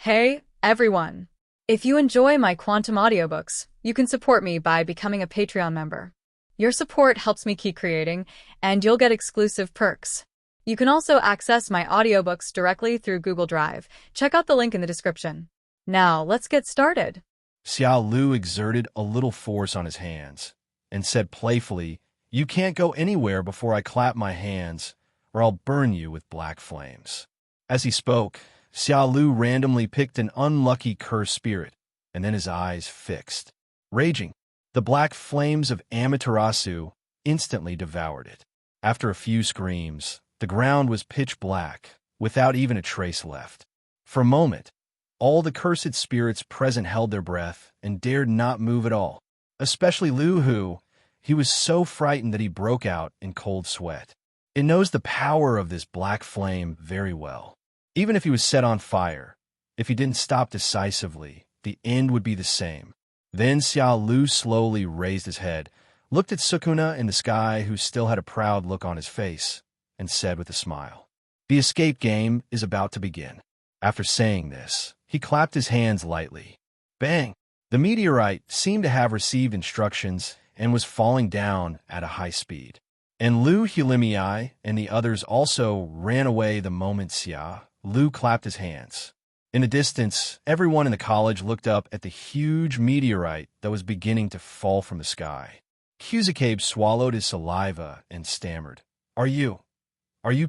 Hey, everyone! If you enjoy my quantum audiobooks, you can support me by becoming a Patreon member. Your support helps me keep creating, and you'll get exclusive perks. You can also access my audiobooks directly through Google Drive. Check out the link in the description. Now, let's get started. Xiao Lu exerted a little force on his hands and said playfully, "You can't go anywhere before I clap my hands, or I'll burn you with black flames." As he spoke, Xiao Lu randomly picked an unlucky cursed spirit, and then his eyes fixed. Raging, the black flames of Amaterasu instantly devoured it. After a few screams, the ground was pitch black, without even a trace left. For a moment, all the cursed spirits present held their breath and dared not move at all, especially Lu Hu. He was so frightened that he broke out in cold sweat. It knows the power of this black flame very well. Even if he was set on fire, if he didn't stop decisively, the end would be the same. Then Xiao Lu slowly raised his head, looked at Sukuna in the sky, who still had a proud look on his face, and said with a smile, "The escape game is about to begin." After saying this, he clapped his hands lightly. Bang! The meteorite seemed to have received instructions and was falling down at a high speed. And Lu Hulimii and the others also ran away the moment Xiao Lu clapped his hands. In the distance, everyone in the college looked up at the huge meteorite that was beginning to fall from the sky. Cursebearer swallowed his saliva and stammered, Are you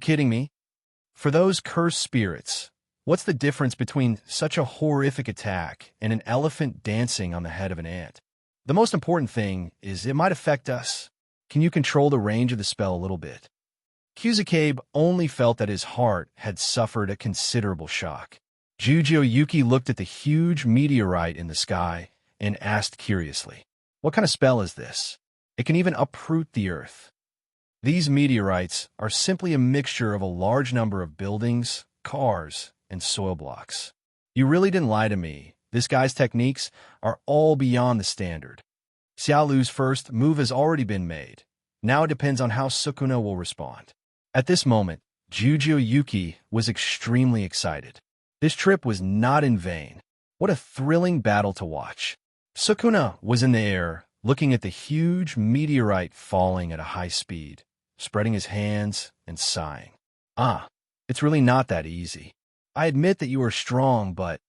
kidding me? For those cursed spirits, what's the difference between such a horrific attack and an elephant dancing on the head of an ant? The most important thing is it might affect us. Can you control the range of the spell a little bit? Cursebearer only felt that his heart had suffered a considerable shock. Jujio Yuki looked at the huge meteorite in the sky and asked curiously, "What kind of spell is this? It can even uproot the earth." These meteorites are simply a mixture of a large number of buildings, cars, and soil blocks. You really didn't lie to me. This guy's techniques are all beyond the standard. Xiao Lu's first move has already been made. Now it depends on how Sukuna will respond. At this moment, Jujio Yuki was extremely excited. This trip was not in vain. What a thrilling battle to watch. Sukuna was in the air, looking at the huge meteorite falling at a high speed, spreading his hands and sighing. It's really not that easy. I admit that you are strong, but...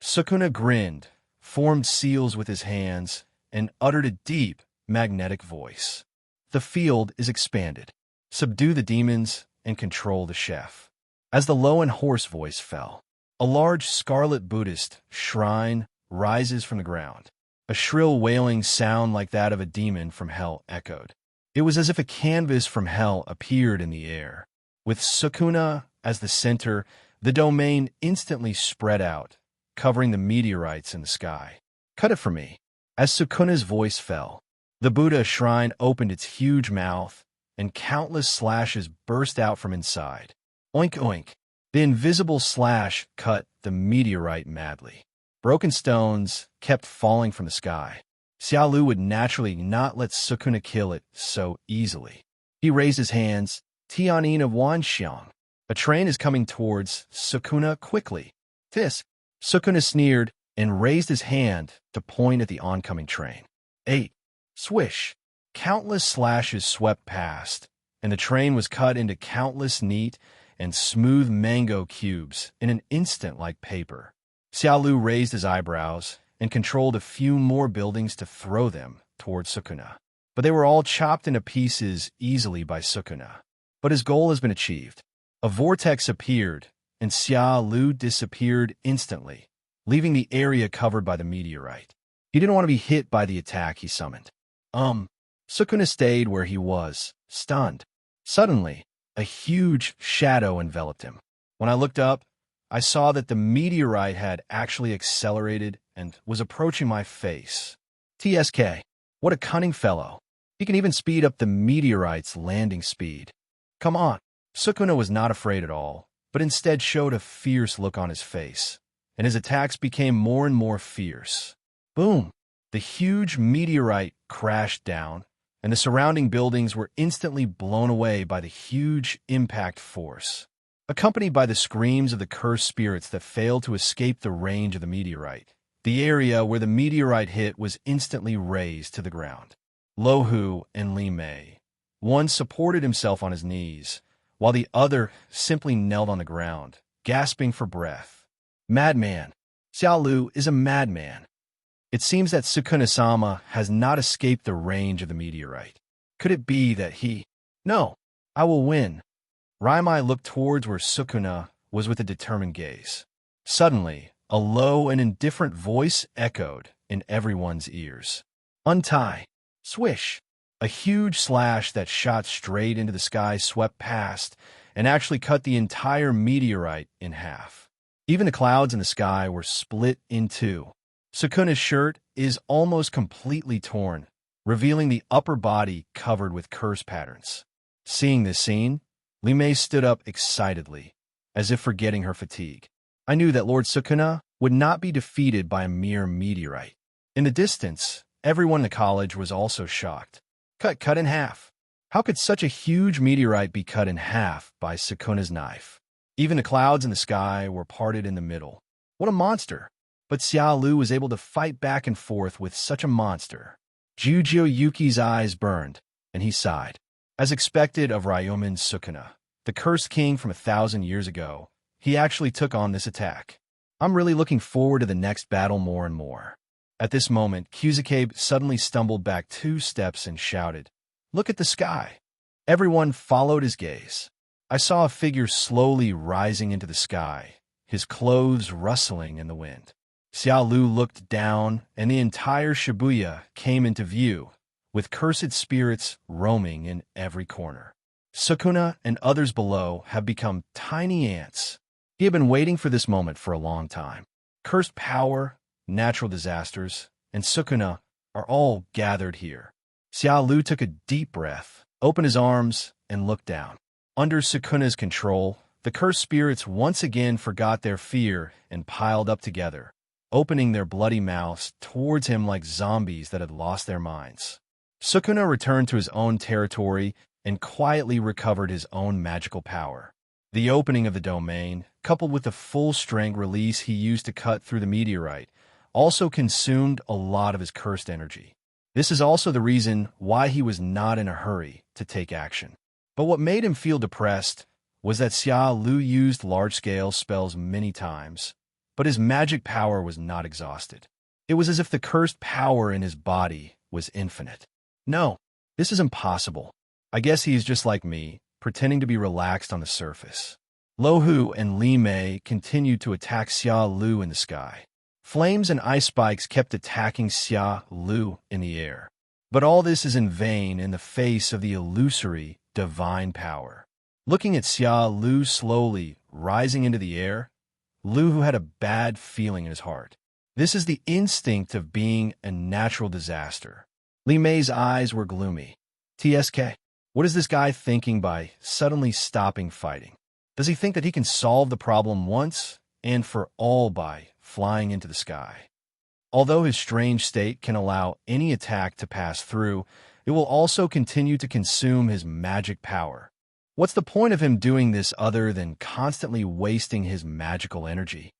Sukuna grinned, formed seals with his hands, and uttered a deep, magnetic voice. The field is expanded. Subdue the demons and control the chef. As the low and hoarse voice fell, a large scarlet Buddhist shrine rises from the ground. A shrill wailing sound like that of a demon from hell echoed. It was as if a canvas from hell appeared in the air. With Sukuna as the center, the domain instantly spread out, covering the meteorites in the sky. Cut it for me. As Sukuna's voice fell, the Buddha shrine opened its huge mouth, and countless slashes burst out from inside. Oink oink. The invisible slash cut the meteorite madly. Broken stones kept falling from the sky. Xiao Lu would naturally not let Sukuna kill it so easily. He raised his hands, Tianin of Wanxiang. A train is coming towards Sukuna quickly. Tisk. Sukuna sneered and raised his hand to point at the oncoming train. 8. Swish. Countless slashes swept past, and the train was cut into countless neat and smooth mango cubes in an instant like paper. Xiao Lu raised his eyebrows and controlled a few more buildings to throw them toward Sukuna. But they were all chopped into pieces easily by Sukuna. But his goal has been achieved. A vortex appeared, and Xiao Lu disappeared instantly, leaving the area covered by the meteorite. He didn't want to be hit by the attack he summoned. Sukuna stayed where he was, stunned. Suddenly, a huge shadow enveloped him. When I looked up, I saw that the meteorite had actually accelerated and was approaching my face. TSK, what a cunning fellow. He can even speed up the meteorite's landing speed. Come on. Sukuna was not afraid at all, but instead showed a fierce look on his face, and his attacks became more and more fierce. Boom! The huge meteorite crashed down, and the surrounding buildings were instantly blown away by the huge impact force. accompanied by the screams of the cursed spirits that failed to escape the range of the meteorite. The area where the meteorite hit was instantly razed to the ground. Lohu and Li Mei. One supported himself on his knees, while the other simply knelt on the ground, gasping for breath. Madman. Xiao Lu is a madman. It seems that Sukuna-sama has not escaped the range of the meteorite. Could it be that he... No, I will win. Raimai looked towards where Sukuna was with a determined gaze. Suddenly, a low and indifferent voice echoed in everyone's ears. Untie. Swish. A huge slash that shot straight into the sky swept past and actually cut the entire meteorite in half. Even the clouds in the sky were split in two. Sukuna's shirt is almost completely torn, revealing the upper body covered with curse patterns. Seeing this scene, Li Mei stood up excitedly, as if forgetting her fatigue. I knew that Lord Sukuna would not be defeated by a mere meteorite. In the distance, everyone in the college was also shocked. Cut in half. How could such a huge meteorite be cut in half by Sukuna's knife? Even the clouds in the sky were parted in the middle. What a monster! But Xiao Lu was able to fight back and forth with such a monster. Jujio Yuki's eyes burned, and he sighed. As expected of Ryomen Sukuna, the cursed king from 1,000 years ago, he actually took on this attack. I'm really looking forward to the next battle more and more. At this moment, Kyuzuke suddenly stumbled back 2 steps and shouted, "Look at the sky!" Everyone followed his gaze. I saw a figure slowly rising into the sky, his clothes rustling in the wind. Xiao Lu looked down, and the entire Shibuya came into view, with cursed spirits roaming in every corner. Sukuna and others below have become tiny ants. He had been waiting for this moment for a long time. Cursed power, natural disasters, and Sukuna are all gathered here. Xiao Lu took a deep breath, opened his arms, and looked down. Under Sukuna's control, the cursed spirits once again forgot their fear and piled up together, opening their bloody mouths towards him like zombies that had lost their minds. Sukuna returned to his own territory and quietly recovered his own magical power. The opening of the domain, coupled with the full-strength release he used to cut through the meteorite, also consumed a lot of his cursed energy. This is also the reason why he was not in a hurry to take action. But what made him feel depressed was that Xiao Lu used large-scale spells many times, but his magic power was not exhausted. It was as if the cursed power in his body was infinite. No, this is impossible. I guess he is just like me, pretending to be relaxed on the surface. Lohu and Li Mei continued to attack Xiao Lu in the sky. Flames and ice spikes kept attacking Xiao Lu in the air. But all this is in vain in the face of the illusory, divine power. Looking at Xiao Lu slowly rising into the air, Lu had a bad feeling in his heart. This is the instinct of being a natural disaster. Li Mei's eyes were gloomy. TSK, what is this guy thinking by suddenly stopping fighting? Does he think that he can solve the problem once and for all by flying into the sky? Although his strange state can allow any attack to pass through, it will also continue to consume his magic power. What's the point of him doing this other than constantly wasting his magical energy?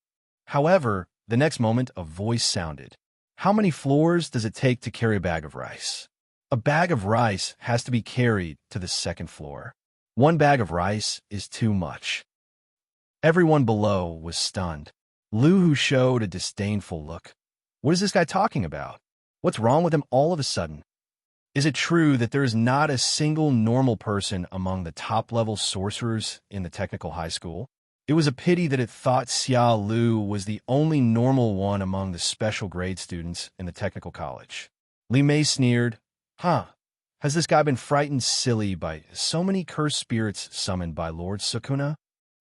However, the next moment a voice sounded. How many floors does it take to carry a bag of rice? A bag of rice has to be carried to the 2nd floor. 1 bag of rice is too much. Everyone below was stunned. Lu showed a disdainful look. What is this guy talking about? What's wrong with him all of a sudden? Is it true that there is not a single normal person among the top-level sorcerers in the technical high school? It was a pity that it thought Xiao Lu was the only normal one among the special grade students in the technical college. Li Mei sneered, has this guy been frightened silly by so many cursed spirits summoned by Lord Sukuna?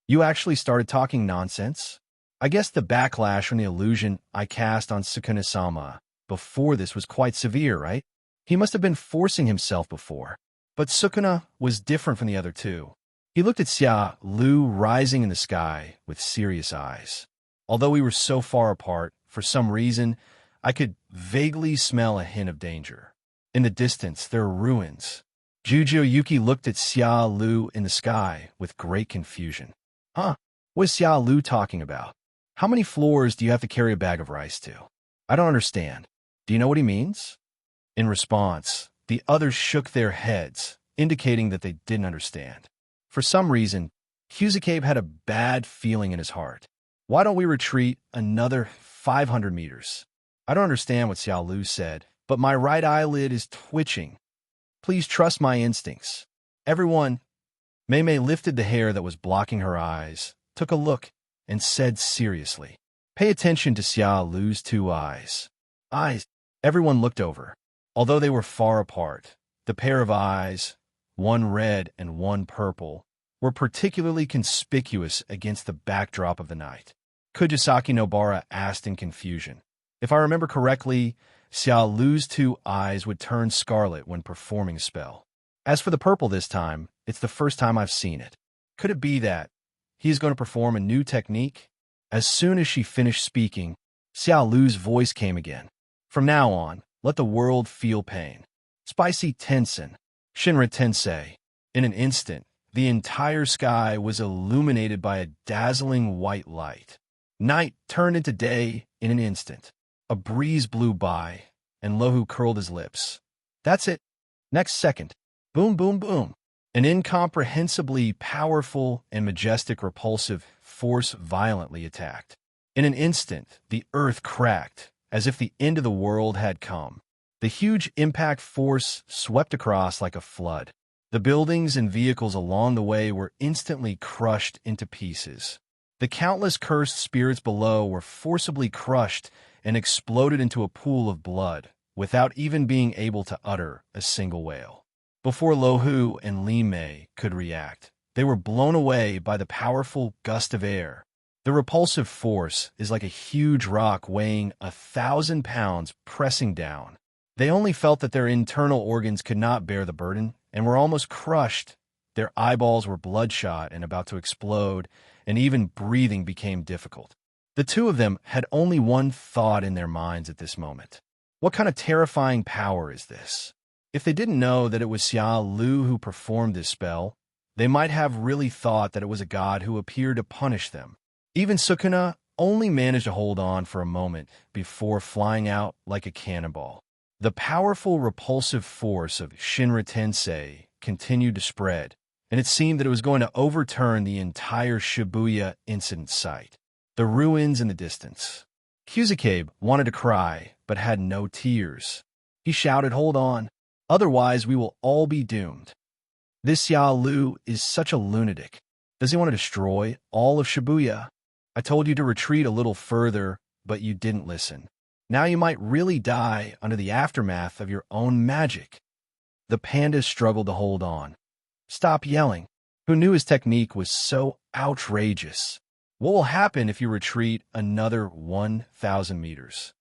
You actually started talking nonsense? I guess the backlash from the illusion I cast on Sukuna-sama before this was quite severe, right? He must have been forcing himself before. But Sukuna was different from the other two. He looked at Xia Lu rising in the sky with serious eyes. Although we were so far apart, for some reason, I could vaguely smell a hint of danger. In the distance, there were ruins. Jujio Yuki looked at Xia Lu in the sky with great confusion. Huh? What is Xia Lu talking about? How many floors do you have to carry a bag of rice to? I don't understand. Do you know what he means? In response, the others shook their heads, indicating that they didn't understand. For some reason, Cursebearer had a bad feeling in his heart. Why don't we retreat another 500 meters? I don't understand what Xia Lu said, but my right eyelid is twitching. Please trust my instincts. Everyone, Mei Mei lifted the hair that was blocking her eyes, took a look, and said seriously, "Pay attention to Xia Lu's two eyes." Eyes. Everyone looked over. Although they were far apart, the pair of eyes, one red and one purple, were particularly conspicuous against the backdrop of the night. Kujisaki Nobara asked in confusion. If I remember correctly, Xia Lu's two eyes would turn scarlet when performing a spell. As for the purple this time, it's the first time I've seen it. Could it be that he is going to perform a new technique? As soon as she finished speaking, Xia Lu's voice came again. From now on, let the world feel pain. Spicy Tensen, Shinra Tensei. In an instant, the entire sky was illuminated by a dazzling white light. Night turned into day in an instant. A breeze blew by, and Lohu curled his lips. That's it. Next second, boom, boom, boom. An incomprehensibly powerful and majestic repulsive force violently attacked. In an instant, the earth cracked, as if the end of the world had come. The huge impact force swept across like a flood. The buildings and vehicles along the way were instantly crushed into pieces. The countless cursed spirits below were forcibly crushed and exploded into a pool of blood, without even being able to utter a single wail. Before Lohu and Li Mei could react, they were blown away by the powerful gust of air. The repulsive force is like a huge rock weighing 1,000 pounds pressing down. They only felt that their internal organs could not bear the burden and were almost crushed. Their eyeballs were bloodshot and about to explode, and even breathing became difficult. The two of them had only one thought in their minds at this moment. What kind of terrifying power is this? If they didn't know that it was Xia Lu who performed this spell, they might have really thought that it was a god who appeared to punish them. Even Sukuna only managed to hold on for a moment before flying out like a cannonball. The powerful repulsive force of Shinra Tensei continued to spread, and it seemed that it was going to overturn the entire Shibuya incident site. The ruins in the distance. Cursebearer wanted to cry, but had no tears. He shouted, "Hold on, otherwise we will all be doomed. This Xia Lu is such a lunatic. Does he want to destroy all of Shibuya? I told you to retreat a little further, but you didn't listen. Now you might really die under the aftermath of your own magic." The panda struggled to hold on. "Stop yelling." Who knew his technique was so outrageous? What will happen if you retreat another 1,000 meters?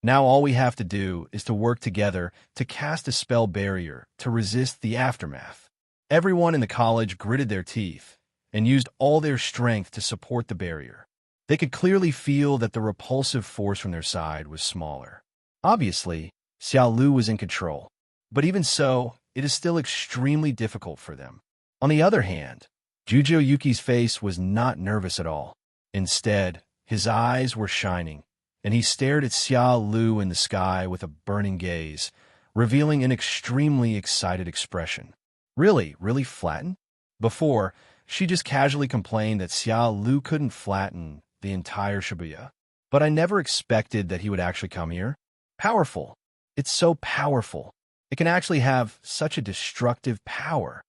Now all we have to do is to work together to cast a spell barrier to resist the aftermath. Everyone in the college gritted their teeth and used all their strength to support the barrier. They could clearly feel that the repulsive force from their side was smaller. Obviously, Xia Lu was in control, but even so, it is still extremely difficult for them. On the other hand, Jujo Yuki's face was not nervous at all. Instead, his eyes were shining, and he stared at Xia Lu in the sky with a burning gaze, revealing an extremely excited expression. Really flatten? Before, she just casually complained that Xia Lu couldn't flatten the entire Shibuya. But I never expected that he would actually come here. Powerful. It's so powerful. It can actually have such a destructive power.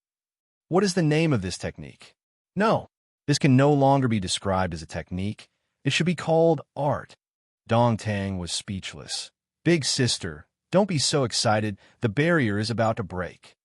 What is the name of this technique? No, this can no longer be described as a technique. It should be called art. Dong Tang was speechless. Big sister, don't be so excited. The barrier is about to break.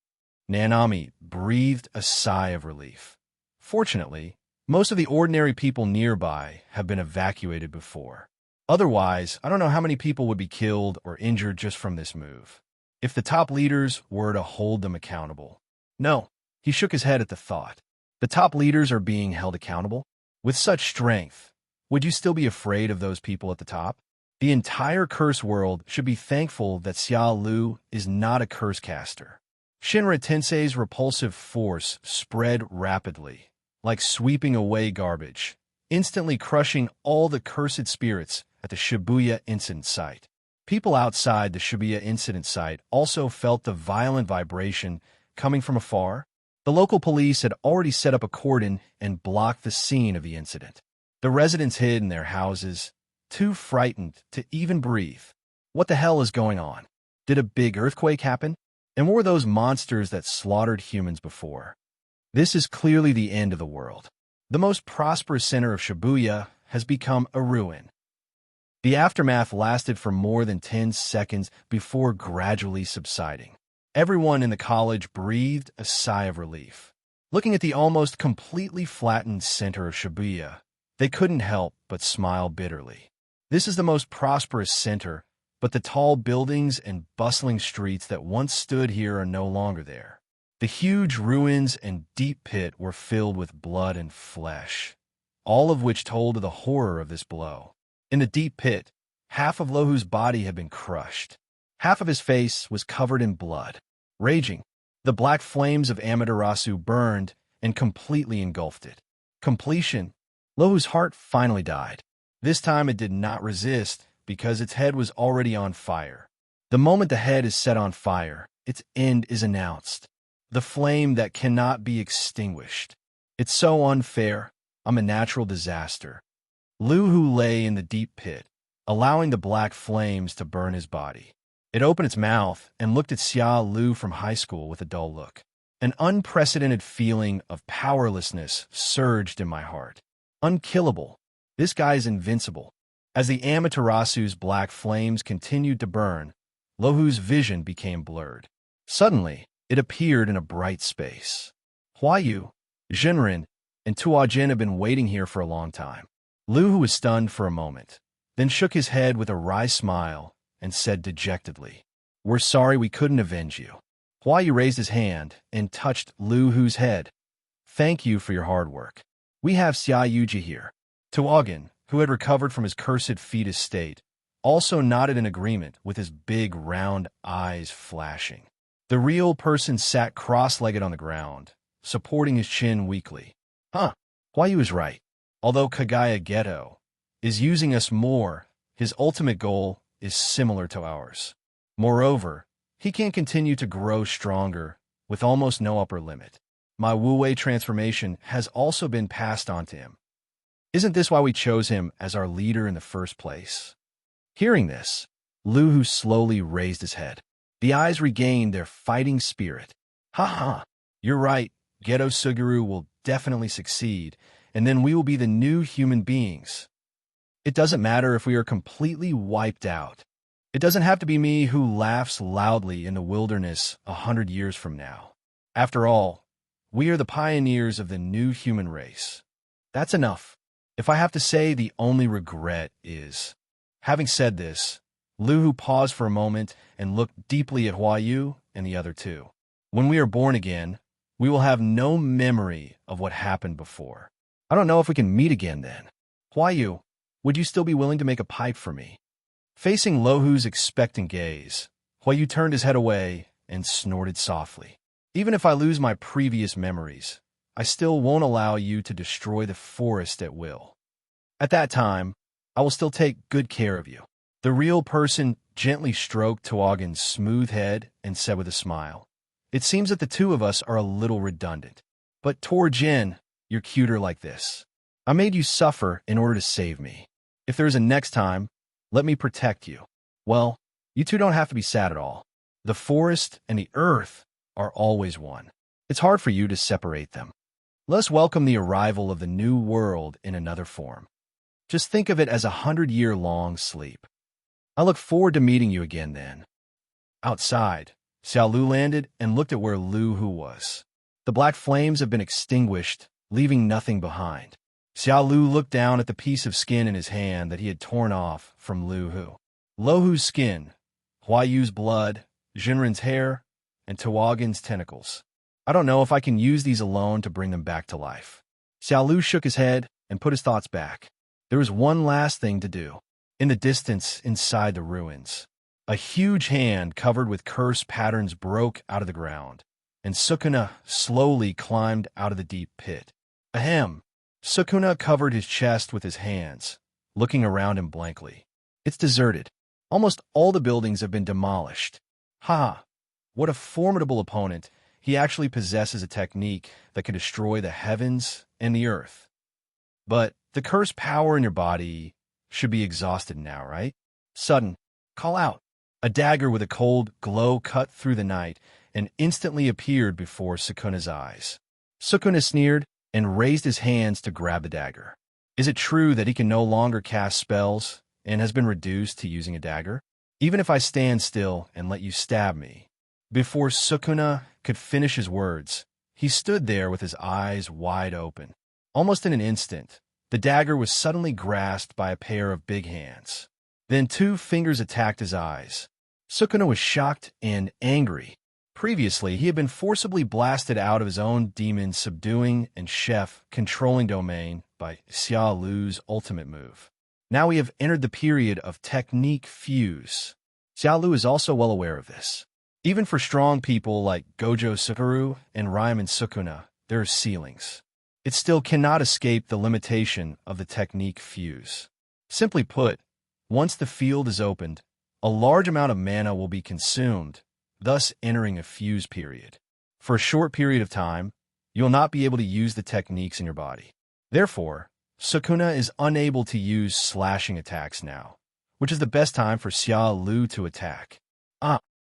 Nanami breathed a sigh of relief. Fortunately, most of the ordinary people nearby have been evacuated before. Otherwise, I don't know how many people would be killed or injured just from this move. If the top leaders were to hold them accountable. No, he shook his head at the thought. The top leaders are being held accountable? With such strength, would you still be afraid of those people at the top? The entire curse world should be thankful that Xia Lu is not a curse caster. Shinra Tensei's repulsive force spread rapidly, like sweeping away garbage, instantly crushing all the cursed spirits at the Shibuya incident site. People outside the Shibuya incident site also felt the violent vibration coming from afar. The local police had already set up a cordon and blocked the scene of the incident. The residents hid in their houses, too frightened to even breathe. What the hell is going on? Did a big earthquake happen? And what were those monsters that slaughtered humans before? This is clearly the end of the world. The most prosperous center of Shibuya has become a ruin. The aftermath lasted for more than 10 seconds before gradually subsiding. Everyone in the college breathed a sigh of relief. Looking at the almost completely flattened center of Shibuya, they couldn't help but smile bitterly. This is the most prosperous center, but the tall buildings and bustling streets that once stood here are no longer there. The huge ruins and deep pit were filled with blood and flesh, all of which told of the horror of this blow. In the deep pit, half of Lohu's body had been crushed. Half of his face was covered in blood. Raging, the black flames of Amaterasu burned and completely engulfed it. Completion. Lohu's heart finally died. This time it did not resist because its head was already on fire. The moment the head is set on fire, its end is announced. The flame that cannot be extinguished. It's so unfair. I'm a natural disaster. Lohu lay in the deep pit, allowing the black flames to burn his body. It opened its mouth and looked at Xia Lu from high school with a dull look. An unprecedented feeling of powerlessness surged in my heart. Unkillable. This guy is invincible. As the Amaterasu's black flames continued to burn, Lohu's vision became blurred. Suddenly, it appeared in a bright space. Huayu, Jinren, and Tuajin have been waiting here for a long time. Lohu was stunned for a moment, then shook his head with a wry smile and said dejectedly, "We're sorry we couldn't avenge you." Huayu raised his hand and touched Luhu's head. "Thank you for your hard work. We have Xia Yuji here." Tuagin, who had recovered from his cursed fetus state, also nodded in agreement with his big round eyes flashing. The real person sat cross-legged on the ground, supporting his chin weakly. Huayu is right. Although Kagaya Geto is using us more, his ultimate goal is similar to ours. Moreover, he can continue to grow stronger with almost no upper limit. My Wu-Wei transformation has also been passed on to him. Isn't this why we chose him as our leader in the first place? Hearing this, Luhu slowly raised his head. The eyes regained their fighting spirit. You're right. Geto Suguru will definitely succeed, and then we will be the new human beings. It doesn't matter if we are completely wiped out. It doesn't have to be me who laughs loudly in the wilderness 100 years from now. After all, we are the pioneers of the new human race. That's enough. If I have to say, the only regret is... Having said this, Luhu paused for a moment and looked deeply at Huayu and the other two. When we are born again, we will have no memory of what happened before. I don't know if we can meet again then. Huayu, would you still be willing to make a pipe for me? Facing Lohu's expectant gaze, Huayu turned his head away and snorted softly. Even if I lose my previous memories, I still won't allow you to destroy the forest at will. At that time, I will still take good care of you. The real person gently stroked Tuagin's smooth head and said with a smile, "It seems that the two of us are a little redundant. But Torjin, you're cuter like this. I made you suffer in order to save me. If there is a next time, let me protect you. Well, you two don't have to be sad at all. The forest and the earth are always one. It's hard for you to separate them. Let's welcome the arrival of the new world in another form. Just think of it as 100-year-long sleep. I look forward to meeting you again then." Outside, Xiaolu landed and looked at where Lu Hu was. The black flames have been extinguished, leaving nothing behind. Xiaolu looked down at the piece of skin in his hand that he had torn off from Lu Hu. Lohu's skin, Huayu's blood, Jinren's hair, and Tuagin's tentacles. I don't know if I can use these alone to bring them back to life. Xiaolu shook his head and put his thoughts back. There was one last thing to do. In the distance, inside the ruins, a huge hand covered with curse patterns broke out of the ground, and Sukuna slowly climbed out of the deep pit. Ahem. Sukuna covered his chest with his hands, looking around him blankly. It's deserted. Almost all the buildings have been demolished. Ha! What a formidable opponent. He actually possesses a technique that can destroy the heavens and the earth. But the cursed power in your body should be exhausted now, right? Sudden, call out. A dagger with a cold glow cut through the night and instantly appeared before Sukuna's eyes. Sukuna sneered and raised his hands to grab the dagger. Is it true that he can no longer cast spells and has been reduced to using a dagger? Even if I stand still and let you stab me. Before Sukuna could finish his words, he stood there with his eyes wide open. Almost in an instant, the dagger was suddenly grasped by a pair of big hands. Then 2 fingers attacked his eyes. Sukuna was shocked and angry. Previously, he had been forcibly blasted out of his own demon subduing and chef controlling domain by Xia Lu's ultimate move. Now we have entered the period of technique fuse. Xia Lu is also well aware of this. Even for strong people like Gojo Sukuru and Raiman Sukuna, there are ceilings. It still cannot escape the limitation of the technique fuse. Simply put, once the field is opened, a large amount of mana will be consumed, thus entering a fuse period. For a short period of time, you'll not be able to use the techniques in your body. Therefore, Sukuna is unable to use slashing attacks now, which is the best time for Xia Lu to attack.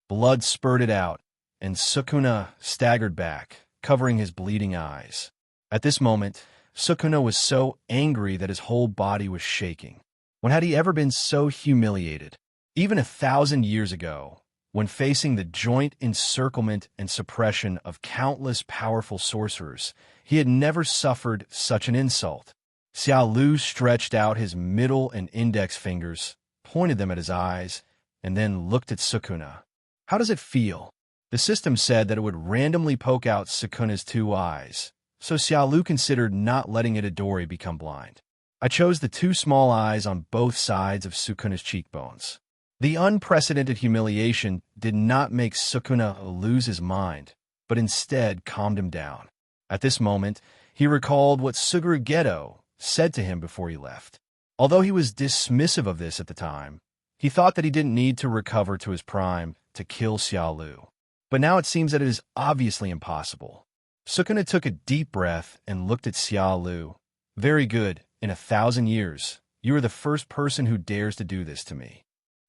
Blood spurted out, and Sukuna staggered back, covering his bleeding eyes. At this moment, Sukuna was so angry that his whole body was shaking. When had he ever been so humiliated? Even 1,000 years ago, when facing the joint encirclement and suppression of countless powerful sorcerers, he had never suffered such an insult. Xia Lu stretched out his middle and index fingers, pointed them at his eyes, and then looked at Sukuna. How does it feel? The system said that it would randomly poke out Sukuna's 2 eyes, so Xia Lu considered not letting Itadori become blind. I chose the 2 small eyes on both sides of Sukuna's cheekbones. The unprecedented humiliation did not make Sukuna lose his mind, but instead calmed him down. At this moment, he recalled what Suguru Geto said to him before he left. Although he was dismissive of this at the time, he thought that he didn't need to recover to his prime to kill Xia Lu. But now it seems that it is obviously impossible. Sukuna took a deep breath and looked at Xia Lu. Very good. In 1,000 years, you are the first person who dares to do this to me.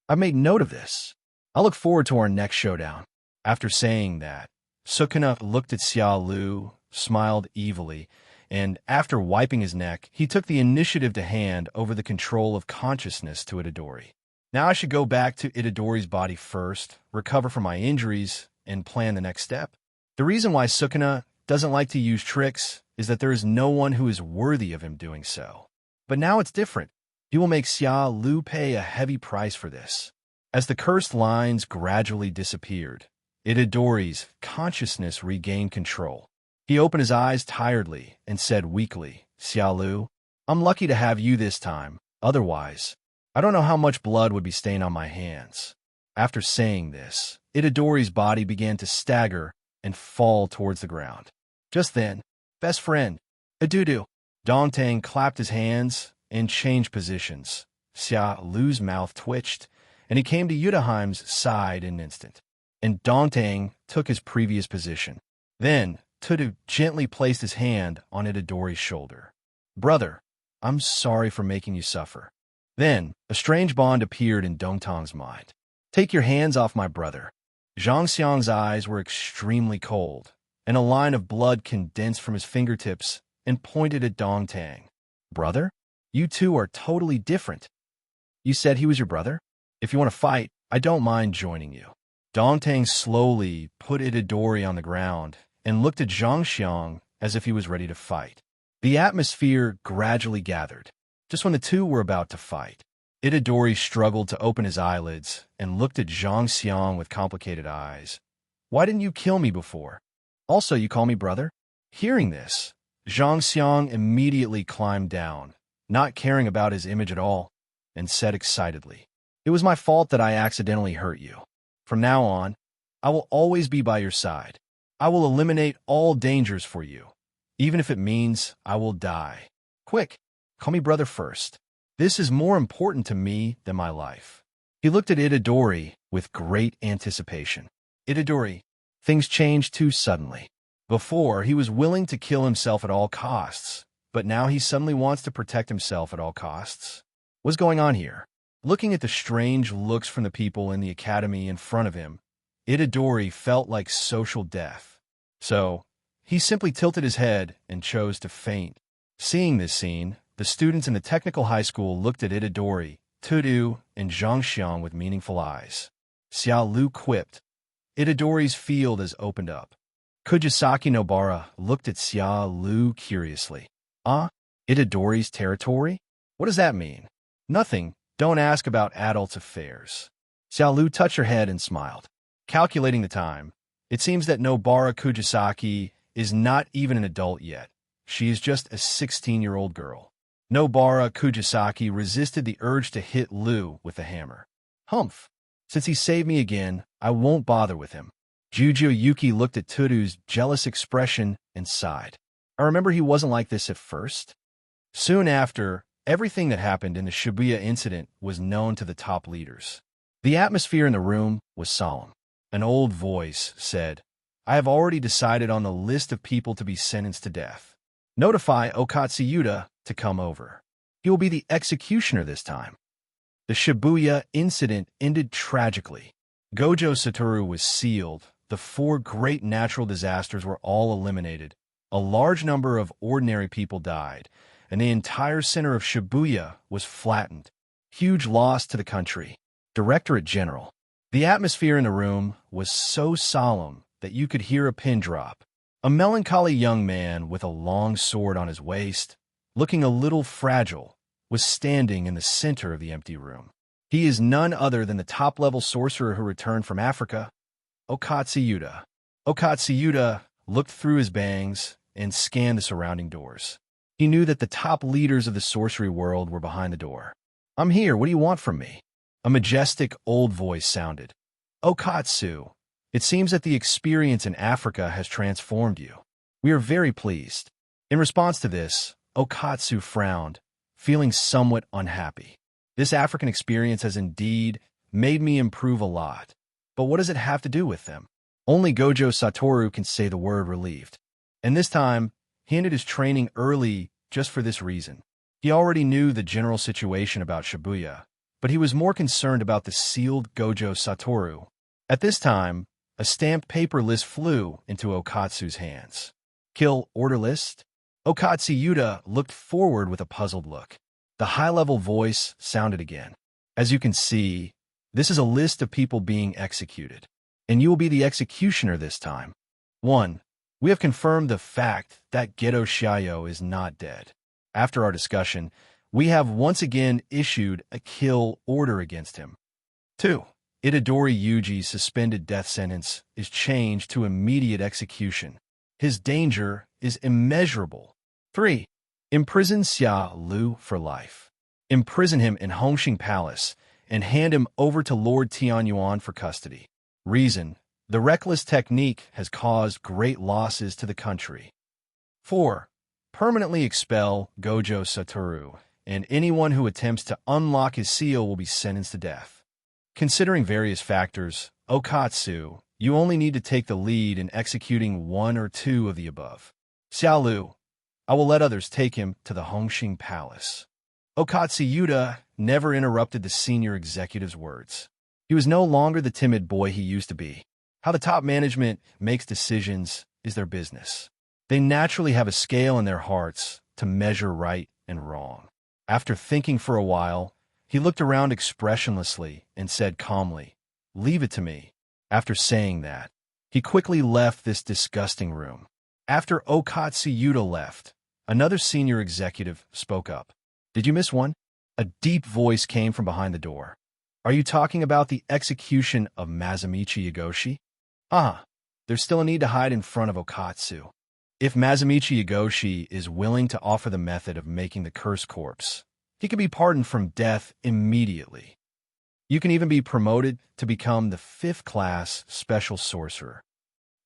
I've made note of this. I'll look forward to our next showdown. After saying that, Sukuna looked at Xia Lu, smiled evilly, and after wiping his neck, he took the initiative to hand over the control of consciousness to Itadori. Now I should go back to Itadori's body first, recover from my injuries, and plan the next step. The reason why Sukuna doesn't like to use tricks is that there is no one who is worthy of him doing so. But now it's different. He will make Xia Lu pay a heavy price for this. As the cursed lines gradually disappeared, Itadori's consciousness regained control. He opened his eyes tiredly and said weakly, Xia Lu, I'm lucky to have you this time. Otherwise, I don't know how much blood would be stained on my hands. After saying this, Itadori's body began to stagger and fall towards the ground. Just then, best friend, Adudu. Dongtang clapped his hands and changed positions. Xia Lu's mouth twitched, and he came to Yudaheim's side in an instant. And Dongtang took his previous position. Then, Tudu gently placed his hand on Itadori's shoulder. Brother, I'm sorry for making you suffer. Then, a strange bond appeared in Dongtang's mind. Take your hands off my brother. Zhang Xiang's eyes were extremely cold, and a line of blood condensed from his fingertips and pointed at Dongtang. Brother? You two are totally different. You said he was your brother? If you want to fight, I don't mind joining you. Dongtang slowly put Itadori on the ground and looked at Zhang Xiang as if he was ready to fight. The atmosphere gradually gathered. Just when the two were about to fight, Itadori struggled to open his eyelids and looked at Zhang Xiang with complicated eyes. Why didn't you kill me before? Also, you call me brother? Hearing this, Zhang Xiang immediately climbed down, not caring about his image at all, and said excitedly, It was my fault that I accidentally hurt you. From now on, I will always be by your side. I will eliminate all dangers for you. even if it means I will die. Quick, call me brother first. This is more important to me than my life." He looked at Itadori with great anticipation. "Itadori, things changed too suddenly. Before, he was willing to kill himself at all costs, but now he suddenly wants to protect himself at all costs. What's going on here?" Looking at the strange looks from the people in the academy in front of him, Itadori felt like social death. So, he simply tilted his head and chose to faint. Seeing this scene, the students in the technical high school looked at Itadori, Tudu, and Zhangxiang with meaningful eyes. Xiao Lu quipped, "Itadori's field has opened up." Kujisaki Nobara looked at Xiao Lu curiously. Itadori's territory? What does that mean?" "Nothing. Don't ask about adults' affairs." Xiao Lu touched her head and smiled. Calculating the time, it seems that Nobara Kujisaki is not even an adult yet. She is just a 16-year-old girl. Nobara Kujisaki resisted the urge to hit Lu with a hammer. "Humph. Since he saved me again, I won't bother with him." Jujo Yuki looked at Tudu's jealous expression and sighed. "I remember he wasn't like this at first." Soon after, everything that happened in the Shibuya incident was known to the top leaders. The atmosphere in the room was solemn. An old voice said, "I have already decided on the list of people to be sentenced to death. Notify Okatsuyuta to come over. He will be the executioner this time." The Shibuya incident ended tragically. Gojo Satoru was sealed. The 4 great natural disasters were all eliminated. A large number of ordinary people died, and the entire center of Shibuya was flattened. Huge loss to the country. Directorate General. The atmosphere in the room was so solemn that you could hear a pin drop. A melancholy young man with a long sword on his waist, looking a little fragile, was standing in the center of the empty room. He is none other than the top-level sorcerer who returned from Africa, Okatsuyuta. Okatsuyuta looked through his bangs and scanned the surrounding doors. He knew that the top leaders of the sorcery world were behind the door. "I'm here. What do you want from me?" A majestic old voice sounded. "Okatsu, it seems that the experience in Africa has transformed you. We are very pleased." In response to this, Okatsu frowned, feeling somewhat unhappy. "This African experience has indeed made me improve a lot. But what does it have to do with them?" Only Gojo Satoru can say the word relieved. And this time, he ended his training early just for this reason. He already knew the general situation about Shibuya, but he was more concerned about the sealed Gojo Satoru. At this time, a stamped paper list flew into Okatsu's hands. "Kill order list?" Okatsuyuta looked forward with a puzzled look. The high-level voice sounded again. "As you can see, this is a list of people being executed, and you will be the executioner this time. 1. We have confirmed the fact that Geto Shiayo is not dead. After our discussion, we have once again issued a kill order against him. 2. Itadori Yuji's suspended death sentence is changed to immediate execution. His danger is immeasurable. 3. Imprison Xia Lu for life. Imprison him in Hongxing Palace and hand him over to Lord Tianyuan for custody. Reason: the reckless technique has caused great losses to the country. 4. Permanently expel Gojo Satoru, and anyone who attempts to unlock his seal will be sentenced to death. Considering various factors, Okatsu, you only need to take the lead in executing 1 or 2 of the above. Xiao Lu, I will let others take him to the Hongxing Palace." Okatsuyuta never interrupted the senior executive's words. He was no longer the timid boy he used to be. How the top management makes decisions is their business. They naturally have a scale in their hearts to measure right and wrong. After thinking for a while, he looked around expressionlessly and said calmly, "Leave it to me." After saying that, he quickly left this disgusting room. After Okatsuyuta left, another senior executive spoke up. "Did you miss one?" A deep voice came from behind the door. "Are you talking about the execution of Masamichi Yagoshi?" There's still a need to hide in front of Okatsu. If Masamichi Yagoshi is willing to offer the method of making the curse corpse, he can be pardoned from death immediately. You can even be promoted to become the 5th-class special sorcerer.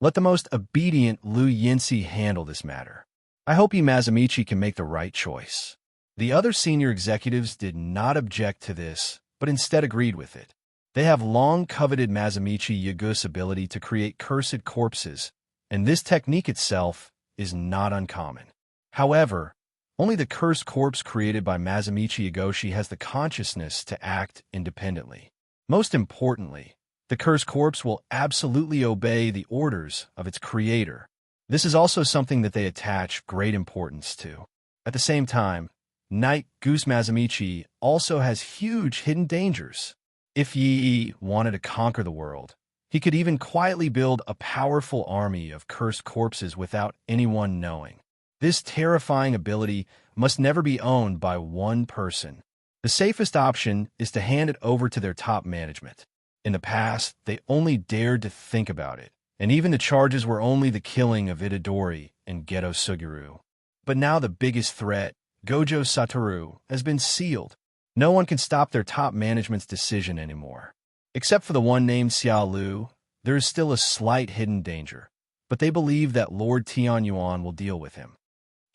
Let the most obedient Lu Yinsi handle this matter. I hope you Mazamichi can make the right choice. The other senior executives did not object to this, but instead agreed with it. They have long coveted Mazamichi Yagu's ability to create cursed corpses, and this technique itself is not uncommon. However, only the cursed corpse created by Mazamichi Yagoshi has the consciousness to act independently. Most importantly, the cursed corpse will absolutely obey the orders of its creator. This is also something that they attach great importance to. At the same time, Night Goose Mazamichi also has huge hidden dangers. If Yi wanted to conquer the world, he could even quietly build a powerful army of cursed corpses without anyone knowing. This terrifying ability must never be owned by one person. The safest option is to hand it over to their top management. In the past, they only dared to think about it, and even the charges were only the killing of Itadori and Geto Suguru. But now the biggest threat, Gojo Satoru, has been sealed. No one can stop their top management's decision anymore. Except for the one named Xiao Lu, there is still a slight hidden danger, but they believe that Lord Tian Yuan will deal with him.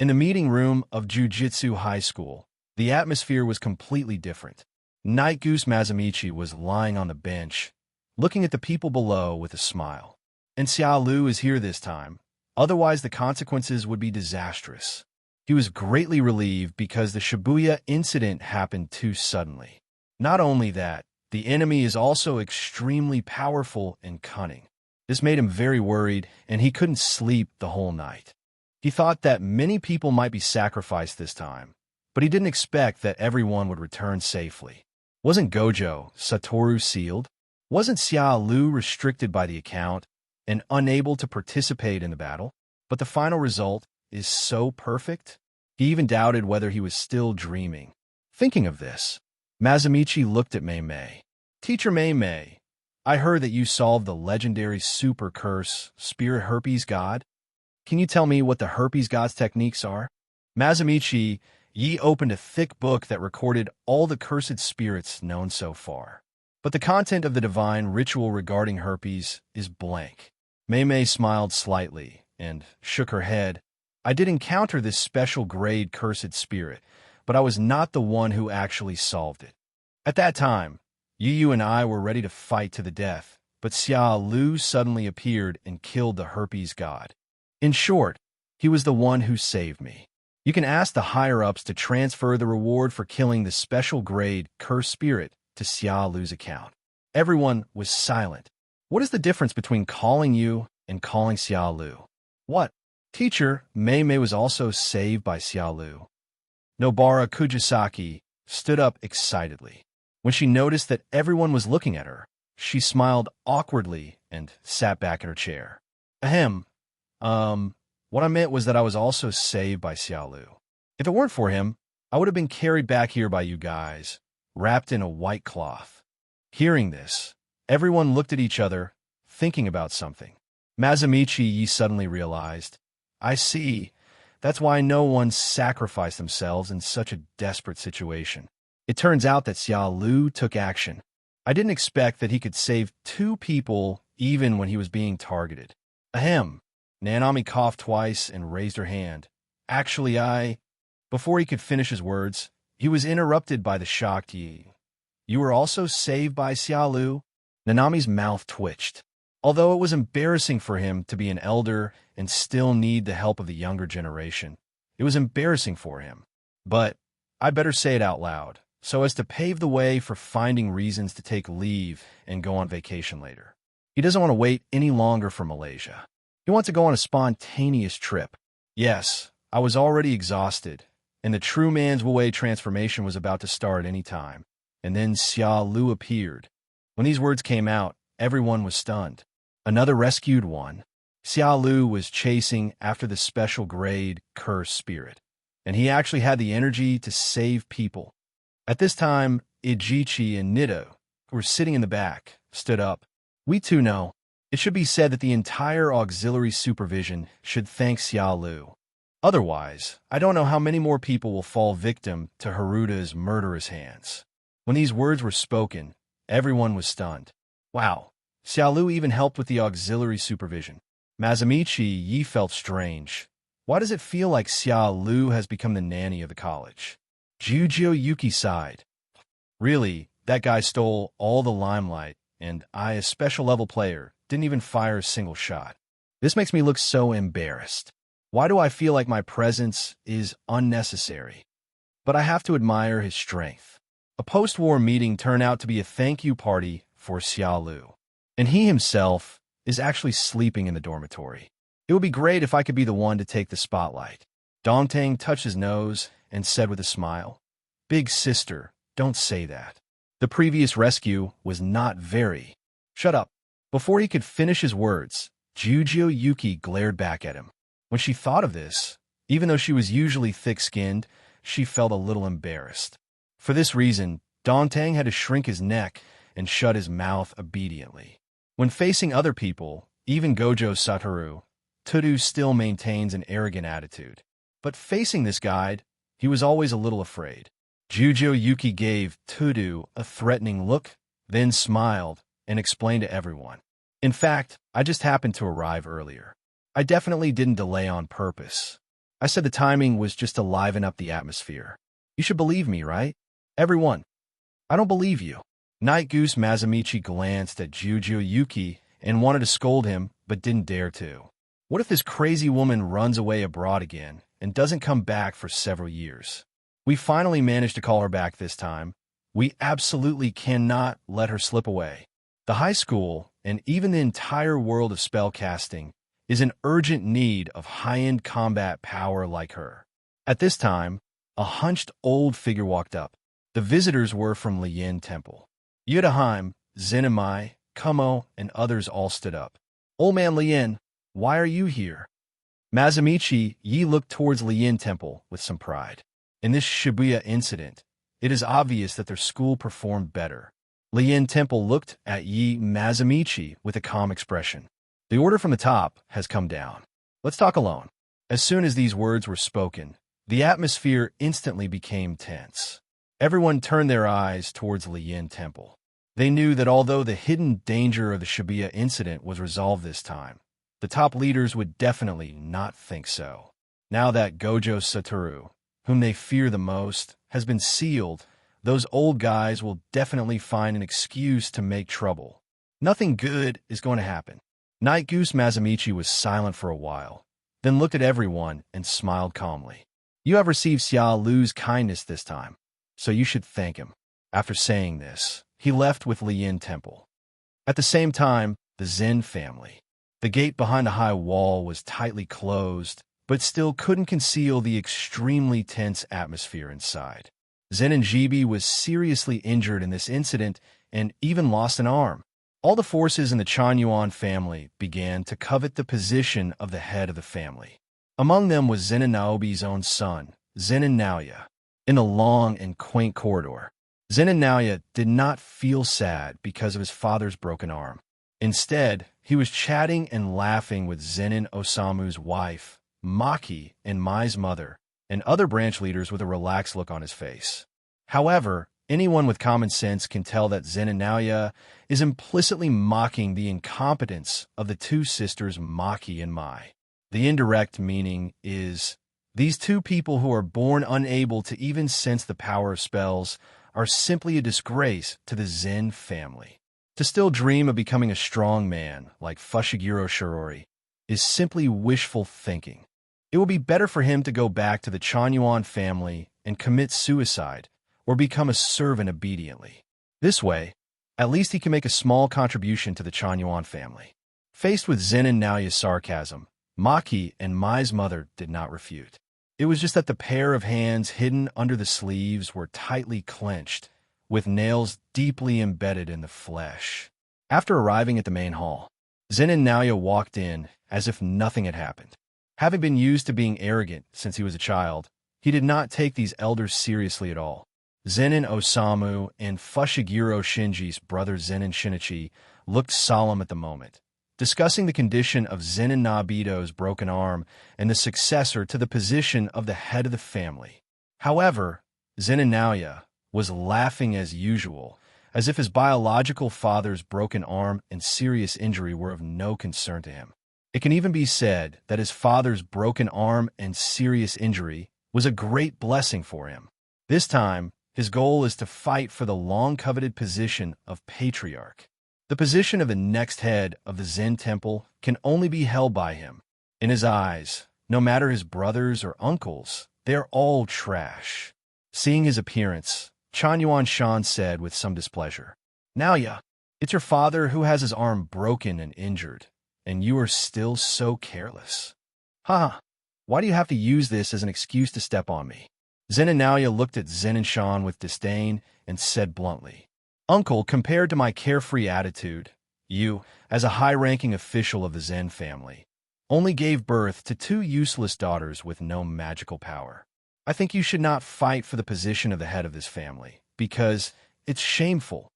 In the meeting room of Jujutsu High School, the atmosphere was completely different. Night Goose Mazamichi was lying on the bench, looking at the people below with a smile. And Xiao Lu is here this time, otherwise the consequences would be disastrous. He was greatly relieved because the Shibuya incident happened too suddenly. Not only that, the enemy is also extremely powerful and cunning. This made him very worried, and he couldn't sleep the whole night. He thought that many people might be sacrificed this time, but he didn't expect that everyone would return safely. Wasn't Gojo Satoru sealed? Wasn't Xiao Lu restricted by the account and unable to participate in the battle? But the final result is so perfect, he even doubted whether he was still dreaming. Thinking of this, Mazamichi looked at Mei Mei. Teacher Mei Mei, I heard that you solved the legendary super curse, Spirit Herpes God. Can you tell me what the Herpes God's techniques are? Mazamichi Yi opened a thick book that recorded all the cursed spirits known so far. But the content of the divine ritual regarding herpes is blank. Mei Mei smiled slightly and shook her head. I did encounter this special grade cursed spirit, but I was not the one who actually solved it. At that time, Yu and I were ready to fight to the death, but Xiao Lu suddenly appeared and killed the herpes god. In short, he was the one who saved me. You can ask the higher-ups to transfer the reward for killing the special grade cursed spirit to Xiao Lu's account. Everyone was silent. What is the difference between calling you and calling Xiao Lu? What? Teacher, Mei Mei was also saved by Xiao Lu. Nobara Kujisaki stood up excitedly. When she noticed that everyone was looking at her, she smiled awkwardly and sat back in her chair. Ahem. What I meant was that I was also saved by Xiao Lu. If it weren't for him, I would have been carried back here by you guys, wrapped in a white cloth. Hearing this, everyone looked at each other, thinking about something. Mazamichi Yi suddenly realized, I see. That's why no one sacrificed themselves in such a desperate situation. It turns out that Xiao Lu took action. I didn't expect that he could save 2 people even when he was being targeted. Ahem. Nanami coughed twice and raised her hand. Actually, Before he could finish his words, he was interrupted by the shocked Yi. You were also saved by Xiao Lu? Nanami's mouth twitched. Although it was embarrassing for him to be an elder and still need the help of the younger generation, it was embarrassing for him. But I better say it out loud, so as to pave the way for finding reasons to take leave and go on vacation later. He doesn't want to wait any longer for Malaysia. He wants to go on a spontaneous trip. Yes, I was already exhausted, and the true man's Wu-Wei transformation was about to start any time. And then Xiao Lu appeared. When these words came out, everyone was stunned. Another rescued one. Xiao Lu was chasing after the special grade cursed spirit, and he actually had the energy to save people. At this time, Ijichi and Nido, who were sitting in the back, stood up. We too know. It should be said that the entire auxiliary supervision should thank Xiao Lu. Otherwise, I don't know how many more people will fall victim to Haruda's murderous hands. When these words were spoken, everyone was stunned. Wow, Xiao Lu even helped with the auxiliary supervision. Mazamichi Yi felt strange. Why does it feel like Xia Lu has become the nanny of the college? Jujio Yuki sighed. Really, that guy stole all the limelight, and I, a special-level player, didn't even fire a single shot. This makes me look so embarrassed. Why do I feel like my presence is unnecessary? But I have to admire his strength. A post-war meeting turned out to be a thank-you party for Xia Lu, and he himself is actually sleeping in the dormitory. It would be great if I could be the one to take the spotlight. Dongtang touched his nose and said with a smile, "Big sister, don't say that. The previous rescue was not very—" "Shut up." Before he could finish his words, Jujio Yuki glared back at him. When she thought of this, even though she was usually thick-skinned, she felt a little embarrassed. For this reason, Dongtang had to shrink his neck and shut his mouth obediently. When facing other people, even Gojo Satoru, Tudu still maintains an arrogant attitude. But facing this guide, he was always a little afraid. Jujio Yuki gave Tudu a threatening look, then smiled and explained to everyone. "In fact, I just happened to arrive earlier. I definitely didn't delay on purpose. I said the timing was just to liven up the atmosphere. You should believe me, right? Everyone." "I don't believe you." Night Goose Mazamichi glanced at Jujio Yuki and wanted to scold him, but didn't dare to. What if this crazy woman runs away abroad again and doesn't come back for several years? We finally managed to call her back this time. We absolutely cannot let her slip away. The high school, and even the entire world of spellcasting, is in urgent need of high-end combat power like her. At this time, a hunched old figure walked up. The visitors were from Lian Temple. Yudaheim, Zenimai, Kumo, and others all stood up. "Old man Lian, why are you here?" Mazamichi Yi looked towards Lian Temple with some pride. In this Shibuya incident, it is obvious that their school performed better. Lian Temple looked at Yi Mazamichi with a calm expression. "The order from the top has come down. Let's talk alone." As soon as these words were spoken, the atmosphere instantly became tense. Everyone turned their eyes towards Lian Temple. They knew that although the hidden danger of the Shibuya incident was resolved this time, the top leaders would definitely not think so. Now that Gojo Satoru, whom they fear the most, has been sealed, those old guys will definitely find an excuse to make trouble. Nothing good is going to happen. Night Goose Mazamichi was silent for a while, then looked at everyone and smiled calmly. "You have received Xia Lu's kindness this time, so you should thank him." After saying this, he left with Lian Temple. At the same time, the Zen family. The gate behind a high wall was tightly closed, but still couldn't conceal the extremely tense atmosphere inside. Zen and Jibi was seriously injured in this incident and even lost an arm. All the forces in the Chanyuan family began to covet the position of the head of the family. Among them was Zen and Naobi's own son, Zen and Naoya. In the long and quaint corridor, Zen and Naoya did not feel sad because of his father's broken arm. Instead, he was chatting and laughing with Zenin Osamu's wife, Maki, and Mai's mother, and other branch leaders with a relaxed look on his face. However, anyone with common sense can tell that Zen and Naoya is implicitly mocking the incompetence of the two sisters Maki and Mai. The indirect meaning is, these two people who are born unable to even sense the power of spells are simply a disgrace to the Zen family. To still dream of becoming a strong man like Fushiguro Shirori is simply wishful thinking. It will be better for him to go back to the Chanyuan family and commit suicide or become a servant obediently. This way, at least he can make a small contribution to the Chanyuan family. Faced with Zen and Naoya's sarcasm, Maki and Mai's mother did not refute. It was just that the pair of hands hidden under the sleeves were tightly clenched, with nails deeply embedded in the flesh. After arriving at the main hall, Zen and Naoya walked in as if nothing had happened. Having been used to being arrogant since he was a child, he did not take these elders seriously at all. Zenin Osamu and Fushiguro Shinji's brother Zenin Shinichi looked solemn at the moment, discussing the condition of Zenin Nobito's broken arm and the successor to the position of the head of the family. However, Zenin Naoya was laughing as usual, as if his biological father's broken arm and serious injury were of no concern to him. It can even be said that his father's broken arm and serious injury was a great blessing for him. This time, his goal is to fight for the long-coveted position of Patriarch. The position of the next head of the Zen temple can only be held by him. In his eyes, no matter his brothers or uncles, they're all trash. Seeing his appearance, Chan Yuan Shan said with some displeasure, "Naoya, it's your father who has his arm broken and injured, and you are still so careless. Haha, why do you have to use this as an excuse to step on me?" Zen and Naoya looked at Zen and Shan with disdain and said bluntly, "Uncle, compared to my carefree attitude, you, as a high-ranking official of the Zen family, only gave birth to two useless daughters with no magical power. I think you should not fight for the position of the head of this family, because it's shameful."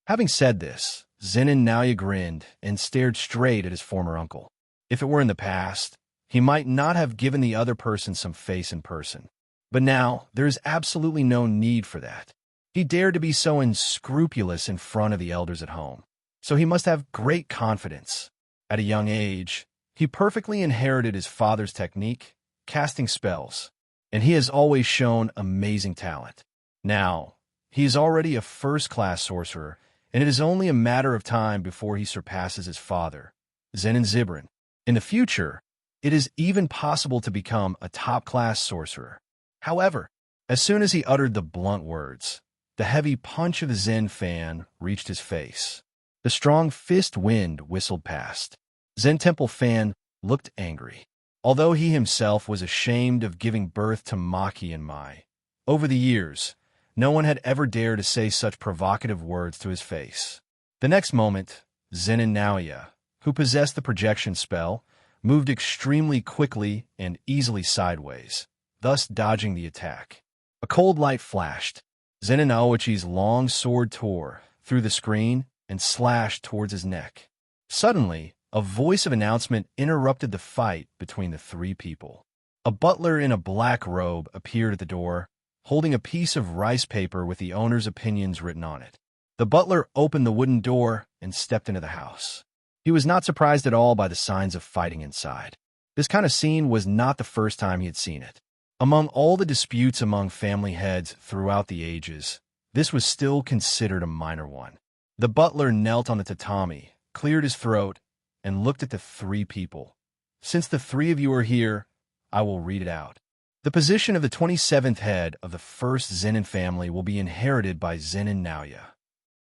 Having said this, Zen and Naoya grinned and stared straight at his former uncle. If it were in the past, he might not have given the other person some face in person. But now, there is absolutely no need for that. He dared to be so unscrupulous in front of the elders at home, so he must have great confidence. At a young age, he perfectly inherited his father's technique, casting spells, and he has always shown amazing talent. Now, he is already a first-class sorcerer, and it is only a matter of time before he surpasses his father, Zen and Zibrin. In the future, it is even possible to become a top-class sorcerer. However, as soon as he uttered the blunt words, the heavy punch of the Zen fan reached his face. The strong fist wind whistled past. Zen Temple fan looked angry. Although he himself was ashamed of giving birth to Maki and Mai, over the years, no one had ever dared to say such provocative words to his face. The next moment, Zen and Naoya, who possessed the projection spell, moved extremely quickly and easily sideways, thus dodging the attack. A cold light flashed. Zen and Naoichi's long sword tore through the screen and slashed towards his neck. Suddenly, a voice of announcement interrupted the fight between the three people. A butler in a black robe appeared at the door, holding a piece of rice paper with the owner's opinions written on it. The butler opened the wooden door and stepped into the house. He was not surprised at all by the signs of fighting inside. This kind of scene was not the first time he had seen it. Among all the disputes among family heads throughout the ages, this was still considered a minor one. The butler knelt on the tatami, cleared his throat, and looked at the three people. "Since the three of you are here, I will read it out. The position of the 27th head of the first Zenin family will be inherited by Zenin Naoya.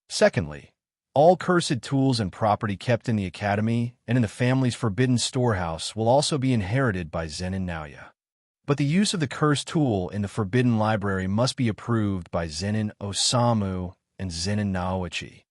Secondly, all cursed tools and property kept in the academy and in the family's forbidden storehouse will also be inherited by Zenin Naoya. But the use of the cursed tool in the forbidden library must be approved by Zenin Osamu and Zenin Naoichi."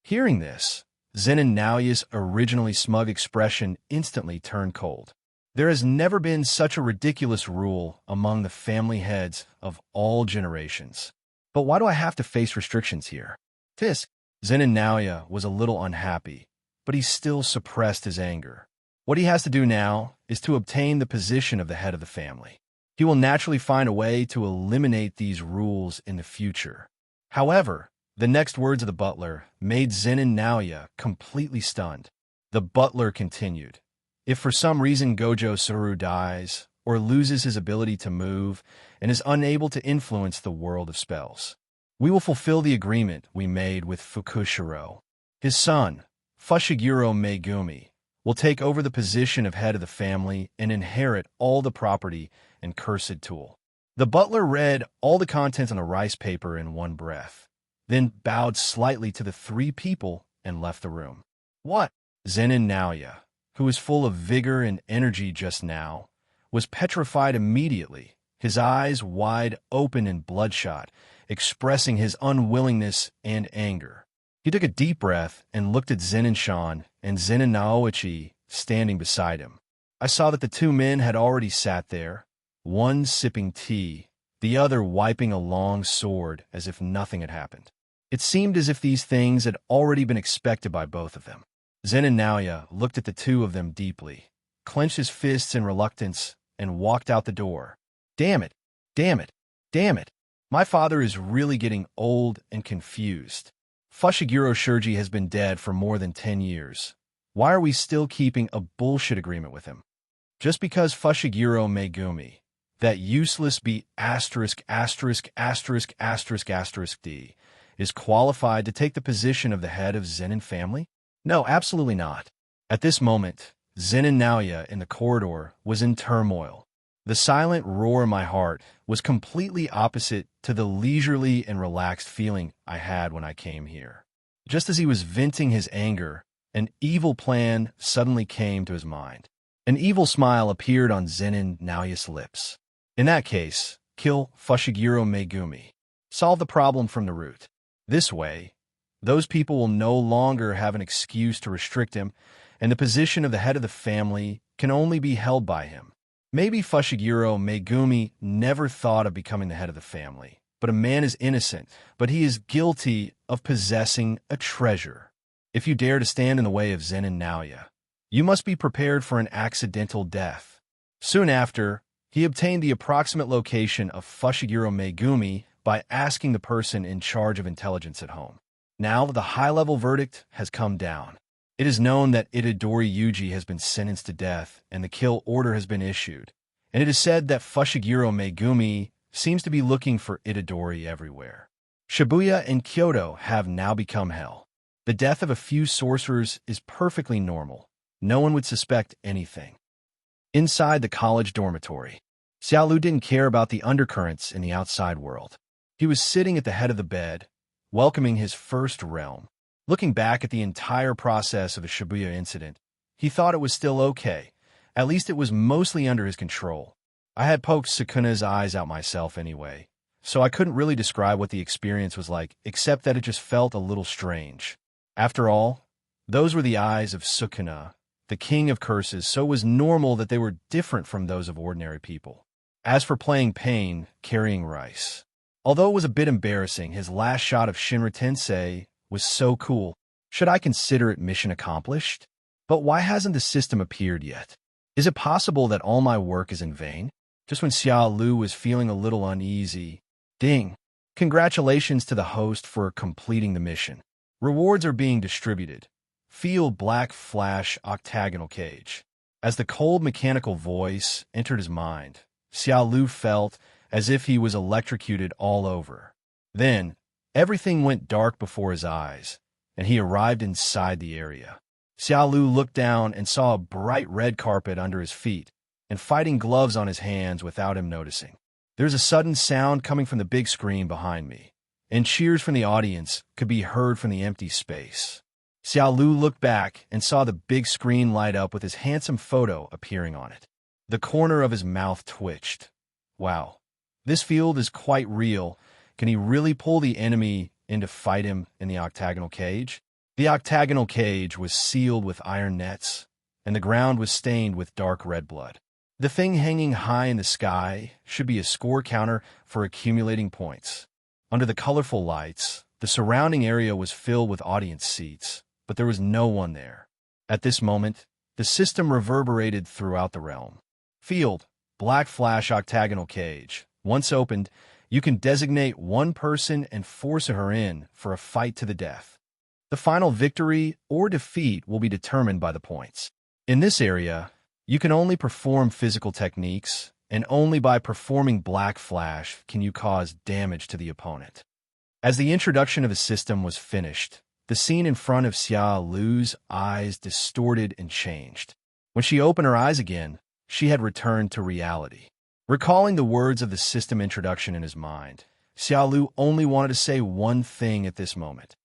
Hearing this, Zenin Naoya's originally smug expression instantly turned cold. There has never been such a ridiculous rule among the family heads of all generations. But why do I have to face restrictions here? Tisk. Zenin Naoya was a little unhappy, but he still suppressed his anger. What he has to do now is to obtain the position of the head of the family. He will naturally find a way to eliminate these rules in the future. However, the next words of the butler made Zenin Naoya completely stunned. The butler continued, "If for some reason Gojo Suru dies, or loses his ability to move, and is unable to influence the world of spells, we will fulfill the agreement we made with Fukushiro. His son, Fushiguro Megumi, will take over the position of head of the family and inherit all the property and cursed tool." The butler read all the contents on the rice paper in one breath, then bowed slightly to the three people and left the room. "What?" Zenin Naoya, who was full of vigor and energy just now, was petrified immediately, his eyes wide open and bloodshot, expressing his unwillingness and anger. He took a deep breath and looked at Zenin Shan and Zenin Naoichi standing beside him. I saw that the two men had already sat there, one sipping tea, the other wiping a long sword as if nothing had happened. It seemed as if these things had already been expected by both of them. Zenin Naoya looked at the two of them deeply, clenched his fists in reluctance, and walked out the door. Damn it! Damn it! Damn it! My father is really getting old and confused. Fushiguro Shurji has been dead for more than 10 years. Why are we still keeping a bullshit agreement with him? Just because Fushiguro Megumi, that useless B asterisk asterisk asterisk asterisk asterisk D, is qualified to take the position of the head of Zenin family? No, absolutely not. At this moment, Zenin Naoya in the corridor was in turmoil. The silent roar in my heart was completely opposite to the leisurely and relaxed feeling I had when I came here. Just as he was venting his anger, an evil plan suddenly came to his mind. An evil smile appeared on Zenin Naoya's lips. In that case, kill Fushiguro Megumi. Solve the problem from the root. This way, those people will no longer have an excuse to restrict him, and the position of the head of the family can only be held by him. Maybe Fushiguro Megumi never thought of becoming the head of the family, but a man is innocent, but he is guilty of possessing a treasure. If you dare to stand in the way of Zenin Naoya, you must be prepared for an accidental death. Soon after, he obtained the approximate location of Fushiguro Megumi by asking the person in charge of intelligence at home. Now the high-level verdict has come down. It is known that Itadori Yuji has been sentenced to death and the kill order has been issued, and it is said that Fushiguro Megumi seems to be looking for Itadori everywhere. Shibuya and Kyoto have now become hell. The death of a few sorcerers is perfectly normal. No one would suspect anything. Inside the college dormitory, Xiaolu didn't care about the undercurrents in the outside world. He was sitting at the head of the bed, welcoming his first realm. Looking back at the entire process of the Shibuya incident, he thought it was still okay. At least it was mostly under his control. I had poked Sukuna's eyes out myself anyway, so I couldn't really describe what the experience was like, except that it just felt a little strange. After all, those were the eyes of Sukuna, the king of curses, so it was normal that they were different from those of ordinary people. As for playing Pain, carrying rice. Although it was a bit embarrassing, his last shot of Shinra Tensei was so cool. Should I consider it mission accomplished? But why hasn't the system appeared yet? Is it possible that all my work is in vain? Just when Xiaolu was feeling a little uneasy. Ding! Congratulations to the host for completing the mission. Rewards are being distributed. Feel black flash octagonal cage. As the cold mechanical voice entered his mind, Xiaolu felt as if he was electrocuted all over. Then, everything went dark before his eyes, and he arrived inside the area. Xiaolu looked down and saw a bright red carpet under his feet, and fighting gloves on his hands without him noticing. There was a sudden sound coming from the big screen behind me, and cheers from the audience could be heard from the empty space. Xiaolu looked back and saw the big screen light up with his handsome photo appearing on it. The corner of his mouth twitched. Wow, this field is quite real. Can he really pull the enemy in to fight him in the octagonal cage? The octagonal cage was sealed with iron nets, and the ground was stained with dark red blood. The thing hanging high in the sky should be a score counter for accumulating points. Under the colorful lights, the surrounding area was filled with audience seats, but there was no one there. At this moment, the system reverberated throughout the realm. Field, black flash octagonal cage. Once opened, you can designate one person and force her in for a fight to the death. The final victory or defeat will be determined by the points. In this area, you can only perform physical techniques, and only by performing black flash can you cause damage to the opponent. As the introduction of the system was finished, the scene in front of Xiaolu's eyes distorted and changed. When she opened her eyes again, she had returned to reality. Recalling the words of the system introduction in his mind, Xiaolu only wanted to say one thing at this moment.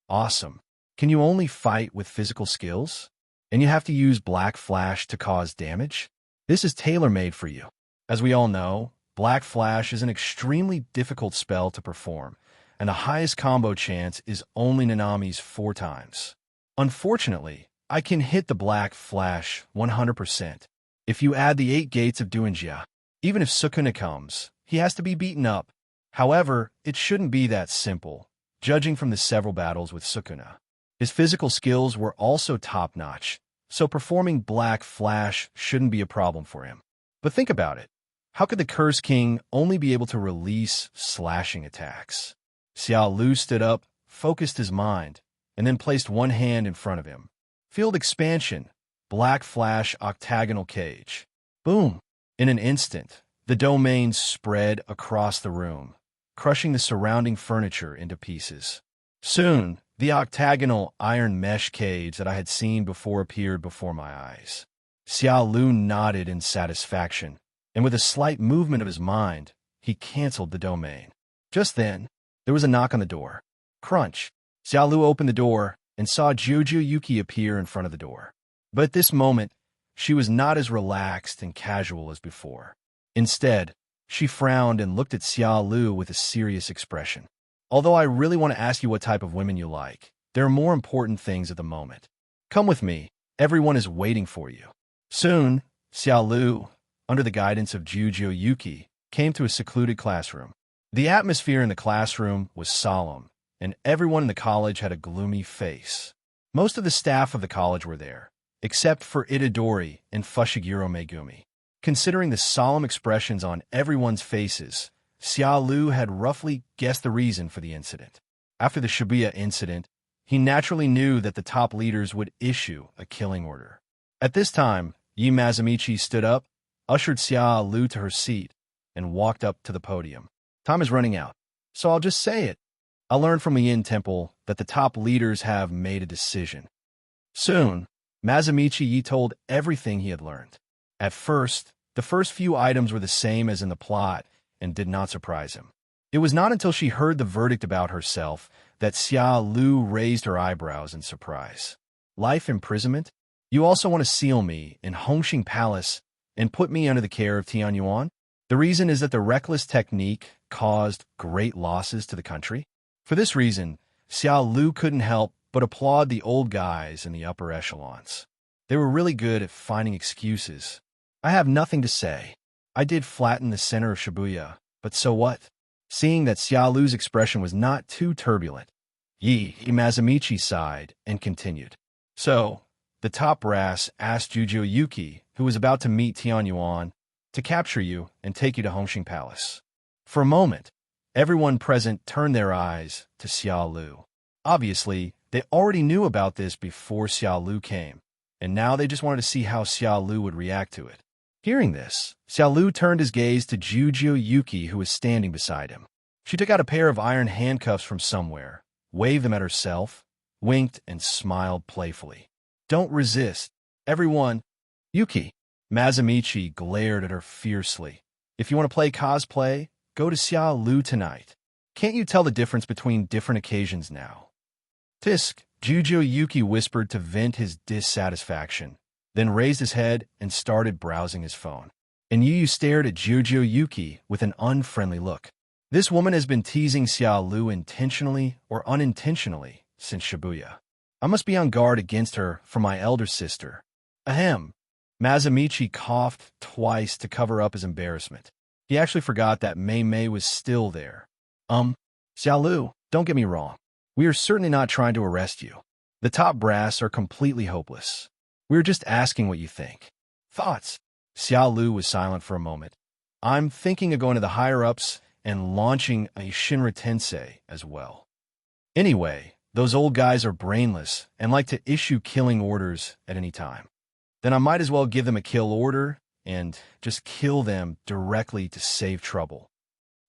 Awesome. Can you only fight with physical skills? And you have to use black flash to cause damage? This is tailor-made for you. As we all know, black flash is an extremely difficult spell to perform, and the highest combo chance is only Nanami's 4 times. Unfortunately, I can hit the black flash 100%. If you add the 8 gates of Duanjia, even if Sukuna comes, he has to be beaten up. However, it shouldn't be that simple, judging from the several battles with Sukuna. His physical skills were also top-notch, so performing black flash shouldn't be a problem for him. But think about it. How could the Curse King only be able to release slashing attacks? Xiaolu stood up, focused his mind, and then placed one hand in front of him. Field expansion. Black flash octagonal cage. Boom! In an instant, the domain spread across the room, crushing the surrounding furniture into pieces. Soon, the octagonal iron mesh cage that I had seen before appeared before my eyes. Xiao Lu nodded in satisfaction, and with a slight movement of his mind, he canceled the domain. Just then, there was a knock on the door. Crunch! Xiao Lu opened the door and saw Jojo Yuki appear in front of the door. But at this moment, she was not as relaxed and casual as before. Instead, she frowned and looked at Xiao Lu with a serious expression. Although I really want to ask you what type of women you like, there are more important things at the moment. Come with me. Everyone is waiting for you. Soon, Xiao Lu, under the guidance of Jojo Yuki, came to a secluded classroom. The atmosphere in the classroom was solemn, and everyone in the college had a gloomy face. Most of the staff of the college were there, except for Itadori and Fushiguro Megumi. Considering the solemn expressions on everyone's faces, Xiao Lu had roughly guessed the reason for the incident. After the Shibuya incident, he naturally knew that the top leaders would issue a killing order. At this time, Yi Mazumichi stood up, ushered Xiao Lu to her seat, and walked up to the podium. Time is running out, so I'll just say it. I learned from the Yin Temple that the top leaders have made a decision. Soon, Mazumichi Yi told everything he had learned. At first, the first few items were the same as in the plot and did not surprise him. It was not until she heard the verdict about herself that Xiao Lu raised her eyebrows in surprise. Life imprisonment? You also want to seal me in Hongxing Palace and put me under the care of Tianyuan? The reason is that the reckless technique caused great losses to the country. For this reason, Xiao Lu couldn't help but applaud the old guys in the upper echelons. They were really good at finding excuses. I have nothing to say. I did flatten the center of Shibuya, but so what? Seeing that Xiao Lu's expression was not too turbulent, Yi Mazumichi sighed and continued. So, the top brass asked Jojo Yuki, who was about to meet Tianyuan, to capture you and take you to Hongxing Palace. For a moment, everyone present turned their eyes to Xiao Lu. Obviously, they already knew about this before Xiao Lu came, and now they just wanted to see how Xiao Lu would react to it. Hearing this, Xiao Lu turned his gaze to Jojo Yuki, who was standing beside him. She took out a pair of iron handcuffs from somewhere, waved them at herself, winked, and smiled playfully. Don't resist. Everyone. Yuki. Mazumichi glared at her fiercely. If you want to play cosplay, go to Xiao Lu tonight. Can't you tell the difference between different occasions now? Tisk, Jojo Yuki whispered to vent his dissatisfaction, then raised his head and started browsing his phone. And Yu stared at Jojo Yuki with an unfriendly look. This woman has been teasing Xiao Lu intentionally or unintentionally since Shibuya. I must be on guard against her for my elder sister. Ahem. Mazumichi coughed twice to cover up his embarrassment. He actually forgot that Mei Mei was still there. Xiao Lu, don't get me wrong. We are certainly not trying to arrest you. The top brass are completely hopeless. We are just asking what you think. Thoughts? Xiao Lu was silent for a moment. I'm thinking of going to the higher-ups and launching a Shinra Tensei as well. Anyway, those old guys are brainless and like to issue killing orders at any time. Then I might as well give them a kill order and just kill them directly to save trouble.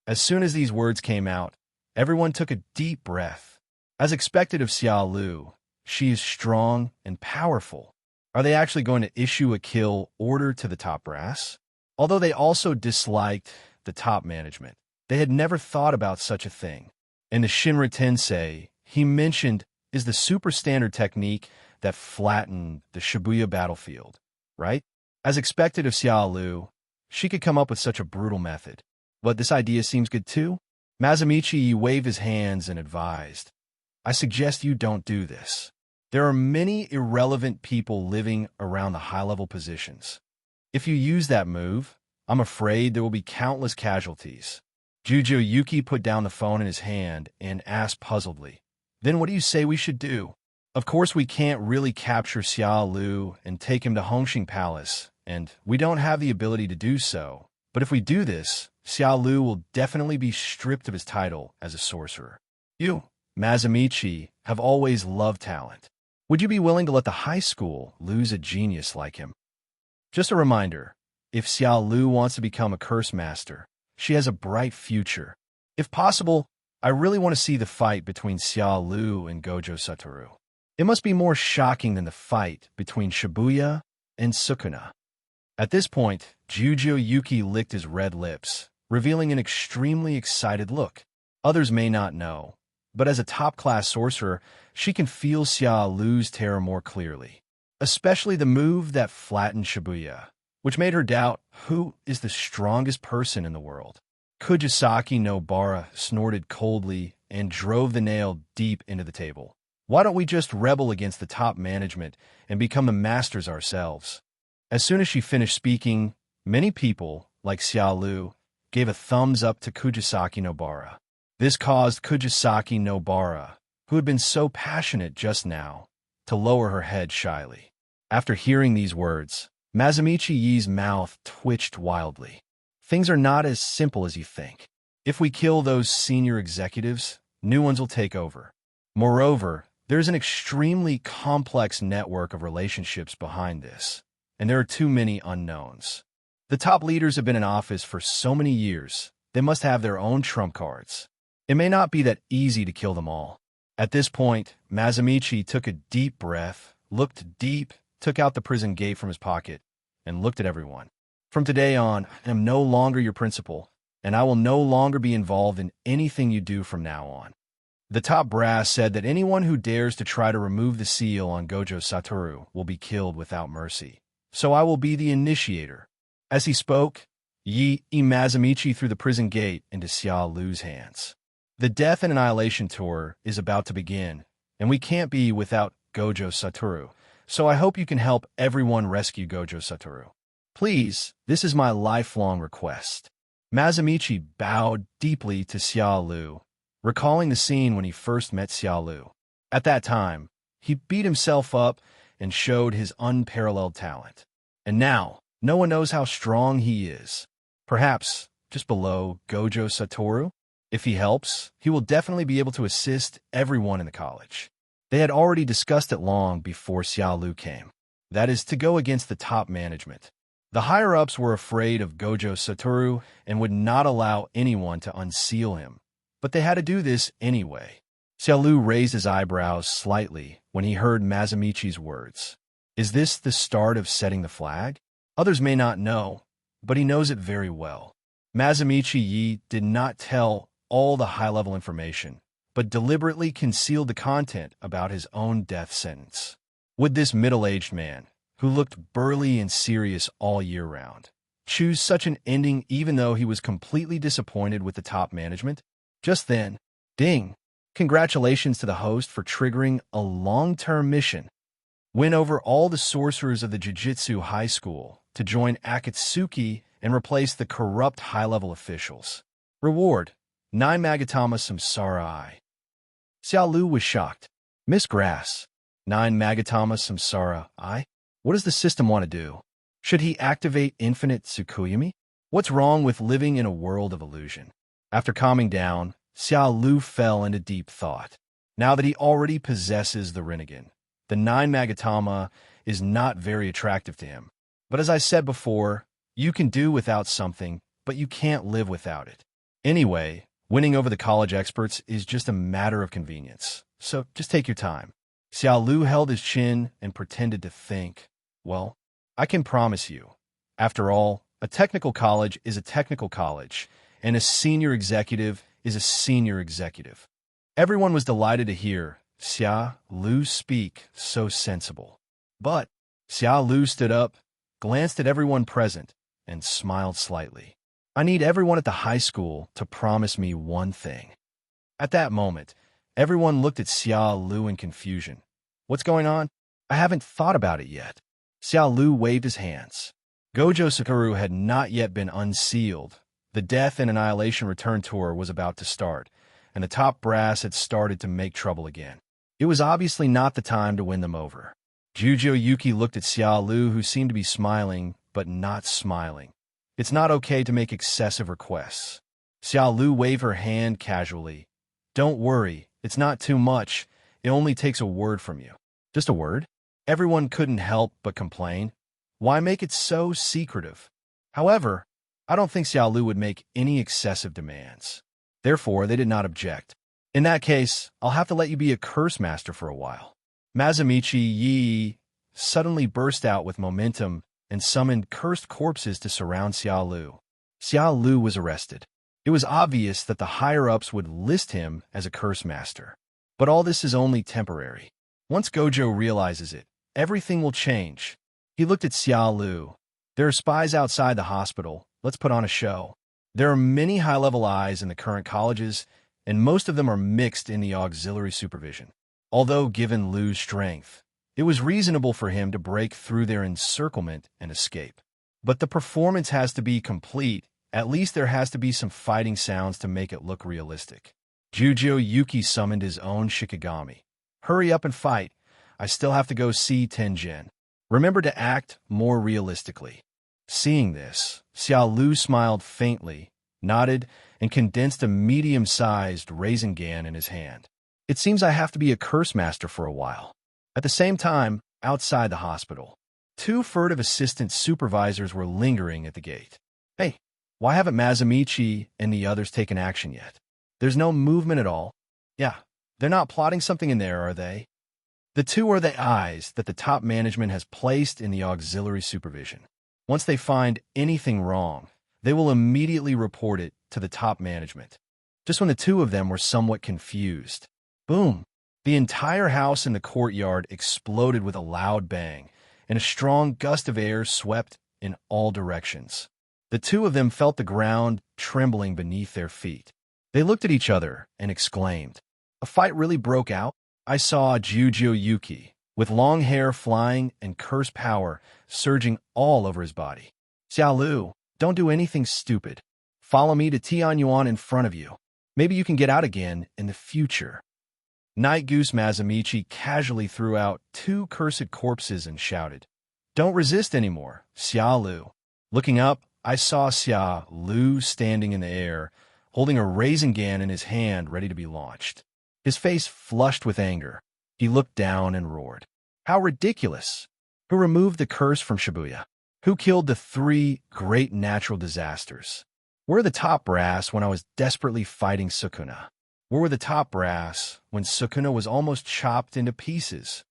As soon as these words came out, everyone took a deep breath. As expected of Xiao Lu, she is strong and powerful. Are they actually going to issue a kill order to the top brass? Although they also disliked the top management, they had never thought about such a thing. And the Shinra Tensei he mentioned is the super standard technique that flattened the Shibuya battlefield, right? As expected of Xiao Lu, she could come up with such a brutal method. But this idea seems good too. Mazumichi waved his hands and advised, I suggest you don't do this. There are many irrelevant people living around the high-level positions. If you use that move, I'm afraid there will be countless casualties. Jojo Yuki put down the phone in his hand and asked puzzledly, Then what do you say we should do? Of course we can't really capture Xiao Lu and take him to Hongxing Palace, and we don't have the ability to do so. But if we do this, Xiao Lu will definitely be stripped of his title as a sorcerer. You, Mazumichi, have always loved talent. Would you be willing to let the high school lose a genius like him? Just a reminder, if Xiao Lu wants to become a curse master, she has a bright future. If possible, I really want to see the fight between Xiao Lu and Gojo Satoru. It must be more shocking than the fight between Shibuya and Sukuna. At this point, Jujo Yuki licked his red lips, revealing an extremely excited look. Others may not know, but as a top-class sorcerer, she can feel Xiao Lu's terror more clearly, especially the move that flattened Shibuya, which made her doubt who is the strongest person in the world. Kujisaki Nobara snorted coldly and drove the nail deep into the table. Why don't we just rebel against the top management and become the masters ourselves? As soon as she finished speaking, many people, like Xiao Lu, gave a thumbs up to Kujisaki Nobara. This caused Kujisaki Nobara, who had been so passionate just now, to lower her head shyly. After hearing these words, Mazumichi Yi's mouth twitched wildly. Things are not as simple as you think. If we kill those senior executives, new ones will take over. Moreover, there's an extremely complex network of relationships behind this, and there are too many unknowns. The top leaders have been in office for so many years, they must have their own trump cards. It may not be that easy to kill them all. At this point, Mazumichi took a deep breath, looked deep, took out the prison gate from his pocket, and looked at everyone. From today on, I am no longer your principal, and I will no longer be involved in anything you do from now on. The top brass said that anyone who dares to try to remove the seal on Gojo Satoru will be killed without mercy. So I will be the initiator. As he spoke, Yi Mazumichi threw the prison gate into Xiao Lu's hands. The Death and Annihilation Tour is about to begin, and we can't be without Gojo Satoru, so I hope you can help everyone rescue Gojo Satoru. Please, this is my lifelong request. Mazumichi bowed deeply to Xiao Lu, recalling the scene when he first met Xiao Lu. At that time, he beat himself up and showed his unparalleled talent. And now, no one knows how strong he is. Perhaps just below Gojo Satoru? If he helps, he will definitely be able to assist everyone in the college. They had already discussed it long before Xiao Lu came. That is, to go against the top management. The higher-ups were afraid of Gojo Satoru and would not allow anyone to unseal him. But they had to do this anyway. Xiao Lu raised his eyebrows slightly when he heard Mazumichi's words. Is this the start of setting the flag? Others may not know, but he knows it very well. Mazumichi Yi did not tell all the high-level information, but deliberately concealed the content about his own death sentence. Would this middle-aged man, who looked burly and serious all year round, choose such an ending even though he was completely disappointed with the top management? Just then, ding! Congratulations to the host for triggering a long-term mission. Win over all the sorcerers of the Jiu-Jitsu High School to join Akatsuki and replace the corrupt high-level officials. Reward: 9 Magatama Samsara Eye. Xiao Lu was shocked. Miss Grass, 9 Magatama Samsara Eye? What does the system want to do? Should he activate Infinite Tsukuyami? What's wrong with living in a world of illusion? After calming down, Xiao Lu fell into deep thought. Now that he already possesses the Rinnegan, the 9 Magatama is not very attractive to him. But as I said before, you can do without something, but you can't live without it. Anyway, winning over the college experts is just a matter of convenience, so just take your time. Xiao Lu held his chin and pretended to think. Well, I can promise you. After all, a technical college is a technical college, and a senior executive is a senior executive. Everyone was delighted to hear Xiao Lu speak so sensible. But Xiao Lu stood up, glanced at everyone present, and smiled slightly. I need everyone at the high school to promise me one thing. At that moment, everyone looked at Xiao Lu in confusion. What's going on? I haven't thought about it yet. Xiao Lu waved his hands. Gojo Satoru had not yet been unsealed. The Death and Annihilation Return Tour was about to start, and the top brass had started to make trouble again. It was obviously not the time to win them over. Jujo Yuki looked at Xiao Lu, who seemed to be smiling, but not smiling. It's not okay to make excessive requests. Xiao Lu waved her hand casually. Don't worry, it's not too much. It only takes a word from you. Just a word? Everyone couldn't help but complain. Why make it so secretive? However, I don't think Xiao Lu would make any excessive demands. Therefore, they did not object. In that case, I'll have to let you be a curse master for a while. Mazamichi Yi suddenly burst out with momentum and summoned cursed corpses to surround Xiao Lu. Xiao Lu was arrested. It was obvious that the higher-ups would list him as a curse master. But all this is only temporary. Once Gojo realizes it, everything will change. He looked at Xiao Lu. There are spies outside the hospital. Let's put on a show. There are many high-level eyes in the current colleges, and most of them are mixed in the auxiliary supervision. Although given Lu's strength, it was reasonable for him to break through their encirclement and escape. But the performance has to be complete. At least there has to be some fighting sounds to make it look realistic. Jujo Yuki summoned his own Shikigami. Hurry up and fight. I still have to go see Tenjin. Remember to act more realistically. Seeing this, Xiao Lu smiled faintly, nodded, and condensed a medium-sized Rasengan in his hand. It seems I have to be a curse master for a while. At the same time, outside the hospital, two furtive assistant supervisors were lingering at the gate. Hey, why haven't Mazamichi and the others taken action yet? There's no movement at all. Yeah, they're not plotting something in there, are they? The two are the eyes that the top management has placed in the auxiliary supervision. Once they find anything wrong, they will immediately report it to the top management. Just when the two of them were somewhat confused, boom! The entire house in the courtyard exploded with a loud bang, and a strong gust of air swept in all directions. The two of them felt the ground trembling beneath their feet. They looked at each other and exclaimed, "A fight really broke out?" I saw Jujo Yuki, with long hair flying and curse power surging all over his body. "Xiao Lu, don't do anything stupid. Follow me to Tianyuan in front of you. Maybe you can get out again in the future." Night Goose Mazamichi casually threw out two cursed corpses and shouted, "Don't resist anymore, Xiao Lu." Looking up, I saw Xiao Lu standing in the air, holding a Rasengan in his hand ready to be launched. His face flushed with anger. He looked down and roared, "How ridiculous! Who removed the curse from Shibuya? Who killed the three great natural disasters? Where were the top brass when I was desperately fighting Sukuna? Where were the top brass when Sukuna was almost chopped into pieces?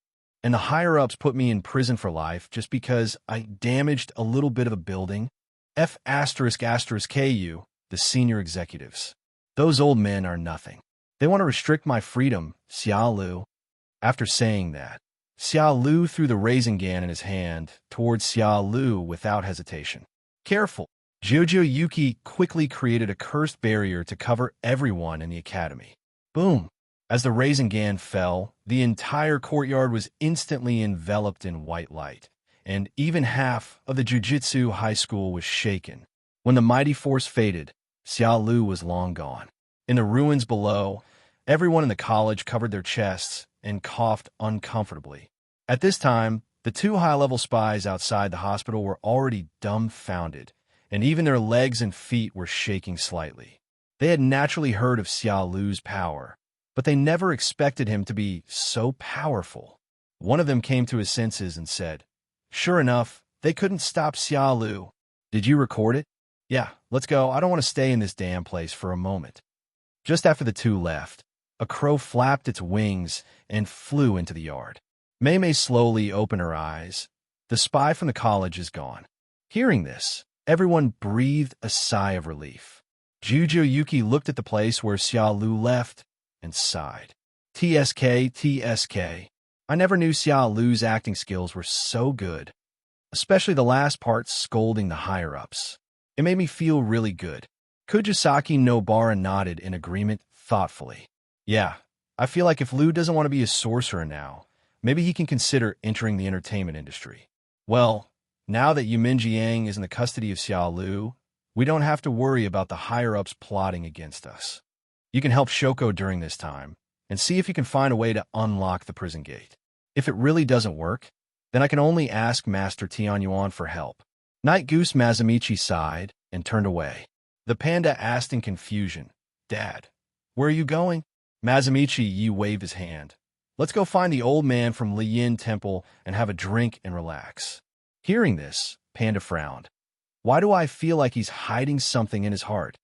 And the higher-ups put me in prison for life just because I damaged a little bit of a building? F***KU, the senior executives. Those old men are nothing. They want to restrict my freedom, Xiao Lu." After saying that, Xiao Lu threw the Rasengan in his hand towards Xiao Lu without hesitation. Careful! Jujo Yuki quickly created a cursed barrier to cover everyone in the academy. Boom! As the Rasengan fell, the entire courtyard was instantly enveloped in white light, and even half of the Jujutsu high school was shaken. When the mighty force faded, Xiao Lu was long gone. In the ruins below, everyone in the college covered their chests and coughed uncomfortably. At this time, the two high-level spies outside the hospital were already dumbfounded, and even their legs and feet were shaking slightly. They had naturally heard of Xiao Lu's power, but they never expected him to be so powerful. One of them came to his senses and said, "Sure enough, they couldn't stop Xiao Lu. Did you record it?" "Yeah, let's go. I don't want to stay in this damn place for a moment." Just after the two left, a crow flapped its wings and flew into the yard. Mei slowly opened her eyes. The spy from the college is gone. Hearing this, everyone breathed a sigh of relief. Jujo Yuki looked at the place where Xiao Lu left and sighed. TSK, TSK. I never knew Xiao Lu's acting skills were so good, especially the last part scolding the higher-ups. It made me feel really good. Kujisaki Nobara nodded in agreement thoughtfully. Yeah, I feel like if Lu doesn't want to be a sorcerer now, maybe he can consider entering the entertainment industry. Well, now that Yumin Jiang is in the custody of Xiao Lu, we don't have to worry about the higher-ups plotting against us. You can help Shoko during this time, and see if you can find a way to unlock the prison gate. If it really doesn't work, then I can only ask Master Tianyuan for help. Night Goose Mazamichi sighed and turned away. The panda asked in confusion, "Dad, where are you going?" Mazamichi Yi waved his hand. Let's go find the old man from Liyin Temple and have a drink and relax. Hearing this, Panda frowned. Why do I feel like he's hiding something in his heart?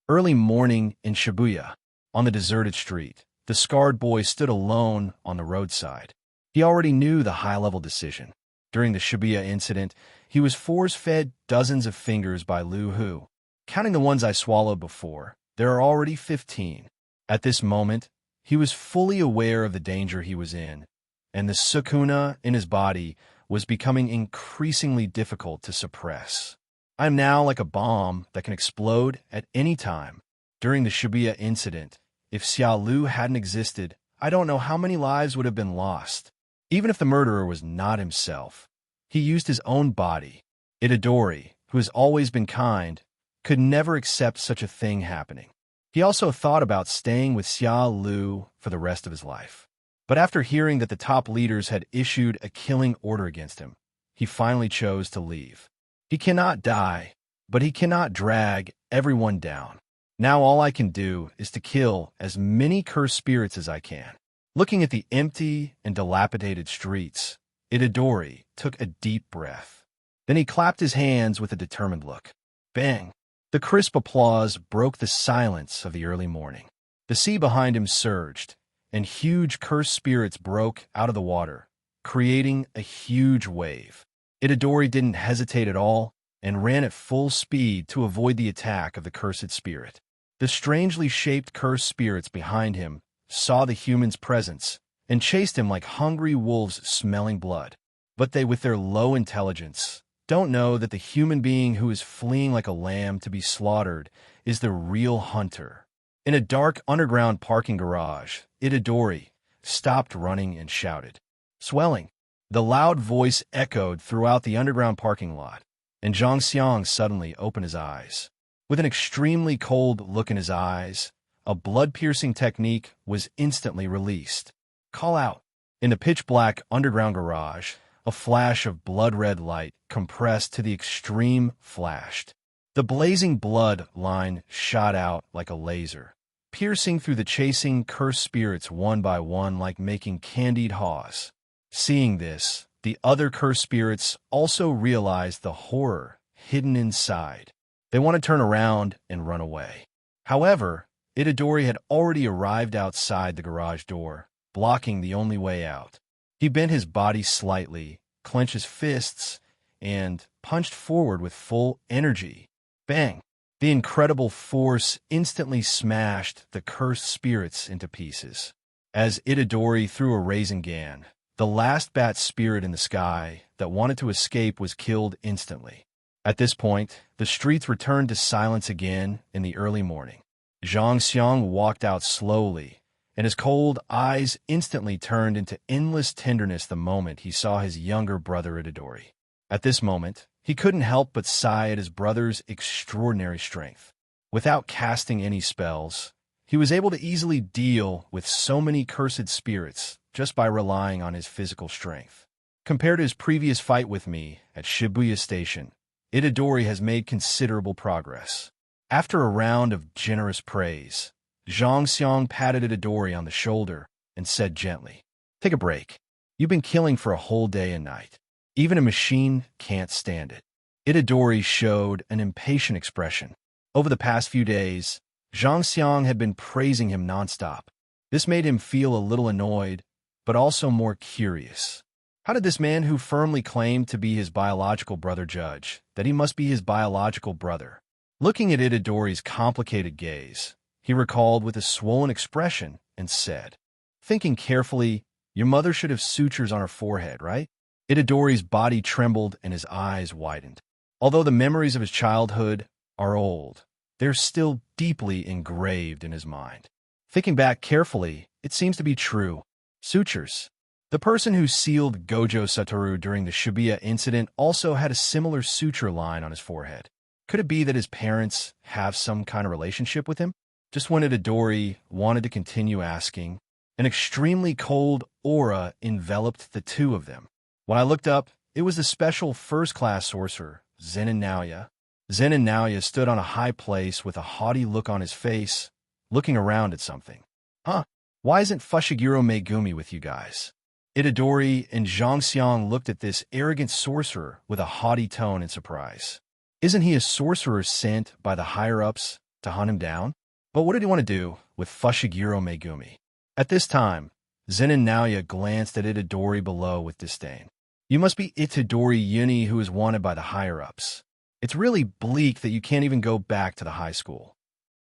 Early morning in Shibuya, on the deserted street, the scarred boy stood alone on the roadside. He already knew the high-level decision. During the Shibuya incident, he was force-fed dozens of fingers by Lu Hu. Counting the ones I swallowed before, there are already 15. At this moment, he was fully aware of the danger he was in, and the sukuna in his body was becoming increasingly difficult to suppress. I am now like a bomb that can explode at any time. During the Shibuya incident, if Xiao Lu hadn't existed, I don't know how many lives would have been lost. Even if the murderer was not himself, he used his own body. Itadori, who has always been kind, could never accept such a thing happening. He also thought about staying with Xiao Lu for the rest of his life. But after hearing that the top leaders had issued a killing order against him, he finally chose to leave. He cannot die, but he cannot drag everyone down. Now all I can do is to kill as many cursed spirits as I can. Looking at the empty and dilapidated streets, Itadori took a deep breath. Then he clapped his hands with a determined look. Bang! The crisp applause broke the silence of the early morning. The sea behind him surged, and huge cursed spirits broke out of the water, creating a huge wave. Itadori didn't hesitate at all and ran at full speed to avoid the attack of the cursed spirit. The strangely shaped cursed spirits behind him saw the human's presence and chased him like hungry wolves smelling blood. But they, with their low intelligence, don't know that the human being who is fleeing like a lamb to be slaughtered is the real hunter. In a dark underground parking garage, Itadori stopped running and shouted. Swelling, the loud voice echoed throughout the underground parking lot, and Zhang Xiang suddenly opened his eyes. With an extremely cold look in his eyes, a blood-piercing technique was instantly released. Call out. In the pitch-black underground garage, a flash of blood-red light compressed to the extreme flashed. The blazing blood line shot out like a laser, piercing through the chasing cursed spirits one by one like making candied haws. Seeing this, the other cursed spirits also realized the horror hidden inside. They want to turn around and run away. However, Itadori had already arrived outside the garage door, blocking the only way out. He bent his body slightly, clenched his fists, and punched forward with full energy. Bang! The incredible force instantly smashed the cursed spirits into pieces. As Itadori threw a Rasengan, the last bat spirit in the sky that wanted to escape was killed instantly. At this point, the streets returned to silence again in the early morning. Zhang Xiang walked out slowly, and his cold eyes instantly turned into endless tenderness the moment he saw his younger brother Itadori. At this moment, he couldn't help but sigh at his brother's extraordinary strength. Without casting any spells, he was able to easily deal with so many cursed spirits just by relying on his physical strength. Compared to his previous fight with me at Shibuya Station, Itadori has made considerable progress. After a round of generous praise, Zhang Xiang patted Itadori on the shoulder and said gently, "Take a break. You've been killing for a whole day and night. Even a machine can't stand it." Itadori showed an impatient expression. Over the past few days, Zhang Xiang had been praising him nonstop. This made him feel a little annoyed, but also more curious. How did this man who firmly claimed to be his biological brother judge that he must be his biological brother? Looking at Itadori's complicated gaze, he recalled with a swollen expression and said, "Thinking carefully, your mother should have sutures on her forehead, right?" Itadori's body trembled and his eyes widened. Although the memories of his childhood are old, they're still deeply engraved in his mind. Thinking back carefully, it seems to be true. Sutures. The person who sealed Gojo Satoru during the Shibuya incident also had a similar suture line on his forehead. Could it be that his parents have some kind of relationship with him? Just when Itadori wanted to continue asking, an extremely cold aura enveloped the two of them. When I looked up, it was the special first-class sorcerer, Zenin Naoya. Zenin Naoya stood on a high place with a haughty look on his face, looking around at something. Huh? Why isn't Fushiguro Megumi with you guys? Itadori and Zhangxiang looked at this arrogant sorcerer with a haughty tone in surprise. Isn't he a sorcerer sent by the higher-ups to hunt him down? But what did he want to do with Fushiguro Megumi? At this time, Zen and Naoya glanced at Itadori below with disdain. You must be Itadori Yuni who is wanted by the higher-ups. It's really bleak that you can't even go back to the high school.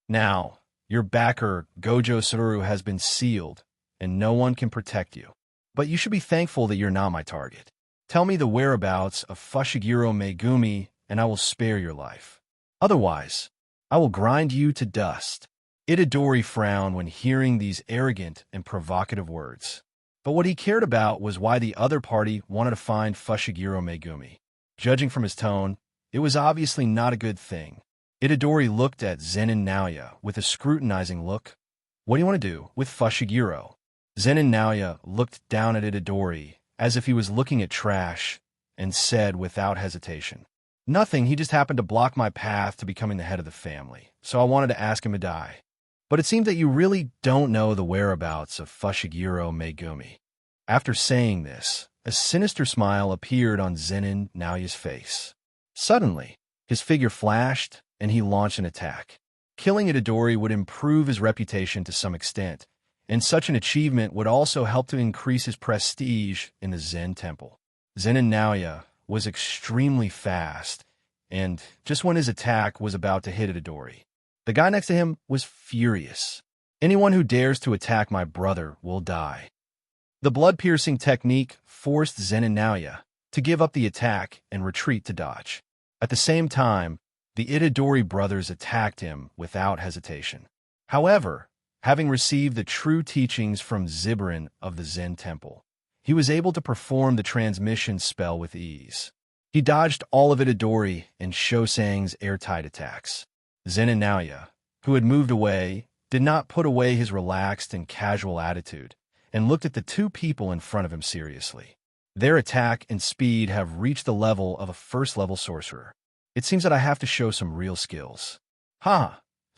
Now, your backer, Gojo Satoru, has been sealed, and no one can protect you. But you should be thankful that you're not my target. Tell me the whereabouts of Fushiguro Megumi, and I will spare your life. Otherwise, I will grind you to dust. Itadori frowned when hearing these arrogant and provocative words. But what he cared about was why the other party wanted to find Fushiguro Megumi. Judging from his tone, it was obviously not a good thing. Itadori looked at Zen and Naoya with a scrutinizing look. What do you want to do with Fushiguro? Zen and Naoya looked down at Itadori as if he was looking at trash and said without hesitation, Nothing, he just happened to block my path to becoming the head of the family, so I wanted to ask him to die. But it seems that you really don't know the whereabouts of Fushiguro Megumi. After saying this, a sinister smile appeared on Zen and Naoya's face. Suddenly, his figure flashed, and he launched an attack. Killing Itadori would improve his reputation to some extent, and such an achievement would also help to increase his prestige in the Zen temple. Zen and Naoya was extremely fast, and just when his attack was about to hit Itadori, the guy next to him was furious. Anyone who dares to attack my brother will die. The blood-piercing technique forced Zen and Naoya to give up the attack and retreat to dodge. At the same time, the Itadori brothers attacked him without hesitation. However, having received the true teachings from Zibaran of the Zen temple, he was able to perform the transmission spell with ease. He dodged all of Itadori and Shosang's airtight attacks. Zen and Naoya, who had moved away, did not put away his relaxed and casual attitude and looked at the two people in front of him seriously. Their attack and speed have reached the level of a first-level sorcerer. It seems that I have to show some real skills.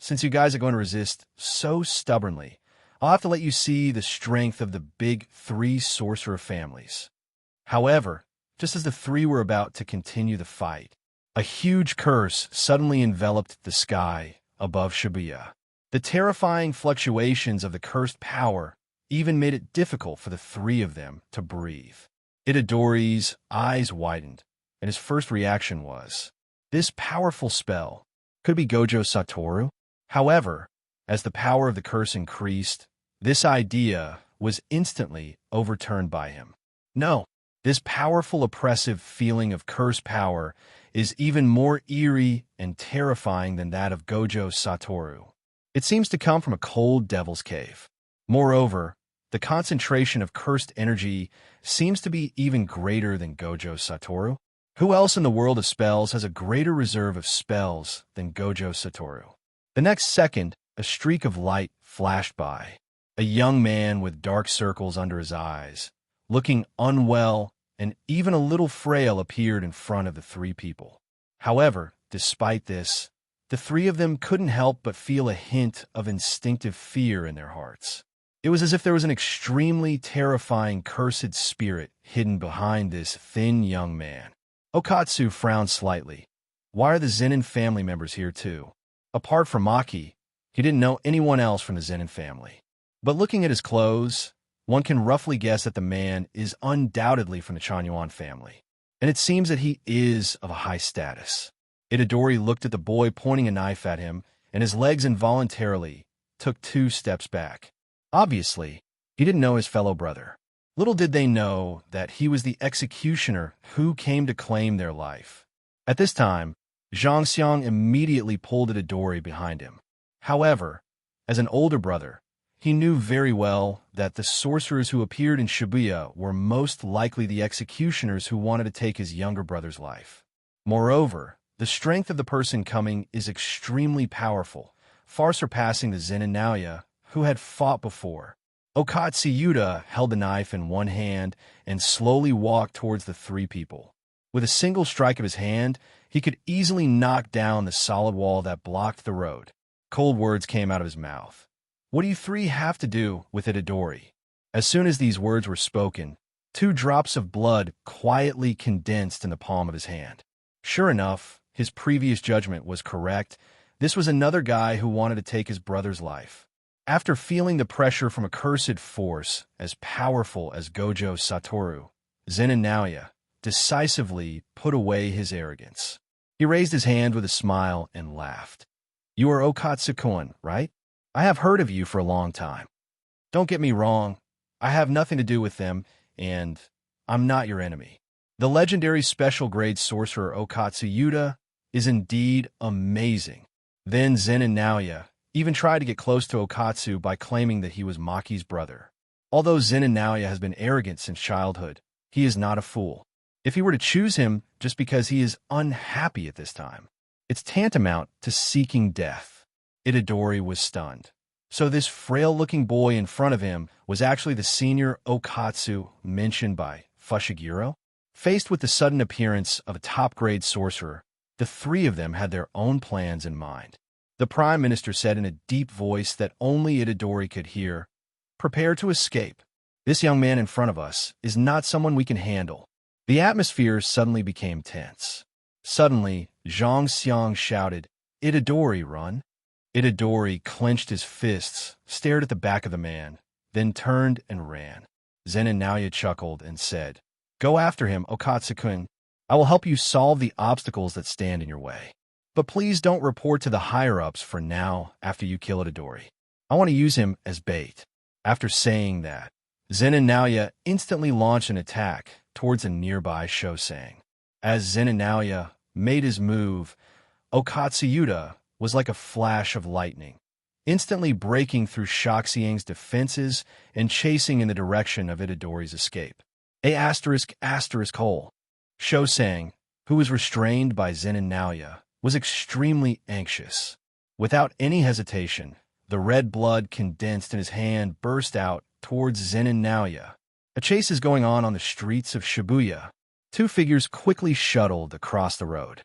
Since you guys are going to resist so stubbornly, I'll have to let you see the strength of the big three sorcerer families. However, just as the three were about to continue the fight, a huge curse suddenly enveloped the sky above Shibuya. The terrifying fluctuations of the cursed power even made it difficult for the three of them to breathe. Itadori's eyes widened, and his first reaction was, this powerful spell could be Gojo Satoru. However, as the power of the curse increased, this idea was instantly overturned by him. No, this powerful oppressive feeling of curse power is even more eerie and terrifying than that of Gojo Satoru. It seems to come from a cold devil's cave. Moreover, the concentration of cursed energy seems to be even greater than Gojo Satoru. Who else in the world of spells has a greater reserve of spells than Gojo Satoru? The next second, a streak of light flashed by. A young man with dark circles under his eyes, looking unwell and even a little frail, appeared in front of the three people. However, despite this, the three of them couldn't help but feel a hint of instinctive fear in their hearts. It was as if there was an extremely terrifying cursed spirit hidden behind this thin young man. Okatsu frowned slightly. Why are the Zenin family members here too? Apart from Maki, he didn't know anyone else from the Zenin family. But looking at his clothes, one can roughly guess that the man is undoubtedly from the Chanyuan family, and it seems that he is of a high status. Itadori looked at the boy pointing a knife at him, and his legs involuntarily took 2 steps back. Obviously, he didn't know his fellow brother. Little did they know that he was the executioner who came to claim their life. At this time, Zhangxiang immediately pulled Itadori behind him. However, as an older brother, he knew very well that the sorcerers who appeared in Shibuya were most likely the executioners who wanted to take his younger brother's life. Moreover, the strength of the person coming is extremely powerful, far surpassing the Zen and Naoya, who had fought before. Okatsu Yuta held the knife in one hand and slowly walked towards the 3 people. With a single strike of his hand, he could easily knock down the solid wall that blocked the road. Cold words came out of his mouth. What do you three have to do with Itadori? As soon as these words were spoken, 2 drops of blood quietly condensed in the palm of his hand. Sure enough, his previous judgment was correct. This was another guy who wanted to take his brother's life. After feeling the pressure from a cursed force as powerful as Gojo Satoru, Zenin Naoya decisively put away his arrogance. He raised his hand with a smile and laughed. You are Okatsu-kun, right? I have heard of you for a long time. Don't get me wrong, I have nothing to do with them, and I'm not your enemy. The legendary special grade sorcerer Okatsu Yuta is indeed amazing. Then Zenin Naoya even tried to get close to Okatsu by claiming that he was Maki's brother. Although Zenin Naoya has been arrogant since childhood, he is not a fool. If he were to choose him just because he is unhappy at this time, it's tantamount to seeking death. Itadori was stunned. So this frail-looking boy in front of him was actually the senior Okatsu mentioned by Fushiguro? Faced with the sudden appearance of a top-grade sorcerer, the 3 of them had their own plans in mind. The Prime Minister said in a deep voice that only Itadori could hear, "Prepare to escape. This young man in front of us is not someone we can handle." The atmosphere suddenly became tense. Suddenly, Zhang Xiang shouted, "Itadori, run!" Itadori clenched his fists, stared at the back of the man, then turned and ran. Zenin Naoya chuckled and said, "Go after him, Okatsu-kun. I will help you solve the obstacles that stand in your way. But please don't report to the higher-ups for now after you kill Itadori. I want to use him as bait." After saying that, Zenin Naoya instantly launched an attack towards a nearby Shosang. As Zenin Naoya made his move, Okatsu Yuta was like a flash of lightning, instantly breaking through Shaxiang's defenses and chasing in the direction of Itadori's escape. Hole. Shosang, who was restrained by Zenin Naoya, was extremely anxious. Without any hesitation, the red blood condensed in his hand burst out towards Zenin Naoya. A chase is going on the streets of Shibuya. 2 figures quickly shuttled across the road.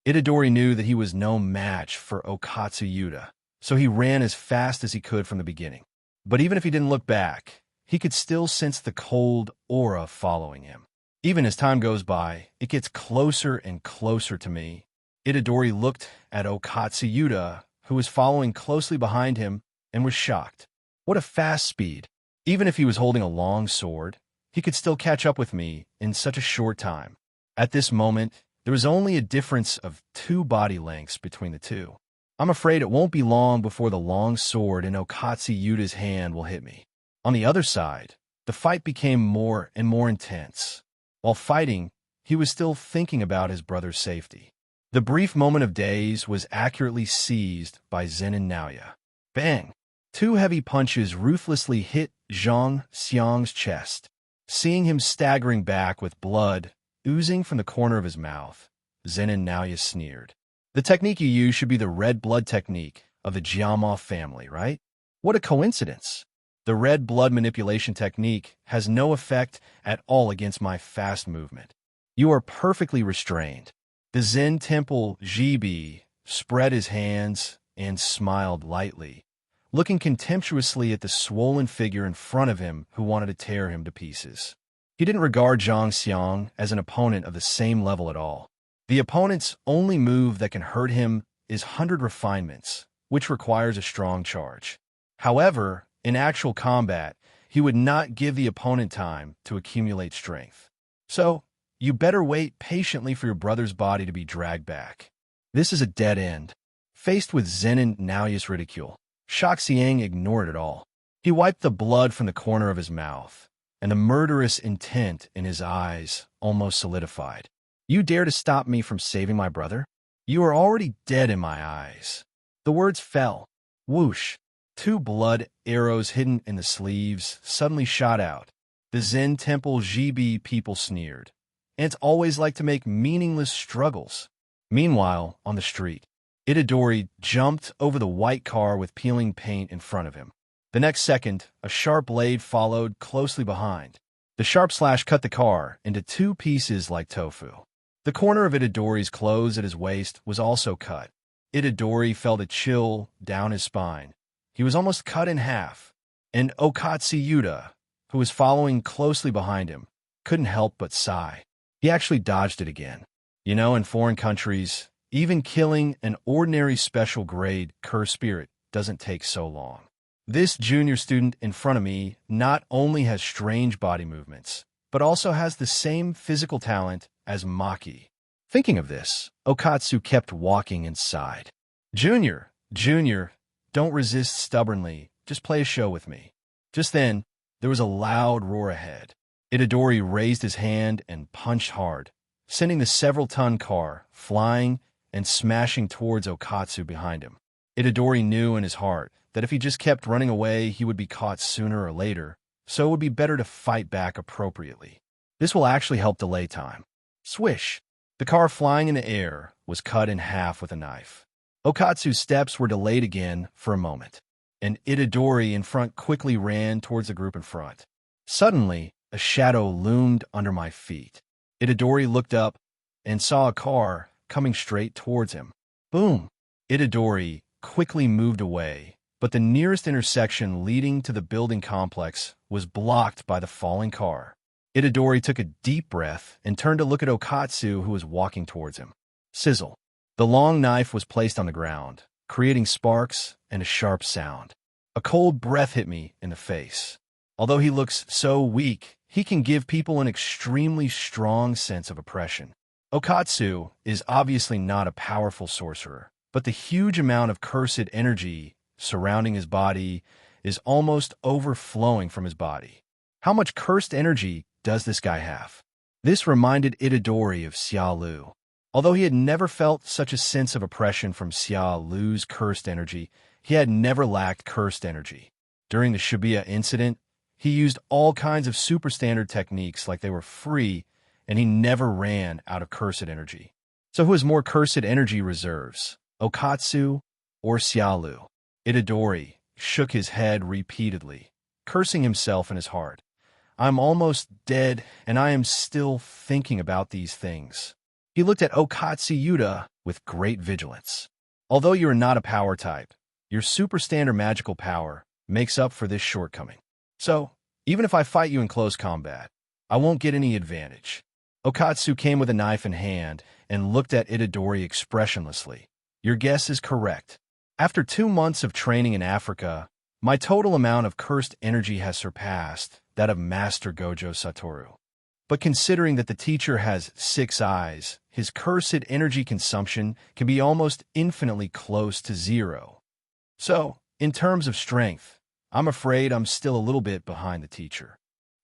Itadori knew that he was no match for Okatsu Yuta, so he ran as fast as he could from the beginning. But even if he didn't look back, he could still sense the cold aura following him. Even as time goes by, it gets closer and closer to me. Itadori looked at Okatsu Yuta, who was following closely behind him, and was shocked. What a fast speed! Even if he was holding a long sword, he could still catch up with me in such a short time. At this moment, there was only a difference of 2 body lengths between the 2. I'm afraid it won't be long before the long sword in Okatsu Yuta's hand will hit me. On the other side, the fight became more and more intense. While fighting, he was still thinking about his brother's safety. The brief moment of daze was accurately seized by Zenin Naoya. Bang! 2 heavy punches ruthlessly hit Zhang Xiang's chest. Seeing him staggering back with blood oozing from the corner of his mouth, Zenin Naoya sneered. The technique you use should be the red blood technique of the Jiama family, right? What a coincidence! The red blood manipulation technique has no effect at all against my fast movement. You are perfectly restrained. The Zen Temple Jibi spread his hands and smiled lightly, looking contemptuously at the swollen figure in front of him who wanted to tear him to pieces. He didn't regard Zhang Xiang as an opponent of the same level at all. The opponent's only move that can hurt him is 100 refinements, which requires a strong charge. However, in actual combat, he would not give the opponent time to accumulate strength. So, you better wait patiently for your brother's body to be dragged back. This is a dead end. Faced with Zenin Naoya's ridicule, Shaxiang ignored it all. He wiped the blood from the corner of his mouth, and the murderous intent in his eyes almost solidified. You dare to stop me from saving my brother? You are already dead in my eyes. The words fell. Whoosh! 2 blood arrows hidden in the sleeves suddenly shot out. The Zen Temple Jibi people sneered. And it's always like to make meaningless struggles. Meanwhile, on the street, Itadori jumped over the white car with peeling paint in front of him. The next second, a sharp blade followed closely behind. The sharp slash cut the car into 2 pieces like tofu. The corner of Itadori's clothes at his waist was also cut. Itadori felt a chill down his spine. he was almost cut in half, and Okatsuyuta, who was following closely behind him, couldn't help but sigh. He actually dodged it again. You know, in foreign countries, even killing an ordinary special grade Cursebearer doesn't take so long. This junior student in front of me not only has strange body movements, but also has the same physical talent as Maki. Thinking of this, Okatsu kept walking inside. Junior, don't resist stubbornly. Just play a show with me. Just then, there was a loud roar ahead. Itadori raised his hand and punched hard, sending the several-ton car flying and smashing towards Okatsu behind him. Itadori knew in his heart that if he just kept running away, he would be caught sooner or later, so it would be better to fight back appropriately. This will actually help delay time. Swish! The car flying in the air was cut in half with a knife. Okatsu's steps were delayed again for a moment, and Itadori in front quickly ran towards the group in front. Suddenly, a shadow loomed under my feet. Itadori looked up and saw a car coming straight towards him. Boom! Itadori quickly moved away, but the nearest intersection leading to the building complex was blocked by the falling car. Itadori took a deep breath and turned to look at Okatsu, who was walking towards him. Sizzle. The long knife was placed on the ground, creating sparks and a sharp sound. A cold breath hit me in the face. Although he looks so weak, he can give people an extremely strong sense of oppression. Okatsu is obviously not a powerful sorcerer, but the huge amount of cursed energy surrounding his body is almost overflowing from his body. How much cursed energy does this guy have? This reminded Itadori of Xia Lu. Although he had never felt such a sense of oppression from Xia Lu's cursed energy, he had never lacked cursed energy. During the Shibuya incident, he used all kinds of super standard techniques like they were free, and he never ran out of cursed energy. So who has more cursed energy reserves, Okatsu or Xia Lu? Itadori shook his head repeatedly, cursing himself in his heart. I'm almost dead, and I am still thinking about these things. He looked at Okatsuyuta with great vigilance. Although you are not a power type, your super standard magical power makes up for this shortcoming. So, even if I fight you in close combat, I won't get any advantage. Okatsu came with a knife in hand and looked at Itadori expressionlessly. Your guess is correct. After 2 months of training in Africa, my total amount of cursed energy has surpassed that of Master Gojo Satoru. But considering that the teacher has 6 eyes, his cursed energy consumption can be almost infinitely close to 0. So, in terms of strength, I'm afraid I'm still a little bit behind the teacher.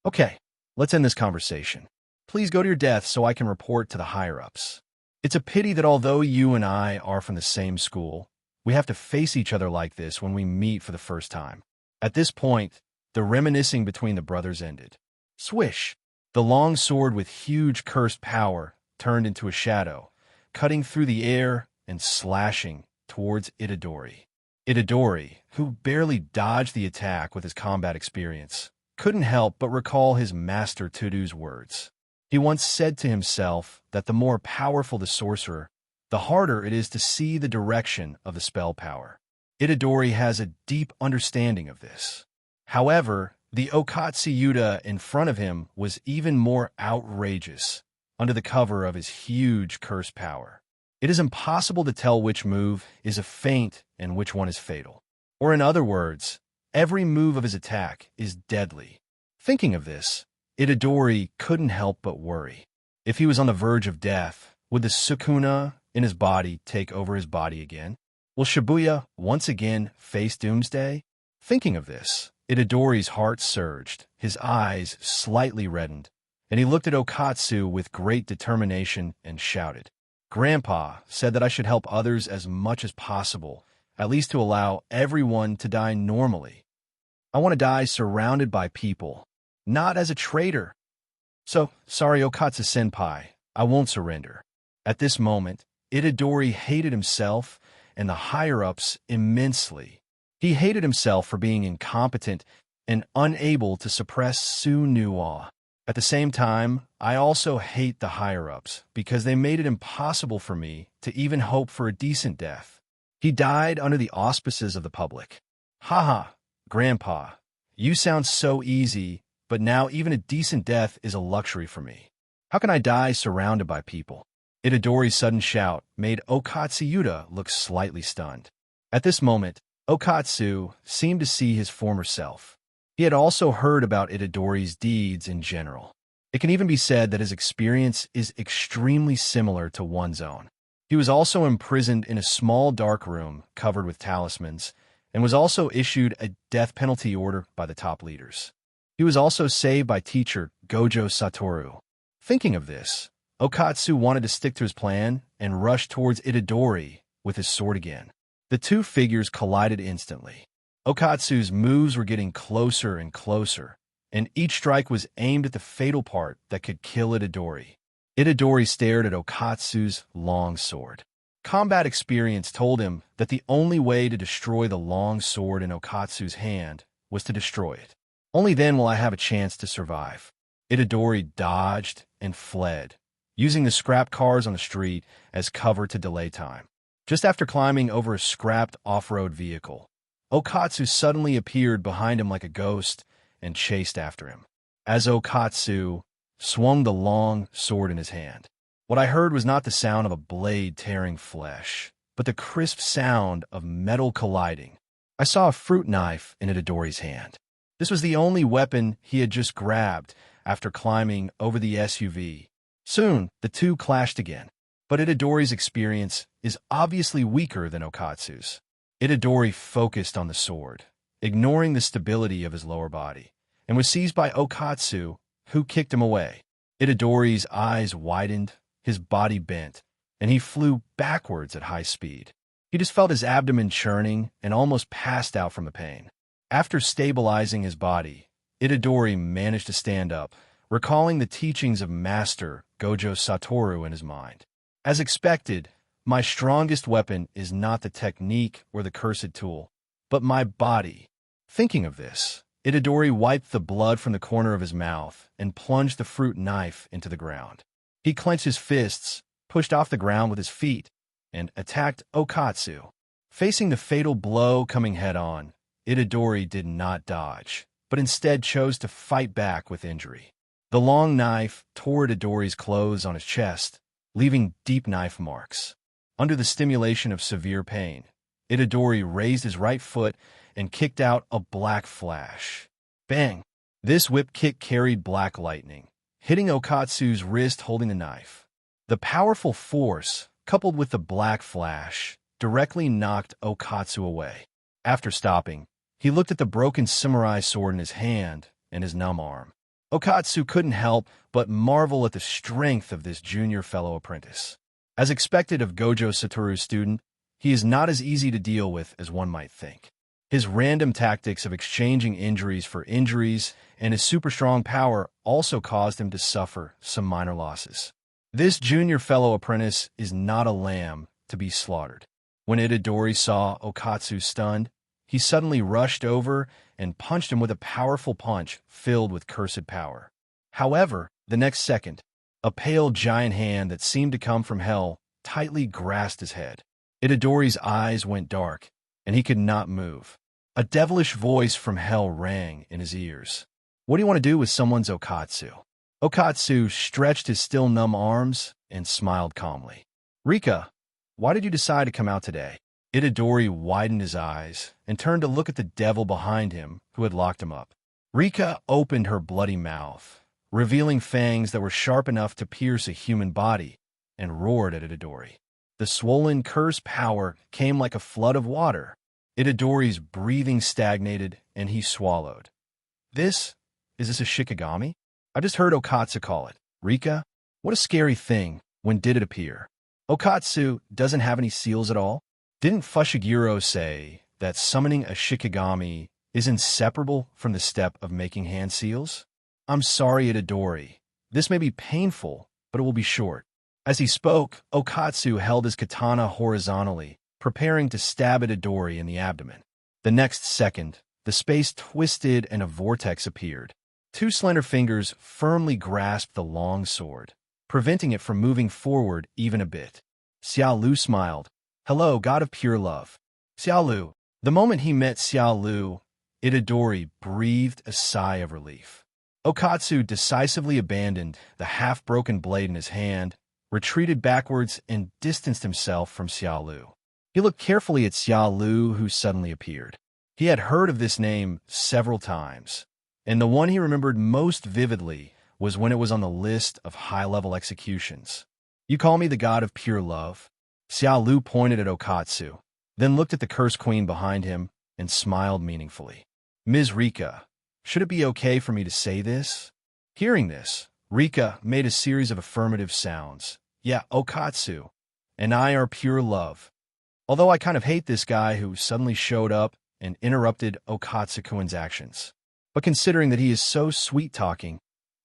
Okay, let's end this conversation. Please go to your death so I can report to the higher-ups. It's a pity that although you and I are from the same school, we have to face each other like this when we meet for the first time. At this point, the reminiscing between the brothers ended. Swish! The long sword with huge cursed power turned into a shadow, cutting through the air and slashing towards Itadori. Itadori, who barely dodged the attack with his combat experience, couldn't help but recall his master Tudu's words. He once said to himself that the more powerful the sorcerer, the harder it is to see the direction of the spell power. Itadori has a deep understanding of this. However, the Okatsuyuta in front of him was even more outrageous under the cover of his huge curse power. It is impossible to tell which move is a feint and which one is fatal. Or in other words, every move of his attack is deadly. Thinking of this, Itadori couldn't help but worry. If he was on the verge of death, would the Sukuna in his body take over his body again? Will Shibuya once again face doomsday? Thinking of this, Itadori's heart surged, his eyes slightly reddened, and he looked at Okatsu with great determination and shouted. Grandpa said that I should help others as much as possible, at least to allow everyone to die normally. I want to die surrounded by people, not as a traitor. So, sorry Okatsu-senpai, I won't surrender. At this moment, Itadori hated himself and the higher-ups immensely. He hated himself for being incompetent and unable to suppress Su-Nuwa. At the same time, I also hate the higher-ups because they made it impossible for me to even hope for a decent death. He died under the auspices of the public. Haha, Grandpa, you sound so easy, but now even a decent death is a luxury for me. How can I die surrounded by people? Itadori's sudden shout made Okatsuyuta look slightly stunned. At this moment, Okatsu seemed to see his former self. He had also heard about Itadori's deeds in general. It can even be said that his experience is extremely similar to one's own. He was also imprisoned in a small dark room covered with talismans, and was also issued a death penalty order by the top leaders. He was also saved by teacher Gojo Satoru. Thinking of this, Okatsu wanted to stick to his plan and rushed towards Itadori with his sword again. The two figures collided instantly. Okatsu's moves were getting closer and closer, and each strike was aimed at the fatal part that could kill Itadori. Itadori stared at Okatsu's long sword. Combat experience told him that the only way to destroy the long sword in Okatsu's hand was to destroy it. Only then will I have a chance to survive. Itadori dodged and fled, using the scrap cars on the street as cover to delay time. Just after climbing over a scrapped off-road vehicle, Okatsu suddenly appeared behind him like a ghost and chased after him. As Okatsu swung the long sword in his hand, what I heard was not the sound of a blade tearing flesh, but the crisp sound of metal colliding. I saw a fruit knife in Itadori's hand. This was the only weapon he had just grabbed after climbing over the SUV. Soon, the two clashed again, but Itadori's experience is obviously weaker than Okatsu's. Itadori focused on the sword, ignoring the stability of his lower body, and was seized by Okatsu, who kicked him away. Itadori's eyes widened, his body bent, and he flew backwards at high speed. He just felt his abdomen churning and almost passed out from the pain. After stabilizing his body, Itadori managed to stand up, recalling the teachings of Master Gojo Satoru in his mind. As expected, my strongest weapon is not the technique or the cursed tool, but my body. Thinking of this, Itadori wiped the blood from the corner of his mouth and plunged the fruit knife into the ground. He clenched his fists, pushed off the ground with his feet, and attacked Okatsu. Facing the fatal blow coming head-on, Itadori did not dodge, but instead chose to fight back with injury. The long knife tore Itadori's clothes on his chest, leaving deep knife marks. Under the stimulation of severe pain, Itadori raised his right foot and kicked out a black flash. Bang! This whip kick carried black lightning, hitting Okatsu's wrist holding the knife. The powerful force, coupled with the black flash, directly knocked Okatsu away. After stopping, he looked at the broken samurai sword in his hand and his numb arm. Okatsu couldn't help but marvel at the strength of this junior fellow apprentice. As expected of Gojo Satoru's student, he is not as easy to deal with as one might think. His random tactics of exchanging injuries for injuries and his super strong power also caused him to suffer some minor losses. This junior fellow apprentice is not a lamb to be slaughtered. When Itadori saw Okatsu stunned, he suddenly rushed over and punched him with a powerful punch filled with cursed power. However, the next second, a pale giant hand that seemed to come from hell tightly grasped his head. Itadori's eyes went dark, and he could not move. A devilish voice from hell rang in his ears. What do you want to do with someone's Okatsu? Okatsu stretched his still numb arms and smiled calmly. Rika, why did you decide to come out today? Itadori widened his eyes and turned to look at the devil behind him who had locked him up. Rika opened her bloody mouth, revealing fangs that were sharp enough to pierce a human body, and roared at Itadori. The swollen curse power came like a flood of water. Itadori's breathing stagnated, and he swallowed. Is this a Shikigami? I just heard Okatsu call it. Rika, what a scary thing. When did it appear? Okatsu doesn't have any seals at all? Didn't Fushiguro say that summoning a Shikigami is inseparable from the step of making hand seals? I'm sorry, Itadori. This may be painful, but it will be short. As he spoke, Okatsu held his katana horizontally, preparing to stab Itadori in the abdomen. The next second, the space twisted and a vortex appeared. Two slender fingers firmly grasped the long sword, preventing it from moving forward even a bit. Xiao Lu smiled. Hello, God of pure love. Xiao Lu, The moment he met Xiao Lu, Itadori breathed a sigh of relief. Okatsu decisively abandoned the half-broken blade in his hand, retreated backwards, and distanced himself from Xiao Lu. He looked carefully at Xiao Lu, who suddenly appeared. He had heard of this name several times, and the one he remembered most vividly was when it was on the list of high-level executions. "You call me the god of pure love?" Xiao Lu pointed at Okatsu, then looked at the Curse Queen behind him and smiled meaningfully. "Ms. Rika, should it be okay for me to say this?" Hearing this, Rika made a series of affirmative sounds. "Yeah, Okatsu and I are pure love. Although I kind of hate this guy who suddenly showed up and interrupted Okatsu-kun's actions. But considering that he is so sweet-talking,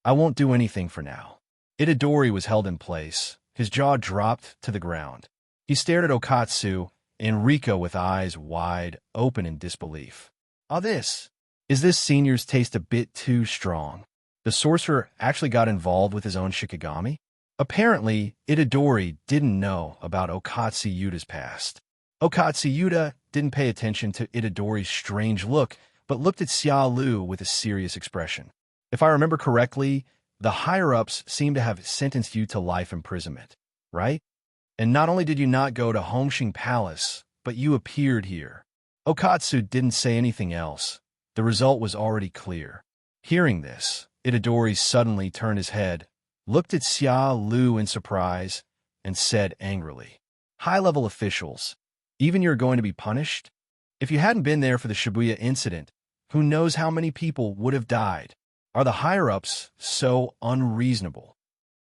I won't do anything for now." Itadori was held in place. His jaw dropped to the ground. He stared at Okatsu and Rika with eyes wide open in disbelief. Is this senior's taste a bit too strong? The sorcerer actually got involved with his own Shikigami? Apparently, Itadori didn't know about Okatsu Yuda's past. Okatsu Yuda didn't pay attention to Itadori's strange look, but looked at Xiao Lu with a serious expression. "If I remember correctly, the higher-ups seem to have sentenced you to life imprisonment, right? And not only did you not go to Hongxing Palace, but you appeared here." Okatsu didn't say anything else. The result was already clear. Hearing this, Itadori suddenly turned his head, looked at Xiao Lu in surprise, and said angrily, "High-level officials, even you're going to be punished? If you hadn't been there for the Shibuya incident, who knows how many people would have died? Are the higher-ups so unreasonable?"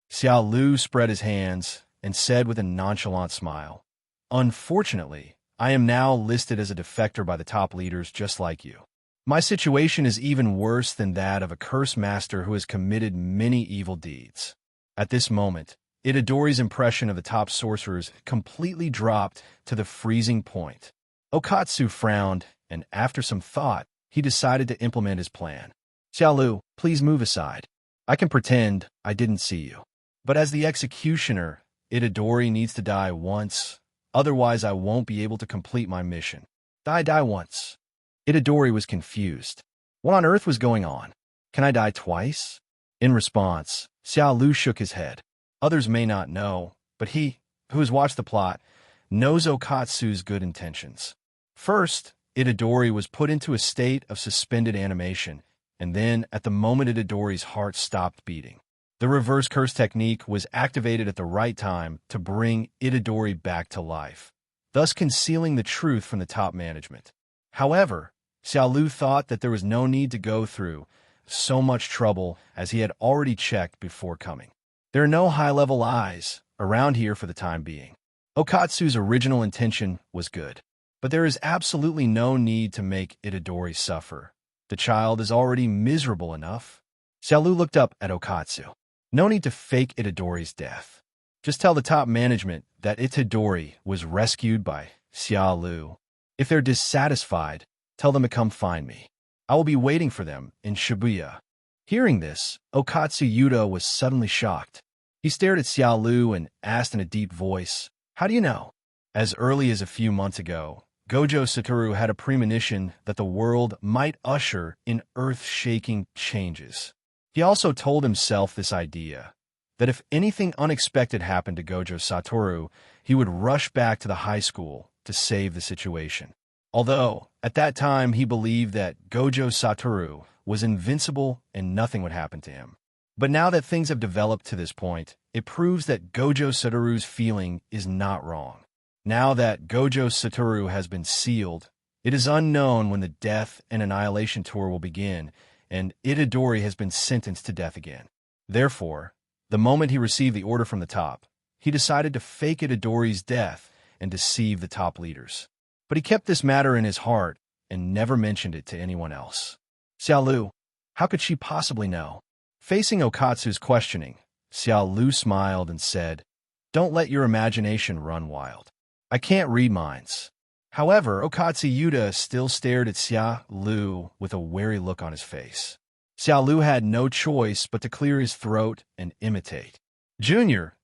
Xiao Lu spread his hands and said with a nonchalant smile, "Unfortunately, I am now listed as a defector by the top leaders just like you. My situation is even worse than that of a curse master who has committed many evil deeds." At this moment, Itadori's impression of the top sorcerers completely dropped to the freezing point. Okatsu frowned, and after some thought, he decided to implement his plan. "Xiao Lu, please move aside. I can pretend I didn't see you. But as the executioner, Itadori needs to die once, otherwise I won't be able to complete my mission." Die once." Itadori was confused. What on earth was going on? "Can I die twice?" In response, Xiao Lu shook his head. Others may not know, but he, who has watched the plot, knows Okatsu's good intentions. First, Itadori was put into a state of suspended animation, and then, at the moment Itadori's heart stopped beating, the reverse curse technique was activated at the right time to bring Itadori back to life, thus concealing the truth from the top management. However, Xiao Lu thought that there was no need to go through so much trouble as he had already checked before coming. There are no high-level eyes around here for the time being. Okatsu's original intention was good, but there is absolutely no need to make Itadori suffer. The child is already miserable enough. Xiao Lu looked up at Okatsu. "No need to fake Itadori's death. Just tell the top management that Itadori was rescued by Xiao Lu. If they're dissatisfied, tell them to come find me. I will be waiting for them in Shibuya." Hearing this, Okatsu Yuda was suddenly shocked. He stared at Xiao Lu and asked in a deep voice, "How do you know?" As early as a few months ago, Gojo Satoru had a premonition that the world might usher in earth-shaking changes. He also told himself this idea, that if anything unexpected happened to Gojo Satoru, he would rush back to the high school to save the situation. Although, at that time, he believed that Gojo Satoru was invincible and nothing would happen to him. But now that things have developed to this point, it proves that Gojo Satoru's feeling is not wrong. Now that Gojo Satoru has been sealed, it is unknown when the Death and Annihilation Tour will begin, and Itadori has been sentenced to death again. Therefore, the moment he received the order from the top, he decided to fake Itadori's death and deceive the top leaders. But he kept this matter in his heart and never mentioned it to anyone else. Xiao Lu, how could she possibly know? Facing Okatsu's questioning, Xiao Lu smiled and said, "Don't let your imagination run wild. I can't read minds." However, Okatsu Yuda still stared at Xiao Lu with a wary look on his face. Xiao Lu had no choice but to clear his throat and imitate. Junior,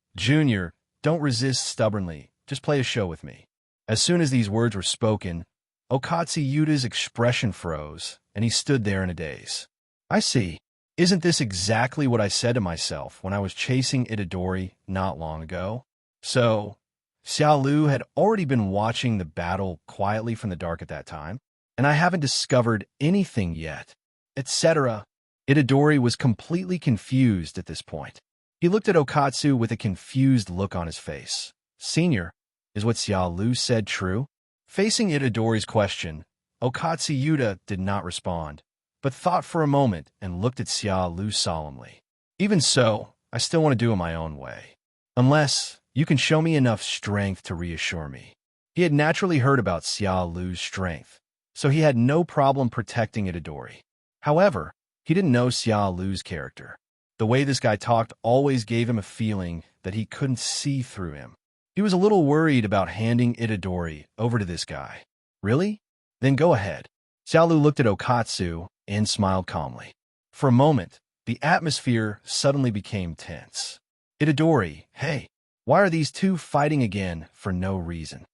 don't resist stubbornly. Just play a show with me." As soon as these words were spoken, Okatsu Yuta's expression froze, and he stood there in a daze. I see. Isn't this exactly what I said to myself when I was chasing Itadori not long ago? So, Xiao Lu had already been watching the battle quietly from the dark at that time, and I haven't discovered anything yet, etc. Itadori was completely confused at this point. He looked at Okatsu with a confused look on his face. Senior, is what Xiao Lu said true? Facing Itadori's question, Okatsu Yuta did not respond, but thought for a moment and looked at Xiao Lu solemnly. Even so, I still want to do it my own way. Unless you can show me enough strength to reassure me. He had naturally heard about Xiao Lu's strength, so he had no problem protecting Itadori. However, he didn't know Xiao Lu's character. The way this guy talked always gave him a feeling that he couldn't see through him. He was a little worried about handing Itadori over to this guy. Really? Then go ahead. Xiao Lu looked at Okatsu and smiled calmly. For a moment, the atmosphere suddenly became tense. Itadori, hey, why are these two fighting again for no reason?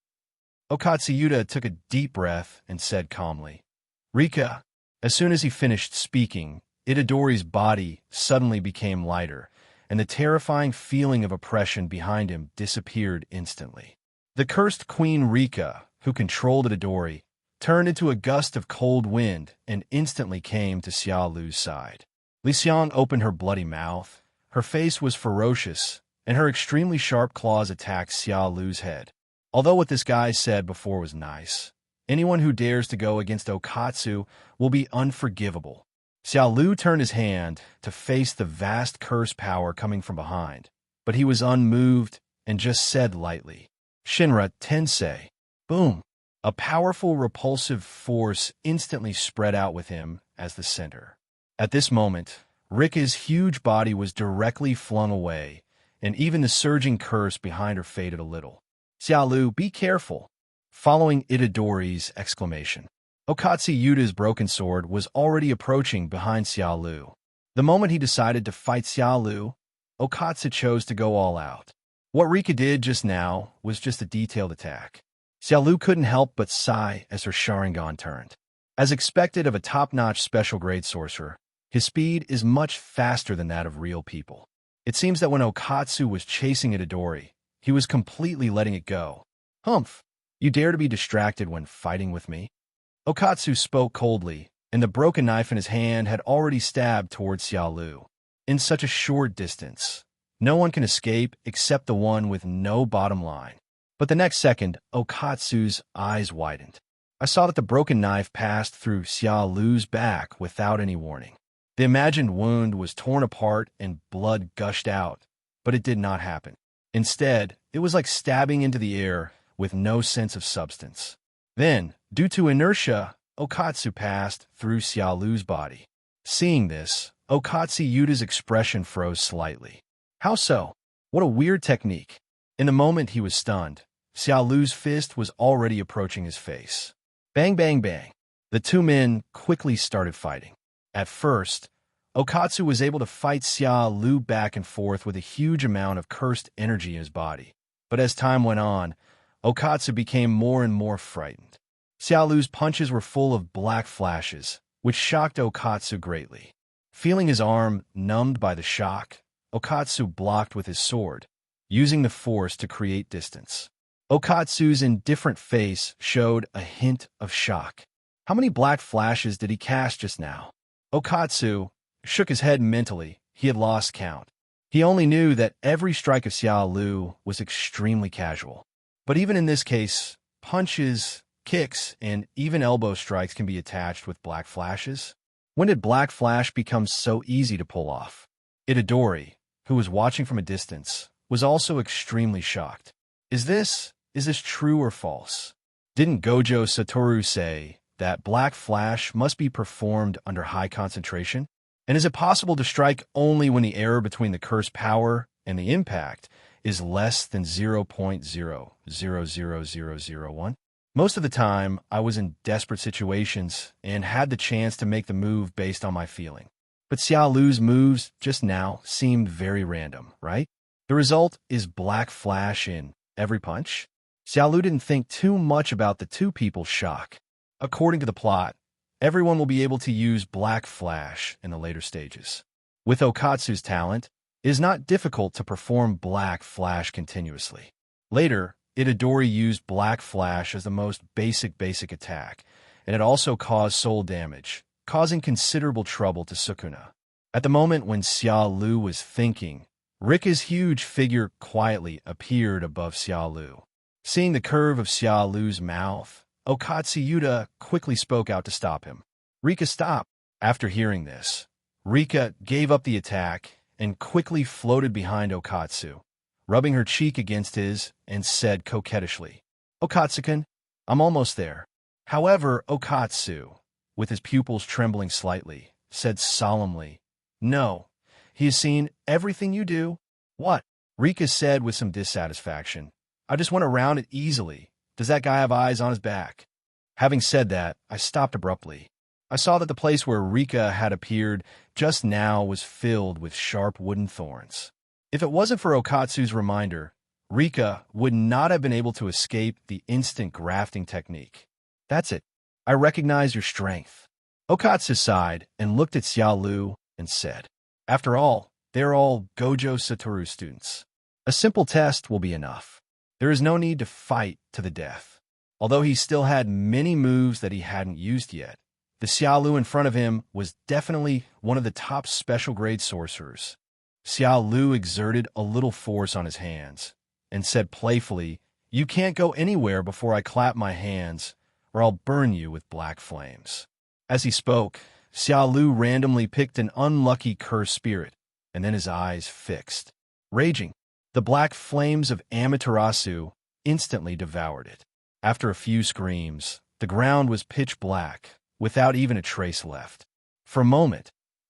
Okatsu Yuta took a deep breath and said calmly, Rika. As soon as he finished speaking, Itadori's body suddenly became lighter, and the terrifying feeling of oppression behind him disappeared instantly. The cursed Queen Rika, who controlled Itadori, turned into a gust of cold wind and instantly came to Xiao Lu's side. Li Xiang opened her bloody mouth. Her face was ferocious, and her extremely sharp claws attacked Xiao Lu's head. Although what this guy said before was nice, anyone who dares to go against Okatsu will be unforgivable. Xiao Lu turned his hand to face the vast curse power coming from behind, but he was unmoved and just said lightly, Shinra Tensei. Boom! A powerful repulsive force instantly spread out with him as the center. At this moment, Rika's huge body was directly flung away, and even the surging curse behind her faded a little. Xiao Lu, be careful! Following Itadori's exclamation, Okatsu Yuta's broken sword was already approaching behind Xiao Lu. The moment he decided to fight Xiao Lu, Okatsu chose to go all out. What Rika did just now was just a detailed attack. Xiao Lu couldn't help but sigh as her Sharingan turned. As expected of a top-notch special-grade sorcerer, his speed is much faster than that of real people. It seems that when Okatsu was chasing Itadori, he was completely letting it go. Humph! You dare to be distracted when fighting with me? Okatsu spoke coldly, and the broken knife in his hand had already stabbed towards Xiao Lu. In such a short distance, no one can escape except the one with no bottom line. But the next second, Okatsu's eyes widened. I saw that the broken knife passed through Xiao Lu's back without any warning. The imagined wound was torn apart and blood gushed out, but it did not happen. Instead, it was like stabbing into the air with no sense of substance. Then, due to inertia, Okatsu passed through Xiao Lu's body. Seeing this, Okatsu Yuta's expression froze slightly. How so? What a weird technique. In the moment he was stunned, Xiao Lu's fist was already approaching his face. Bang, bang, bang. The two men quickly started fighting. At first, Okatsu was able to fight Xiao Lu back and forth with a huge amount of cursed energy in his body. But as time went on, Okatsu became more and more frightened. Xiao Lu's punches were full of black flashes, which shocked Okatsu greatly. Feeling his arm numbed by the shock, Okatsu blocked with his sword, using the force to create distance. Okatsu's indifferent face showed a hint of shock. How many black flashes did he cast just now? Okatsu shook his head mentally. He had lost count. He only knew that every strike of Xiao Lu was extremely casual. But even in this case, punches, kicks, and even elbow strikes can be attached with black flashes. When did black flash become so easy to pull off? Itadori, who was watching from a distance, was also extremely shocked. Is this true or false? Didn't Gojo Satoru say that black flash must be performed under high concentration? And is it possible to strike only when the error between the curse power and the impact is less than 0.000001? Most of the time, I was in desperate situations and had the chance to make the move based on my feeling. But Xiao Lu's moves just now seemed very random, right? The result is black flash in every punch. Xiao Lu didn't think too much about the two people's shock. According to the plot, everyone will be able to use Black Flash in the later stages. With Okatsu's talent, it is not difficult to perform Black Flash continuously. Later, Itadori used Black Flash as the most basic attack, and it also caused soul damage, causing considerable trouble to Sukuna. At the moment when Xia Lu was thinking, Rika's huge figure quietly appeared above Xia Lu. Seeing the curve of Xia Lu's mouth, Okatsuyuta quickly spoke out to stop him. Rika, stop! After hearing this, Rika gave up the attack and quickly floated behind Okatsu, rubbing her cheek against his, and said coquettishly, Okatsu-kun, I'm almost there. However, Okatsu, with his pupils trembling slightly, said solemnly, No, he has seen everything you do. What? Rika said with some dissatisfaction. I just went around it easily. Does that guy have eyes on his back? Having said that, I stopped abruptly. I saw that the place where Rika had appeared just now was filled with sharp wooden thorns. If it wasn't for Okatsu's reminder, Rika would not have been able to escape the instant grafting technique. That's it. I recognize your strength. Okatsu sighed and looked at Xia Lu and said, After all, they're all Gojo Satoru students. A simple test will be enough. There is no need to fight to the death. Although he still had many moves that he hadn't used yet, the Xia Lu in front of him was definitely one of the top special grade sorcerers. Xia Lu exerted a little force on his hands and said playfully, You can't go anywhere before I clap my hands, or I'll burn you with black flames. As he spoke, Xia Lu randomly picked an unlucky cursed spirit, and then his eyes fixed. Raging, the black flames of Amaterasu instantly devoured it. After a few screams, the ground was pitch black, without even a trace left. For a moment,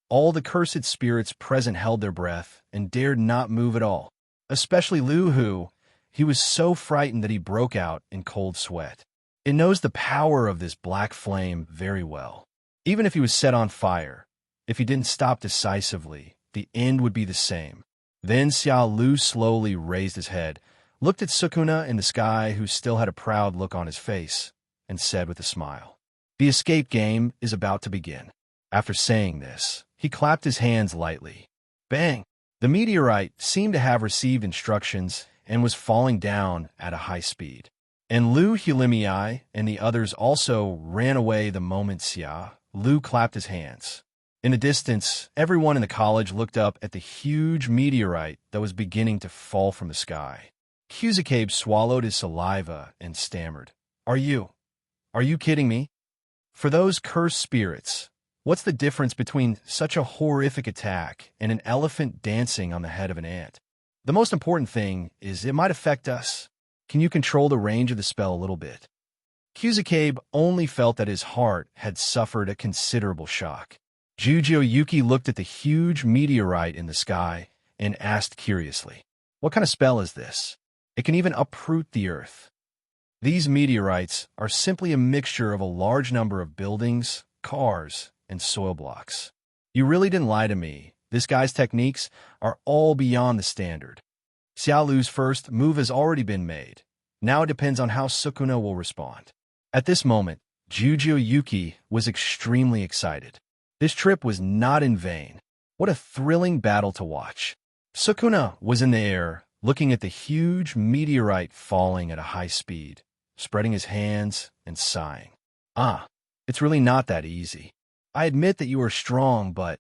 all the cursed spirits present held their breath and dared not move at all, especially Lu Hu. He was so frightened that he broke out in cold sweat. It knows the power of this black flame very well. Even if he was set on fire, if he didn't stop decisively, the end would be the same. Then Xia Lu slowly raised his head, looked at Sukuna in the sky, who still had a proud look on his face, and said with a smile, The escape game is about to begin. After saying this, he clapped his hands lightly. Bang! The meteorite seemed to have received instructions and was falling down at a high speed. And Lu Hulimii and the others also ran away the moment Xia Lu clapped his hands. In the distance, everyone in the college looked up at the huge meteorite that was beginning to fall from the sky. Cursebearer swallowed his saliva and stammered, Are you kidding me? For those cursed spirits, what's the difference between such a horrific attack and an elephant dancing on the head of an ant? The most important thing is it might affect us. Can you control the range of the spell a little bit? Cursebearer only felt that his heart had suffered a considerable shock. Jujo Yuki looked at the huge meteorite in the sky and asked curiously, What kind of spell is this? It can even uproot the earth. These meteorites are simply a mixture of a large number of buildings, cars, and soil blocks. You really didn't lie to me. This guy's techniques are all beyond the standard. Xia Lu's first move has already been made. Now it depends on how Sukuna will respond. At this moment, Jujo Yuki was extremely excited. This trip was not in vain. What a thrilling battle to watch. Sukuna was in the air, looking at the huge meteorite falling at a high speed, spreading his hands and sighing. It's really not that easy. I admit that you are strong, but...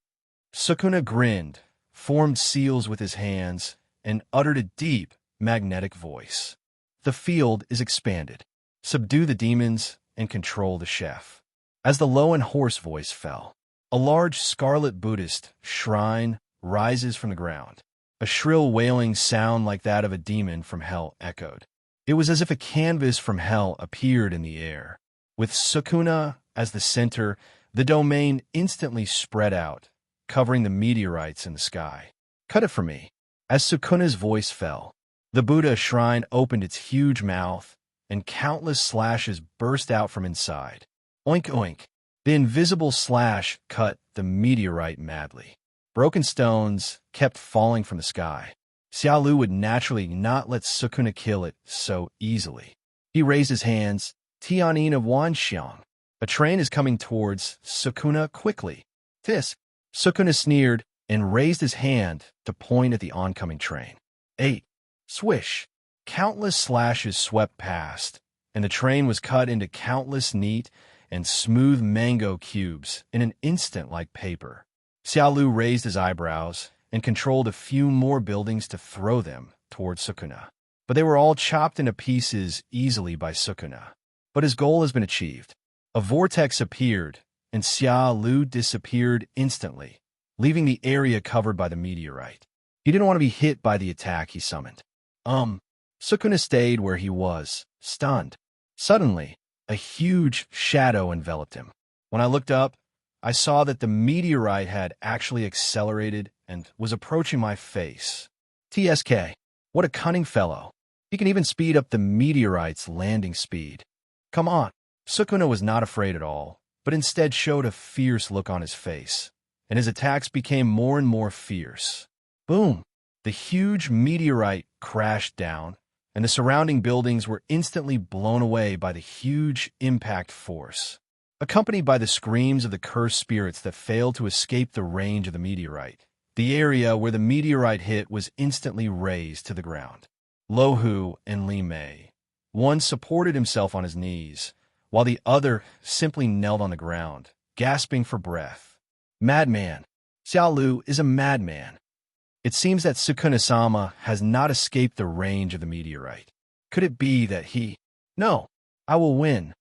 Sukuna grinned, formed seals with his hands, and uttered a deep, magnetic voice. The field is expanded. Subdue the demons and control the chef. As the low and hoarse voice fell, a large scarlet Buddhist shrine rises from the ground. A shrill wailing sound like that of a demon from hell echoed. It was as if a canvas from hell appeared in the air. With Sukuna as the center, the domain instantly spread out, covering the meteorites in the sky. Cut it for me. As Sukuna's voice fell, the Buddha shrine opened its huge mouth, and countless slashes burst out from inside. Oink oink. The invisible slash cut the meteorite madly. Broken stones kept falling from the sky. Xia Lu would naturally not let Sukuna kill it so easily. He raised his hands, Tianin of Wanxiang. A train is coming towards Sukuna quickly. Tis. Sukuna sneered and raised his hand to point at the oncoming train. 8. Swish. Countless slashes swept past, and the train was cut into countless neat and smooth mango cubes in an instant like paper. Xiao Lu raised his eyebrows and controlled a few more buildings to throw them towards Sukuna. But they were all chopped into pieces easily by Sukuna. But his goal has been achieved. A vortex appeared, and Xiao Lu disappeared instantly, leaving the area covered by the meteorite. He didn't want to be hit by the attack he summoned. Sukuna stayed where he was, stunned. Suddenly, a huge shadow enveloped him. When I looked up, I saw that the meteorite had actually accelerated and was approaching my face. TSK, what a cunning fellow. He can even speed up the meteorite's landing speed. Come on. Sukuna was not afraid at all, but instead showed a fierce look on his face, and his attacks became more and more fierce. Boom! The huge meteorite crashed down, and the surrounding buildings were instantly blown away by the huge impact force. Accompanied by the screams of the cursed spirits that failed to escape the range of the meteorite, the area where the meteorite hit was instantly razed to the ground. Lohu and Li Mei. One supported himself on his knees, while the other simply knelt on the ground, gasping for breath. Madman. Xiao Lu is a madman. It seems that Sukuna-sama has not escaped the range of the meteorite. Could it be that he... No, I will win.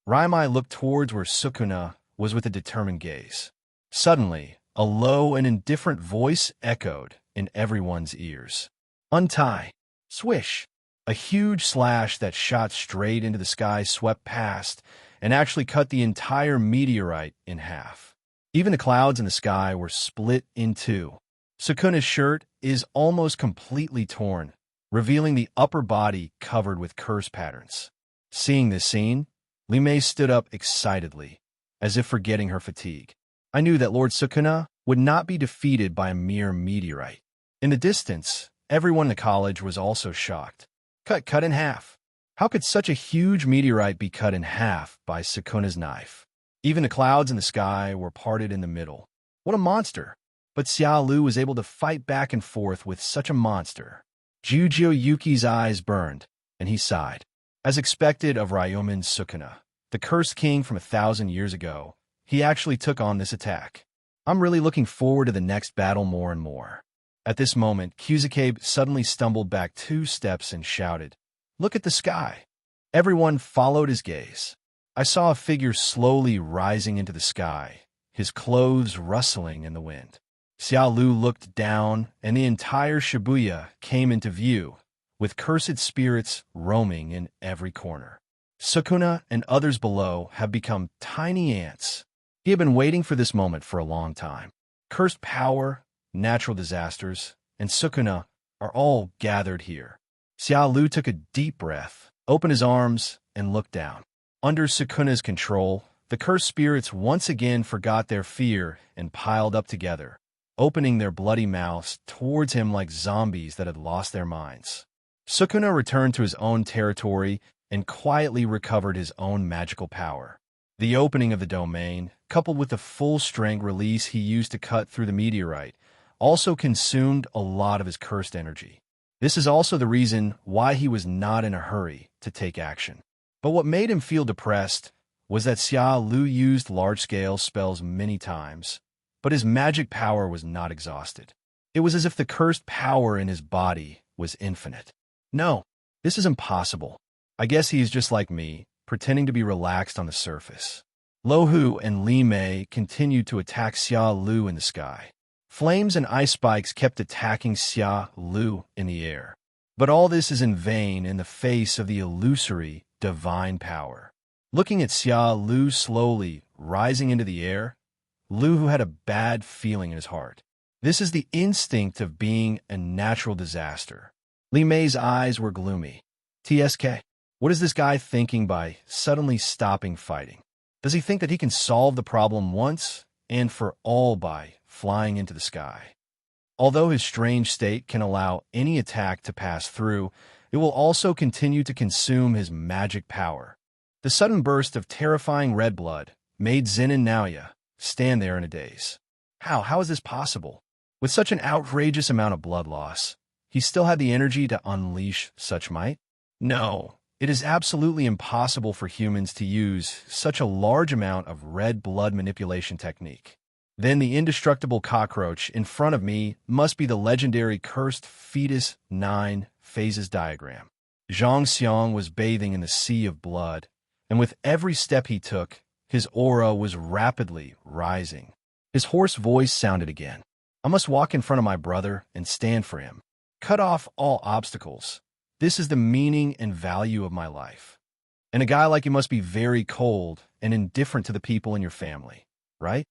Raimai looked towards where Sukuna was with a determined gaze. Suddenly, a low and indifferent voice echoed in everyone's ears. Untie. Swish. A huge slash that shot straight into the sky swept past and actually cut the entire meteorite in half. Even the clouds in the sky were split in two. Sukuna's shirt is almost completely torn, revealing the upper body covered with curse patterns. Seeing this scene, Li Mei stood up excitedly, as if forgetting her fatigue. I knew that Lord Sukuna would not be defeated by a mere meteorite. In the distance, everyone in the college was also shocked. Cut in half. How could such a huge meteorite be cut in half by Sukuna's knife? Even the clouds in the sky were parted in the middle. What a monster! But Xiao Lu was able to fight back and forth with such a monster. Jujio Yuki's eyes burned, and he sighed. As expected of Ryomen Sukuna, the cursed king from 1,000 years ago, he actually took on this attack. I'm really looking forward to the next battle more and more. At this moment, Kyuzuke suddenly stumbled back 2 steps and shouted, Look at the sky. Everyone followed his gaze. I saw a figure slowly rising into the sky, his clothes rustling in the wind. Xiao Lu looked down, and the entire Shibuya came into view, with cursed spirits roaming in every corner. Sukuna and others below have become tiny ants. He had been waiting for this moment for a long time. Cursed power, natural disasters, and Sukuna are all gathered here. Xiao Lu took a deep breath, opened his arms, and looked down. Under Sukuna's control, the cursed spirits once again forgot their fear and piled up together, opening their bloody mouths towards him like zombies that had lost their minds. Sukuna returned to his own territory and quietly recovered his own magical power. The opening of the domain, coupled with the full-strength release he used to cut through the meteorite, also consumed a lot of his cursed energy. This is also the reason why he was not in a hurry to take action. But what made him feel depressed was that Xiao Lu used large-scale spells many times, but his magic power was not exhausted. It was as if the cursed power in his body was infinite. No, this is impossible. I guess he is just like me, pretending to be relaxed on the surface. Lohu and Li Mei continued to attack Xiao Lu in the sky. Flames and ice spikes kept attacking Xiao Lu in the air. But all this is in vain in the face of the illusory, divine power. Looking at Xiao Lu slowly rising into the air, Lu had a bad feeling in his heart. This is the instinct of being a natural disaster. Li Mei's eyes were gloomy. TSK, what is this guy thinking by suddenly stopping fighting? Does he think that he can solve the problem once and for all by flying into the sky? Although his strange state can allow any attack to pass through, it will also continue to consume his magic power. The sudden burst of terrifying red blood made Zin and Naoya stand there in a daze. How is this possible? With such an outrageous amount of blood loss, he still had the energy to unleash such might? No, it is absolutely impossible for humans to use such a large amount of red blood manipulation technique. Then the indestructible cockroach in front of me must be the legendary cursed fetus 9 phases diagram. Zhang Xiang was bathing in the sea of blood, and with every step he took, his aura was rapidly rising. His hoarse voice sounded again. I must walk in front of my brother and stand for him. Cut off all obstacles. This is the meaning and value of my life. And a guy like you must be very cold and indifferent to the people in your family, right?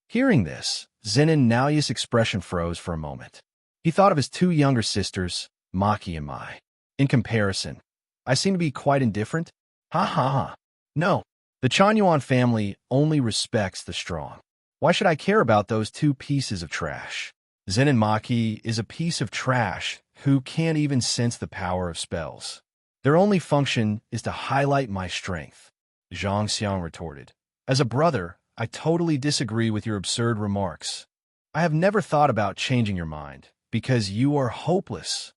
Hearing this, Zin and Naoya's expression froze for a moment. He thought of his 2 younger sisters, Maki and Mai. In comparison, I seem to be quite indifferent? Ha ha ha. No, the Chanyuan family only respects the strong. Why should I care about those 2 pieces of trash? Zin and Maki is a piece of trash who can't even sense the power of spells. Their only function is to highlight my strength, Zhang Xiang retorted. As a brother, I totally disagree with your absurd remarks. I have never thought about changing your mind, because you are hopeless.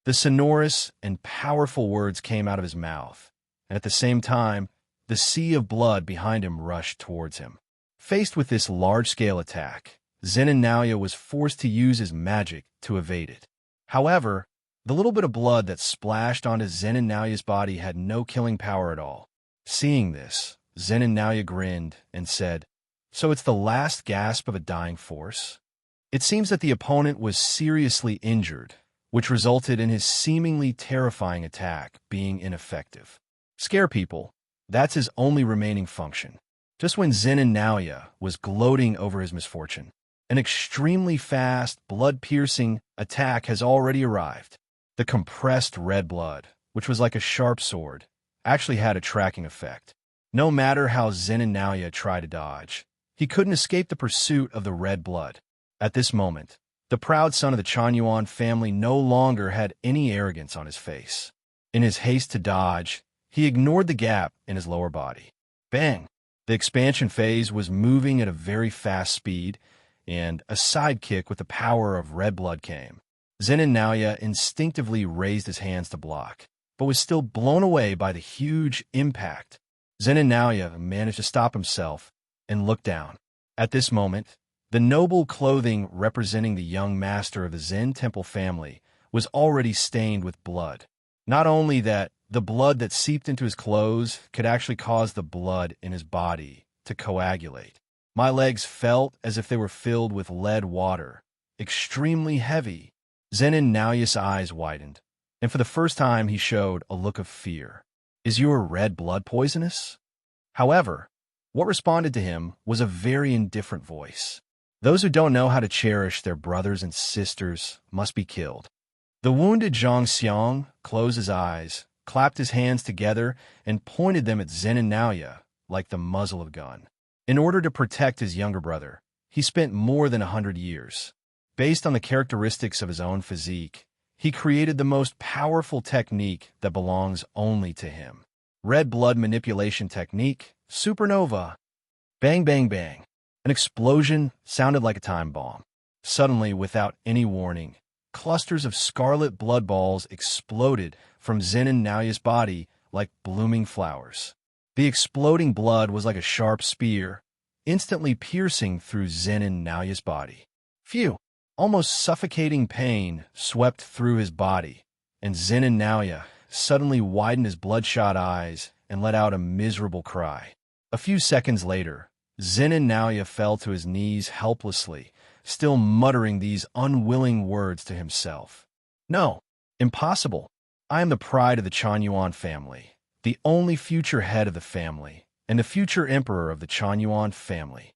The sonorous and powerful words came out of his mouth, and at the same time, the sea of blood behind him rushed towards him. Faced with this large-scale attack, Zin and Naoya was forced to use his magic to evade it. However, the little bit of blood that splashed onto Zin and Naoya's body had no killing power at all. Seeing this, Zin and Naoya grinned and said, "So it's the last gasp of a dying force?" It seems that the opponent was seriously injured, which resulted in his seemingly terrifying attack being ineffective. Scare people, that's his only remaining function. Just when Zin and Naoya was gloating over his misfortune, an extremely fast, blood-piercing attack has already arrived. The compressed red blood, which was like a sharp sword, actually had a tracking effect. No matter how Zin and Naoya tried to dodge, he couldn't escape the pursuit of the red blood. At this moment, the proud son of the Chanyuan family no longer had any arrogance on his face. In his haste to dodge, he ignored the gap in his lower body. Bang! The expansion phase was moving at a very fast speed, and a sidekick with the power of red blood came. Zin and Naoya instinctively raised his hands to block, but was still blown away by the huge impact. Zin and Naoya managed to stop himself and look down. At this moment, the noble clothing representing the young master of the Zen temple family was already stained with blood. Not only that, the blood that seeped into his clothes could actually cause the blood in his body to coagulate. My legs felt as if they were filled with lead water, extremely heavy. Zen and Naoya's eyes widened, and for the first time he showed a look of fear. Is your red blood poisonous? However, what responded to him was a very indifferent voice. Those who don't know how to cherish their brothers and sisters must be killed. The wounded Zhang Xiang closed his eyes, clapped his hands together, and pointed them at Zen and Naoya like the muzzle of a gun. In order to protect his younger brother, he spent more than 100 years. Based on the characteristics of his own physique, he created the most powerful technique that belongs only to him. Red blood manipulation technique, supernova. Bang, bang, bang. An explosion sounded like a time bomb. Suddenly, without any warning, clusters of scarlet blood balls exploded from Zen and Naoya's body like blooming flowers. The exploding blood was like a sharp spear, instantly piercing through Zen and Naoya's body. Phew! Almost suffocating pain swept through his body, and Zen and Naoya suddenly widened his bloodshot eyes and let out a miserable cry. A few seconds later, Zen and Naoya fell to his knees helplessly, still muttering these unwilling words to himself. No, impossible. I am the pride of the Chanyuan family, the only future head of the family, and the future emperor of the Chanyuan family.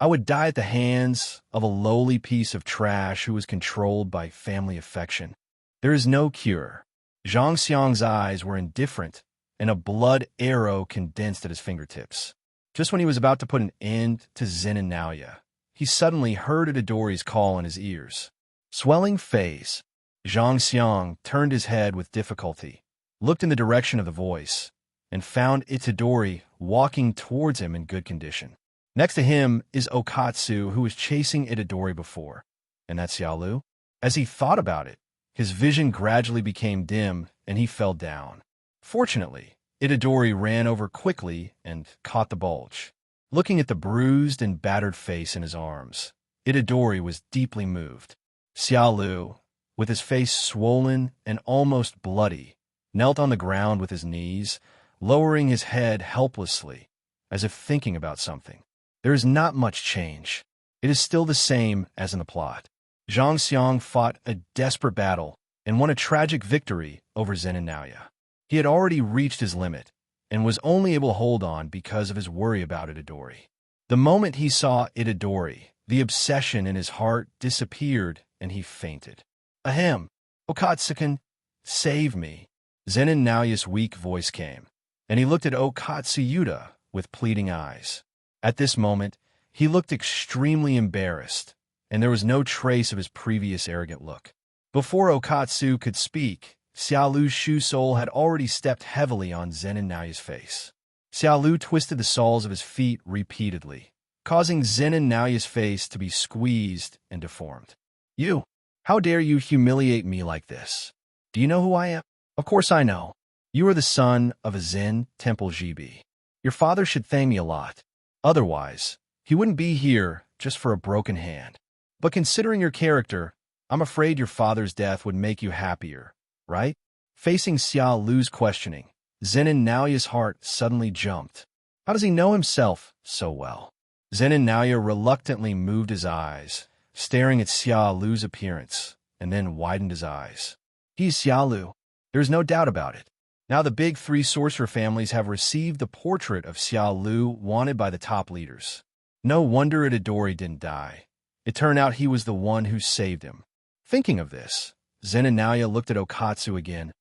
I would die at the hands of a lowly piece of trash who was controlled by family affection. There is no cure. Zhang Xiang's eyes were indifferent, and a blood arrow condensed at his fingertips. Just when he was about to put an end to Zen and Naoya, he suddenly heard Itadori's call in his ears. Swelling phase. Zhang Xiang turned his head with difficulty, looked in the direction of the voice, and found Itadori walking towards him in good condition. Next to him is Okatsu, who was chasing Itadori before. And that's Xiaolu? As he thought about it, his vision gradually became dim and he fell down. Fortunately, Itadori ran over quickly and caught the bulge. Looking at the bruised and battered face in his arms, Itadori was deeply moved. Xiaolu, with his face swollen and almost bloody, knelt on the ground with his knees, lowering his head helplessly, as if thinking about something. There is not much change. It is still the same as in the plot. Zhang Xiang fought a desperate battle and won a tragic victory over Zenin Naoya. He had already reached his limit and was only able to hold on because of his worry about Itadori. The moment he saw Itadori, the obsession in his heart disappeared and he fainted. Ahem, Okatsu-kun, save me. Zenin Naoya's weak voice came, and he looked at Okatsuyuda with pleading eyes. At this moment, he looked extremely embarrassed, and there was no trace of his previous arrogant look. Before Okatsu could speak, Xiaolu's shoe sole had already stepped heavily on Zenin Naoya's face. Xiaolu twisted the soles of his feet repeatedly, causing Zenin Naoya's face to be squeezed and deformed. You! How dare you humiliate me like this? Do you know who I am? Of course I know. You are the son of a Zen temple GB. Your father should thank me a lot. Otherwise, he wouldn't be here just for a broken hand. But considering your character, I'm afraid your father's death would make you happier, right? Facing Xiaolu's questioning, Zenin Naoya's heart suddenly jumped. How does he know himself so well? Zenin Naoya reluctantly moved his eyes, staring at Xiaolu's appearance, and then widened his eyes. He's Xiaolu. There's no doubt about it. Now the big three sorcerer families have received the portrait of Xiaolu wanted by the top leaders. No wonder Itadori didn't die. It turned out he was the one who saved him. Thinking of this, Zenin Naoya looked at Okatsu again.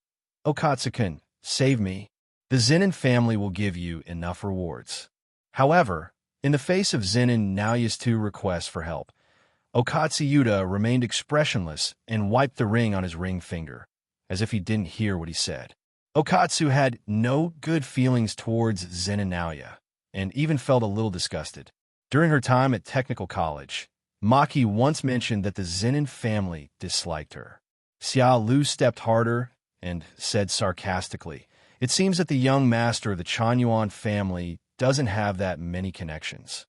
Okatsu-kun, save me. The Zenin family will give you enough rewards. However, in the face of Zenin Naoya's two requests for help, Okatsuyuda remained expressionless and wiped the ring on his ring finger, as if he didn't hear what he said. Okatsu had no good feelings towards Zenin Naoya, and even felt a little disgusted. During her time at technical college, Maki once mentioned that the Zenin family disliked her. Xiaolu stepped harder and said sarcastically, "It seems that the young master of the Chanyuan family doesn't have that many connections."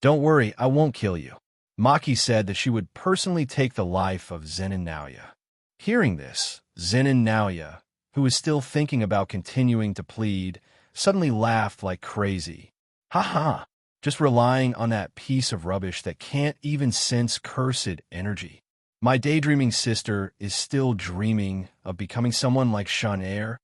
"Don't worry, I won't kill you." Maki said that she would personally take the life of Zenin Naoya. Hearing this, Zenin Naoya, who was still thinking about continuing to plead, suddenly laughed like crazy. "Ha ha! Just relying on that piece of rubbish that can't even sense cursed energy. My daydreaming sister is still dreaming of becoming someone like Shanair."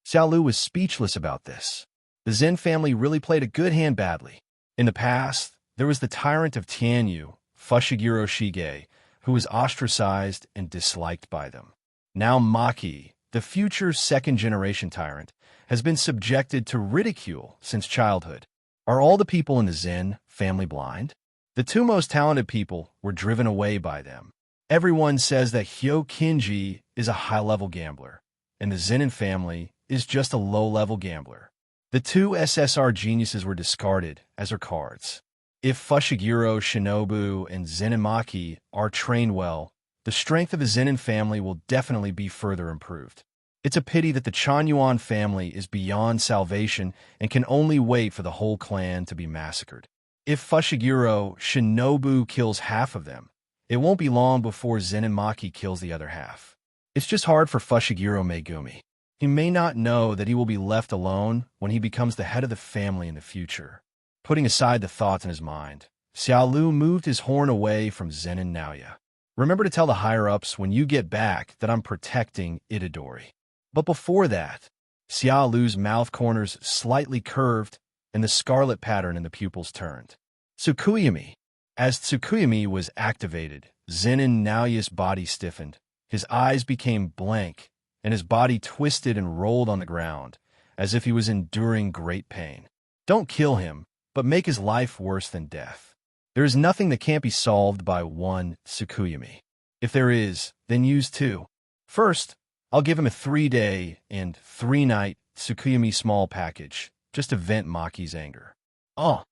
Xiaolu was speechless about this. The Zen family really played a good hand badly. In the past, there was the tyrant of Tianyu, Fushiguro Shige, who was ostracized and disliked by them. Now Maki, the future second-generation tyrant, has been subjected to ridicule since childhood. Are all the people in the Zen family blind? The two most talented people were driven away by them. Everyone says that Hyo Kinji is a high-level gambler, and the Zenin family is just a low-level gambler. The two SSR geniuses were discarded as her cards. If Fushiguro, Shinobu, and Zenin Maki are trained well, the strength of the Zenin family will definitely be further improved. It's a pity that the Chanyuan family is beyond salvation and can only wait for the whole clan to be massacred. If Fushiguro Shinobu kills half of them, it won't be long before Zenin Maki kills the other half. It's just hard for Fushiguro Megumi. He may not know that he will be left alone when he becomes the head of the family in the future. Putting aside the thoughts in his mind, Xiaolu moved his horn away from Zenin Naoya. Remember to tell the higher-ups when you get back that I'm protecting Itadori. But before that, Xiaolu's mouth corners slightly curved and the scarlet pattern in the pupils turned. Tsukuyami. As Tsukuyami was activated, Zenin Naoya's body stiffened, his eyes became blank, and his body twisted and rolled on the ground, as if he was enduring great pain. Don't kill him, but make his life worse than death. There is nothing that can't be solved by one Tsukuyami. If there is, then use two. First, I'll give him a 3-day and 3-night Tsukuyami's small package, just to vent Maki's anger. Oh.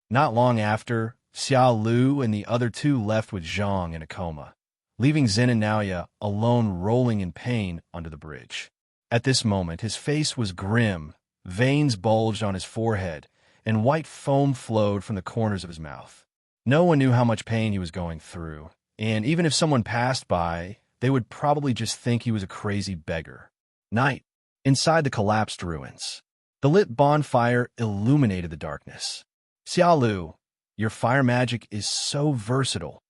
Not long after, Xiao Lu and the other two left with Zhang in a coma, leaving Zen and Naoya alone rolling in pain under the bridge. At this moment, his face was grim, veins bulged on his forehead, and white foam flowed from the corners of his mouth. No one knew how much pain he was going through, and even if someone passed by, they would probably just think he was a crazy beggar. Night. Inside the collapsed ruins. The lit bonfire illuminated the darkness. Xiao Lu, your fire magic is so versatile.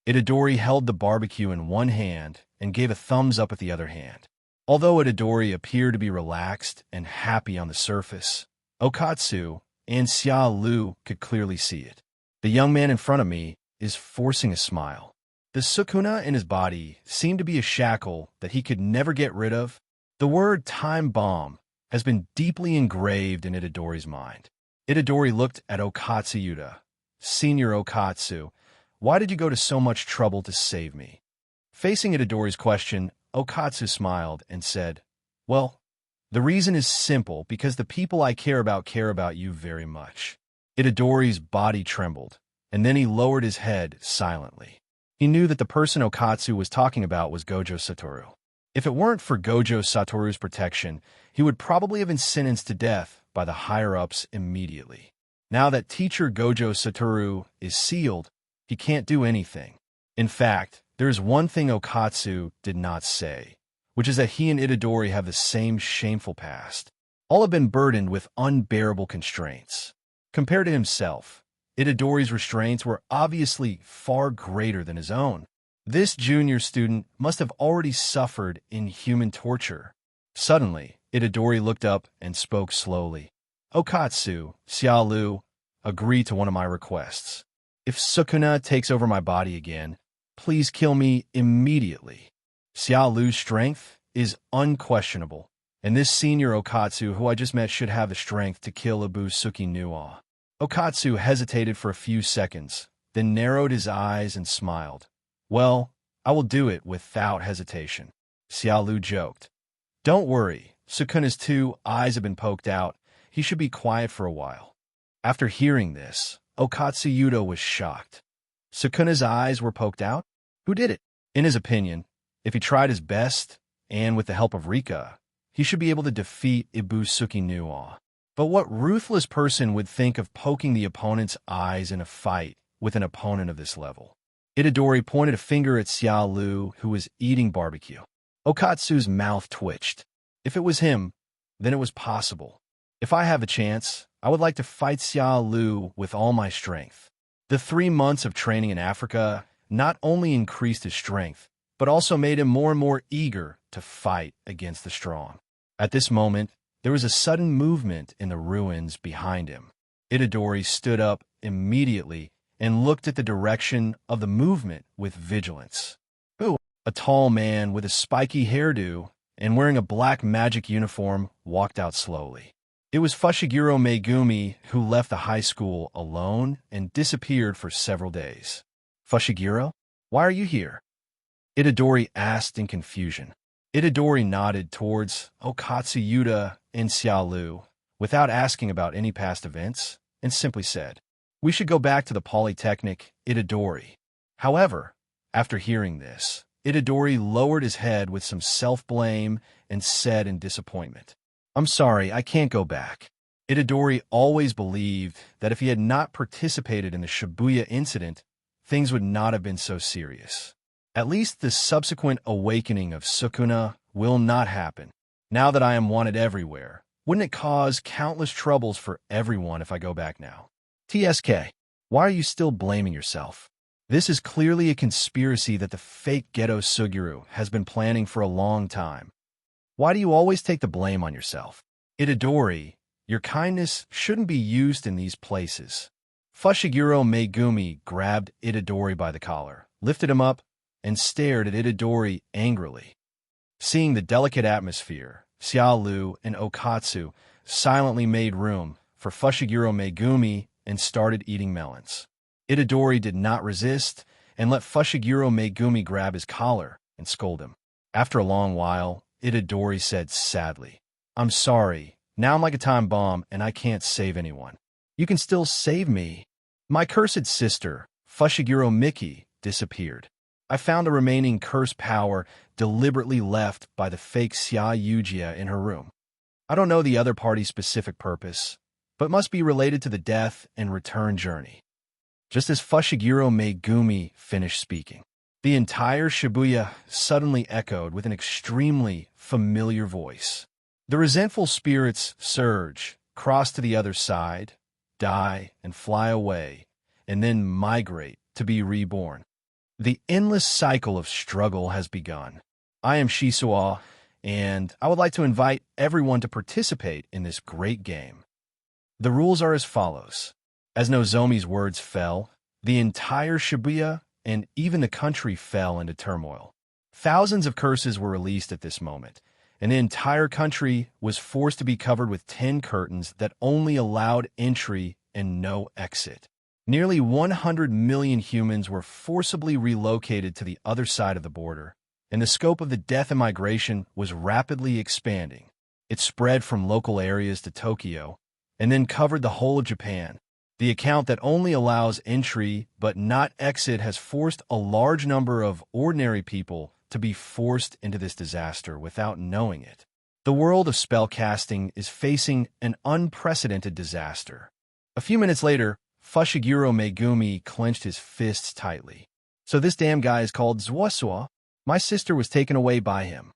Itadori held the barbecue in one hand and gave a thumbs up with the other hand. Although Itadori appeared to be relaxed and happy on the surface, Okatsu and Xiao Lu could clearly see it. The young man in front of me is forcing a smile. The sukuna in his body seemed to be a shackle that he could never get rid of. The word time bomb has been deeply engraved in Itadori's mind. Itadori looked at Okatsu Yuta. Senior Okatsu, why did you go to so much trouble to save me? Facing Itadori's question, Okatsu smiled and said, well, the reason is simple, because the people I care about you very much. Itadori's body trembled, and then he lowered his head silently. He knew that the person Okatsu was talking about was Gojo Satoru. If it weren't for Gojo Satoru's protection, he would probably have been sentenced to death by the higher-ups immediately. Now that teacher Gojo Satoru is sealed, he can't do anything. In fact, there is one thing Okatsu did not say, which is that he and Itadori have the same shameful past. All have been burdened with unbearable constraints. Compared to himself, Itadori's restraints were obviously far greater than his own. This junior student must have already suffered inhuman torture. Suddenly, Itadori looked up and spoke slowly. Okatsu, Xiao Lu, agree to one of my requests. If Sukuna takes over my body again, please kill me immediately. Xiao Lu's strength is unquestionable, and this senior Okatsu who I just met should have the strength to kill Ibusuki Nuwa. Okatsu hesitated for a few seconds, then narrowed his eyes and smiled. Well, I will do it without hesitation. Xiao Lu joked. Don't worry, Sukuna's 2 eyes have been poked out. He should be quiet for a while. After hearing this, Okatsu Yuta was shocked. Sukuna's eyes were poked out? Who did it? In his opinion, if he tried his best, and with the help of Rika, he should be able to defeat Ibusuki Nuwa. But what ruthless person would think of poking the opponent's eyes in a fight with an opponent of this level? Itadori pointed a finger at Xiao Lu, who was eating barbecue. Okatsu's mouth twitched. If it was him, then it was possible. If I have a chance, I would like to fight Xiao Lu with all my strength. The 3 months of training in Africa not only increased his strength, but also made him more and more eager to fight against the strong. At this moment, there was a sudden movement in the ruins behind him. Itadori stood up immediately and looked at the direction of the movement with vigilance. Who? A tall man with a spiky hairdo and wearing a black magic uniform walked out slowly. It was Fushiguro Megumi, who left the high school alone and disappeared for several days. Fushiguro? Why are you here? Itadori asked in confusion. Itadori nodded towards Okatsu Yuta and Xiao Lu without asking about any past events and simply said, we should go back to the Polytechnic, Itadori. However, after hearing this, Itadori lowered his head with some self-blame and said in disappointment, I'm sorry, I can't go back. Itadori always believed that if he had not participated in the Shibuya incident, things would not have been so serious. At least the subsequent awakening of Sukuna will not happen. Now that I am wanted everywhere, wouldn't it cause countless troubles for everyone if I go back now? TSK, why are you still blaming yourself? This is clearly a conspiracy that the fake Geto Suguru has been planning for a long time. Why do you always take the blame on yourself? Itadori, your kindness shouldn't be used in these places. Fushiguro Megumi grabbed Itadori by the collar, lifted him up, and stared at Itadori angrily. Seeing the delicate atmosphere, Xiao Lu and Okatsu silently made room for Fushiguro Megumi and started eating melons. Itadori did not resist and let Fushiguro Megumi grab his collar and scold him. After a long while, Itadori said sadly, I'm sorry, Now I'm like a time bomb, and I can't save anyone. You can still save me. My cursed sister, Fushiguro Miki, disappeared. I found the remaining curse power deliberately left by the fake Xia Yujia in her room. I don't know the other party's specific purpose, but must be related to the death and return journey. Just as Fushiguro Megumi finished speaking, the entire Shibuya suddenly echoed with an extremely familiar voice. The resentful spirits surge, cross to the other side, die, and fly away, and then migrate to be reborn. The endless cycle of struggle has begun. I am Shisuo, and I would like to invite everyone to participate in this great game. The rules are as follows. As Nozomi's words fell, the entire Shibuya and even the country fell into turmoil. Thousands of curses were released at this moment, and the entire country was forced to be covered with 10 curtains that only allowed entry and no exit. Nearly 100 million humans were forcibly relocated to the other side of the border, and the scope of the death and migration was rapidly expanding. It spread from local areas to Tokyo, and then covered the whole of Japan. The account that only allows entry but not exit has forced a large number of ordinary people to be forced into this disaster without knowing it. The world of spellcasting is facing an unprecedented disaster. A few minutes later, Fushiguro Megumi clenched his fists tightly. So this damn guy is called Zuosua? My sister was taken away by him.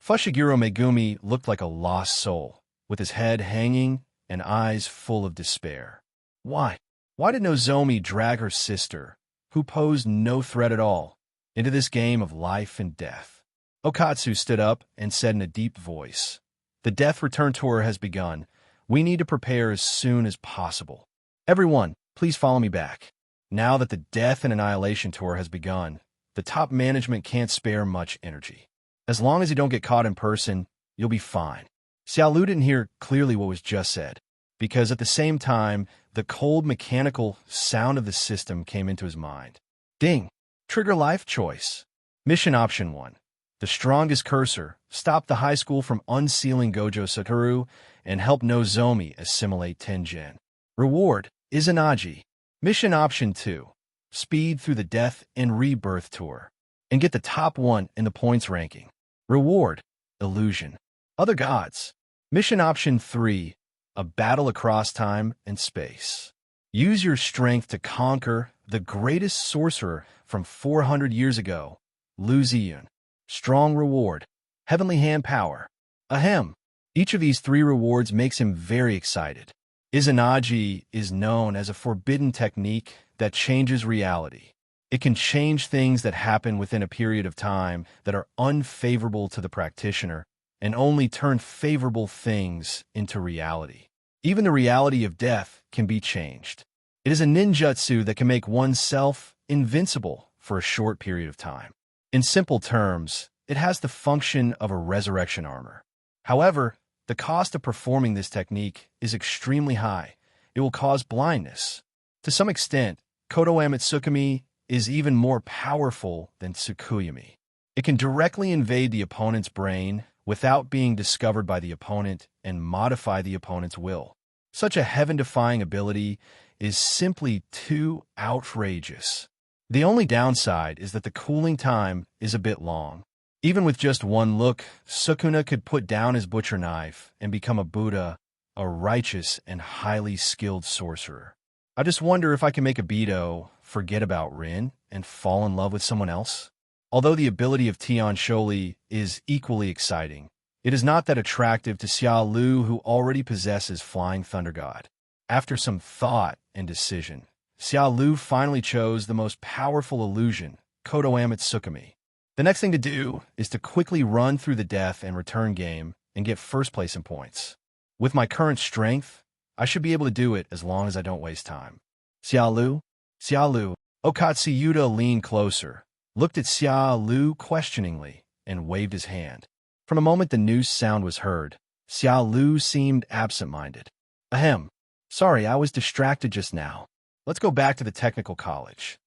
Fushiguro Megumi looked like a lost soul, with his head hanging and eyes full of despair. Why? Why did Nozomi drag her sister, who posed no threat at all, into this game of life and death? Okatsu stood up and said in a deep voice, "The death return tour has begun. We need to prepare as soon as possible. Everyone, please follow me back. Now that the Death and Annihilation Tour has begun, the top management can't spare much energy. As long as you don't get caught in person, you'll be fine." Xiaolu didn't hear clearly what was just said, because at the same time, the cold mechanical sound of the system came into his mind. Ding! Trigger life choice. Mission option 1. The strongest cursor, stop the high school from unsealing Gojo Satoru and help Nozomi assimilate Tenjin. Reward, Izanagi. Mission option 2. Speed through the Death and Rebirth Tour and get the top 1 in the points ranking. Reward, Illusion. Other gods. Mission option 3. A battle across time and space. Use your strength to conquer the greatest sorcerer from 400 years ago, Lu Ziyun. Strong reward, Heavenly Hand Power. Ahem. Each of these 3 rewards makes him very excited. Izanagi is known as a forbidden technique that changes reality. It can change things that happen within a period of time that are unfavorable to the practitioner and only turn favorable things into reality. Even the reality of death can be changed. It is a ninjutsu that can make oneself invincible for a short period of time. In simple terms, it has the function of a resurrection armor. However, the cost of performing this technique is extremely high. It will cause blindness. To some extent, Kodoame Tsukumi is even more powerful than Tsukuyami. It can directly invade the opponent's brain without being discovered by the opponent and modify the opponent's will. Such a heaven-defying ability is simply too outrageous. The only downside is that the cooling time is a bit long. Even with just one look, Sukuna could put down his butcher knife and become a Buddha, a righteous and highly skilled sorcerer. I just wonder if I can make a Beto forget about Rin and fall in love with someone else. Although the ability of Tian Sholi is equally exciting, it is not that attractive to Xia Lu, who already possesses Flying Thunder God. After some thought and decision, Xia Lu finally chose the most powerful illusion, Kodoame Tsukumi. The next thing to do is to quickly run through the death and return game and get first place in points. With my current strength, I should be able to do it as long as I don't waste time. Xiaolu? Xiaolu. Okatsuyuda leaned closer, looked at Xiaolu questioningly, and waved his hand. From the moment the noose sound was heard, Xiaolu seemed absent-minded. Ahem. Sorry, I was distracted just now. Let's go back to the technical college.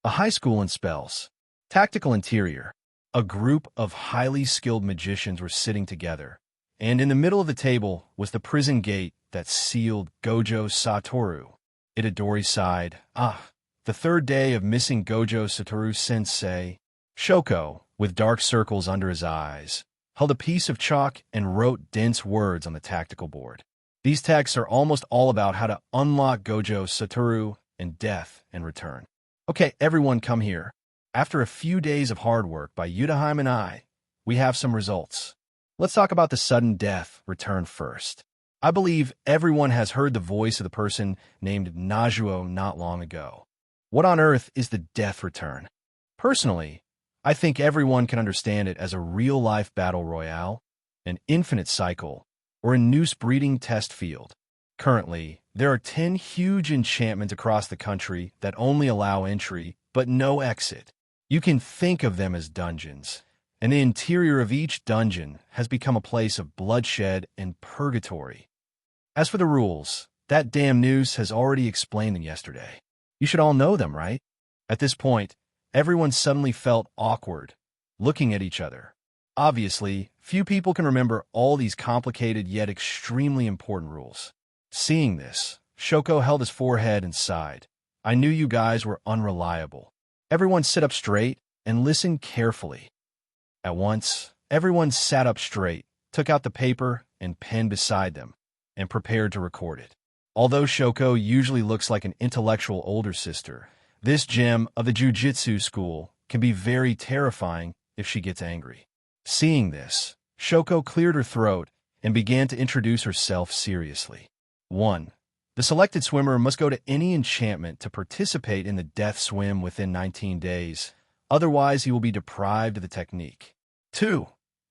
A high school in spells. Tactical interior. A group of highly skilled magicians were sitting together, and in the middle of the table was the prison gate that sealed Gojo Satoru. Itadori sighed. Ah, the third day of missing Gojo Satoru-sensei. Shoko, with dark circles under his eyes, held a piece of chalk and wrote dense words on the tactical board. These texts are almost all about how to unlock Gojo Satoru and death and return. Okay, everyone come here. After a few days of hard work by Yudaheim and I, we have some results. Let's talk about the sudden death return first. I believe everyone has heard the voice of the person named Najuo not long ago. What on earth is the death return? Personally, I think everyone can understand it as a real-life battle royale, an infinite cycle, or a noose breeding test field. Currently, there are 10 huge enchantments across the country that only allow entry, but no exit. You can think of them as dungeons, and the interior of each dungeon has become a place of bloodshed and purgatory. As for the rules, that damn noose has already explained them yesterday. You should all know them, right? At this point, everyone suddenly felt awkward, looking at each other. Obviously, few people can remember all these complicated yet extremely important rules. Seeing this, Shoko held his forehead and sighed. I knew you guys were unreliable. Everyone sit up straight and listen carefully. At once, everyone sat up straight, took out the paper and pen beside them, and prepared to record it. Although Shoko usually looks like an intellectual older sister, this gem of the jujitsu school can be very terrifying if she gets angry. Seeing this, Shoko cleared her throat and began to introduce herself seriously. 1. The selected swimmer must go to any enchantment to participate in the death swim within 19 days, otherwise he will be deprived of the technique. 2.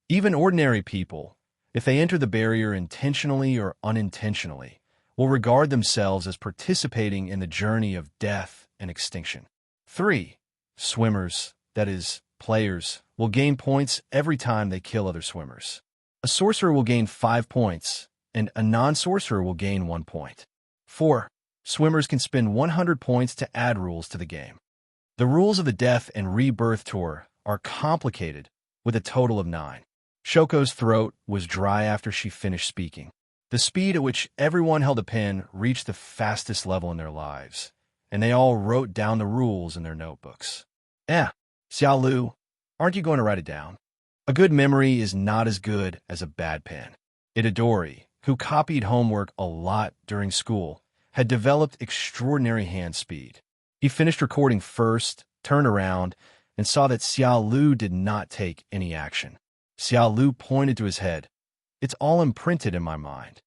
Even ordinary people, if they enter the barrier intentionally or unintentionally, will regard themselves as participating in the journey of death and extinction. 3. Swimmers, that is, players, will gain points every time they kill other swimmers. A sorcerer will gain 5 points, and a non-sorcerer will gain 1 point. 4. Swimmers can spend 100 points to add rules to the game. The rules of the Death and Rebirth Tour are complicated, with a total of 9. Shoko's throat was dry after she finished speaking. The speed at which everyone held a pen reached the fastest level in their lives, and they all wrote down the rules in their notebooks. Xiao Lu, aren't you going to write it down? A good memory is not as good as a bad pen. Itadori, who copied homework a lot during school, had developed extraordinary hand speed. He finished recording first, turned around, and saw that Xiao Lu did not take any action. Xiao Lu pointed to his head. It's all imprinted in my mind.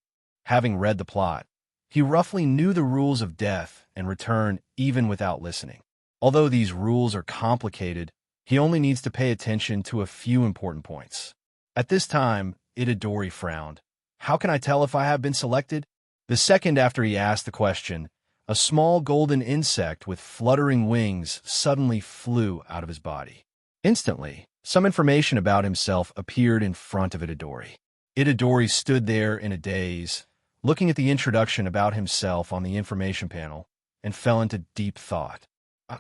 Having read the plot, he roughly knew the rules of death and return even without listening. Although these rules are complicated, he only needs to pay attention to a few important points. At this time, Itadori frowned. How can I tell if I have been selected? The second after he asked the question, a small golden insect with fluttering wings suddenly flew out of his body. Instantly, some information about himself appeared in front of Itadori. Itadori stood there in a daze, looking at the introduction about himself on the information panel, and fell into deep thought.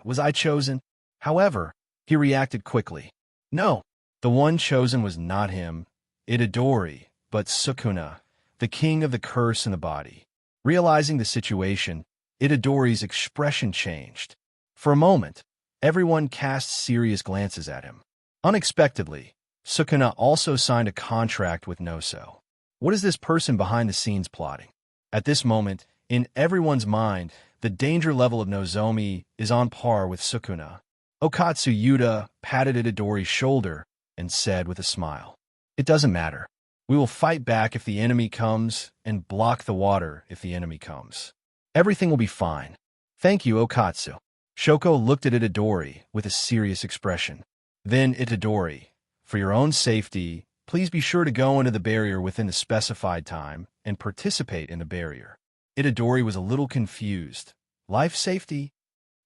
Was I chosen? However, he reacted quickly. No, the one chosen was not him, Itadori, but Sukuna, the king of the curse in the body. Realizing the situation, Itadori's expression changed. For a moment, everyone cast serious glances at him. Unexpectedly, Sukuna also signed a contract with Noso. What is this person behind the scenes plotting? At this moment, in everyone's mind, the danger level of Nozomi is on par with Sukuna. Okatsu Yuta patted Itadori's shoulder and said with a smile, "It doesn't matter. We will fight back if the enemy comes and block the water if the enemy comes. Everything will be fine. Thank you, Okatsu." Shoko looked at Itadori with a serious expression. Then Itadori, for your own safety, please be sure to go into the barrier within the specified time and participate in the barrier. Itadori was a little confused. Life safety?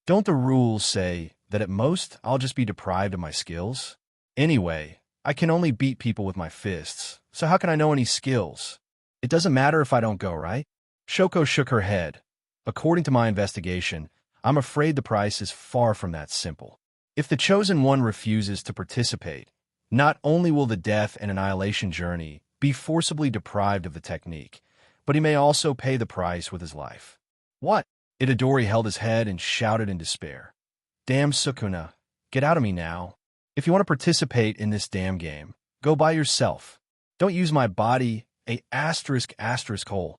Don't the rules say that at most I'll just be deprived of my skills? Anyway, I can only beat people with my fists, so how can I know any skills? It doesn't matter if I don't go, right? Shoko shook her head. According to my investigation, I'm afraid the price is far from that simple. If the chosen one refuses to participate, not only will the death and annihilation journey be forcibly deprived of the technique, but he may also pay the price with his life. What? Itadori held his head and shouted in despair. Damn Sukuna, get out of me now. If you want to participate in this damn game, go by yourself. Don't use my body, a **** hole.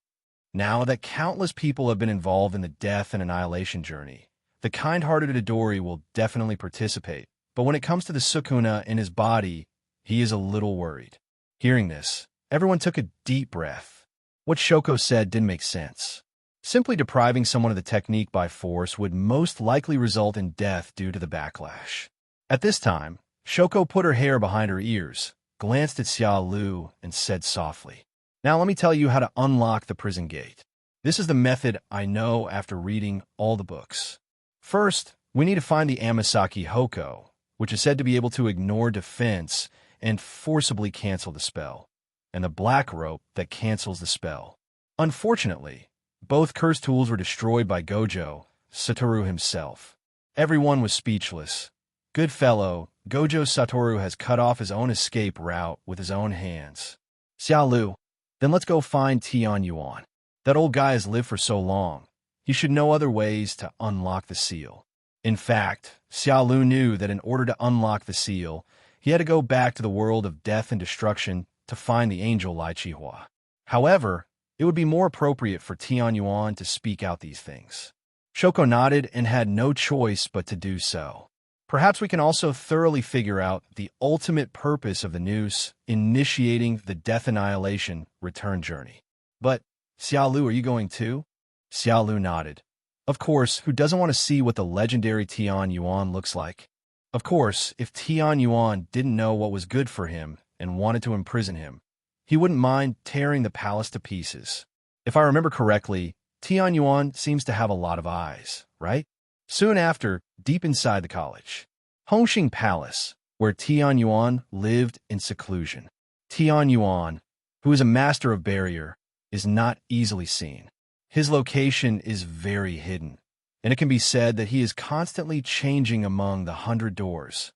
Now that countless people have been involved in the death and annihilation journey, the kind-hearted Itadori will definitely participate, but when it comes to the Sukuna in his body, he is a little worried. Hearing this, everyone took a deep breath. What Shoko said didn't make sense. Simply depriving someone of the technique by force would most likely result in death due to the backlash. At this time, Shoko put her hair behind her ears, glanced at Xia Lu, and said softly, "Now let me tell you how to unlock the prison gate. This is the method I know after reading all the books. First, we need to find the Amasaki Hoko, which is said to be able to ignore defense and forcibly cancel the spell, and the black rope that cancels the spell. Unfortunately, both curse tools were destroyed by Gojo, Satoru himself. Everyone was speechless. Good fellow, Gojo Satoru has cut off his own escape route with his own hands. Xia Lu, then let's go find Tian Yuan. That old guy has lived for so long. He should know other ways to unlock the seal." In fact, Xia Lu knew that in order to unlock the seal, he had to go back to the world of death and destruction to find the angel Lai Chihua. However, it would be more appropriate for Tian Yuan to speak out these things. Shoko nodded and had no choice but to do so. Perhaps we can also thoroughly figure out the ultimate purpose of the noose, initiating the death annihilation return journey. But, Xia Lu, are you going too? Xia Lu nodded. Of course, who doesn't want to see what the legendary Tian Yuan looks like? Of course, if Tian Yuan didn't know what was good for him and wanted to imprison him, he wouldn't mind tearing the palace to pieces. If I remember correctly, Tian Yuan seems to have a lot of eyes, right? Soon after, deep inside the college, Hongxing Palace, where Tian Yuan lived in seclusion. Tian Yuan, who is a master of barrier, is not easily seen. His location is very hidden, and it can be said that he is constantly changing among the 100 doors.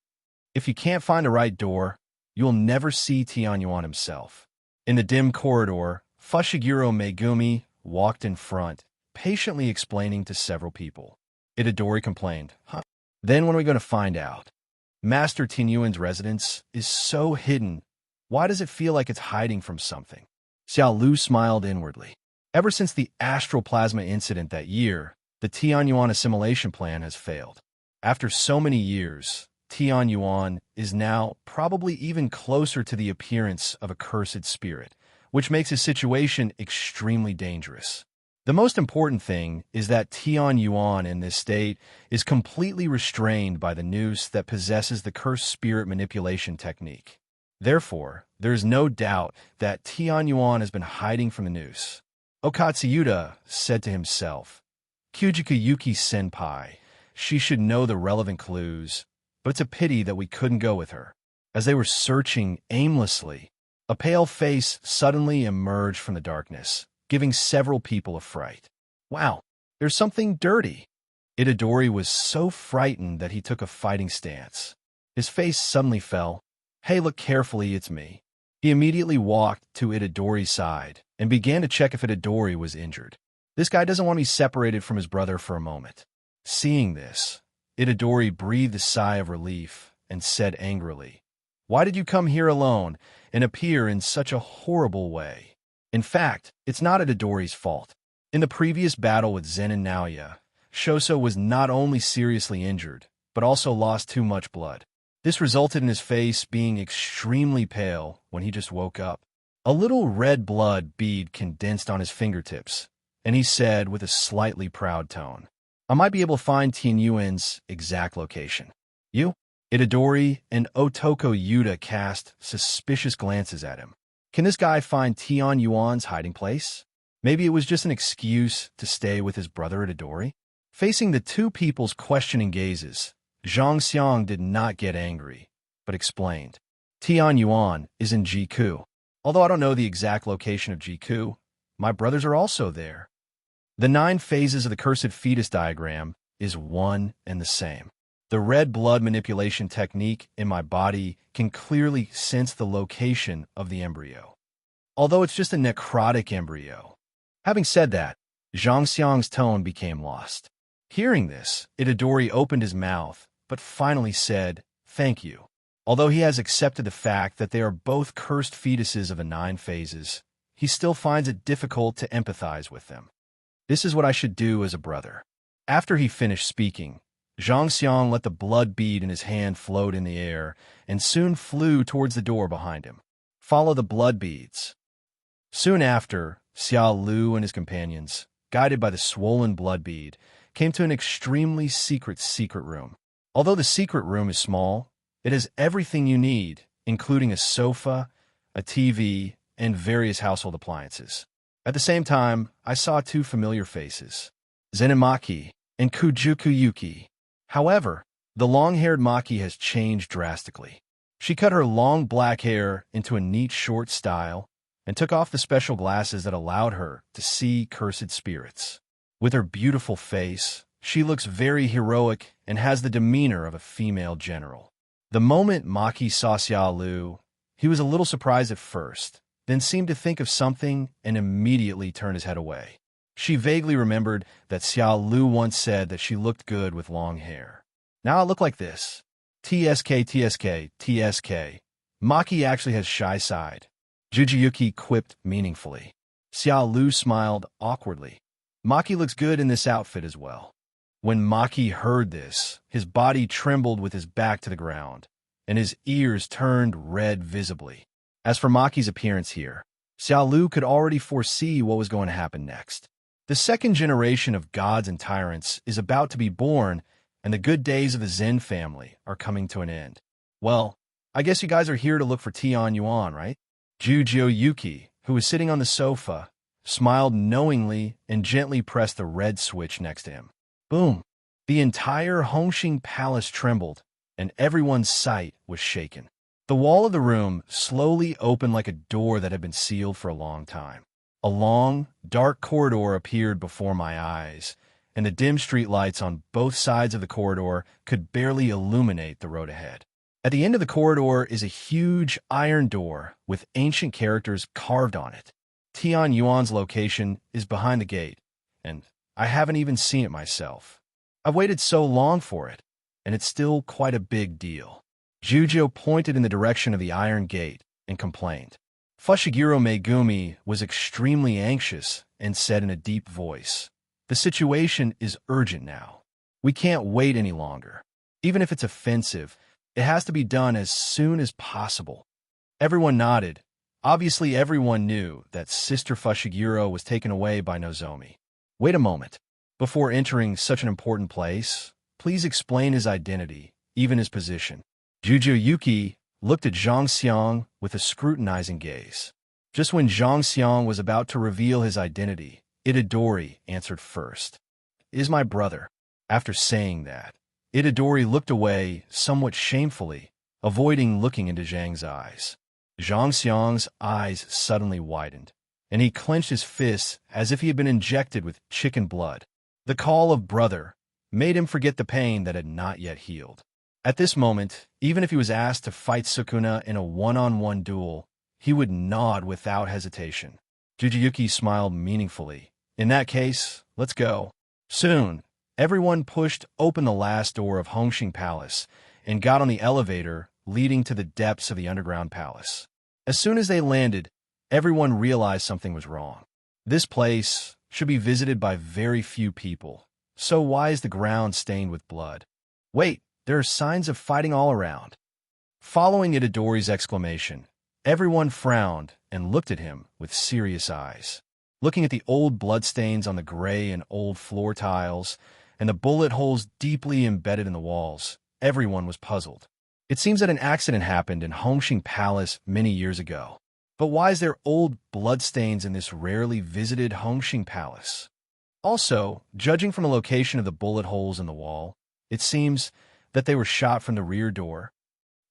If you can't find the right door, you'll never see Tian Yuan himself. In the dim corridor, Fushiguro Megumi walked in front, patiently explaining to several people. Itadori complained, Then when are we going to find out? Master Tinyuan's residence is so hidden. Why does it feel like it's hiding from something? Xiao Lu smiled inwardly. Ever since the astral plasma incident that year, the Tian Yuan assimilation plan has failed. After so many years, Tian Yuan is now probably even closer to the appearance of a cursed spirit, which makes his situation extremely dangerous. The most important thing is that Tian Yuan in this state is completely restrained by the noose that possesses the cursed spirit manipulation technique. Therefore, there is no doubt that Tian Yuan has been hiding from the noose. Okatsuyuta said to himself, Kyujiku Yuki Senpai, she should know the relevant clues, but it's a pity that we couldn't go with her. As they were searching aimlessly, a pale face suddenly emerged from the darkness, giving several people a fright. Wow, there's something dirty. Itadori was so frightened that he took a fighting stance. His face suddenly fell. Hey, look carefully, it's me. He immediately walked to Itadori's side and began to check if Itadori was injured. This guy doesn't want to be separated from his brother for a moment. Seeing this, Itadori breathed a sigh of relief and said angrily, Why did you come here alone and appear in such a horrible way? In fact, it's not Itadori's fault. In the previous battle with Zen and Naoya, Shoso was not only seriously injured, but also lost too much blood. This resulted in his face being extremely pale when he just woke up. A little red blood bead condensed on his fingertips, and he said with a slightly proud tone, I might be able to find Tianyuan's exact location. You? Itadori and Otoko Yuta cast suspicious glances at him. Can this guy find Tian Yuan's hiding place? Maybe it was just an excuse to stay with his brother Itadori? Facing the two people's questioning gazes, Zhang Xiang did not get angry, but explained. Tian Yuan is in Jiku. Although I don't know the exact location of Jiku, my brothers are also there. The 9 phases of the cursed fetus diagram is one and the same. The red blood manipulation technique in my body can clearly sense the location of the embryo. although it's just a necrotic embryo. Having said that, Zhang Xiang's tone became lost. Hearing this, Itadori opened his mouth, but finally said, "Thank you." Although he has accepted the fact that they are both cursed fetuses of the 9 phases, he still finds it difficult to empathize with them. This is what I should do as a brother. After he finished speaking, Zhang Xiang let the blood bead in his hand float in the air and soon flew towards the door behind him. Follow the blood beads. Soon after, Xiao Lu and his companions, guided by the swollen blood bead, came to an extremely secret room. Although the secret room is small, it has everything you need, including a sofa, a TV, and various household appliances. At the same time, I saw 2 familiar faces, Zenimaki and Kujuku Yuki. However, the long-haired Maki has changed drastically. She cut her long black hair into a neat short style and took off the special glasses that allowed her to see cursed spirits. With her beautiful face, she looks very heroic and has the demeanor of a female general. The moment Maki saw Xiao Lu, he was a little surprised at first, then seemed to think of something and immediately turned his head away. She vaguely remembered that Xiao Lu once said that she looked good with long hair. "Now I look like this. TSK, TSK, TSK. Maki actually has shy side," Jujuyuki quipped meaningfully. Xiao Lu smiled awkwardly. "Maki looks good in this outfit as well." When Maki heard this, his body trembled with his back to the ground, and his ears turned red visibly. As for Maki's appearance here, Xiao Lu could already foresee what was going to happen next. The second generation of gods and tyrants is about to be born, and the good days of the Zen family are coming to an end. Well, I guess you guys are here to look for Tian Yuan, right? Jujuyuki, who was sitting on the sofa, smiled knowingly and gently pressed the red switch next to him. Boom! The entire Hongxing Palace trembled, and everyone's sight was shaken. The wall of the room slowly opened like a door that had been sealed for a long time. A long, dark corridor appeared before my eyes, and the dim streetlights on both sides of the corridor could barely illuminate the road ahead. At the end of the corridor is a huge iron door with ancient characters carved on it. Tian Yuan's location is behind the gate, and I haven't even seen it myself. I've waited so long for it, and it's still quite a big deal. Jujo pointed in the direction of the iron gate and complained. Fushiguro Megumi was extremely anxious and said in a deep voice, "The situation is urgent now. We can't wait any longer. Even if it's offensive, it has to be done as soon as possible." Everyone nodded. Obviously, everyone knew that Sister Fushiguro was taken away by Nozomi. "Wait a moment. Before entering such an important place, please explain his identity, even his position." Jujuyuki looked at Zhang Xiang with a scrutinizing gaze. Just when Zhang Xiang was about to reveal his identity, Itadori answered first. "Is my brother." After saying that, Itadori looked away somewhat shamefully, avoiding looking into Zhang's eyes. Zhang Xiang's eyes suddenly widened, and he clenched his fists as if he had been injected with chicken blood. The call of brother made him forget the pain that had not yet healed. At this moment, even if he was asked to fight Sukuna in a one-on-one duel, he would nod without hesitation. Jujuyuki smiled meaningfully. "In that case, let's go." Soon, everyone pushed open the last door of Hongxing Palace and got on the elevator leading to the depths of the underground palace. As soon as they landed, everyone realized something was wrong. This place should be visited by very few people, so why is the ground stained with blood? Wait, there are signs of fighting all around. Following Itadori's exclamation, everyone frowned and looked at him with serious eyes. Looking at the old bloodstains on the gray and old floor tiles and the bullet holes deeply embedded in the walls, everyone was puzzled. It seems that an accident happened in Hongxing Palace many years ago. But why is there old bloodstains in this rarely visited Hongxing Palace? Also, judging from the location of the bullet holes in the wall, it seems that they were shot from the rear door.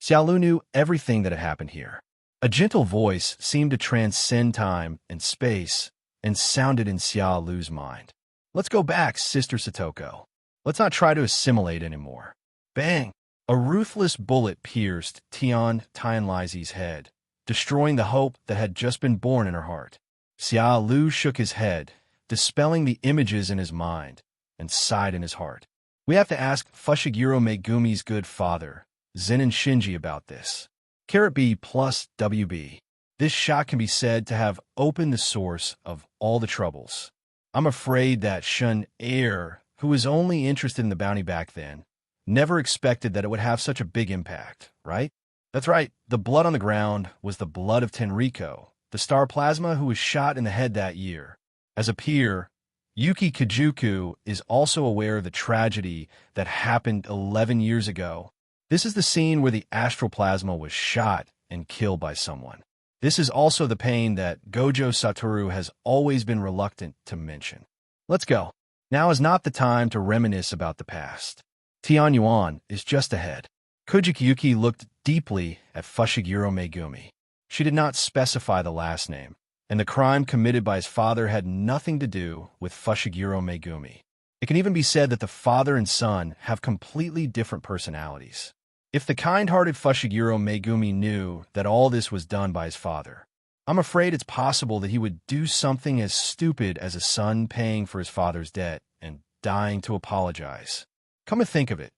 Xiaolu knew everything that had happened here. A gentle voice seemed to transcend time and space and sounded in Xiaolu's mind. "Let's go back, Sister Satoko. Let's not try to assimilate anymore." Bang! A ruthless bullet pierced Tian Tianlaizi's head, destroying the hope that had just been born in her heart. Xia Lu shook his head, dispelling the images in his mind, and sighed in his heart. We have to ask Fushiguro Megumi's good father, Zenin Shinji, about this. B plus WB. This shot can be said to have opened the source of all the troubles. I'm afraid that Shun Heir, who was only interested in the bounty back then, never expected that it would have such a big impact, right? That's right, the blood on the ground was the blood of Tenriko, the star plasma who was shot in the head that year. As a peer, Yuki Kajuku is also aware of the tragedy that happened 11 years ago. This is the scene where the astral plasma was shot and killed by someone. This is also the pain that Gojo Satoru has always been reluctant to mention. Let's go. Now is not the time to reminisce about the past. Tianyuan is just ahead. Kujikiyuki looked deeply at Fushiguro Megumi. She did not specify the last name, and the crime committed by his father had nothing to do with Fushiguro Megumi. It can even be said that the father and son have completely different personalities. If the kind-hearted Fushiguro Megumi knew that all this was done by his father, I'm afraid it's possible that he would do something as stupid as a son paying for his father's debt and dying to apologize. Come to think of it,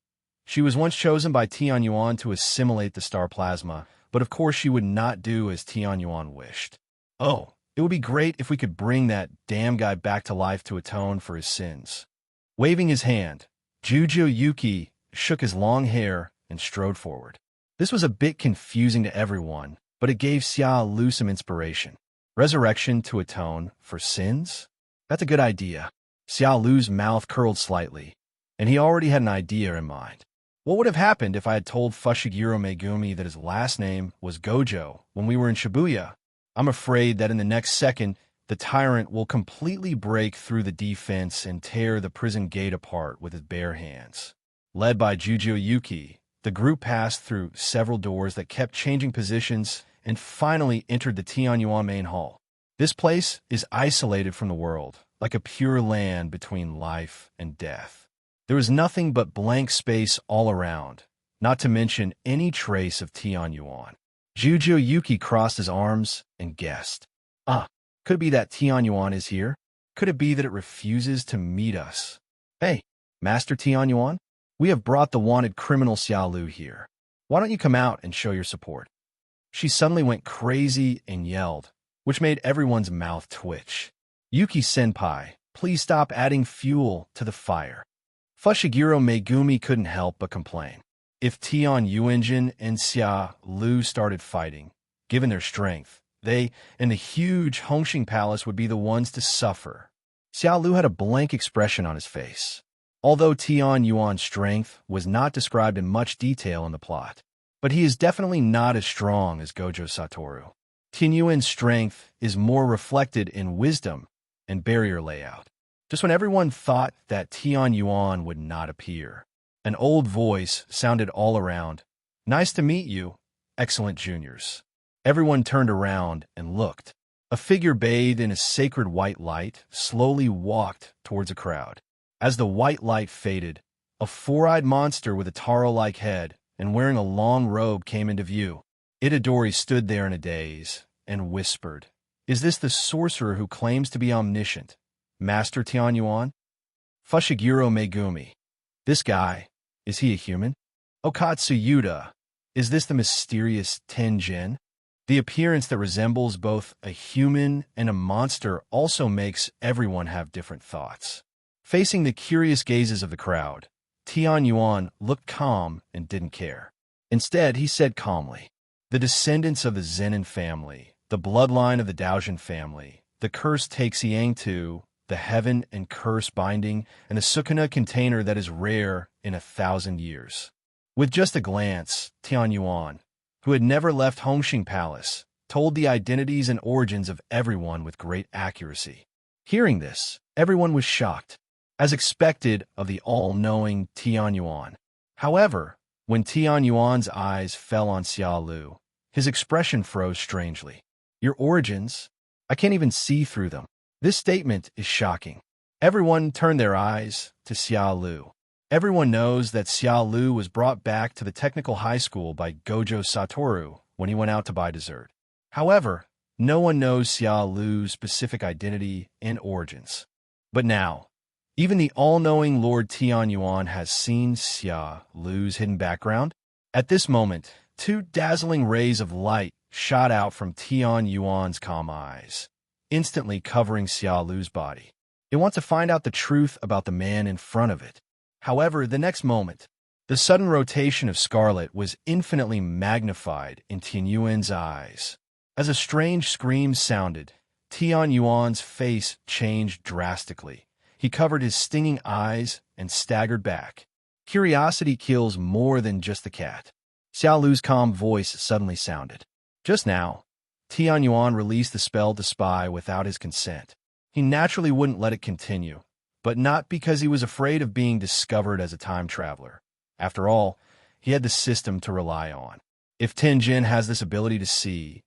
she was once chosen by Tianyuan to assimilate the star plasma, but of course she would not do as Tianyuan wished. Oh, it would be great if we could bring that damn guy back to life to atone for his sins. Waving his hand, Jujo Yuki shook his long hair and strode forward. This was a bit confusing to everyone, but it gave Xia Lu some inspiration. Resurrection to atone for sins? That's a good idea. Xia Lu's mouth curled slightly, and he already had an idea in mind. What would have happened if I had told Fushiguro Megumi that his last name was Gojo when we were in Shibuya? I'm afraid that in the next second, the tyrant will completely break through the defense and tear the prison gate apart with his bare hands. Led by Jujo Yuki, the group passed through several doors that kept changing positions and finally entered the Tianyuan main hall. This place is isolated from the world, like a pure land between life and death. There was nothing but blank space all around, not to mention any trace of Tianyuan. Jujo Yuki crossed his arms and guessed. Could it be that Tianyuan is here? Could it be that it refuses to meet us? Hey, Master Tianyuan, we have brought the wanted criminal Xia Lu here. Why don't you come out and show your support? She suddenly went crazy and yelled, which made everyone's mouth twitch. Yuki-senpai, please stop adding fuel to the fire. Fushiguro Megumi couldn't help but complain. If Tian Yuenjin and Xia Lu started fighting, given their strength, they and the huge Hongxing Palace would be the ones to suffer. Xia Lu had a blank expression on his face. Although Tian Yuan's strength was not described in much detail in the plot, but he is definitely not as strong as Gojo Satoru. Tian Yuan's strength is more reflected in wisdom and barrier layout. Just when everyone thought that Tian Yuan would not appear, an old voice sounded all around. Nice to meet you, excellent juniors. Everyone turned around and looked. A figure bathed in a sacred white light slowly walked towards a crowd. As the white light faded, a four-eyed monster with a taro-like head and wearing a long robe came into view. Itadori stood there in a daze and whispered, "Is this the sorcerer who claims to be omniscient? Master Tianyuan?" Fushiguro Megumi. This guy, is he a human? Okatsu Yuta. Is this the mysterious Tenjin? The appearance that resembles both a human and a monster also makes everyone have different thoughts. Facing the curious gazes of the crowd, Tianyuan looked calm and didn't care. Instead, he said calmly, "The descendants of the Zenin family, the bloodline of the Daojin family, the cursed Teixiang-tu, the heaven and curse binding, and a Sukuna container that is rare in 1,000 years." With just a glance, Tianyuan, who had never left Hongxing Palace, told the identities and origins of everyone with great accuracy. Hearing this, everyone was shocked, as expected of the all-knowing Tianyuan. However, when Tianyuan's eyes fell on Xia Lu, his expression froze strangely. "Your origins? I can't even see through them." This statement is shocking. Everyone turned their eyes to Xia Lu. Everyone knows that Xia Lu was brought back to the technical high school by Gojo Satoru when he went out to buy dessert. However, no one knows Xia Lu's specific identity and origins. But now, even the all-knowing Lord Tian Yuan has seen Xia Lu's hidden background. At this moment, two dazzling rays of light shot out from Tian Yuan's calm eyes, instantly covering Xia Lu's body. It wants to find out the truth about the man in front of it. However, the next moment, the sudden rotation of Scarlet was infinitely magnified in Tian Yuan's eyes. As a strange scream sounded, Tian Yuan's face changed drastically. He covered his stinging eyes and staggered back. Curiosity kills more than just the cat. Xia Lu's calm voice suddenly sounded. Just now, Tian Yuan released the spell to spy without his consent. He naturally wouldn't let it continue, but not because he was afraid of being discovered as a time traveler. After all, he had the system to rely on. If Tenjin has this ability to see,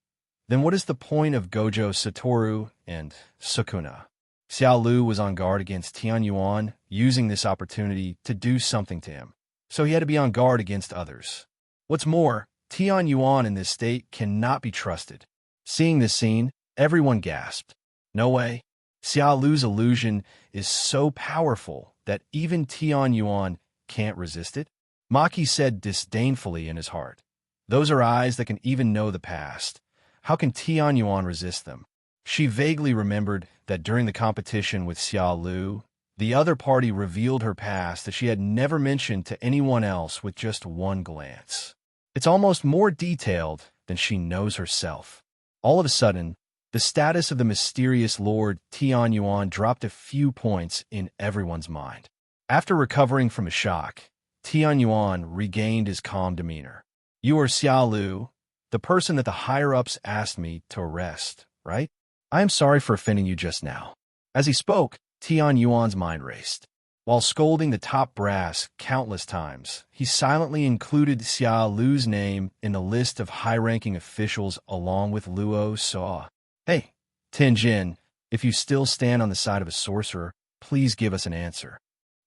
then what is the point of Gojo Satoru and Sukuna? Xia Lu was on guard against Tian Yuan, using this opportunity to do something to him, so he had to be on guard against others. What's more, Tian Yuan in this state cannot be trusted. Seeing this scene, everyone gasped. No way. Xia Lu's illusion is so powerful that even Tian Yuan can't resist it. Maki said disdainfully in his heart. Those are eyes that can even know the past. How can Tian Yuan resist them? She vaguely remembered that during the competition with Xia Lu, the other party revealed her past that she had never mentioned to anyone else with just one glance. It's almost more detailed than she knows herself. All of a sudden, the status of the mysterious Lord Tian Yuan dropped a few points in everyone's mind. After recovering from a shock, Tian Yuan regained his calm demeanor. You are Xia Lu, the person that the higher-ups asked me to arrest, right? I am sorry for offending you just now. As he spoke, Tian Yuan's mind raced. While scolding the top brass countless times, he silently included Xia Lu's name in the list of high-ranking officials along with Luo Saw. Hey, Tenjin, if you still stand on the side of a sorcerer, please give us an answer.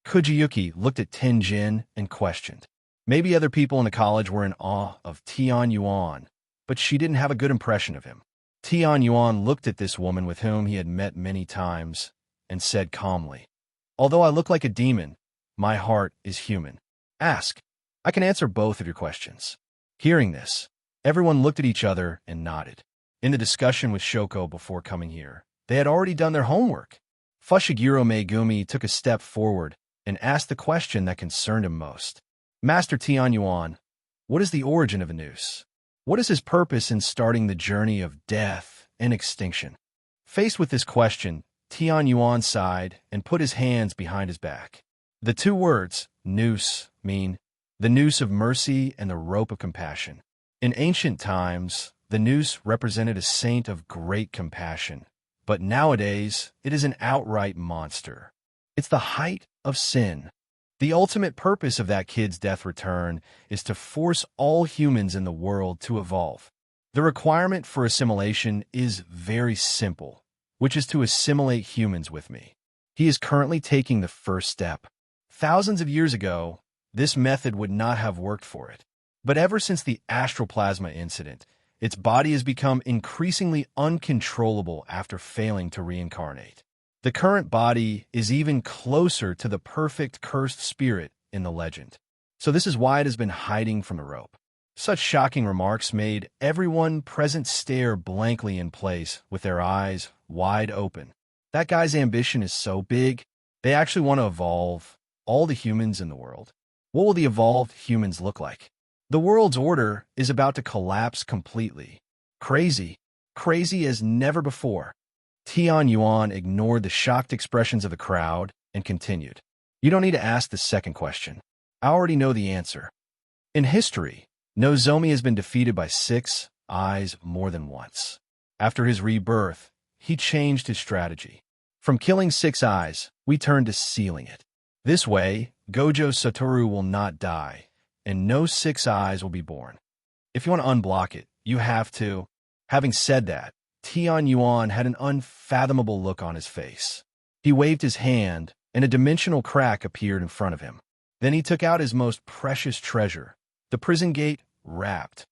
Kujiyuki looked at Tenjin and questioned. Maybe other people in the college were in awe of Tian Yuan, but she didn't have a good impression of him. Tian Yuan looked at this woman with whom he had met many times and said calmly, Although I look like a demon, my heart is human. Ask. I can answer both of your questions. Hearing this, everyone looked at each other and nodded. In the discussion with Shoko before coming here, they had already done their homework. Fushiguro Megumi took a step forward and asked the question that concerned him most. Master Tian Yuan, what is the origin of a noose? What is his purpose in starting the journey of death and extinction? Faced with this question, Tian Yuan sighed and put his hands behind his back. The two words, noose, mean the noose of mercy and the rope of compassion. In ancient times, the noose represented a saint of great compassion, but nowadays it is an outright monster. It's the height of sin. The ultimate purpose of that kid's death return is to force all humans in the world to evolve. The requirement for assimilation is very simple, which is to assimilate humans with me. He is currently taking the first step. Thousands of years ago, this method would not have worked for it. But ever since the astral plasma incident, its body has become increasingly uncontrollable after failing to reincarnate. The current body is even closer to the perfect cursed spirit in the legend. So this is why it has been hiding from the rope. Such shocking remarks made everyone present stare blankly in place with their eyes wide open. That guy's ambition is so big, they actually want to evolve all the humans in the world. What will the evolved humans look like? The world's order is about to collapse completely. Crazy. Crazy as never before. Tian Yuan ignored the shocked expressions of the crowd and continued. You don't need to ask the second question. I already know the answer. In history, Nozomi has been defeated by 6 eyes more than once. After his rebirth, he changed his strategy. From killing 6 eyes, we turned to sealing it. This way, Gojo Satoru will not die, and no 6 eyes will be born. If you want to unblock it, you have to. Having said that, Tian Yuan had an unfathomable look on his face. He waved his hand, and a dimensional crack appeared in front of him. Then he took out his most precious treasure, the prison gate wrapped.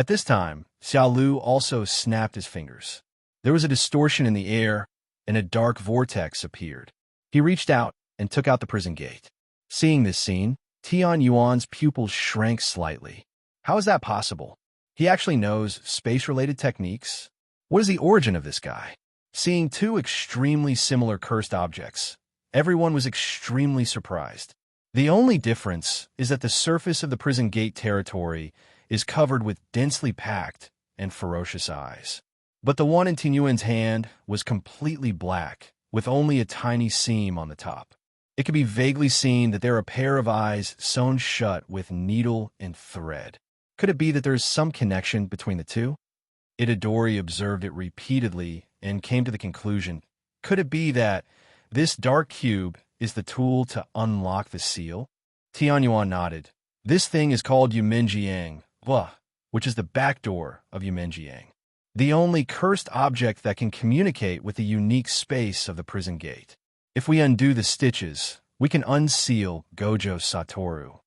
At this time, Xiao Lu also snapped his fingers. There was a distortion in the air, and a dark vortex appeared. He reached out and took out the prison gate. Seeing this scene, Tian Yuan's pupils shrank slightly. How is that possible? He actually knows space-related techniques? What is the origin of this guy? Seeing two extremely similar cursed objects, everyone was extremely surprised. The only difference is that the surface of the prison gate territory is covered with densely packed and ferocious eyes. But the one in Tianyuan's hand was completely black, with only a tiny seam on the top. It could be vaguely seen that there are a pair of eyes sewn shut with needle and thread. Could it be that there is some connection between the two? Itadori observed it repeatedly and came to the conclusion, could it be that this dark cube is the tool to unlock the seal? Tianyuan nodded. This thing is called Yumenjiang, which is the back door of Yumenjiang, the only cursed object that can communicate with the unique space of the prison gate. If we undo the stitches, we can unseal Gojo Satoru.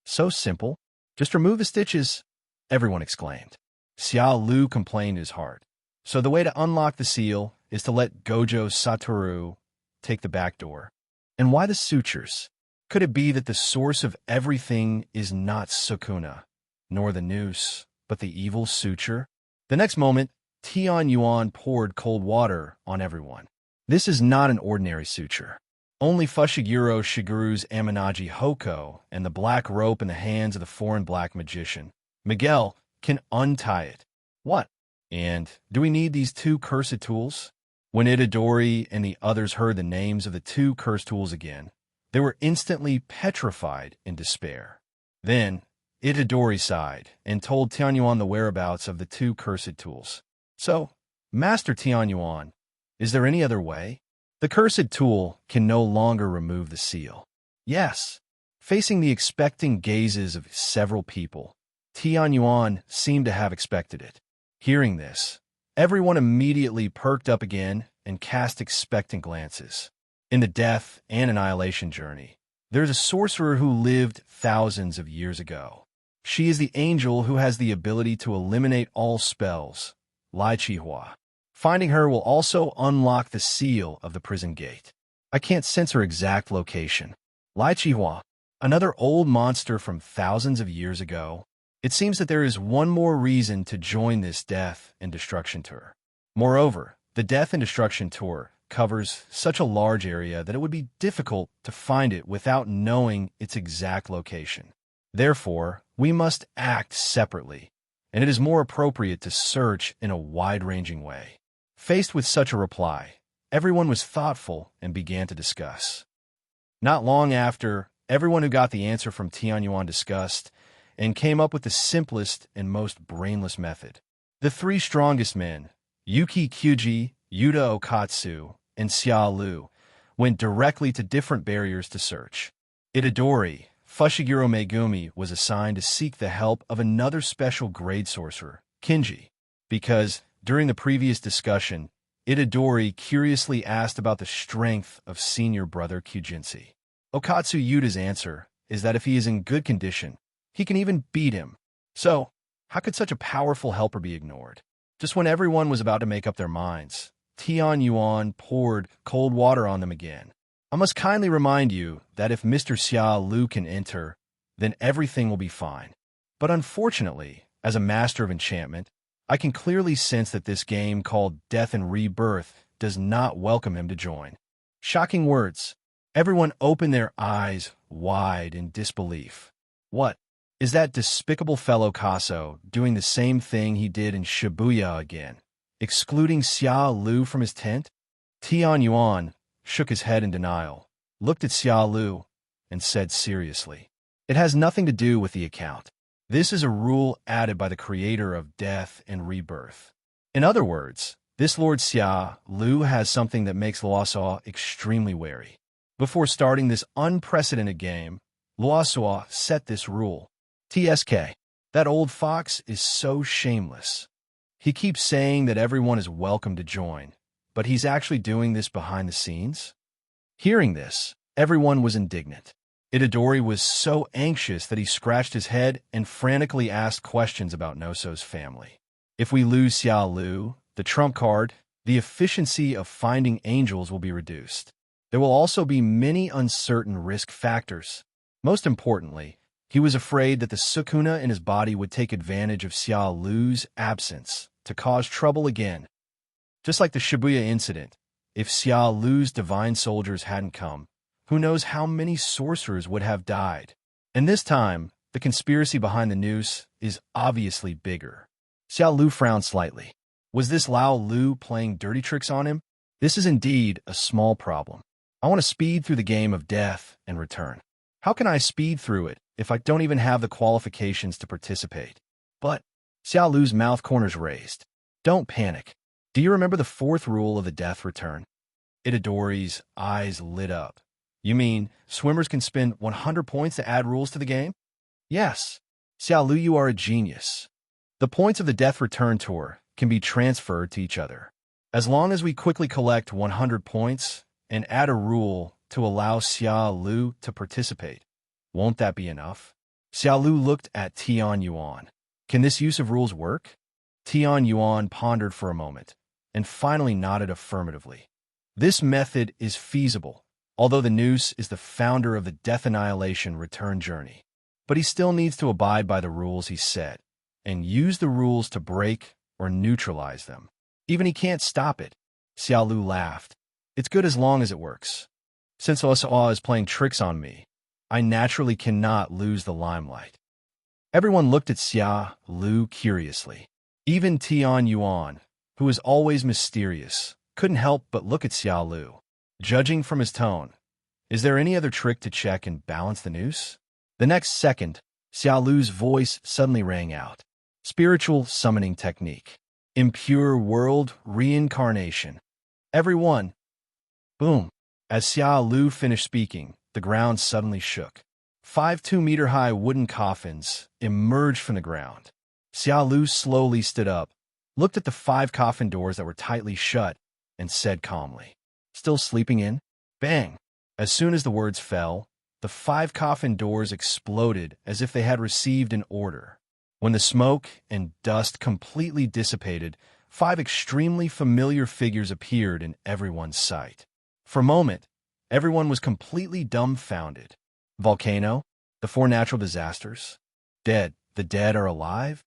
So simple. Just remove the stitches, everyone exclaimed. Xiao Lu complained his heart. So the way to unlock the seal is to let Gojo Satoru take the back door. And why the sutures? Could it be that the source of everything is not Sukuna, nor the noose, but the evil suture? The next moment, Tian Yuan poured cold water on everyone. This is not an ordinary suture. Only Fushiguro Shiguru's Amanagi Hoko and the black rope in the hands of the foreign black magician, Miguel, can untie it. What? And do we need these two cursed tools? When Itadori and the others heard the names of the two cursed tools again, they were instantly petrified in despair. Then, Itadori sighed and told Tianyuan the whereabouts of the two cursed tools. So, Master Tianyuan, is there any other way? The cursed tool can no longer remove the seal. Yes. Facing the expecting gazes of several people, Tianyuan seemed to have expected it. Hearing this, everyone immediately perked up again and cast expectant glances. In the death and annihilation journey, there's a sorcerer who lived thousands of years ago. She is the angel who has the ability to eliminate all spells, Lai Chihua. Finding her will also unlock the seal of the prison gate. I can't sense her exact location. Lai Chihua, another old monster from thousands of years ago. It seems that there is one more reason to join this death and destruction tour. Moreover, the death and destruction tour covers such a large area that it would be difficult to find it without knowing its exact location. Therefore, we must act separately, and it is more appropriate to search in a wide-ranging way. Faced with such a reply, everyone was thoughtful and began to discuss. Not long after, everyone who got the answer from Tianyuan discussed and came up with the simplest and most brainless method. The three strongest men, Yuki Kyuji, Yuta Okatsu, and Xiao Lu, went directly to different barriers to search. Itadori, Fushiguro Megumi, was assigned to seek the help of another special grade sorcerer, Kinji, because, during the previous discussion, Itadori curiously asked about the strength of senior brother Kyujinsi. Okatsu Yuta's answer is that if he is in good condition, he can even beat him. So, how could such a powerful helper be ignored? Just when everyone was about to make up their minds, Tianyuan poured cold water on them again. I must kindly remind you that if Mr. Xiao Lu can enter, then everything will be fine. But unfortunately, as a master of enchantment, I can clearly sense that this game called Death and Rebirth does not welcome him to join. Shocking words. Everyone opened their eyes wide in disbelief. What? Is that despicable fellow Kaso doing the same thing he did in Shibuya again, excluding Xiao Lu from his tent? Tianyuan shook his head in denial, looked at Xiao Lu, and said seriously, "It has nothing to do with the account. This is a rule added by the creator of Death and Rebirth. In other words, this Lord Xia Lu has something that makes Luosua extremely wary. Before starting this unprecedented game, Luosua set this rule. TSK, that old fox is so shameless. He keeps saying that everyone is welcome to join, but he's actually doing this behind the scenes?" Hearing this, everyone was indignant. Itadori was so anxious that he scratched his head and frantically asked questions about Noso's family. If we lose Xiao Lu, the trump card, the efficiency of finding angels will be reduced. There will also be many uncertain risk factors. Most importantly, he was afraid that the Sukuna in his body would take advantage of Xiao Lu's absence to cause trouble again. Just like the Shibuya incident, if Xiao Lu's divine soldiers hadn't come, who knows how many sorcerers would have died. And this time, the conspiracy behind the noose is obviously bigger. Xiao Lu frowned slightly. Was this Lao Lu playing dirty tricks on him? This is indeed a small problem. I want to speed through the game of death and return. How can I speed through it if I don't even have the qualifications to participate? But Xiao Lu's mouth corners raised. Don't panic. Do you remember the fourth rule of the death return? Itadori's eyes lit up. You mean swimmers can spend 100 points to add rules to the game? Yes. Xiao Lu, you are a genius. The points of the Death Return Tour can be transferred to each other. As long as we quickly collect 100 points and add a rule to allow Xiao Lu to participate, won't that be enough? Xiao Lu looked at Tian Yuan. Can this use of rules work? Tian Yuan pondered for a moment and finally nodded affirmatively. This method is feasible, although the Noose is the founder of the Death Annihilation return journey. But he still needs to abide by the rules he set, and use the rules to break or neutralize them. Even he can't stop it. Xiao Lu laughed. It's good as long as it works. Since Osawa is playing tricks on me, I naturally cannot lose the limelight. Everyone looked at Xiao Lu curiously. Even Tian Yuan, who is always mysterious, couldn't help but look at Xiao Lu. Judging from his tone, is there any other trick to check and balance the noose? The next second, Xiao Lu's voice suddenly rang out. Spiritual summoning technique. Impure world reincarnation. Everyone. Boom. As Xiao Lu finished speaking, the ground suddenly shook. 5 2-meter-high wooden coffins emerged from the ground. Xiao Lu slowly stood up, looked at the 5 coffin doors that were tightly shut, and said calmly, "Still sleeping in?" Bang! As soon as the words fell, the 5 coffin doors exploded as if they had received an order. When the smoke and dust completely dissipated, 5 extremely familiar figures appeared in everyone's sight. For a moment, everyone was completely dumbfounded. Volcano? The 4 natural disasters? Dead. The dead are alive?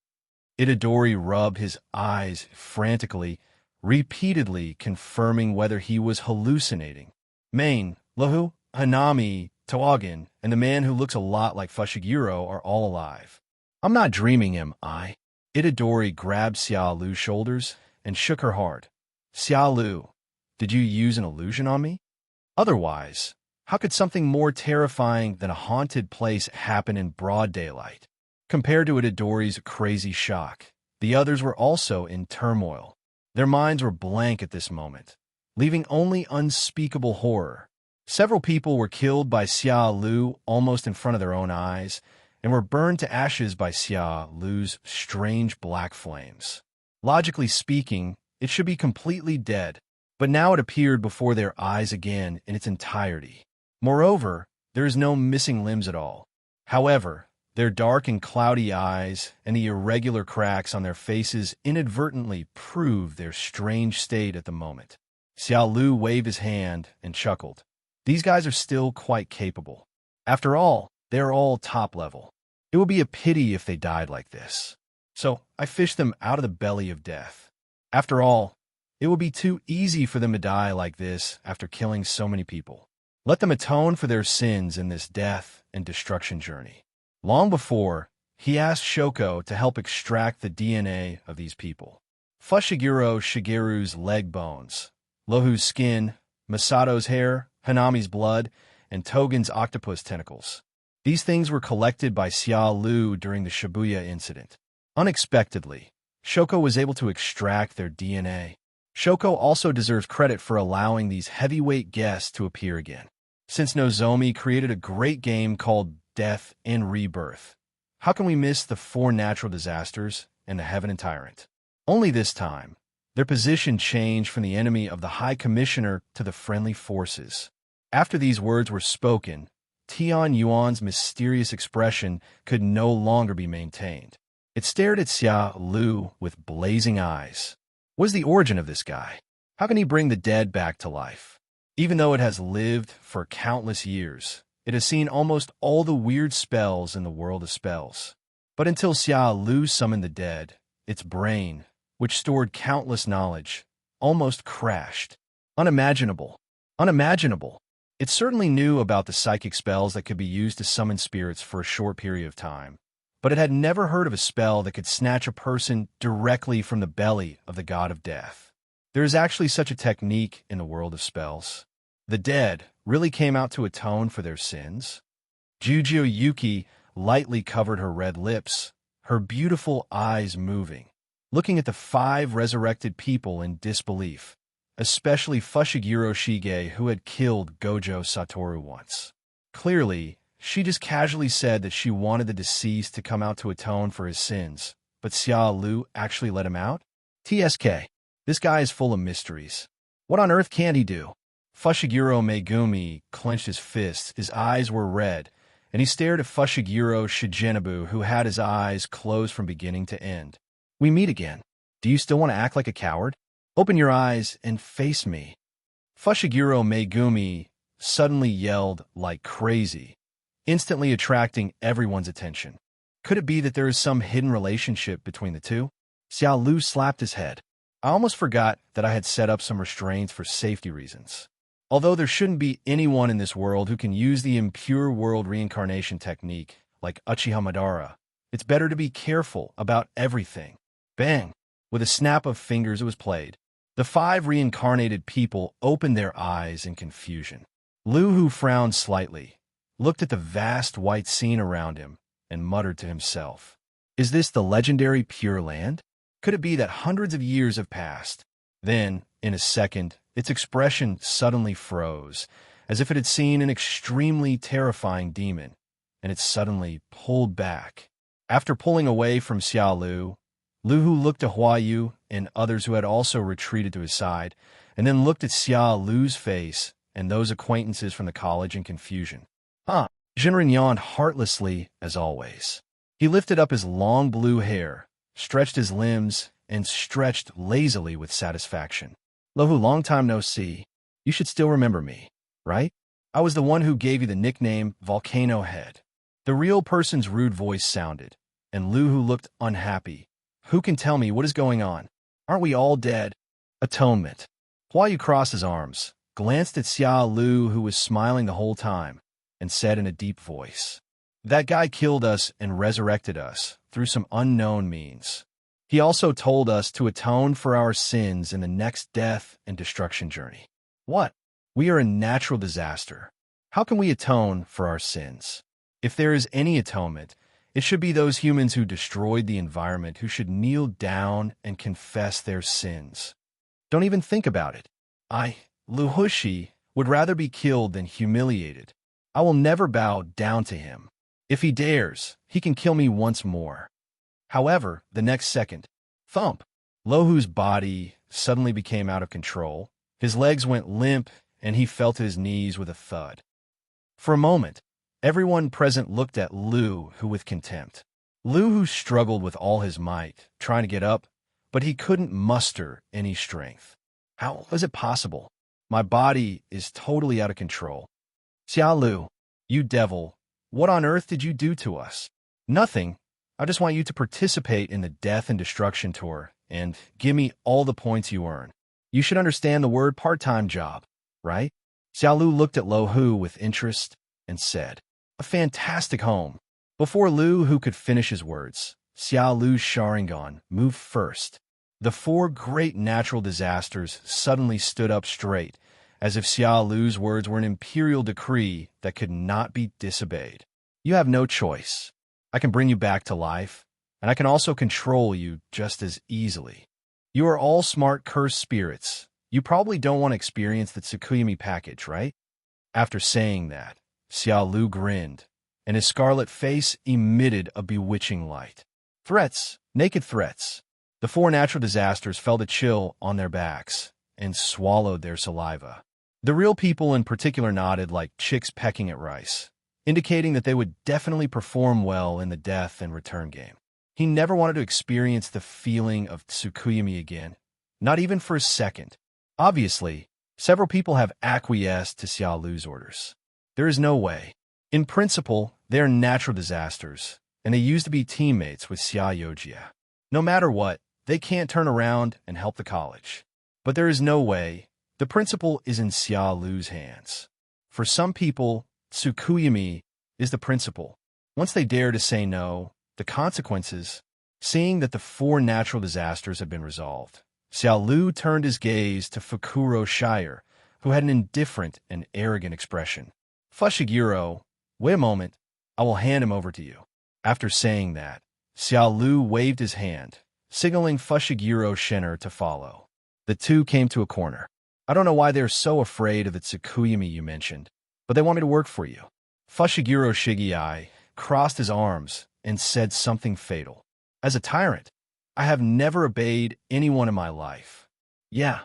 Itadori rubbed his eyes frantically, repeatedly confirming whether he was hallucinating. Main, Lahu, Hanami, Tawagin, and the man who looks a lot like Fushiguro are all alive. I'm not dreaming, am I? Itadori grabbed Xiao Lu's shoulders and shook her hard. Xiao Lu, did you use an illusion on me? Otherwise, how could something more terrifying than a haunted place happen in broad daylight? Compared to Itadori's crazy shock, the others were also in turmoil. Their minds were blank at this moment, leaving only unspeakable horror. Several people were killed by Xiao Lu almost in front of their own eyes, and were burned to ashes by Xiao Lu's strange black flames. Logically speaking, it should be completely dead, but now it appeared before their eyes again in its entirety. Moreover, there is no missing limbs at all. However, their dark and cloudy eyes and the irregular cracks on their faces inadvertently prove their strange state at the moment. Xiao Lu waved his hand and chuckled. These guys are still quite capable. After all, they are all top level. It would be a pity if they died like this. So I fished them out of the belly of death. After all, it would be too easy for them to die like this after killing so many people. Let them atone for their sins in this death and destruction journey. Long before, he asked Shoko to help extract the DNA of these people. Fushiguro Shigeru's leg bones, Lohu's skin, Masato's hair, Hanami's blood, and Togen's octopus tentacles. These things were collected by Xiao Lu during the Shibuya incident. Unexpectedly, Shoko was able to extract their DNA. Shoko also deserves credit for allowing these heavyweight guests to appear again, since Nozomi created a great game called Death and Rebirth. How can we miss the 4 natural disasters and the Heaven and Tyrant? Only this time, their position changed from the enemy of the High Commissioner to the friendly forces. After these words were spoken, Tian Yuan's mysterious expression could no longer be maintained. It stared at Xia Lu with blazing eyes. What is the origin of this guy? How can he bring the dead back to life? Even though it has lived for countless years, it has seen almost all the weird spells in the world of spells. But until Xia Lu summoned the dead, its brain, which stored countless knowledge, almost crashed. Unimaginable. Unimaginable. It certainly knew about the psychic spells that could be used to summon spirits for a short period of time, but it had never heard of a spell that could snatch a person directly from the belly of the god of death. There is actually such a technique in the world of spells. The dead really came out to atone for their sins. Jujio Yuki lightly covered her red lips, her beautiful eyes moving, looking at the 5 resurrected people in disbelief, especially Fushiguro Shige, who had killed Gojo Satoru once. Clearly, she just casually said that she wanted the deceased to come out to atone for his sins, but Xia Lu actually let him out? TSK. This guy is full of mysteries. What on earth can he do? Fushiguro Megumi clenched his fists, his eyes were red, and he stared at Fushiguro Shigenabu, who had his eyes closed from beginning to end. We meet again. Do you still want to act like a coward? Open your eyes and face me. Fushiguro Megumi suddenly yelled like crazy, instantly attracting everyone's attention. Could it be that there is some hidden relationship between the two? Xiao Lu slapped his head. I almost forgot that I had set up some restraints for safety reasons. Although there shouldn't be anyone in this world who can use the impure world reincarnation technique like Uchiha Madara, it's better to be careful about everything. Bang! With a snap of fingers it was played. The 5 reincarnated people opened their eyes in confusion. Lu Hu frowned slightly, looked at the vast white scene around him, and muttered to himself, "Is this the legendary Pure Land? Could it be that hundreds of years have passed?" Then, in a second, its expression suddenly froze, as if it had seen an extremely terrifying demon, and it suddenly pulled back. After pulling away from Xia Lu, Lu Hu looked at Hua Yu and others who had also retreated to his side, and then looked at Xia Lu's face and those acquaintances from the college in confusion. Jinren yawned heartlessly as always. He lifted up his long blue hair, stretched his limbs, and stretched lazily with satisfaction. Lu Hu, long time no see. You should still remember me, right? I was the one who gave you the nickname Volcano Head. The real person's rude voice sounded, and Lu Hu looked unhappy. Who can tell me what is going on? Aren't we all dead? Atonement. Hua Yu crossed his arms, glanced at Xia Lu, who was smiling the whole time, and said in a deep voice, "That guy killed us and resurrected us through some unknown means. He also told us to atone for our sins in the next death and destruction journey." What? We are a natural disaster. How can we atone for our sins? If there is any atonement, it should be those humans who destroyed the environment who should kneel down and confess their sins. Don't even think about it. Lu Hushi, would rather be killed than humiliated. I will never bow down to him. If he dares, he can kill me once more. However, the next second, thump! Lu Hu's body suddenly became out of control. His legs went limp, and he fell to his knees with a thud. For a moment, everyone present looked at Lu Hu with contempt. Lu Hu struggled with all his might, trying to get up, but he couldn't muster any strength. How was it possible? My body is totally out of control. Xia Lu, you devil, what on earth did you do to us? Nothing. I just want you to participate in the Death and Destruction Tour and give me all the points you earn. You should understand the word part-time job, right? Xia Lu looked at Lu Hu with interest and said, "A fantastic home." Before Lu Hu could finish his words, Xia Lu's Sharingan moved first. The 4 great natural disasters suddenly stood up straight, as if Xia Lu's words were an imperial decree that could not be disobeyed. You have no choice. I can bring you back to life, and I can also control you just as easily. You are all smart cursed spirits. You probably don't want to experience the Tsukuyami package, right? After saying that, Xia Lu grinned, and his scarlet face emitted a bewitching light. Threats, naked threats. The 4 natural disasters felt a chill on their backs and swallowed their saliva. The real people in particular nodded like chicks pecking at rice. indicating that they would definitely perform well in the death and return game. He never wanted to experience the feeling of Tsukuyami again, not even for a second. Obviously, several people have acquiesced to Xia Lu's orders. There is no way. In principle, they are natural disasters, and they used to be teammates with Xia Yojia. No matter what, they can't turn around and help the college. But there is no way. The principle is in Xia Lu's hands. For some people, Tsukuyami is the principle. Once they dare to say no, the consequences, seeing that the 4 natural disasters had been resolved, Xia Lu turned his gaze to Fukuro Shire, who had an indifferent and arrogant expression. Fushiguro, wait a moment, I will hand him over to you. After saying that, Xia Lu waved his hand, signaling Fushiguro Shinner to follow. The two came to a corner. I don't know why they're so afraid of the Tsukuyami you mentioned, but they want me to work for you. Fushiguro Shigeai crossed his arms and said something fatal. As a tyrant, I have never obeyed anyone in my life. Yeah.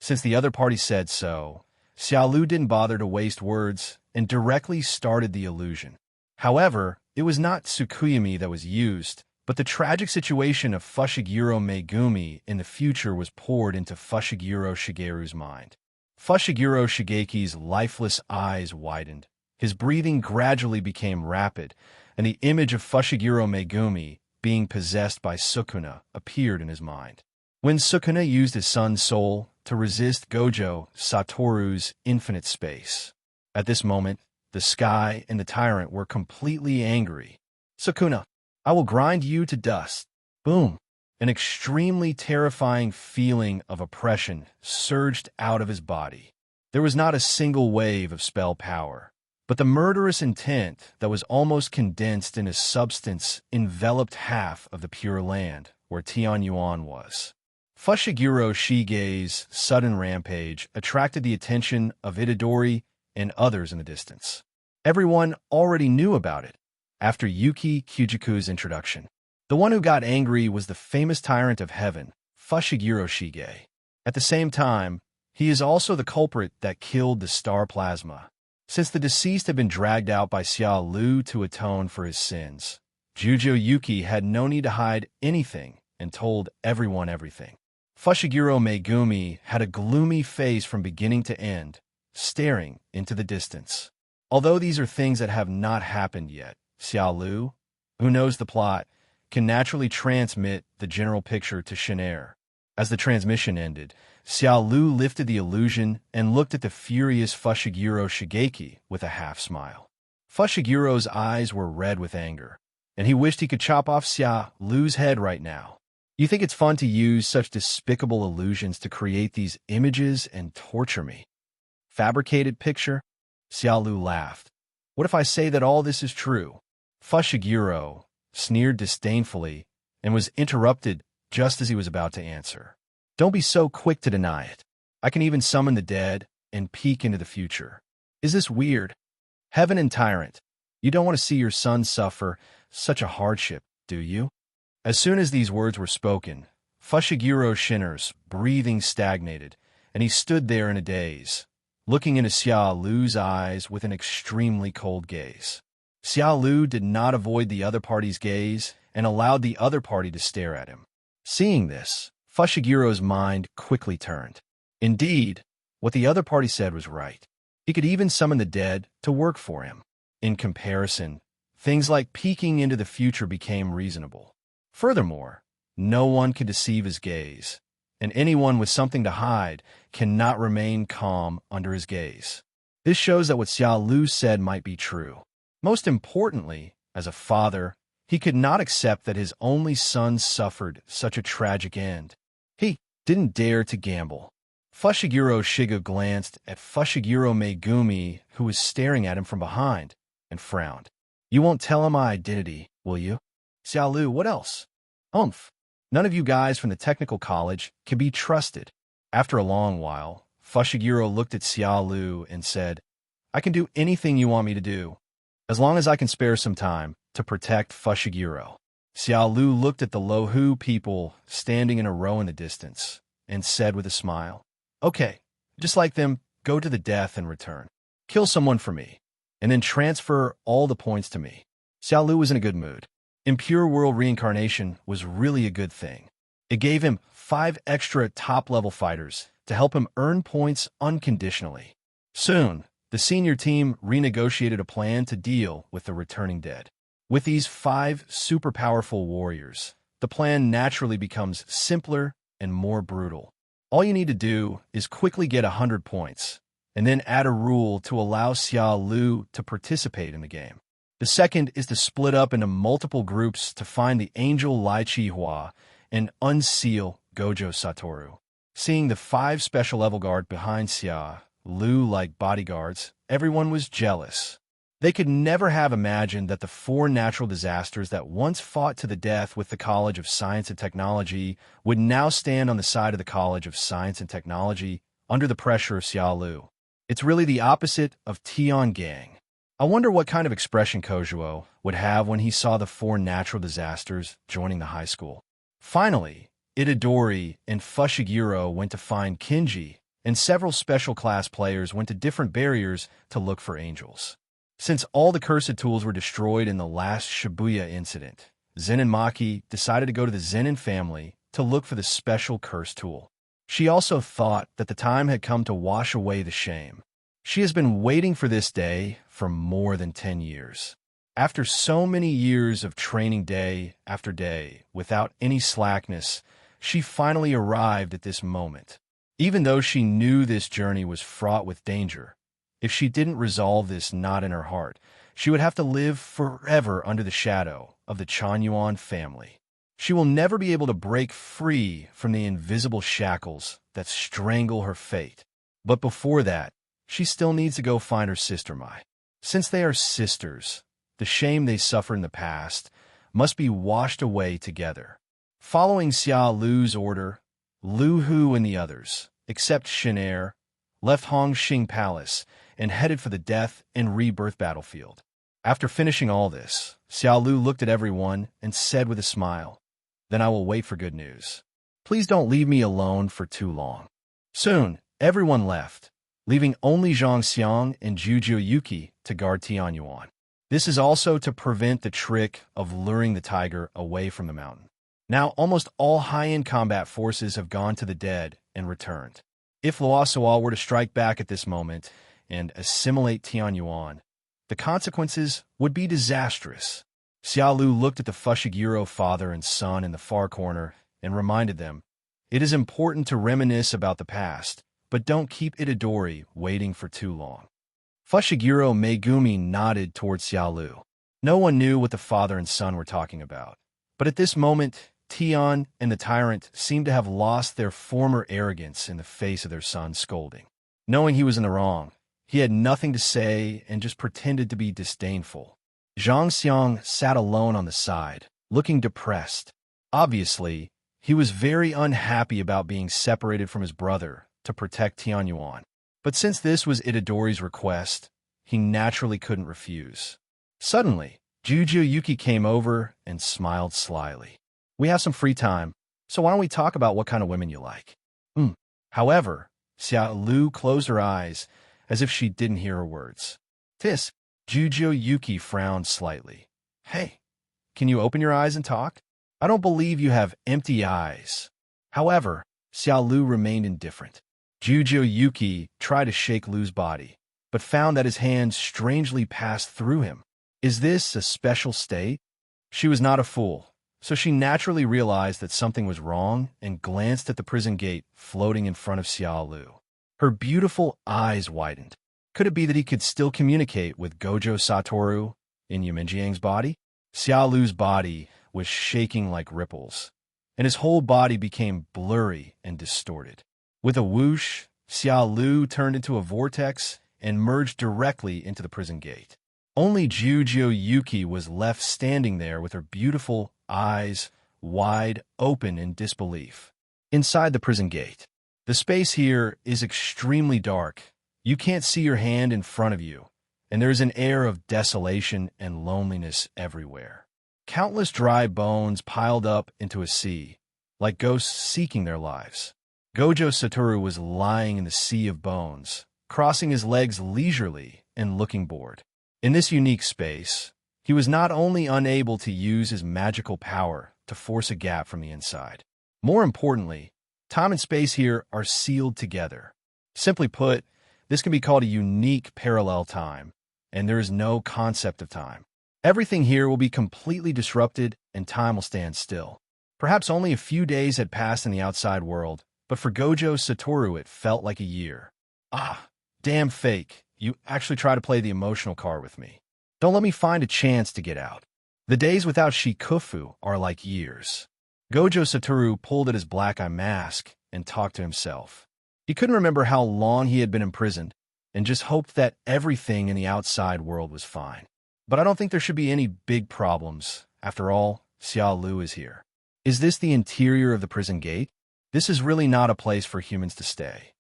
Since the other party said so, Xia Lu didn't bother to waste words and directly started the illusion. However, it was not Tsukuyami that was used, but the tragic situation of Fushiguro Megumi in the future was poured into Fushiguro Shigeru's mind. Fushiguro Shigeki's lifeless eyes widened. His breathing gradually became rapid, and the image of Fushiguro Megumi being possessed by Sukuna appeared in his mind. When Sukuna used his son's soul to resist Gojo Satoru's infinite space. At this moment, the sky and the tyrant were completely angry. Sukuna, I will grind you to dust. Boom! An extremely terrifying feeling of oppression surged out of his body. There was not a single wave of spell power, but the murderous intent that was almost condensed in his substance enveloped half of the Pure Land where Tianyuan was. Fushiguro Shige's sudden rampage attracted the attention of Itadori and others in the distance. Everyone already knew about it after Yuki Kyujiku's introduction. The one who got angry was the famous tyrant of heaven, Fushiguro Shige. At the same time, he is also the culprit that killed the star plasma. Since the deceased had been dragged out by Xia Lu to atone for his sins, Jujo Yuki had no need to hide anything and told everyone everything. Fushiguro Megumi had a gloomy face from beginning to end, staring into the distance. Although these are things that have not happened yet, Xia Lu, who knows the plot, can naturally transmit the general picture to Shin'er. As the transmission ended, Xia Lu lifted the illusion and looked at the furious Fushiguro Shigeki with a half-smile. Fushiguro's eyes were red with anger, and he wished he could chop off Xia Lu's head right now. You think it's fun to use such despicable illusions to create these images and torture me? Fabricated picture? Xia Lu laughed. What if I say that all this is true? Fushiguro sneered disdainfully and was interrupted just as he was about to answer. Don't be so quick to deny it. I can even summon the dead and peek into the future. Is this weird? Heaven and tyrant, you don't want to see your son suffer such a hardship, do you? As soon as these words were spoken, Fushiguro Shinner's breathing stagnated, and he stood there in a daze, looking into Xia Lu's eyes with an extremely cold gaze. Xia Lu did not avoid the other party's gaze and allowed the other party to stare at him. Seeing this, Fushiguro's mind quickly turned. Indeed, what the other party said was right. He could even summon the dead to work for him. In comparison, things like peeking into the future became reasonable. Furthermore, no one can deceive his gaze, and anyone with something to hide cannot remain calm under his gaze. This shows that what Xia Lu said might be true. Most importantly, as a father, he could not accept that his only son suffered such a tragic end. He didn't dare to gamble. Fushiguro Shiga glanced at Fushiguro Megumi, who was staring at him from behind, and frowned. You won't tell him my identity, will you? Xia Lu, what else? Humph. None of you guys from the technical college can be trusted. After a long while, Fushiguro looked at Xia Lu and said, I can do anything you want me to do, as long as I can spare some time to protect Fushiguro. Xia Lu looked at the Lohu people standing in a row in the distance and said with a smile, Okay, just like them, go to the death and return. Kill someone for me, and then transfer all the points to me. Xiao Lu was in a good mood. Impure World reincarnation was really a good thing. It gave him 5 extra top-level fighters to help him earn points unconditionally. Soon, the senior team renegotiated a plan to deal with the returning dead. With these 5 super powerful warriors, the plan naturally becomes simpler and more brutal. All you need to do is quickly get 100 points, and then add a rule to allow Xiao Lu to participate in the game. The second is to split up into multiple groups to find the Angel Lai Chi Hua and unseal Gojo Satoru. Seeing the 5 special level guard behind Xiao Lu like bodyguards, everyone was jealous. They could never have imagined that the 4 natural disasters that once fought to the death with the College of Science and Technology would now stand on the side of the College of Science and Technology under the pressure of Xiao Lu. It's really the opposite of Tian Gang. I wonder what kind of expression Kojuo would have when he saw the 4 natural disasters joining the high school. Finally, Itadori and Fushiguro went to find Kinji, and several special class players went to different barriers to look for angels. Since all the cursed tools were destroyed in the last Shibuya incident, Zen and Maki decided to go to the Zenin family to look for the special curse tool. She also thought that the time had come to wash away the shame. She has been waiting for this day for more than 10 years. After so many years of training day after day without any slackness, she finally arrived at this moment. Even though she knew this journey was fraught with danger, if she didn't resolve this knot in her heart, she would have to live forever under the shadow of the Chanyuan family. She will never be able to break free from the invisible shackles that strangle her fate. But before that, she still needs to go find her sister Mai. Since they are sisters, the shame they suffered in the past must be washed away together. Following Xiao Lu's order, Lu Hu and the others, except Shinair, left Hongxing Palace and headed for the death and rebirth battlefield. After finishing all this, Xiao Lu looked at everyone and said with a smile, "Then I will wait for good news. Please don't leave me alone for too long." Soon, everyone left, leaving only Zhang Xiang and Juju Yuki to guard Tianyuan. This is also to prevent the trick of luring the tiger away from the mountain. Now, almost all high-end combat forces have gone to the dead and returned. If Luosuo were to strike back at this moment and assimilate Tianyuan, the consequences would be disastrous. Xiao Lu looked at the Fushiguro father and son in the far corner and reminded them, "It is important to reminisce about the past, but don't keep Itadori waiting for too long." Fushiguro Megumi nodded towards Xiao Lu. No one knew what the father and son were talking about, but at this moment, Tian and the tyrant seemed to have lost their former arrogance in the face of their son's scolding. Knowing he was in the wrong, he had nothing to say and just pretended to be disdainful. Zhang Xiang sat alone on the side, looking depressed. Obviously, he was very unhappy about being separated from his brother to protect Tianyuan. But since this was Itadori's request, he naturally couldn't refuse. Suddenly, Juju Yuki came over and smiled slyly. "We have some free time, so why don't we talk about what kind of women you like?" However, Xiao Lu closed her eyes as if she didn't hear her words. "Tis," Juju Yuki frowned slightly. "Hey, can you open your eyes and talk? I don't believe you have empty eyes." However, Xiao Lu remained indifferent. Juju Yuki tried to shake Lu's body, but found that his hands strangely passed through him. Is this a special state? She was not a fool, so she naturally realized that something was wrong and glanced at the prison gate floating in front of Xiao Lu. Her beautiful eyes widened. Could it be that he could still communicate with Gojo Satoru in Yuminjiang's body? Xiao Lu's body was shaking like ripples, and his whole body became blurry and distorted. With a whoosh, Xiao Lu turned into a vortex and merged directly into the prison gate. Only Juju Yuki was left standing there with her beautiful eyes wide open in disbelief. Inside the prison gate, the space here is extremely dark. You can't see your hand in front of you, and there's an air of desolation and loneliness everywhere. Countless dry bones piled up into a sea, like ghosts seeking their lives. Gojo Satoru was lying in the sea of bones, crossing his legs leisurely and looking bored. In this unique space, he was not only unable to use his magical power to force a gap from the inside. More importantly, time and space here are sealed together. Simply put, this can be called a unique parallel time, and there is no concept of time. Everything here will be completely disrupted and time will stand still. Perhaps only a few days had passed in the outside world, but for Gojo Satoru it felt like a year. Ah, damn fake. You actually try to play the emotional card with me. Don't let me find a chance to get out. The days without Shikufu are like years. Gojo Satoru pulled at his black eye mask and talked to himself. He couldn't remember how long he had been imprisoned and just hoped that everything in the outside world was fine. But I don't think there should be any big problems. After all, Xia Lu is here. Is this the interior of the prison gate? This is really not a place for humans to stay.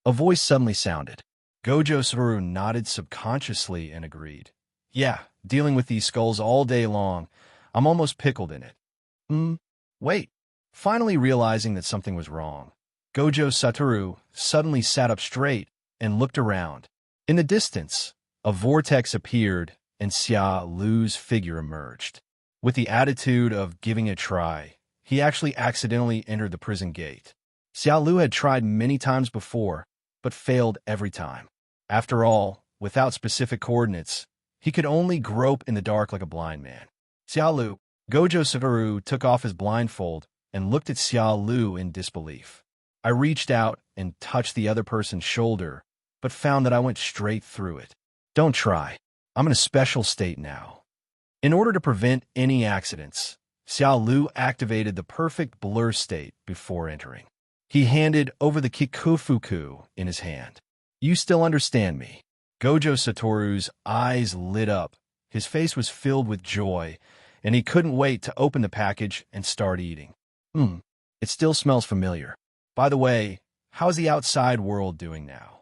A voice suddenly sounded. Gojo Satoru nodded subconsciously and agreed. Yeah, dealing with these skulls all day long. I'm almost pickled in it. Wait. Finally realizing that something was wrong, Gojo Satoru suddenly sat up straight and looked around. In the distance, a vortex appeared and Xia Lu's figure emerged. With the attitude of giving it a try, he actually accidentally entered the prison gate. Xia Lu had tried many times before, but failed every time. After all, without specific coordinates, he could only grope in the dark like a blind man. Xia Lu, Gojo Satoru took off his blindfold and looked at Xia Lu in disbelief. I reached out and touched the other person's shoulder, but found that I went straight through it. Don't try. I'm in a special state now. In order to prevent any accidents, Xia Lu activated the perfect blur state before entering. He handed over the Kikufuku in his hand. You still understand me? Gojo Satoru's eyes lit up. His face was filled with joy, and he couldn't wait to open the package and start eating. It still smells familiar. By the way, how's the outside world doing now?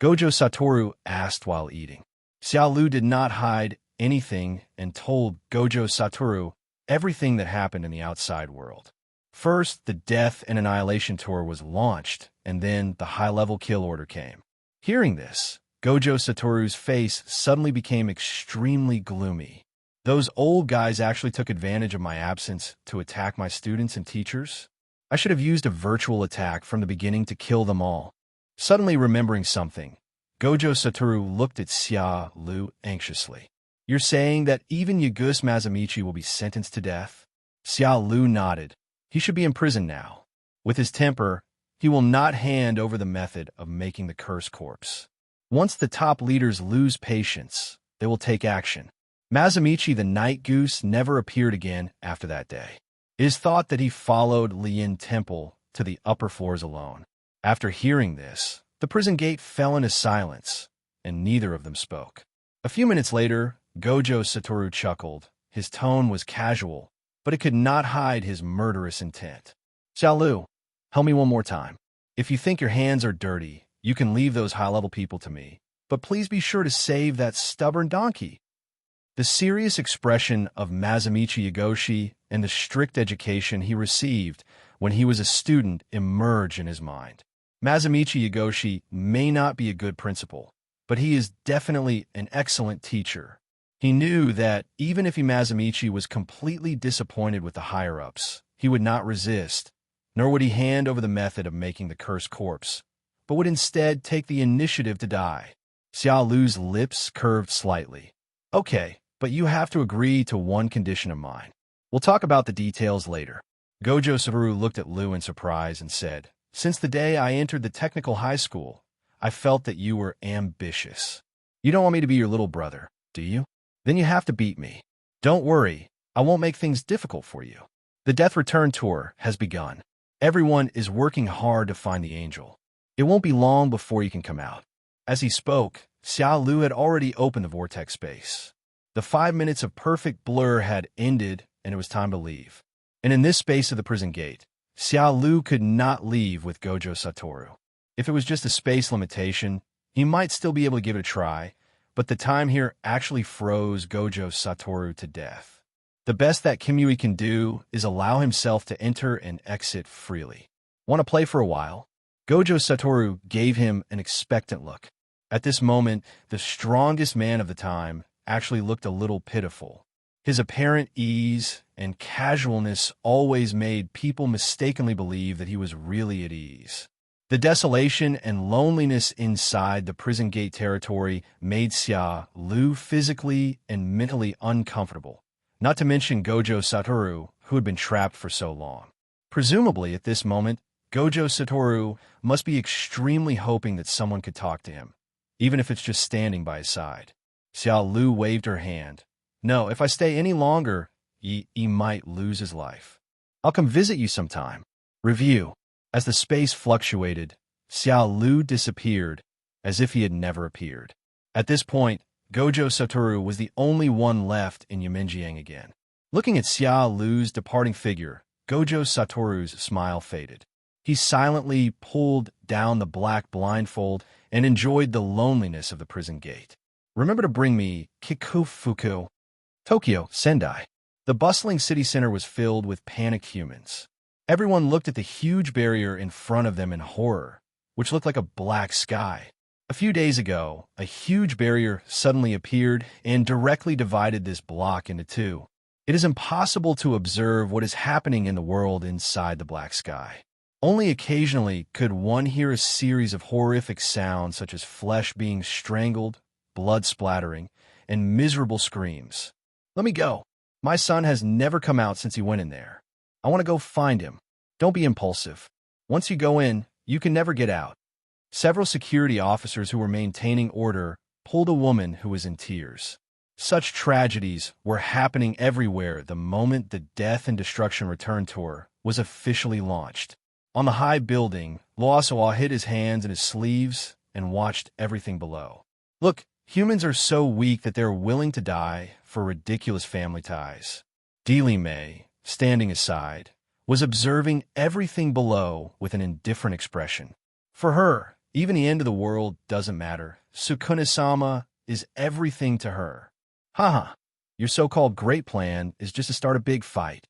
Gojo Satoru asked while eating. Xia Lu did not hide anything and told Gojo Satoru everything that happened in the outside world. First, the Death and Annihilation Tour was launched, and then the high-level kill order came. Hearing this, Gojo Satoru's face suddenly became extremely gloomy. Those old guys actually took advantage of my absence to attack my students and teachers? I should have used a virtual attack from the beginning to kill them all. Suddenly remembering something, Gojo Satoru looked at Xia Lu anxiously. You're saying that even Yagus Mazamichi will be sentenced to death? Xia Lu nodded. He should be in prison now. With his temper, he will not hand over the method of making the curse corpse. Once the top leaders lose patience, they will take action. Mazamichi the Night Goose never appeared again after that day. It is thought that he followed Lien Temple to the upper floors alone. After hearing this, the prison gate fell into silence, and neither of them spoke. A few minutes later, Gojo Satoru chuckled. His tone was casual, but it could not hide his murderous intent. Xia Lu, help me one more time. If you think your hands are dirty, you can leave those high-level people to me, but please be sure to save that stubborn donkey. The serious expression of Mazamichi Yagoshi and the strict education he received when he was a student emerged in his mind. Mazamichi Yagoshi may not be a good principal, but he is definitely an excellent teacher. He knew that even if Mazamichi was completely disappointed with the higher-ups, he would not resist, nor would he hand over the method of making the cursed corpse, but would instead take the initiative to die. Xia Lu's lips curved slightly. Okay, but you have to agree to one condition of mine. We'll talk about the details later. Gojo Satoru looked at Lu in surprise and said, Since the day I entered the technical high school, I felt that you were ambitious. You don't want me to be your little brother, do you? Then you have to beat me. Don't worry, I won't make things difficult for you. The Death Return Tour has begun. Everyone is working hard to find the angel. It won't be long before you can come out. As he spoke, Xia Lu had already opened the vortex space. The 5 minutes of perfect blur had ended, and it was time to leave. And in this space of the prison gate, Xia Lu could not leave with Gojo Satoru. If it was just a space limitation, he might still be able to give it a try, but the time here actually froze Gojo Satoru to death. The best that Kimui can do is allow himself to enter and exit freely. Want to play for a while? Gojo Satoru gave him an expectant look. At this moment, the strongest man of the time, actually looked a little pitiful. His apparent ease and casualness always made people mistakenly believe that he was really at ease. The desolation and loneliness inside the prison gate territory made Xia Lu physically and mentally uncomfortable, not to mention Gojo Satoru, who had been trapped for so long. Presumably, at this moment, Gojo Satoru must be extremely hoping that someone could talk to him, even if it's just standing by his side. Xia Lu waved her hand. No, if I stay any longer, he might lose his life. I'll come visit you sometime. Review. As the space fluctuated, Xia Lu disappeared, as if he had never appeared. At this point, Gojo Satoru was the only one left in Yamenjiang again. Looking at Xia Lu's departing figure, Gojo Satoru's smile faded. He silently pulled down the black blindfold and enjoyed the loneliness of the prison gate. Remember to bring me Kikufuku. Tokyo, Sendai. The bustling city center was filled with panicked humans. Everyone looked at the huge barrier in front of them in horror, which looked like a black sky. A few days ago, a huge barrier suddenly appeared and directly divided this block into two. It is impossible to observe what is happening in the world inside the black sky. Only occasionally could one hear a series of horrific sounds such as flesh being strangled, blood splattering, and miserable screams. Let me go. My son has never come out since he went in there. I want to go find him. Don't be impulsive. Once you go in, you can never get out. Several security officers who were maintaining order pulled a woman who was in tears. Such tragedies were happening everywhere the moment the Death and Destruction Return tour was officially launched. On the high building, Loasawa hid his hands in his sleeves and watched everything below. Look, humans are so weak that they're willing to die for ridiculous family ties. Dealy May, standing aside, was observing everything below with an indifferent expression. For her, even the end of the world doesn't matter. Sukuna-sama is everything to her. Haha, your so-called great plan is just to start a big fight.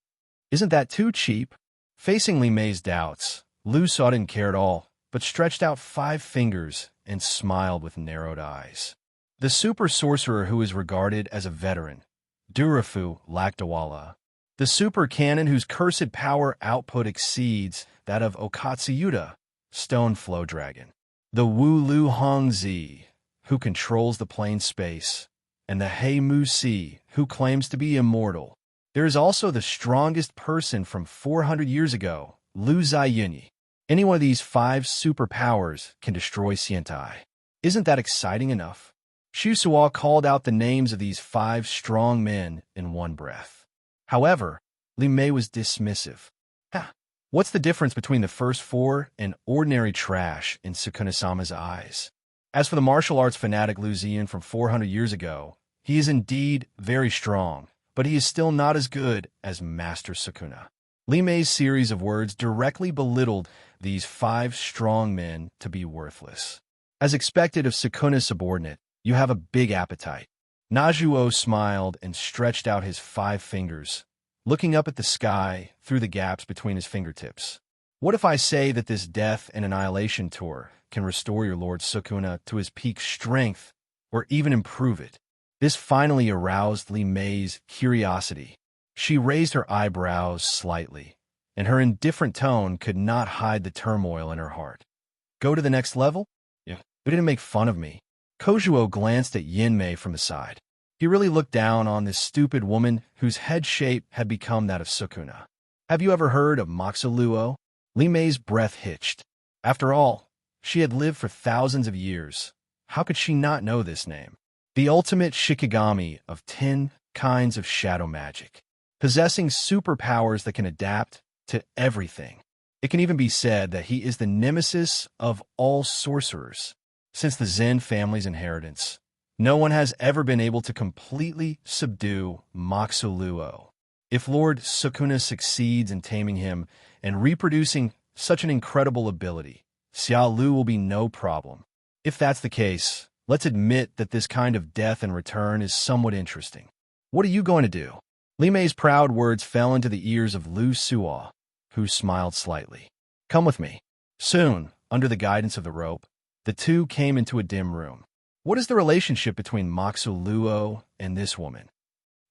Isn't that too cheap? Facing Li Mei's doubts, Lu Sa didn't care at all, but stretched out 5 fingers and smiled with narrowed eyes. The super sorcerer who is regarded as a veteran, Durafu Lakdawala. The super cannon whose cursed power output exceeds that of Okatsuyuta, Stone Flow Dragon. The Wu Lu Hongzi, who controls the plane space, and the Hei Mu Si, who claims to be immortal. There is also the strongest person from 400 years ago, Lu Ziyunyi. Any one of these 5 superpowers can destroy Xiantai. Isn't that exciting enough? Shusuo called out the names of these 5 strong men in one breath. However, Li Mei was dismissive. What's the difference between the first 4 and ordinary trash in Sukuna-sama's eyes? As for the martial arts fanatic Lu Ziyan from 400 years ago, he is indeed very strong, but he is still not as good as Master Sukuna. Li Mei's series of words directly belittled these 5 strong men to be worthless. As expected of Sukuna's subordinate, you have a big appetite. Najuo smiled and stretched out his 5 fingers, looking up at the sky through the gaps between his fingertips. What if I say that this Death and Annihilation tour can restore your Lord Sukuna to his peak strength, or even improve it? This finally aroused Li Mei's curiosity. She raised her eyebrows slightly, and her indifferent tone could not hide the turmoil in her heart. Go to the next level? Yeah. You didn't make fun of me. Kojuo glanced at Yin-mei from the side. He really looked down on this stupid woman whose head shape had become that of Sukuna. Have you ever heard of Moxoluo? Li Mei's breath hitched. After all, she had lived for thousands of years. How could she not know this name? The ultimate Shikigami of 10 kinds of shadow magic, possessing superpowers that can adapt to everything. It can even be said that he is the nemesis of all sorcerers. Since the Zen family's inheritance, no one has ever been able to completely subdue Moxoluo. If Lord Sukuna succeeds in taming him and reproducing such an incredible ability, Xia Lu will be no problem. If that's the case, let's admit that this kind of death and return is somewhat interesting. What are you going to do? Li Mei's proud words fell into the ears of Lu Suo, who smiled slightly. Come with me. Soon, under the guidance of the rope, the two came into a dim room. What is the relationship between Moxu Luo and this woman?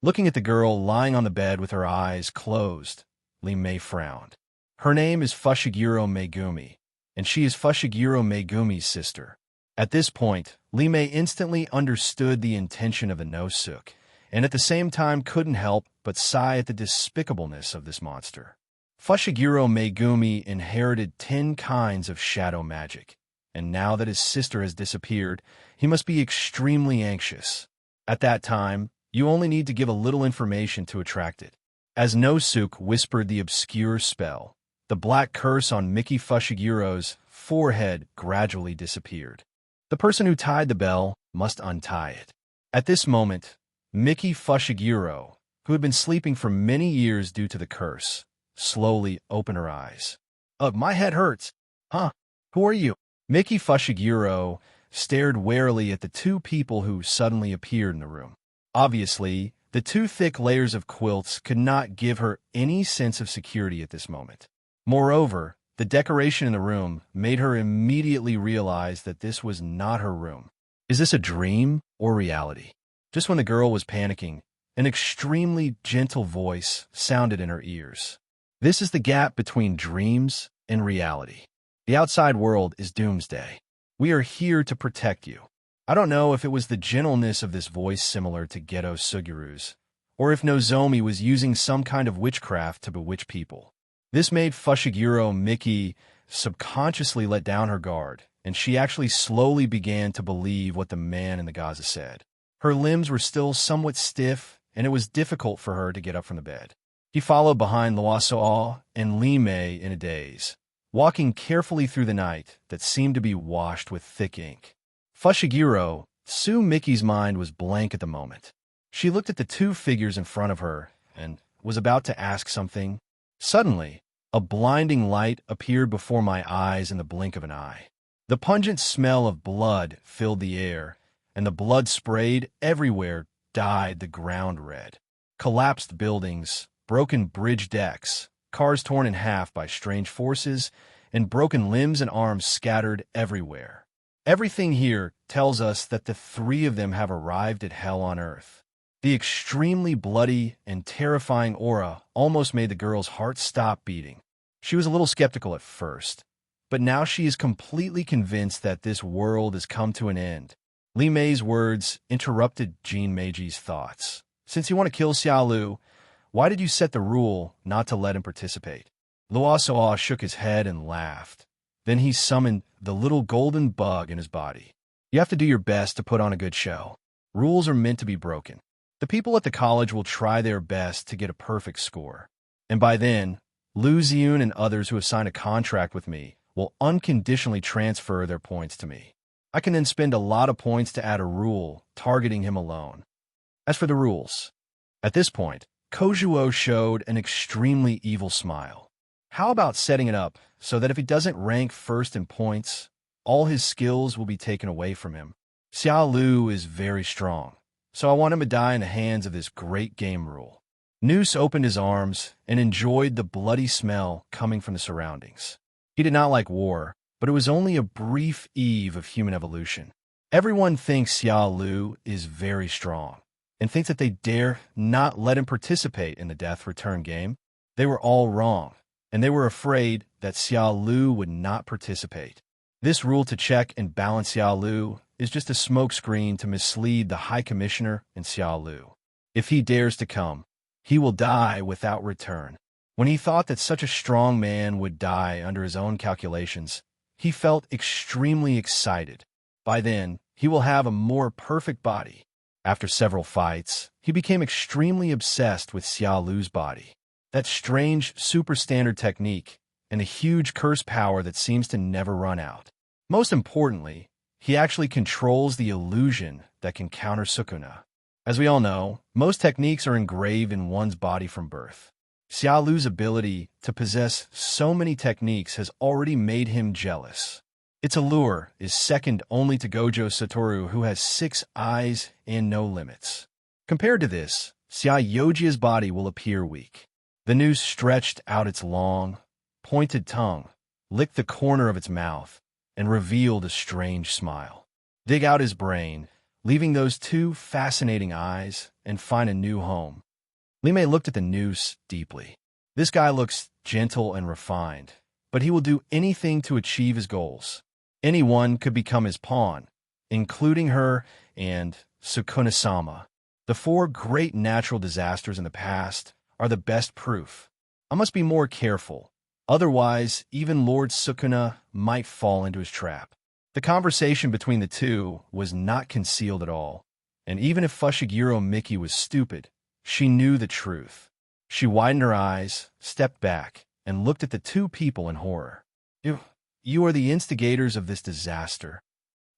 Looking at the girl lying on the bed with her eyes closed, Li Mei frowned. Her name is Fushiguro Megumi, and she is Fushiguro Megumi's sister. At this point, Li Mei instantly understood the intention of the no-suk, and at the same time couldn't help but sigh at the despicableness of this monster. Fushiguro Megumi inherited 10 kinds of shadow magic, and now that his sister has disappeared, he must be extremely anxious. At that time, you only need to give a little information to attract it. As No-suk whispered the obscure spell, the black curse on Miki Fushiguro's forehead gradually disappeared. The person who tied the bell must untie it. At this moment, Miki Fushiguro, who had been sleeping for many years due to the curse, slowly opened her eyes. Ugh, my head hurts. Huh? Who are you? Miki Fushiguro stared warily at the two people who suddenly appeared in the room. Obviously, the two thick layers of quilts could not give her any sense of security at this moment. Moreover, the decoration in the room made her immediately realize that this was not her room. Is this a dream or reality? Just when the girl was panicking, an extremely gentle voice sounded in her ears. This is the gap between dreams and reality. The outside world is doomsday. We are here to protect you. I don't know if it was the gentleness of this voice similar to Geto Sugiru's, or if Nozomi was using some kind of witchcraft to bewitch people. This made Fushiguro Miki subconsciously let down her guard, and she actually slowly began to believe what the man in the Gaza said. Her limbs were still somewhat stiff, and it was difficult for her to get up from the bed. He followed behind Luosuo and Li Mei in a daze, walking carefully through the night that seemed to be washed with thick ink. Fushiguro, Su Miki's mind was blank at the moment. She looked at the two figures in front of her and was about to ask something. Suddenly, a blinding light appeared before my eyes in the blink of an eye. The pungent smell of blood filled the air, and the blood sprayed everywhere dyed the ground red. Collapsed buildings, broken bridge decks, cars torn in half by strange forces, and broken limbs and arms scattered everywhere. Everything here tells us that the three of them have arrived at hell on earth. The extremely bloody and terrifying aura almost made the girl's heart stop beating. She was a little skeptical at first, but now she is completely convinced that this world has come to an end. Li Mei's words interrupted Jin Meiji's thoughts. Since you want to kill Xiaolu, why did you set the rule not to let him participate? Luosuo shook his head and laughed. Then he summoned the little golden bug in his body. You have to do your best to put on a good show. Rules are meant to be broken. The people at the college will try their best to get a perfect score. And by then, Lu Xiun and others who have signed a contract with me will unconditionally transfer their points to me. I can then spend a lot of points to add a rule targeting him alone. As for the rules, at this point, Kojuo showed an extremely evil smile. How about setting it up so that if he doesn't rank first in points, all his skills will be taken away from him? Xiaolu is very strong, so I want him to die in the hands of this great game rule. Noose opened his arms and enjoyed the bloody smell coming from the surroundings. He did not like war, but it was only a brief eve of human evolution. Everyone thinks Xiaolu is very strong, and thinks that they dare not let him participate in the death return game. They were all wrong, and they were afraid that Xiaolu would not participate. This rule to check and balance Xiaolu is just a smokescreen to mislead the High Commissioner and Xiaolu. If he dares to come, he will die without return. When he thought that such a strong man would die under his own calculations, he felt extremely excited. By then, he will have a more perfect body. After several fights, he became extremely obsessed with Xiaolu's body. That strange, super-standard technique, and the huge curse power that seems to never run out. Most importantly, he actually controls the illusion that can counter Sukuna. As we all know, most techniques are engraved in one's body from birth. Xiaolu's ability to possess so many techniques has already made him jealous. Its allure is second only to Gojo Satoru, who has 6 eyes and no limits. Compared to this, Xiaojia's body will appear weak. The noose stretched out its long, pointed tongue, licked the corner of its mouth, and revealed a strange smile. dig out his brain, leaving those two fascinating eyes, and find a new home. Lime looked at the noose deeply. This guy looks gentle and refined, but he will do anything to achieve his goals. Anyone could become his pawn, including her and Sukuna-sama. The four great natural disasters in the past are the best proof. I must be more careful. Otherwise, even Lord Sukuna might fall into his trap. The conversation between the two was not concealed at all, and even if Fushiguro Miki was stupid, she knew the truth. She widened her eyes, stepped back, and looked at the two people in horror. You are the instigators of this disaster.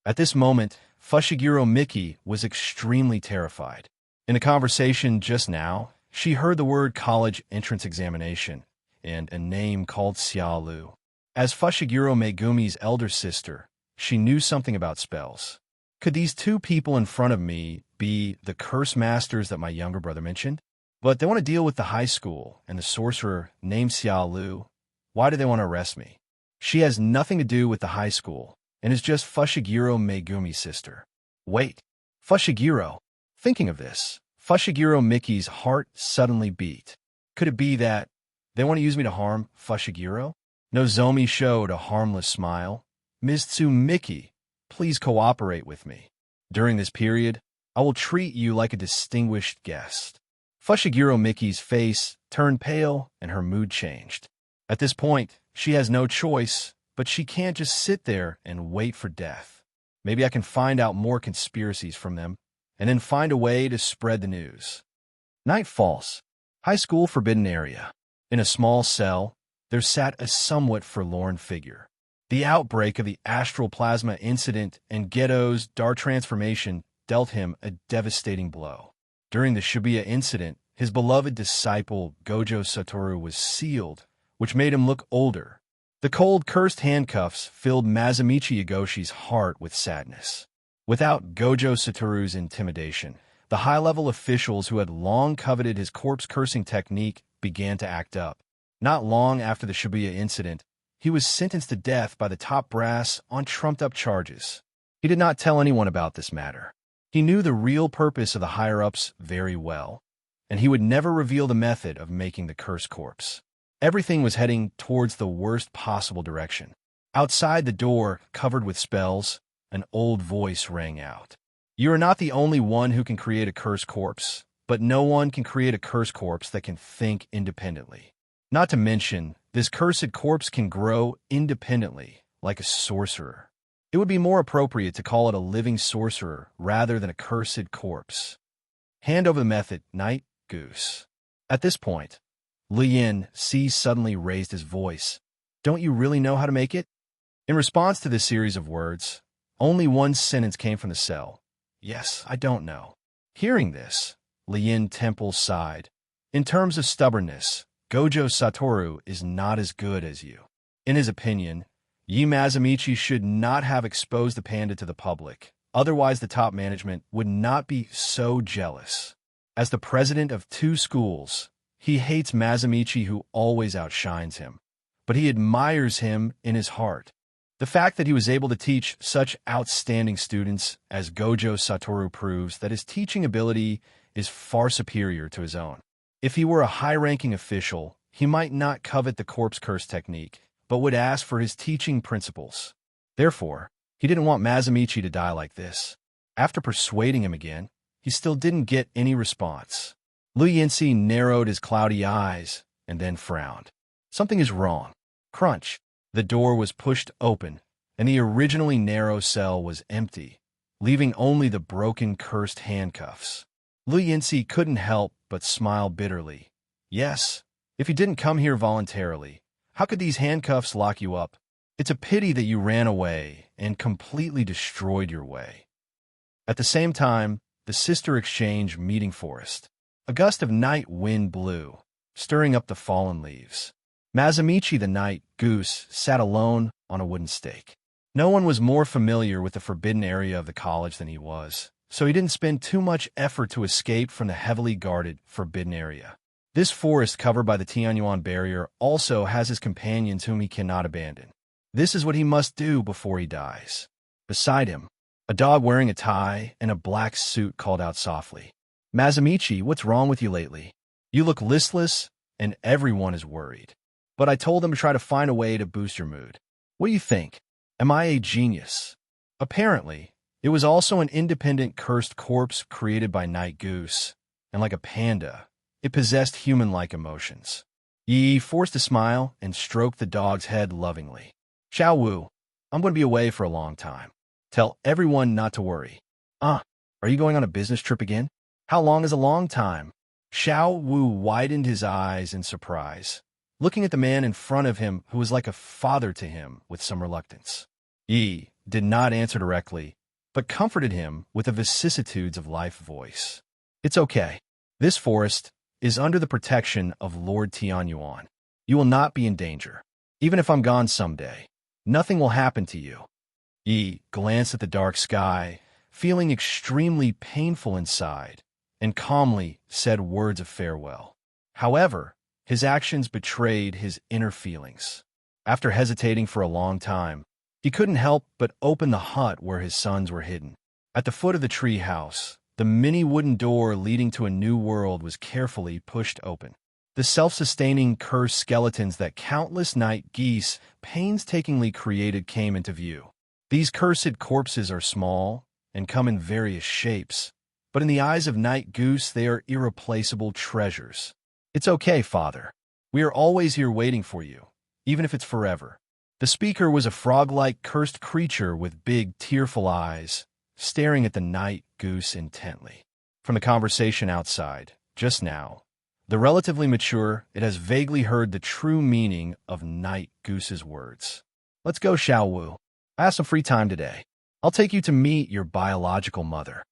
At this moment, Fushiguro Miki was extremely terrified. In a conversation just now, she heard the word college entrance examination and a name called Xiaolu. As Fushiguro Megumi's elder sister, she knew something about spells. Could these two people in front of me be the curse masters that my younger brother mentioned? But they want to deal with the high school and the sorcerer named Xiaolu. Why do they want to arrest me? She has nothing to do with the high school and is just Fushiguro Megumi's sister. Wait, Fushiguro. Thinking of this, Fushiguro Miki's heart suddenly beat. Could it be that they want to use me to harm Fushiguro? Nozomi showed a harmless smile. Ms. Tsumiki, please cooperate with me. During this period, I will treat you like a distinguished guest. Fushiguro Miki's face turned pale and her mood changed. At this point, she has no choice, but she can't just sit there and wait for death. Maybe I can find out more conspiracies from them, and then find a way to spread the news. Night falls. High school forbidden area. In a small cell, there sat a somewhat forlorn figure. The outbreak of the astral plasma incident and Geto's dark transformation dealt him a devastating blow. During the Shibuya incident, his beloved disciple Gojo Satoru was sealed, which made him look older. The cold, cursed handcuffs filled Masamichi Yagoshi's heart with sadness. Without Gojo Satoru's intimidation, the high-level officials who had long coveted his corpse-cursing technique began to act up. Not long after the Shibuya incident, he was sentenced to death by the top brass on trumped-up charges. He did not tell anyone about this matter. He knew the real purpose of the higher-ups very well, and he would never reveal the method of making the cursed corpse. Everything was heading towards the worst possible direction. Outside the door, covered with spells, an old voice rang out. You are not the only one who can create a cursed corpse, but no one can create a cursed corpse that can think independently. Not to mention, this cursed corpse can grow independently, like a sorcerer. It would be more appropriate to call it a living sorcerer rather than a cursed corpse. Hand over the method, Night Goose. At this point, Lien C suddenly raised his voice. Don't you really know how to make it? In response to this series of words, only one sentence came from the cell. Yes, I don't know. Hearing this, Lien Temple sighed. In terms of stubbornness, Gojo Satoru is not as good as you. In his opinion, Yi Masamichi should not have exposed the panda to the public, otherwise the top management would not be so jealous. As the president of two schools, he hates Masamichi who always outshines him, but he admires him in his heart. The fact that he was able to teach such outstanding students as Gojo Satoru proves that his teaching ability is far superior to his own. If he were a high-ranking official, he might not covet the corpse curse technique, but would ask for his teaching principles. Therefore, he didn't want Masamichi to die like this. After persuading him again, he still didn't get any response. Lu Yinsi narrowed his cloudy eyes and then frowned. Something is wrong. Crunch. The door was pushed open, and the originally narrow cell was empty, leaving only the broken cursed handcuffs. Lu Yinsi couldn't help but smile bitterly. Yes, if you didn't come here voluntarily, how could these handcuffs lock you up? It's a pity that you ran away and completely destroyed your way. At the same time, the sister exchange meeting forest. A gust of night wind blew, stirring up the fallen leaves. Masamichi the night goose sat alone on a wooden stake. No one was more familiar with the forbidden area of the college than he was, so he didn't spend too much effort to escape from the heavily guarded forbidden area. This forest covered by the Tianyuan barrier also has his companions whom he cannot abandon. This is what he must do before he dies. Beside him, A dog wearing a tie and a black suit called out softly, "Mazamichi, what's wrong with you lately? You look listless, and everyone is worried." But I told them to try to find a way to boost your mood. What do you think? Am I a genius? Apparently, it was also an independent cursed corpse created by Night Goose, and like a panda, it possessed human-like emotions. Yi forced a smile and stroked the dog's head lovingly. "Xiao Wu, I'm going to be away for a long time. Tell everyone not to worry." Are you going on a business trip again? How long is a long time?" Xiao Wu widened his eyes in surprise, looking at the man in front of him who was like a father to him with some reluctance. Yi did not answer directly, but comforted him with the vicissitudes of life voice. "It's okay. This forest is under the protection of Lord Tianyuan. You will not be in danger. Even if I'm gone someday, nothing will happen to you." Yi glanced at the dark sky, feeling extremely painful inside, and calmly said words of farewell. However, his actions betrayed his inner feelings. After hesitating for a long time, he couldn't help but open the hut where his sons were hidden. At the foot of the tree house, the mini wooden door leading to a new world was carefully pushed open. The self-sustaining cursed skeletons that countless night geese painstakingly created came into view. These cursed corpses are small and come in various shapes, but in the eyes of Night Goose they are irreplaceable treasures. "It's okay, Father. We are always here waiting for you, even if it's forever." The speaker was a frog-like cursed creature with big, tearful eyes, staring at the Night Goose intently. From the conversation outside, just now, the relatively mature, it has vaguely heard the true meaning of Night Goose's words. "Let's go, Xiao Wu. I have some free time today. I'll take you to meet your biological mother."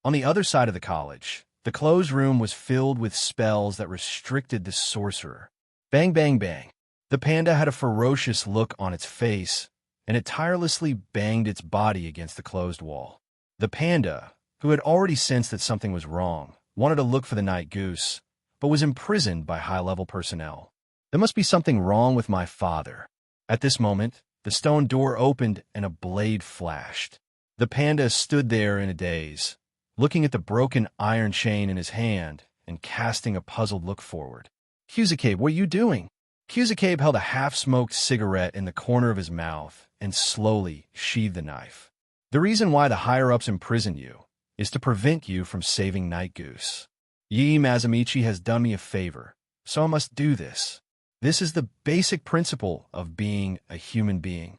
On the other side of the college, the closed room was filled with spells that restricted the sorcerer. Bang, bang, bang. The panda had a ferocious look on its face, and it tirelessly banged its body against the closed wall. The panda, who had already sensed that something was wrong, wanted to look for the Night Goose, but was imprisoned by high-level personnel. "There must be something wrong with my father." At this moment, the stone door opened and a blade flashed. The panda stood there in a daze, looking at the broken iron chain in his hand and casting a puzzled look forward. "Cursebearer, what are you doing?" Cursebearer held a half-smoked cigarette in the corner of his mouth and slowly sheathed the knife. "The reason why the higher-ups imprison you is to prevent you from saving Night Goose. Yi Mazamichi has done me a favor, so I must do this. This is the basic principle of being a human being.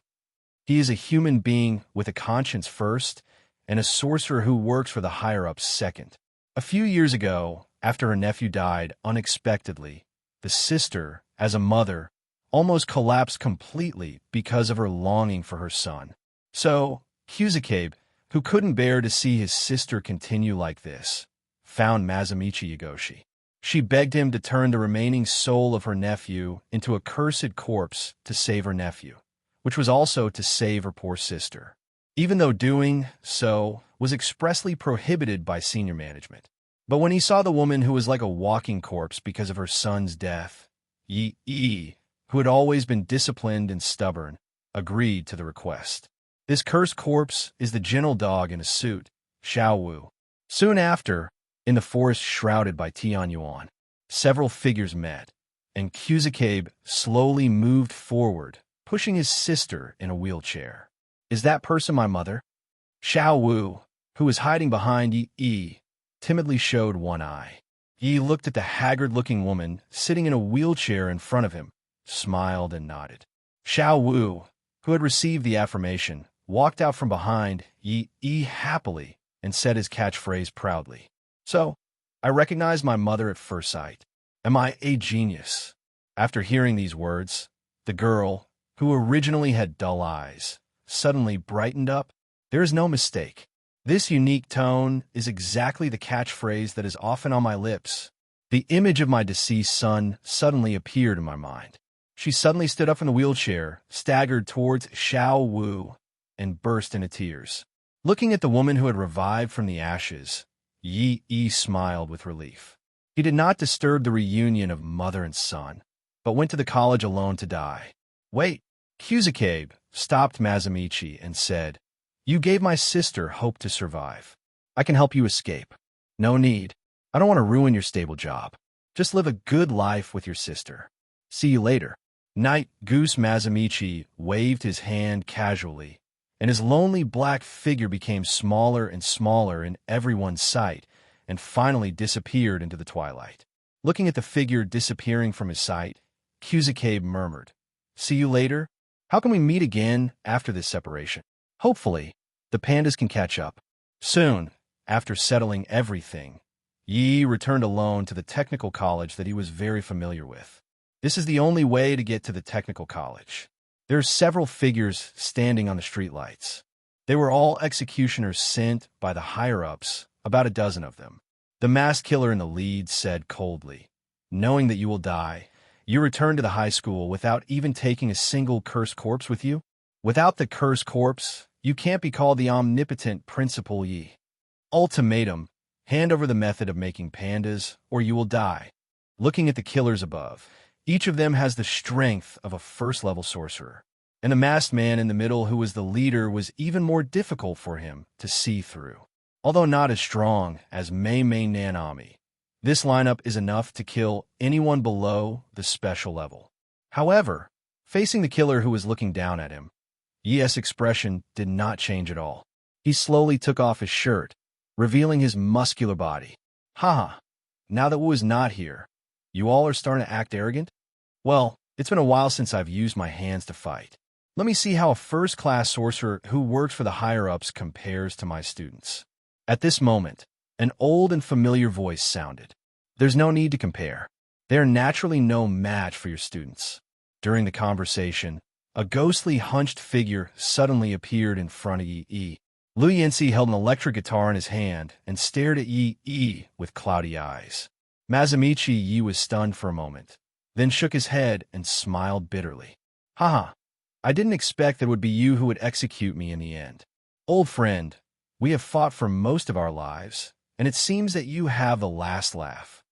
He is a human being with a conscience first, and a sorcerer who works for the higher-ups second." A few years ago, after her nephew died unexpectedly, the sister, as a mother, almost collapsed completely because of her longing for her son. So, Cursebearer, who couldn't bear to see his sister continue like this, found Mazamichi Yagoshi. She begged him to turn the remaining soul of her nephew into a cursed corpse to save her nephew, which was also to save her poor sister, even though doing so was expressly prohibited by senior management. But when he saw the woman who was like a walking corpse because of her son's death, Yi, who had always been disciplined and stubborn, agreed to the request. This cursed corpse is the gentle dog in a suit, Xiao Wu. Soon after, in the forest shrouded by Tianyuan, several figures met, and Cursebearer slowly moved forward, pushing his sister in a wheelchair. "Is that person my mother?" Xiao Wu, who was hiding behind Yi, timidly showed one eye. Yi looked at the haggard-looking woman sitting in a wheelchair in front of him, smiled and nodded. Xiao Wu, who had received the affirmation, walked out from behind Yi happily and said his catchphrase proudly. "So, I recognized my mother at first sight. Am I a genius?" After hearing these words, the girl, who originally had dull eyes, suddenly brightened up. "There is no mistake. This unique tone is exactly the catchphrase that is often on my lips." The image of my deceased son suddenly appeared in my mind. She suddenly stood up from the wheelchair, staggered towards Xiao Wu, and burst into tears. Looking at the woman who had revived from the ashes, Yi smiled with relief. He did not disturb the reunion of mother and son, but went to the college alone to die. "Wait!" Cursebearer stopped Mazamichi and said, You gave my sister hope to survive. I can help you escape. No need. I don't want to ruin your stable job. Just live a good life with your sister. See you later." Night Goose Mazamichi waved his hand casually, and his lonely black figure became smaller and smaller in everyone's sight and finally disappeared into the twilight. Looking at the figure disappearing from his sight, Kuzuke murmured, "See you later? How can we meet again after this separation? Hopefully, the pandas can catch up." Soon, after settling everything, Yi returned alone to the technical college that he was very familiar with. This is the only way to get to the technical college. There are several figures standing on the streetlights. They were all executioners sent by the higher-ups, about a dozen of them. The masked killer in the lead said coldly, "Knowing that you will die, you return to the high school without even taking a single cursed corpse with you? Without the cursed corpse, you can't be called the omnipotent Principal Yi. Ultimatum, hand over the method of making pandas, or you will die." Looking at the killers above, each of them has the strength of a first-level sorcerer. And the masked man in the middle, who was the leader, was even more difficult for him to see through. Although not as strong as Mei Nanami, this lineup is enough to kill anyone below the special level. However, facing the killer who was looking down at him, Yi's expression did not change at all. He slowly took off his shirt, revealing his muscular body. "Haha, now that Wu is not here, you all are starting to act arrogant? Well, it's been a while since I've used my hands to fight. Let me see how a first-class sorcerer who works for the higher-ups compares to my students." At this moment, an old and familiar voice sounded. "There's no need to compare. They are naturally no match for your students." During the conversation, a ghostly hunched figure suddenly appeared in front of Yi. Lu Yinsi held an electric guitar in his hand and stared at Yi with cloudy eyes. Mazamichi Yi was stunned for a moment, then shook his head and smiled bitterly. "Haha, I didn't expect that it would be you who would execute me in the end. Old friend, we have fought for most of our lives, and it seems that you have the last laugh."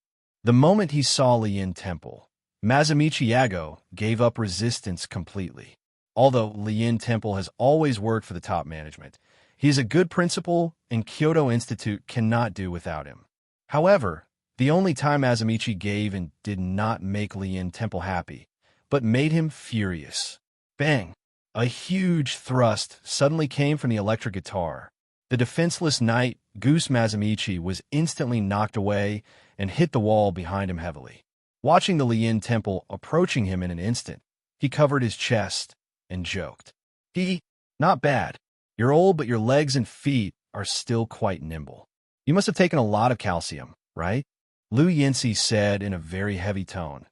The moment he saw Lien Temple, Mazamichi Yago gave up resistance completely. Although Lien Temple has always worked for the top management, he is a good principal, and Kyoto Institute cannot do without him. However, the only time Mazamichi gave and did not make Lien Temple happy, but made him furious. Bang! A huge thrust suddenly came from the electric guitar. The defenseless knight, Goose Mazamichi, was instantly knocked away and hit the wall behind him heavily. Watching the Lien Temple approaching him in an instant, he covered his chest and joked, "Not bad. You're old, but your legs and feet are still quite nimble. You must have taken a lot of calcium, right?" Lu Yinsi said in a very heavy tone,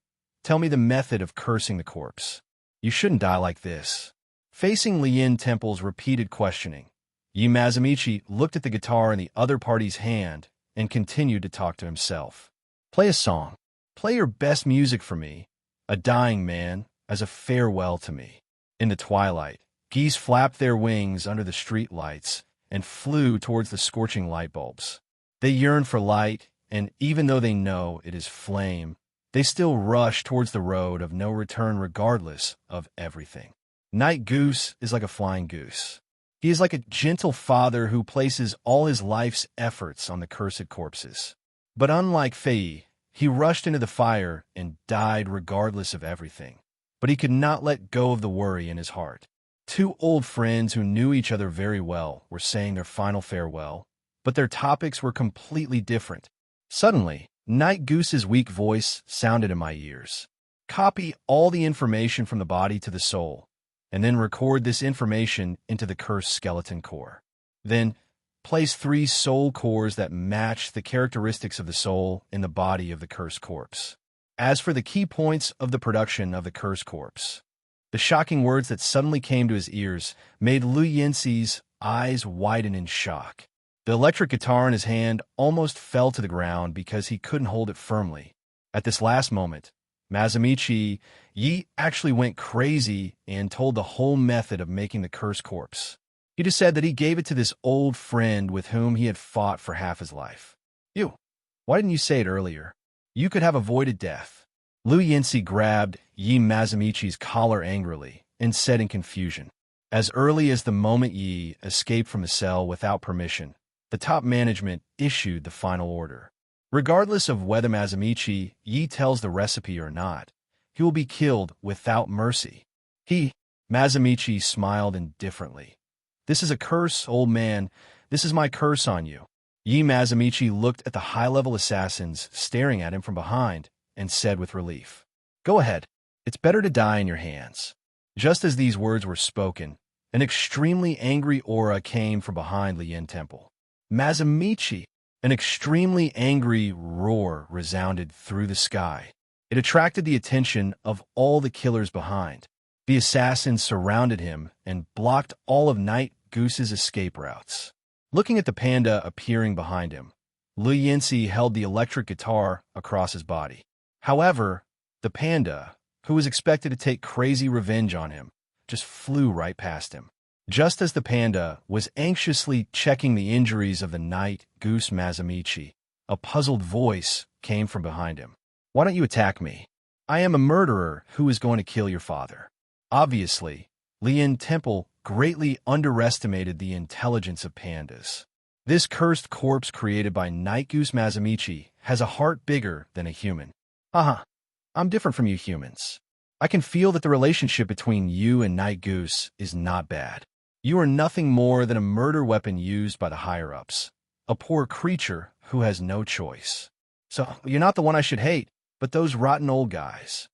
"Tell me the method of cursing the corpse. You shouldn't die like this." Facing Lien Temple's repeated questioning, Yi Mazamichi looked at the guitar in the other party's hand and continued to talk to himself. "Play a song. Play your best music for me, a dying man, as a farewell to me." In the twilight, geese flapped their wings under the street lights and flew towards the scorching light bulbs. They yearn for light, and even though they know it is flame, they still rush towards the road of no return regardless of everything. Night Goose is like a flying goose. He is like a gentle father who places all his life's efforts on the cursed corpses. But unlike Fei, he rushed into the fire and died regardless of everything. But he could not let go of the worry in his heart. Two old friends who knew each other very well were saying their final farewell, but their topics were completely different. Suddenly, Night Goose's weak voice sounded in my ears. "Copy all the information from the body to the soul, and then record this information into the cursed skeleton core. Then, place 3 soul cores that match the characteristics of the soul in the body of the cursed corpse. As for the key points of the production of the cursed corpse," the shocking words that suddenly came to his ears made Lu Yinsi's eyes widen in shock. The electric guitar in his hand almost fell to the ground because he couldn't hold it firmly. At this last moment, Mazamichi Yi actually went crazy and told the whole method of making the cursed corpse. He just said that he gave it to this old friend with whom he had fought for half his life. Why didn't you say it earlier? You could have avoided death." Lu Yinsi grabbed Yi Mazamichi's collar angrily and said in confusion, As early as the moment Yi escaped from the cell without permission, the top management issued the final order. Regardless of whether Mazamichi Yi tells the recipe or not, he will be killed without mercy. Mazamichi smiled indifferently. This is a curse, old man. This is my curse on you. Yi Mazamichi looked at the high-level assassins staring at him from behind and said with relief, "Go ahead. It's better to die in your hands." Just as these words were spoken, an extremely angry aura came from behind Lien Temple. Mazamichi! An extremely angry roar resounded through the sky. It attracted the attention of all the killers behind. The assassins surrounded him and blocked all of Night Goose's escape routes. Looking at the panda appearing behind him, Lu Yinsi held the electric guitar across his body. However, the panda, who was expected to take crazy revenge on him, just flew right past him. Just as the panda was anxiously checking the injuries of the Night Goose Mazamichi, a puzzled voice came from behind him. "Why don't you attack me? I am a murderer who is going to kill your father." Obviously, Lien Temple greatly underestimated the intelligence of pandas. This cursed corpse created by Night Goose Mazamichi has a heart bigger than a human. I'm different from you humans. I can feel that the relationship between you and Night Goose is not bad. You are nothing more than a murder weapon used by the higher-ups, a poor creature who has no choice. So you're not the one I should hate, but those rotten old guys.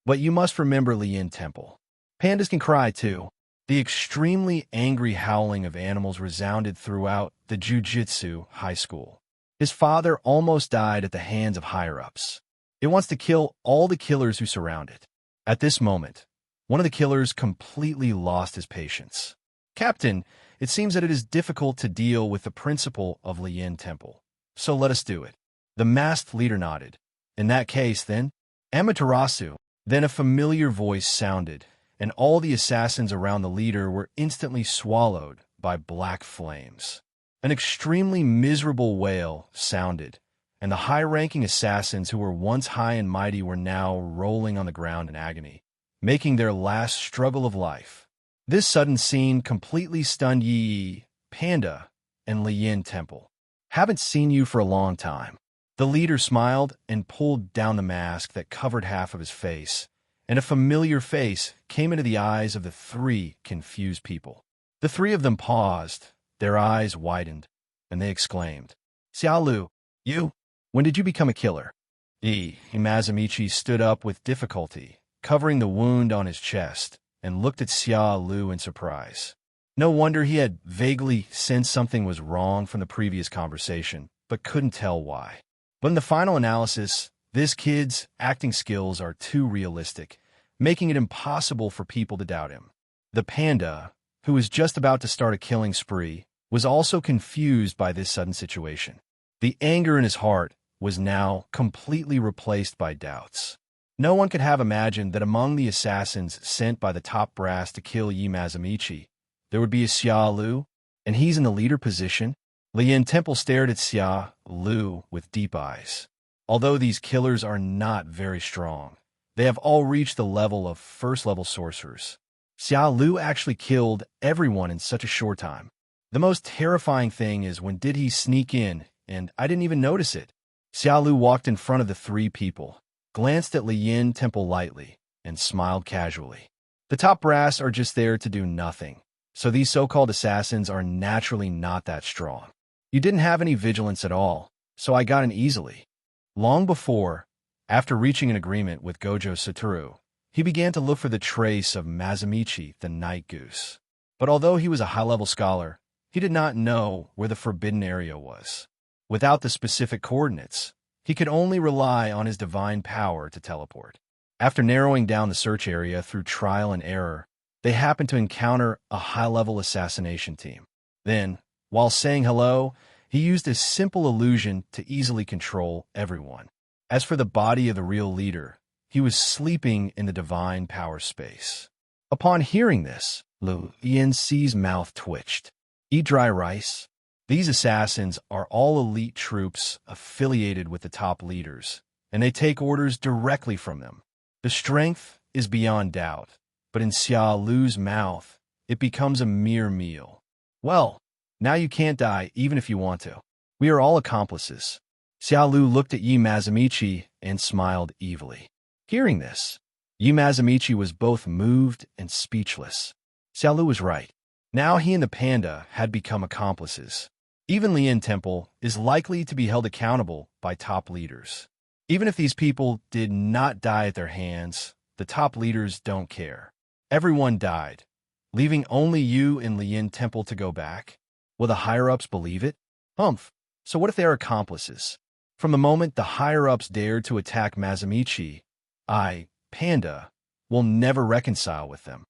But you must remember Lien Temple. Pandas can cry too. The extremely angry howling of animals resounded throughout the Jiu-Jitsu high school. His father almost died at the hands of higher-ups. It wants to kill all the killers who surround it. At this moment, one of the killers completely lost his patience. "Captain, it seems that it is difficult to deal with the principle of Lien Temple. So let us do it." The masked leader nodded. "In that case, then, Amaterasu." Then a familiar voice sounded, and all the assassins around the leader were instantly swallowed by black flames. An extremely miserable wail sounded, and the high-ranking assassins who were once high and mighty were now rolling on the ground in agony, making their last struggle of life. This sudden scene completely stunned Yi, Panda, and Lien Temple. "Haven't seen you for a long time." The leader smiled and pulled down the mask that covered half of his face, and a familiar face came into the eyes of the three confused people. The three of them paused, their eyes widened, and they exclaimed, "Xiao Lu, you? When did you become a killer?" Mazamichi stood up with difficulty, covering the wound on his chest, and looked at Xiao Lu in surprise. No wonder he had vaguely sensed something was wrong from the previous conversation, but couldn't tell why. But in the final analysis, this kid's acting skills are too realistic, making it impossible for people to doubt him. The panda, who was just about to start a killing spree, was also confused by this sudden situation. The anger in his heart was now completely replaced by doubts. No one could have imagined that among the assassins sent by the top brass to kill Yi Mazamichi, there would be a Xia Lu, and he's in the leader position. Lien Temple stared at Xia Lu with deep eyes. Although these killers are not very strong, they have all reached the level of first-level sorcerers. Xia Lu actually killed everyone in such a short time. The most terrifying thing is when did he sneak in, and I didn't even notice it. Xia Lu walked in front of the three people, glanced at Lien Temple lightly, and smiled casually. The top brass are just there to do nothing, so these so-called assassins are naturally not that strong. You didn't have any vigilance at all, so I got in easily. Long before, after reaching an agreement with Gojo Satoru, he began to look for the trace of Mazamichi, the Night Goose. But although he was a high-level scholar, he did not know where the forbidden area was. Without the specific coordinates, he could only rely on his divine power to teleport. After narrowing down the search area through trial and error, they happened to encounter a high-level assassination team. Then, while saying hello, he used a simple illusion to easily control everyone. As for the body of the real leader, he was sleeping in the divine power space. Upon hearing this, Lu Yinxi's mouth twitched. Eat dry rice? These assassins are all elite troops affiliated with the top leaders, and they take orders directly from them. The strength is beyond doubt, but in Xia Lu's mouth, it becomes a mere meal. Well, now you can't die even if you want to. We are all accomplices. Xiao Lu looked at Yi Mazamichi and smiled evilly. Hearing this, Yi Mazamichi was both moved and speechless. Xiao Lu was right. Now he and the panda had become accomplices. Even Lian Temple is likely to be held accountable by top leaders. Even if these people did not die at their hands, the top leaders don't care. Everyone died, leaving only you and Lian Temple to go back. Will the higher-ups believe it? Humph. So what if they are accomplices? From the moment the higher-ups dared to attack Mazamichi, I, Panda, will never reconcile with them.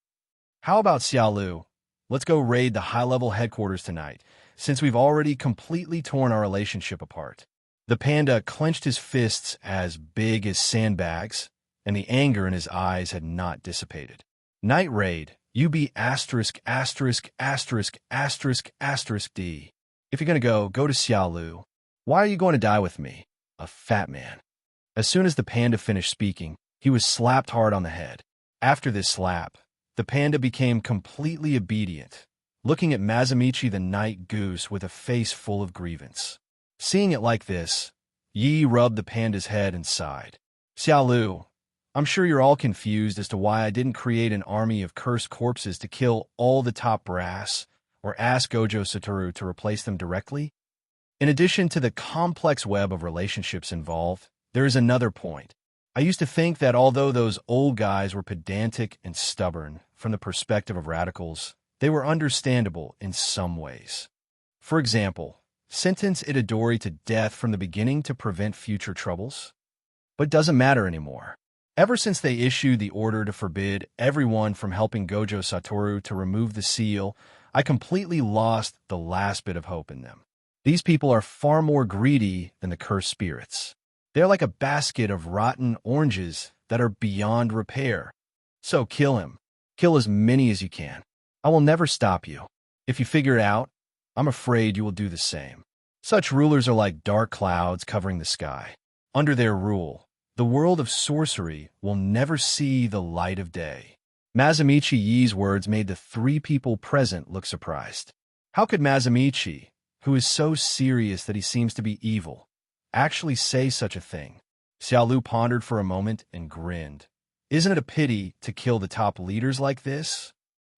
How about Xiao Lu? Let's go raid the high-level headquarters tonight, since we've already completely torn our relationship apart. The panda clenched his fists as big as sandbags, and the anger in his eyes had not dissipated. Night raid, UB asterisk asterisk asterisk asterisk asterisk D. If you're going to go to Xiao Lu. Why are you going to die with me, a fat man? As soon as the panda finished speaking, he was slapped hard on the head. After this slap, the panda became completely obedient, looking at Mazamichi the night goose with a face full of grievance. Seeing it like this, Yi rubbed the panda's head and sighed. Xiao Lu, I'm sure you're all confused as to why I didn't create an army of cursed corpses to kill all the top brass or ask Gojo Satoru to replace them directly. In addition to the complex web of relationships involved, there is another point. I used to think that although those old guys were pedantic and stubborn from the perspective of radicals, they were understandable in some ways. For example, sentence Itadori to death from the beginning to prevent future troubles? But it doesn't matter anymore. Ever since they issued the order to forbid everyone from helping Gojo Satoru to remove the seal, I completely lost the last bit of hope in them. These people are far more greedy than the cursed spirits. They're like a basket of rotten oranges that are beyond repair. So kill him. Kill as many as you can. I will never stop you. If you figure it out, I'm afraid you will do the same. Such rulers are like dark clouds covering the sky. Under their rule, the world of sorcery will never see the light of day. Mazamichi Yi's words made the three people present look surprised. How could Mazamichi, who is so serious that he seems to be evil, actually say such a thing? Xiao Lu pondered for a moment and grinned. Isn't it a pity to kill the top leaders like this?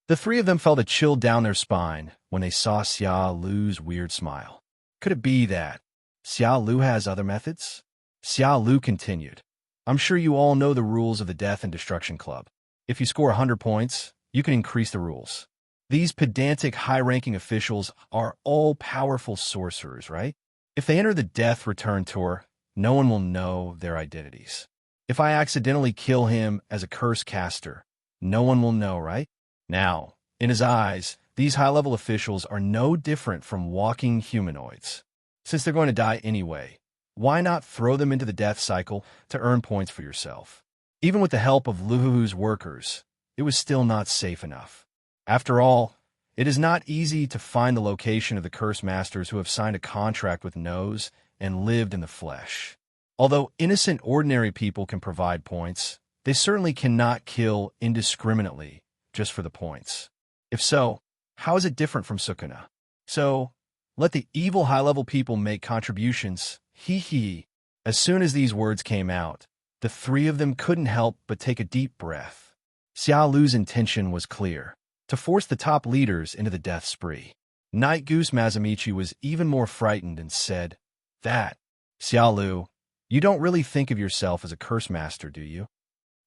The three of them felt a chill down their spine when they saw Xiao Lu's weird smile. Could it be that Xiao Lu has other methods? Xiao Lu continued. I'm sure you all know the rules of the Death and Destruction Club. If you score 100 points, you can increase the rules. These pedantic high-ranking officials are all powerful sorcerers, right? If they enter the Death Return Tour, no one will know their identities. If I accidentally kill him as a curse caster, no one will know, right? Now, in his eyes, these high-level officials are no different from walking humanoids. Since they're going to die anyway, why not throw them into the death cycle to earn points for yourself? Even with the help of Luhu's workers, it was still not safe enough. After all, it is not easy to find the location of the curse masters who have signed a contract with Nose and lived in the flesh. Although innocent ordinary people can provide points, they certainly cannot kill indiscriminately just for the points. If so, how is it different from Sukuna? So, let the evil high-level people make contributions. Hee. As soon as these words came out, the three of them couldn't help but take a deep breath. Xiao Lu's intention was clear, to force the top leaders into the death spree. Night Goose Mazamichi was even more frightened and said, That, Xiao Lu, you don't really think of yourself as a curse master, do you?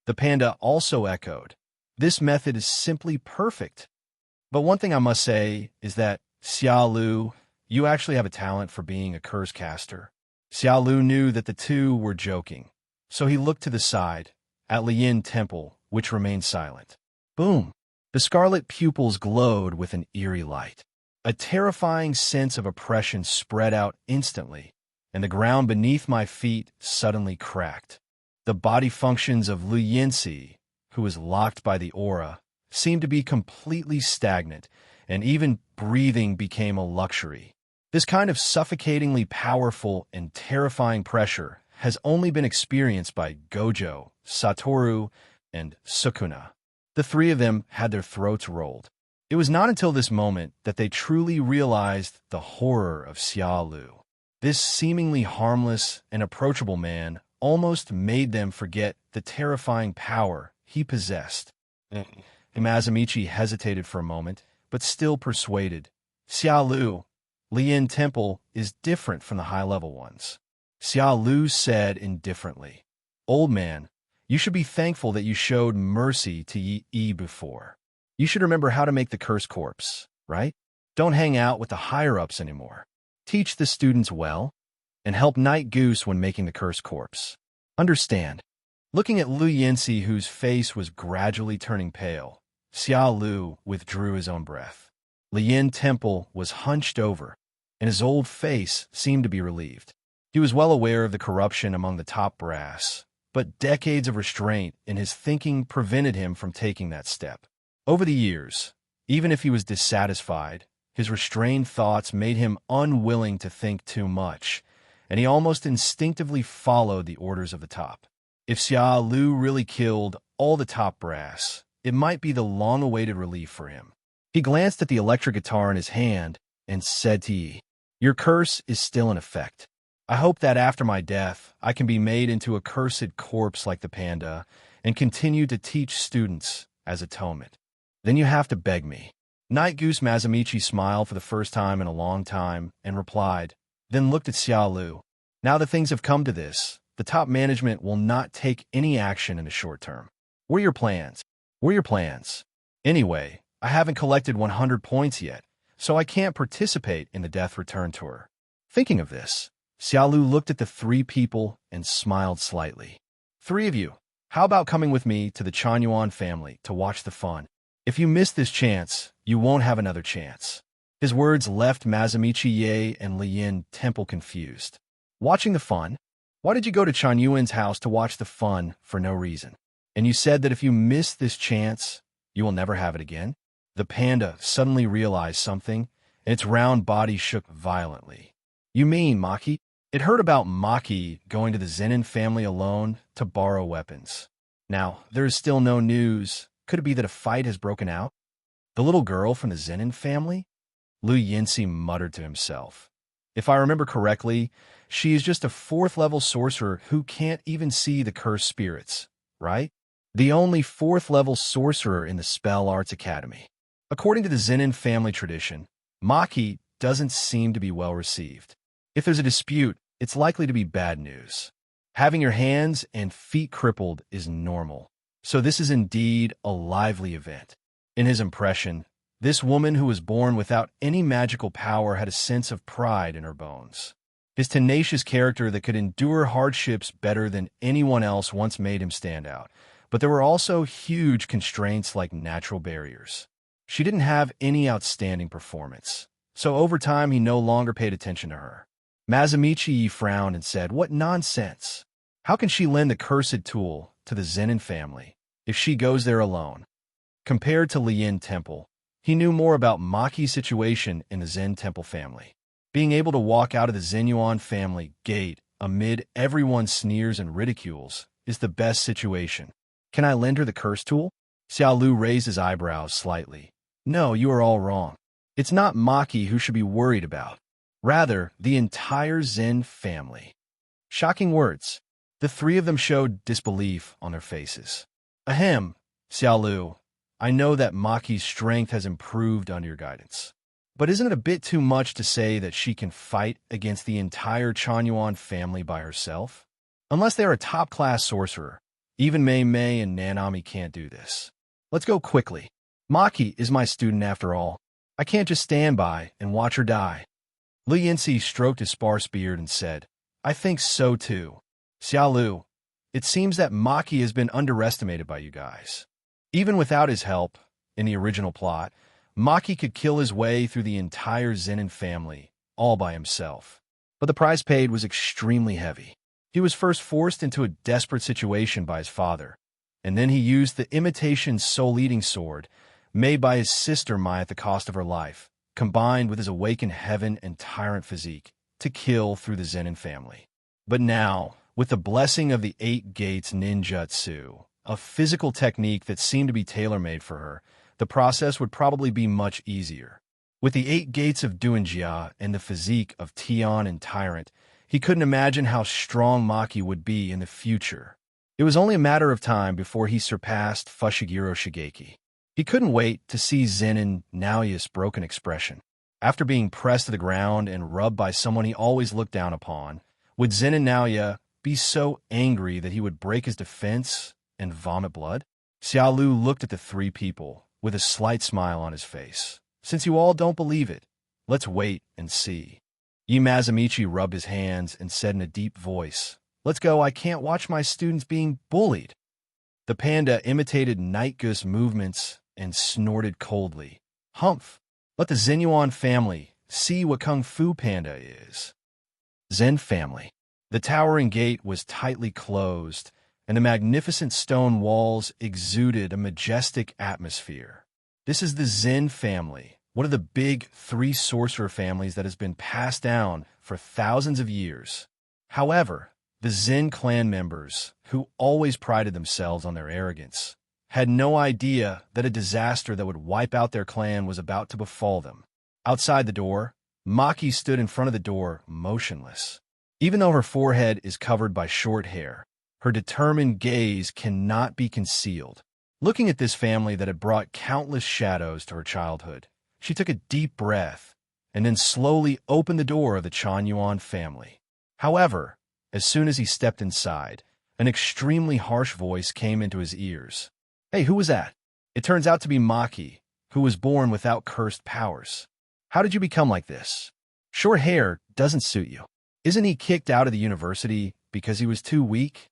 The panda also echoed, This method is simply perfect. But one thing I must say is that, Xiao Lu, you actually have a talent for being a curse caster. Xiao Lu knew that the two were joking, so he looked to the side, at Lian Temple, which remained silent. Boom! The scarlet pupils glowed with an eerie light. A terrifying sense of oppression spread out instantly, and the ground beneath my feet suddenly cracked. The body functions of Lu Yinsi, who was locked by the aura, seemed to be completely stagnant, and even breathing became a luxury. This kind of suffocatingly powerful and terrifying pressure has only been experienced by Gojo, Satoru, and Sukuna. The three of them had their throats rolled. It was not until this moment that they truly realized the horror of Xia Lu. This seemingly harmless and approachable man almost made them forget the terrifying power he possessed. Mazamichi hesitated for a moment, but still persuaded. Xia Lu, Lian Temple is different from the high-level ones. Xia Lu said indifferently, Old man, you should be thankful that you showed mercy to Yi before. You should remember how to make the curse corpse, right? Don't hang out with the higher-ups anymore. Teach the students well, and help Night Goose when making the curse corpse. Understand. Looking at Lu Yinsi, whose face was gradually turning pale, Xia Lu withdrew his own breath. Lian Temple was hunched over, and his old face seemed to be relieved. He was well aware of the corruption among the top brass, but decades of restraint in his thinking prevented him from taking that step. Over the years, even if he was dissatisfied, his restrained thoughts made him unwilling to think too much, and he almost instinctively followed the orders of the top. If Xia Lu really killed all the top brass, it might be the long-awaited relief for him. He glanced at the electric guitar in his hand and said to Yi, Your curse is still in effect. I hope that after my death, I can be made into a cursed corpse like the panda and continue to teach students as atonement. Then you have to beg me. Night Goose Mazamichi smiled for the first time in a long time and replied, then looked at Xia Lu. Now that things have come to this, the top management will not take any action in the short term. What are your plans? What are your plans? Anyway, I haven't collected 100 points yet, so I can't participate in the Death Return Tour. Thinking of this, Xia Lu looked at the three people and smiled slightly. Three of you, how about coming with me to the Chanyuan family to watch the fun? If you miss this chance, you won't have another chance. His words left Mazamichi Ye and Lian Temple confused. Watching the fun? Why did you go to Chanyuan's house to watch the fun for no reason? And you said that if you miss this chance, you will never have it again? The panda suddenly realized something, and its round body shook violently. You mean, Maki? It heard about Maki going to the Zenin family alone to borrow weapons. Now, there is still no news. Could it be that a fight has broken out? The little girl from the Zenin family? Lu Yinsi muttered to himself. If I remember correctly, she is just a 4th-level sorcerer who can't even see the cursed spirits, right? The only 4th-level sorcerer in the Spell Arts Academy. According to the Zenin family tradition, Maki doesn't seem to be well received. If there's a dispute, it's likely to be bad news. Having your hands and feet crippled is normal, so this is indeed a lively event. In his impression, this woman who was born without any magical power had a sense of pride in her bones. His tenacious character that could endure hardships better than anyone else once made him stand out, but there were also huge constraints like natural barriers. She didn't have any outstanding performance, so over time he no longer paid attention to her. Mazamichi frowned and said, What nonsense! How can she lend the cursed tool to the Zenin family if she goes there alone? Compared to Lian Temple, he knew more about Maki's situation in the Zen Temple family. Being able to walk out of the Zenyuan family gate amid everyone's sneers and ridicules is the best situation. Can I lend her the curse tool? Xiao Lu raised his eyebrows slightly. No, you are all wrong. It's not Maki who should be worried about. Rather, the entire Zen family. Shocking words. The three of them showed disbelief on their faces. Ahem, Xiao Lu. I know that Maki's strength has improved under your guidance. But isn't it a bit too much to say that she can fight against the entire Chanyuan family by herself? Unless they are a top-class sorcerer, even Mei Mei and Nanami can't do this. Let's go quickly. Maki is my student after all. I can't just stand by and watch her die. Lu Yinsi stroked his sparse beard and said, I think so too. Xiao Lu, it seems that Maki has been underestimated by you guys. Even without his help, in the original plot, Maki could kill his way through the entire Zenin family, all by himself. But the price paid was extremely heavy. He was first forced into a desperate situation by his father, and then he used the imitation soul-eating sword made by his sister Mai at the cost of her life, combined with his awakened heaven and tyrant physique, to kill through the Zenin family. But now, with the blessing of the 8 Gates ninjutsu, a physical technique that seemed to be tailor-made for her, the process would probably be much easier. With the 8 gates of Duanjia and the physique of Tian and Tyrant, he couldn't imagine how strong Maki would be in the future. It was only a matter of time before he surpassed Fushiguro Shigeki. He couldn't wait to see Zen and Naoya's broken expression. After being pressed to the ground and rubbed by someone he always looked down upon, would Zen and Naoya be so angry that he would break his defense and vomit blood? Xiaolu looked at the 3 people with a slight smile on his face. Since you all don't believe it, let's wait and see. Yi Mazamichi rubbed his hands and said in a deep voice, "Let's go, I can't watch my students being bullied." The panda imitated Night Goose movements and snorted coldly. "Humph! Let the Zenyuan family see what Kung Fu Panda is." Zen family. The towering gate was tightly closed, and the magnificent stone walls exuded a majestic atmosphere. This is the Zen family, one of the big 3 sorcerer families that has been passed down for thousands of years. However, the Zen clan members, who always prided themselves on their arrogance, had no idea that a disaster that would wipe out their clan was about to befall them. Outside the door, Maki stood in front of the door, motionless. Even though her forehead is covered by short hair, her determined gaze cannot be concealed. Looking at this family that had brought countless shadows to her childhood, she took a deep breath and then slowly opened the door of the Chanyuan family. However, as soon as he stepped inside, an extremely harsh voice came into his ears. "Hey, who was that?" It turns out to be Maki, who was born without cursed powers. "How did you become like this? Short hair doesn't suit you. Isn't he kicked out of the university because he was too weak?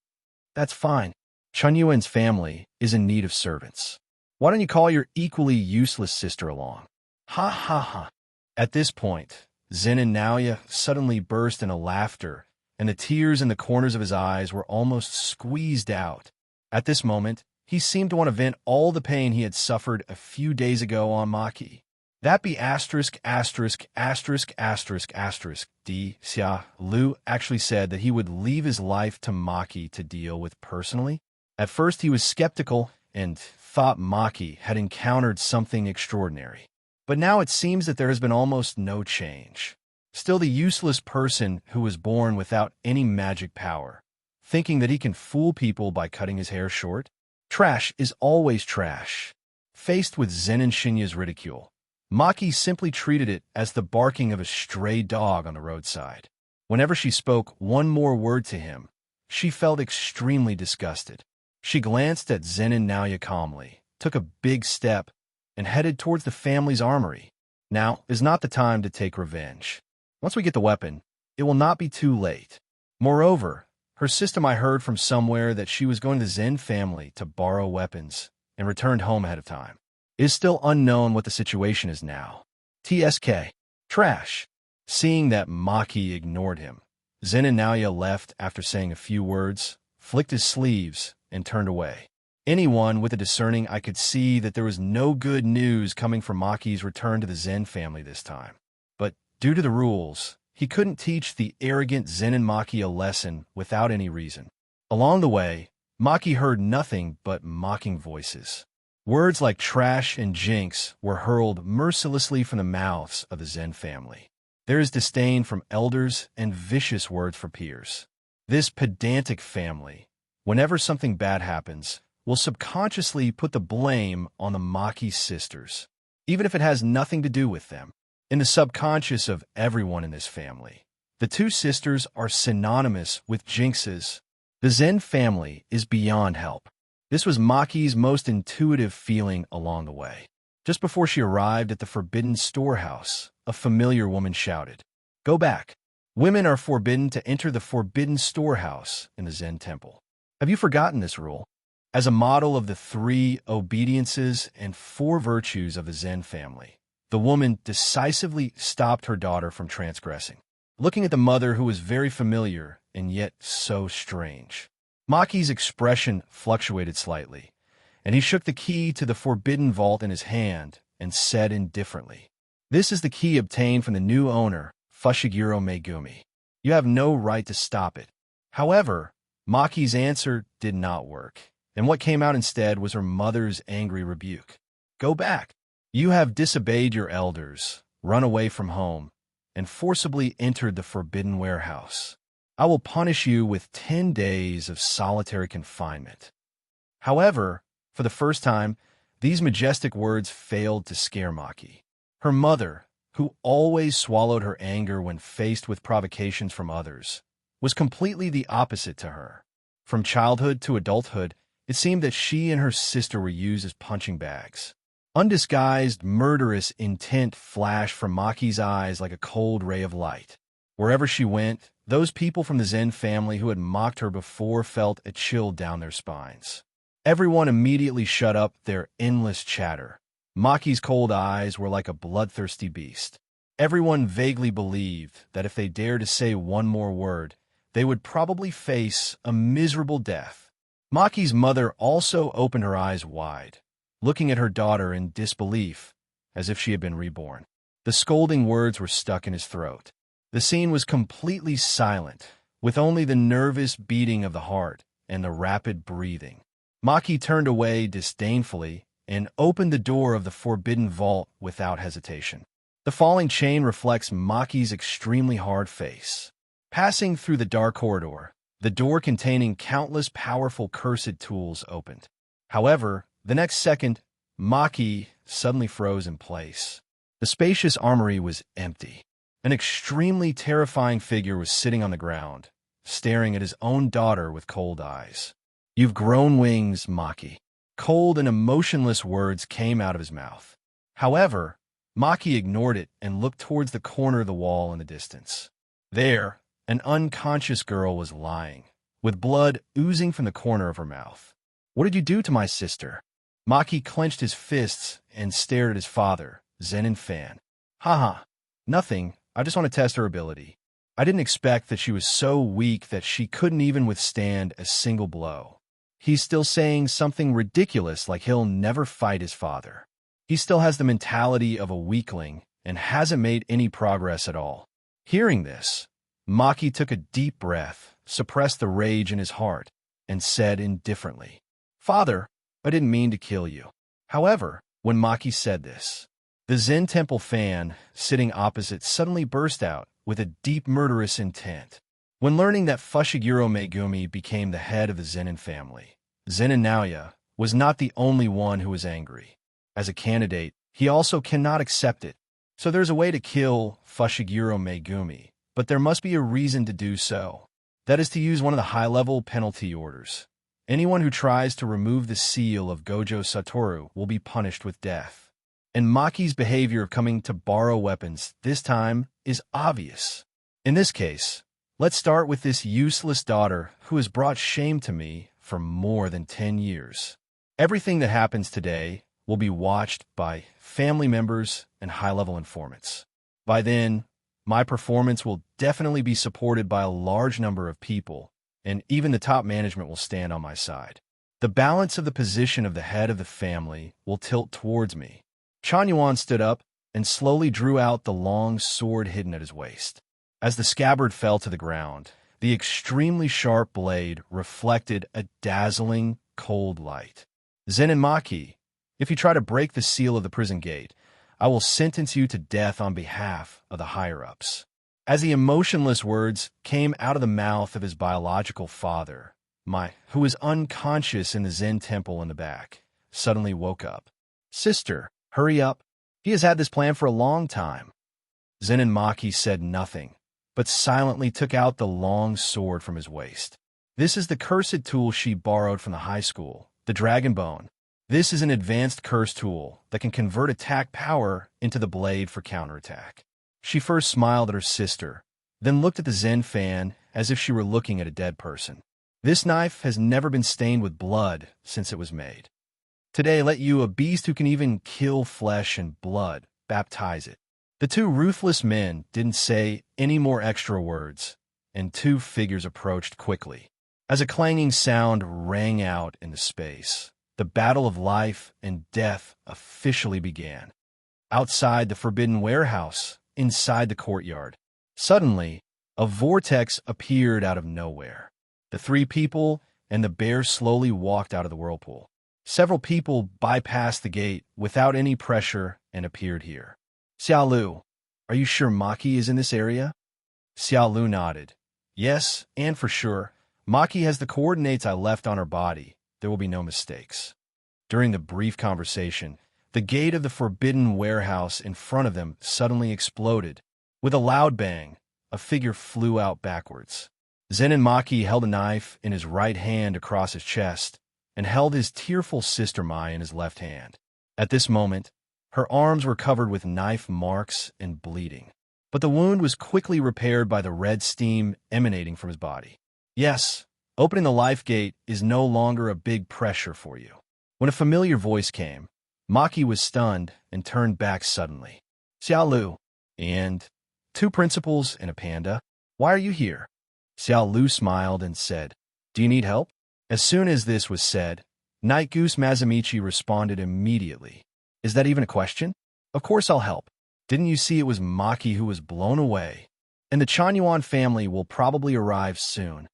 That's fine. Chunyuan's family is in need of servants. Why don't you call your equally useless sister along?" Ha ha ha. At this point, Zen and Naoya suddenly burst into laughter, and the tears in the corners of his eyes were almost squeezed out. At this moment, he seemed to want to vent all the pain he had suffered a few days ago on Maki. That be asterisk, asterisk, asterisk, asterisk, asterisk. D. Xia Lu actually said that he would leave his life to Maki to deal with personally. At first, he was skeptical and thought Maki had encountered something extraordinary. But now it seems that there has been almost no change. Still the useless person who was born without any magic power, thinking that he can fool people by cutting his hair short. Trash is always trash. Faced with Zen and Shinya's ridicule, Maki simply treated it as the barking of a stray dog on the roadside. Whenever she spoke one more word to him, she felt extremely disgusted. She glanced at Zen and Naoya calmly, took a big step, and headed towards the family's armory. Now is not the time to take revenge. Once we get the weapon, it will not be too late. Moreover, her system I heard from somewhere that she was going to the Zen family to borrow weapons and returned home ahead of time. It is still unknown what the situation is now. TSK. Trash. Seeing that Maki ignored him, Zen and Naoya left after saying a few words, flicked his sleeves, and turned away. Anyone with a discerning eye could see that there was no good news coming from Maki's return to the Zen family this time. But due to the rules, he couldn't teach the arrogant Zen and Maki a lesson without any reason. Along the way, Maki heard nothing but mocking voices. Words like trash and jinx were hurled mercilessly from the mouths of the Zen family. There is disdain from elders and vicious words for peers. This pedantic family, whenever something bad happens, will subconsciously put the blame on the Maki sisters, even if it has nothing to do with them. In the subconscious of everyone in this family, the 2 sisters are synonymous with jinxes. The Zen family is beyond help. This was Maki's most intuitive feeling along the way. Just before she arrived at the forbidden storehouse, a familiar woman shouted, "Go back. Women are forbidden to enter the forbidden storehouse in the Zen temple. Have you forgotten this rule?" As a model of the 3 obediences and 4 virtues of the Zen family, the woman decisively stopped her daughter from transgressing, looking at the mother who was very familiar and yet so strange. Maki's expression fluctuated slightly, and he shook the key to the forbidden vault in his hand and said indifferently, "This is the key obtained from the new owner, Fushiguro Megumi. You have no right to stop it." However, Maki's answer did not work, and what came out instead was her mother's angry rebuke. Go back. You have disobeyed your elders, run away from home, and forcibly entered the forbidden warehouse. I will punish you with 10 days of solitary confinement." However, for the first time, these majestic words failed to scare Maki. Her mother, who always swallowed her anger when faced with provocations from others, was completely the opposite to her. From childhood to adulthood, it seemed that she and her sister were used as punching bags. Undisguised, murderous intent flashed from Maki's eyes like a cold ray of light. Wherever she went, those people from the Zen family who had mocked her before felt a chill down their spines. Everyone immediately shut up their endless chatter. Maki's cold eyes were like a bloodthirsty beast. Everyone vaguely believed that if they dared to say one more word, they would probably face a miserable death. Maki's mother also opened her eyes wide, looking at her daughter in disbelief, as if she had been reborn. The scolding words were stuck in his throat. The scene was completely silent, with only the nervous beating of the heart and the rapid breathing. Maki turned away disdainfully and opened the door of the forbidden vault without hesitation. The falling chain reflects Maki's extremely hard face. Passing through the dark corridor, the door containing countless powerful cursed tools opened. However, the next second, Maki suddenly froze in place. The spacious armory was empty. An extremely terrifying figure was sitting on the ground, staring at his own daughter with cold eyes. "You've grown wings, Maki." Cold and emotionless words came out of his mouth. However, Maki ignored it and looked towards the corner of the wall in the distance. There, an unconscious girl was lying, with blood oozing from the corner of her mouth. "What did you do to my sister?" Maki clenched his fists and stared at his father, Zen and Fan. "Haha, nothing. I just want to test her ability. I didn't expect that she was so weak that she couldn't even withstand a single blow." He's still saying something ridiculous like he'll never fight his father. He still has the mentality of a weakling and hasn't made any progress at all. Hearing this, Maki took a deep breath, suppressed the rage in his heart, and said indifferently, "Father, I didn't mean to kill you." However, when Maki said this, the Zen temple fan, sitting opposite, suddenly burst out with a deep murderous intent. When learning that Fushiguro Megumi became the head of the Zenin family, Zenin Naoya was not the only one who was angry. As a candidate, he also cannot accept it. So there's a way to kill Fushiguro Megumi, but there must be a reason to do so. That is to use one of the high-level penalty orders. Anyone who tries to remove the seal of Gojo Satoru will be punished with death. And Maki's behavior of coming to borrow weapons this time is obvious. In this case, let's start with this useless daughter who has brought shame to me for more than 10 years. Everything that happens today will be watched by family members and high-level informants. By then, my performance will definitely be supported by a large number of people, and even the top management will stand on my side. The balance of the position of the head of the family will tilt towards me. Chanyuan stood up and slowly drew out the long sword hidden at his waist. As the scabbard fell to the ground, the extremely sharp blade reflected a dazzling, cold light. "Zen and Maki, if you try to break the seal of the prison gate, I will sentence you to death on behalf of the higher-ups." As the emotionless words came out of the mouth of his biological father, who was unconscious in the Zen temple in the back, suddenly woke up. "Sister, hurry up. He has had this plan for a long time." Zen and Maki said nothing, but silently took out the long sword from his waist. This is the cursed tool she borrowed from the high school, the Dragon Bone. This is an advanced curse tool that can convert attack power into the blade for counterattack. She first smiled at her sister, then looked at the Zen fan as if she were looking at a dead person. "This knife has never been stained with blood since it was made. Today let you, a beast who can even kill flesh and blood, baptize it." The two ruthless men didn't say any more extra words, and two figures approached quickly. As a clanging sound rang out into space, the battle of life and death officially began. Outside the forbidden warehouse, inside the courtyard, suddenly, a vortex appeared out of nowhere. The three people and the bear slowly walked out of the whirlpool. Several people bypassed the gate without any pressure and appeared here. Xiao Lu, are you sure Maki is in this area? Xiao Lu nodded. Yes, and for sure. Maki has the coordinates I left on her body. There will be no mistakes. During the brief conversation, the gate of the forbidden warehouse in front of them suddenly exploded. With a loud bang, a figure flew out backwards. Zenin Maki held a knife in his right hand across his chest and held his tearful sister Mai in his left hand. At this moment, her arms were covered with knife marks and bleeding. But the wound was quickly repaired by the red steam emanating from his body. Yes, opening the life gate is no longer a big pressure for you. When a familiar voice came, Maki was stunned and turned back suddenly. Xiao Lu, and 2 principals and a panda, why are you here? Xiao Lu smiled and said, do you need help? As soon as this was said, Night Goose Mazamichi responded immediately. Is that even a question? Of course I'll help. Didn't you see it was Maki who was blown away? And the Chanyuan family will probably arrive soon.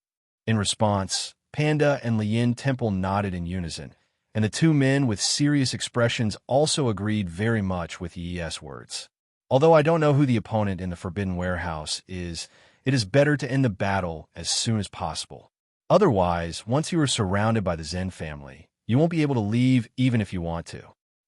In response, Panda and Lian Temple nodded in unison, and the 2 men with serious expressions also agreed very much with Yi's words. Although I don't know who the opponent in the Forbidden Warehouse is, it is better to end the battle as soon as possible. Otherwise, once you are surrounded by the Zen family, you won't be able to leave even if you want to.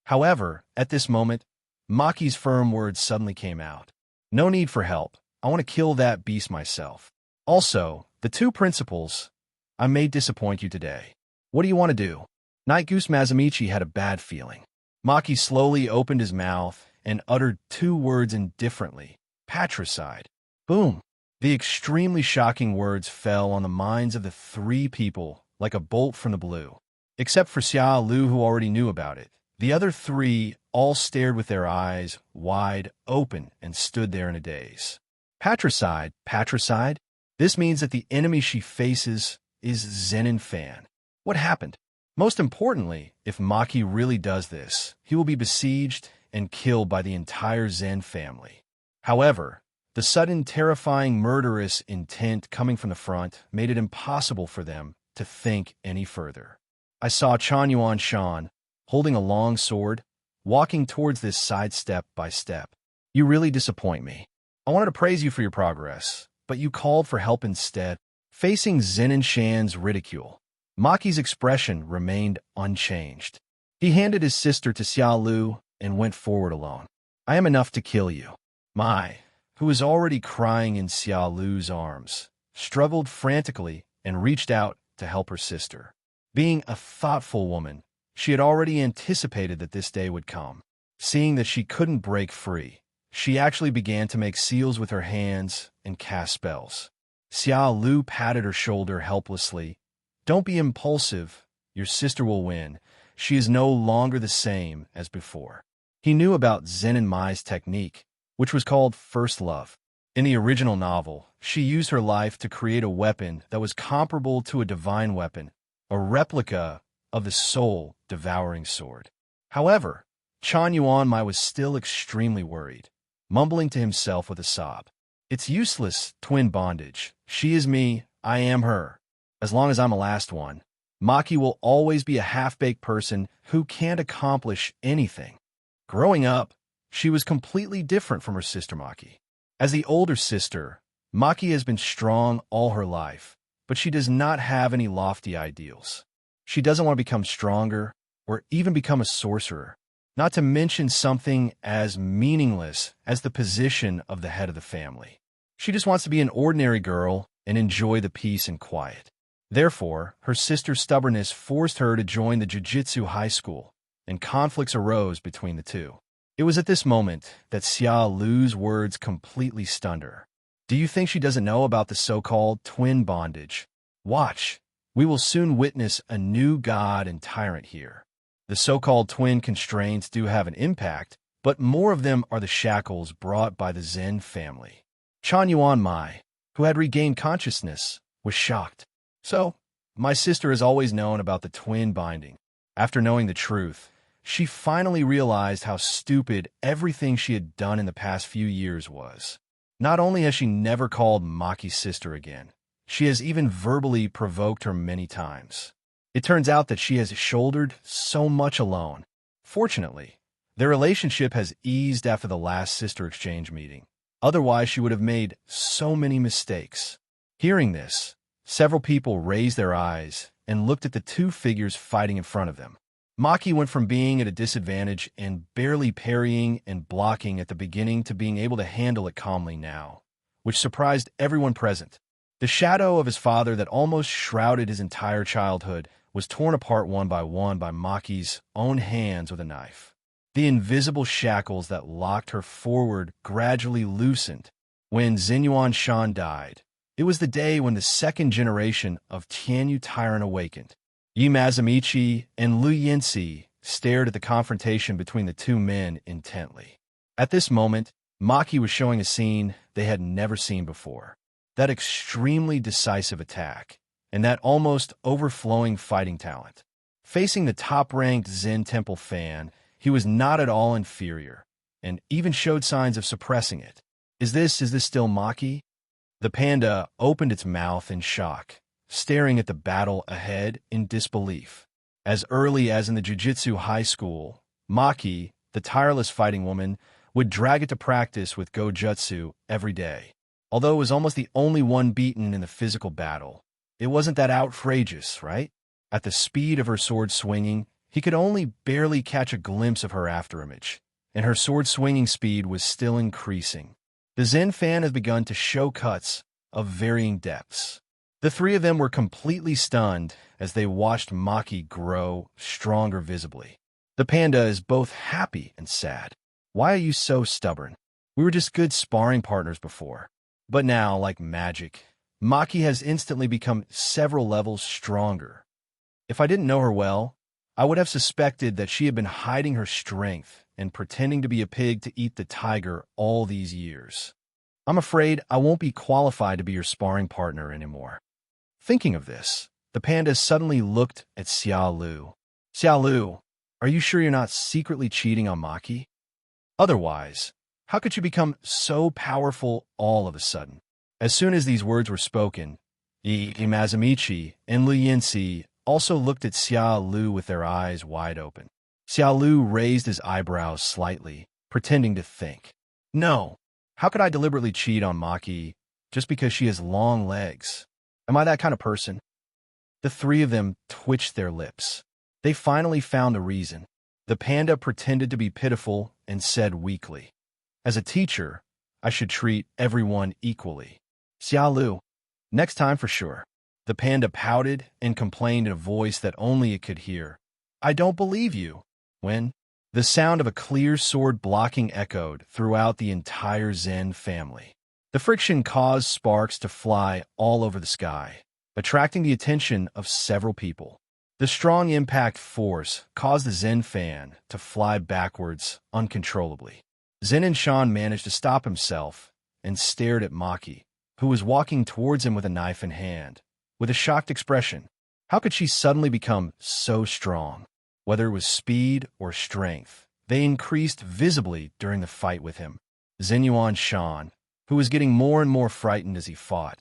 However, at this moment, Maki's firm words suddenly came out. No need for help. I want to kill that beast myself. Also, the 2 principals, I may disappoint you today. What do you want to do? Night Goose Mazamichi had a bad feeling. Maki slowly opened his mouth and uttered 2 words indifferently. Patricide. Boom. The extremely shocking words fell on the minds of the 3 people like a bolt from the blue. Except for Xiao Lu, who already knew about it. The other 3 all stared with their eyes wide open and stood there in a daze. Patricide? Patricide? This means that the enemy she faces is Zenin Fan. What happened? Most importantly, if Maki really does this, he will be besieged and killed by the entire Zen family. However, the sudden terrifying murderous intent coming from the front made it impossible for them to think any further. I saw Chanyuan Shan, holding a long sword, walking towards this side step by step. You really disappoint me. I wanted to praise you for your progress, but you called for help instead. Facing Zenin Shan's ridicule, Maki's expression remained unchanged. He handed his sister to Xiao Lu and went forward alone. I am enough to kill you. Mai, who was already crying in Xiao Lu's arms, struggled frantically and reached out to help her sister. Being a thoughtful woman, she had already anticipated that this day would come. Seeing that she couldn't break free, she actually began to make seals with her hands and cast spells. Xiao Lu patted her shoulder helplessly. Don't be impulsive. Your sister will win. She is no longer the same as before. He knew about Zenin Mai's technique, which was called First Love. In the original novel, she used her life to create a weapon that was comparable to a divine weapon, a replica of the soul-devouring sword. However, Chanyuan Mai was still extremely worried, mumbling to himself with a sob. It's useless, twin bondage. She is me, I am her. As long as I'm the last one, Maki will always be a half-baked person who can't accomplish anything. Growing up, she was completely different from her sister Maki. As the older sister, Maki has been strong all her life, but she does not have any lofty ideals. She doesn't want to become stronger or even become a sorcerer, not to mention something as meaningless as the position of the head of the family. She just wants to be an ordinary girl and enjoy the peace and quiet. Therefore, her sister's stubbornness forced her to join the jiu-jitsu high school, and conflicts arose between the 2. It was at this moment that Xiao Lu's words completely stunned her. Do you think she doesn't know about the so-called twin bondage? Watch. We will soon witness a new god and tyrant here. The so-called twin constraints do have an impact, but more of them are the shackles brought by the Zen family. Chanyuan Mai, who had regained consciousness, was shocked. So, my sister has always known about the twin binding. After knowing the truth, she finally realized how stupid everything she had done in the past few years was. Not only has she never called Maki's sister again, she has even verbally provoked her many times. It turns out that she has shouldered so much alone. Fortunately, their relationship has eased after the last sister exchange meeting. Otherwise, she would have made so many mistakes. Hearing this, several people raised their eyes and looked at the two figures fighting in front of them. Maki went from being at a disadvantage and barely parrying and blocking at the beginning to being able to handle it calmly now, which surprised everyone present. The shadow of his father that almost shrouded his entire childhood was torn apart one by Maki's own hands with a knife. The invisible shackles that locked her forward gradually loosened. When Xinyuan Shan died, it was the day when the second generation of Tianyu Tyrant awakened. Yi Mazamichi and Lu Yinsi stared at the confrontation between the two men intently. At this moment, Maki was showing a scene they had never seen before. That extremely decisive attack, and that almost overflowing fighting talent. Facing the top-ranked Zen Temple fan, he was not at all inferior, and even showed signs of suppressing it. Is this still Maki? The panda opened its mouth in shock, staring at the battle ahead in disbelief. As early as in the jiu-jitsu high school, Maki, the tireless fighting woman, would drag it to practice with go-jutsu every day. Although it was almost the only one beaten in the physical battle, it wasn't that outrageous, right? At the speed of her sword swinging, he could only barely catch a glimpse of her afterimage, and her sword swinging speed was still increasing. The Zen fan has begun to show cuts of varying depths. The three of them were completely stunned as they watched Maki grow stronger visibly. The panda is both happy and sad. Why are you so stubborn? We were just good sparring partners before. But now, like magic, Maki has instantly become several levels stronger. If I didn't know her well, I would have suspected that she had been hiding her strength and pretending to be a pig to eat the tiger all these years. I'm afraid I won't be qualified to be your sparring partner anymore. Thinking of this, the panda suddenly looked at Xia Lu. Xia Lu, are you sure you're not secretly cheating on Maki? Otherwise, how could you become so powerful all of a sudden? As soon as these words were spoken, Yi Mazamichi and Lu Yinsi also looked at Xia Lu with their eyes wide open. Xia Lu raised his eyebrows slightly, pretending to think. No, how could I deliberately cheat on Maki just because she has long legs? Am I that kind of person? The three of them twitched their lips. They finally found the reason. The panda pretended to be pitiful and said weakly, as a teacher, I should treat everyone equally. Xia Lu, next time for sure. The panda pouted and complained in a voice that only it could hear. I don't believe you. When the sound of a clear sword blocking echoed throughout the entire Zen family. The friction caused sparks to fly all over the sky, attracting the attention of several people. The strong impact force caused the Zen fan to fly backwards uncontrollably. Zen and Shan managed to stop himself and stared at Maki, who was walking towards him with a knife in hand, with a shocked expression. How could she suddenly become so strong? Whether it was speed or strength, they increased visibly during the fight with him. Xinyuan Shan, who was getting more and more frightened as he fought,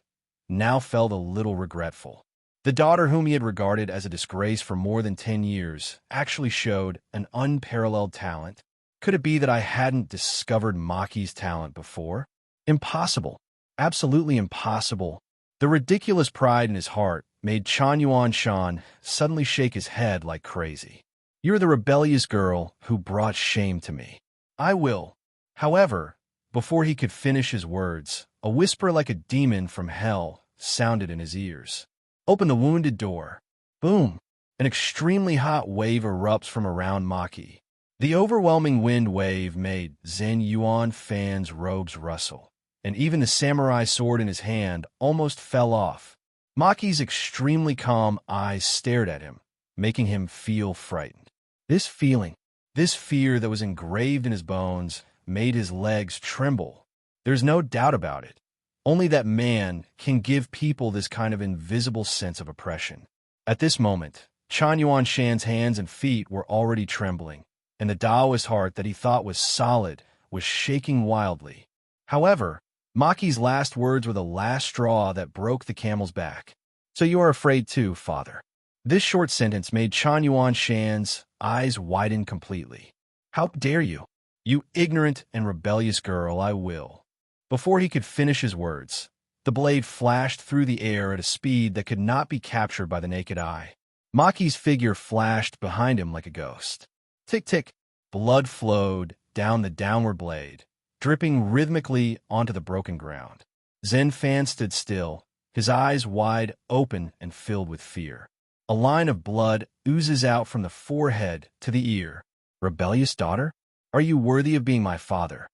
now felt a little regretful. The daughter whom he had regarded as a disgrace for more than 10 years actually showed an unparalleled talent. Could it be that I hadn't discovered Maki's talent before? Impossible. Absolutely impossible. The ridiculous pride in his heart made Xinyuan Shan suddenly shake his head like crazy. You're the rebellious girl who brought shame to me. I will. However, before he could finish his words, a whisper like a demon from hell sounded in his ears. Open the wounded door. Boom! An extremely hot wave erupts from around Maki. The overwhelming wind wave made Zen Yuan fans' robes rustle, and even the samurai sword in his hand almost fell off. Maki's extremely calm eyes stared at him, making him feel frightened. This feeling, this fear that was engraved in his bones, made his legs tremble. There's no doubt about it. Only that man can give people this kind of invisible sense of oppression. At this moment, Xinyuan Shan's hands and feet were already trembling, and the Taoist heart that he thought was solid was shaking wildly. However, Maki's last words were the last straw that broke the camel's back. So you are afraid too, father. This short sentence made Chan Yuan Shan's eyes widen completely. How dare you? You ignorant and rebellious girl, I will. Before he could finish his words, the blade flashed through the air at a speed that could not be captured by the naked eye. Maki's figure flashed behind him like a ghost. Tick-tick, blood flowed down the downward blade, dripping rhythmically onto the broken ground. Zen Fan stood still, his eyes wide open and filled with fear. A line of blood oozes out from the forehead to the ear. Rebellious daughter? Are you worthy of being my father?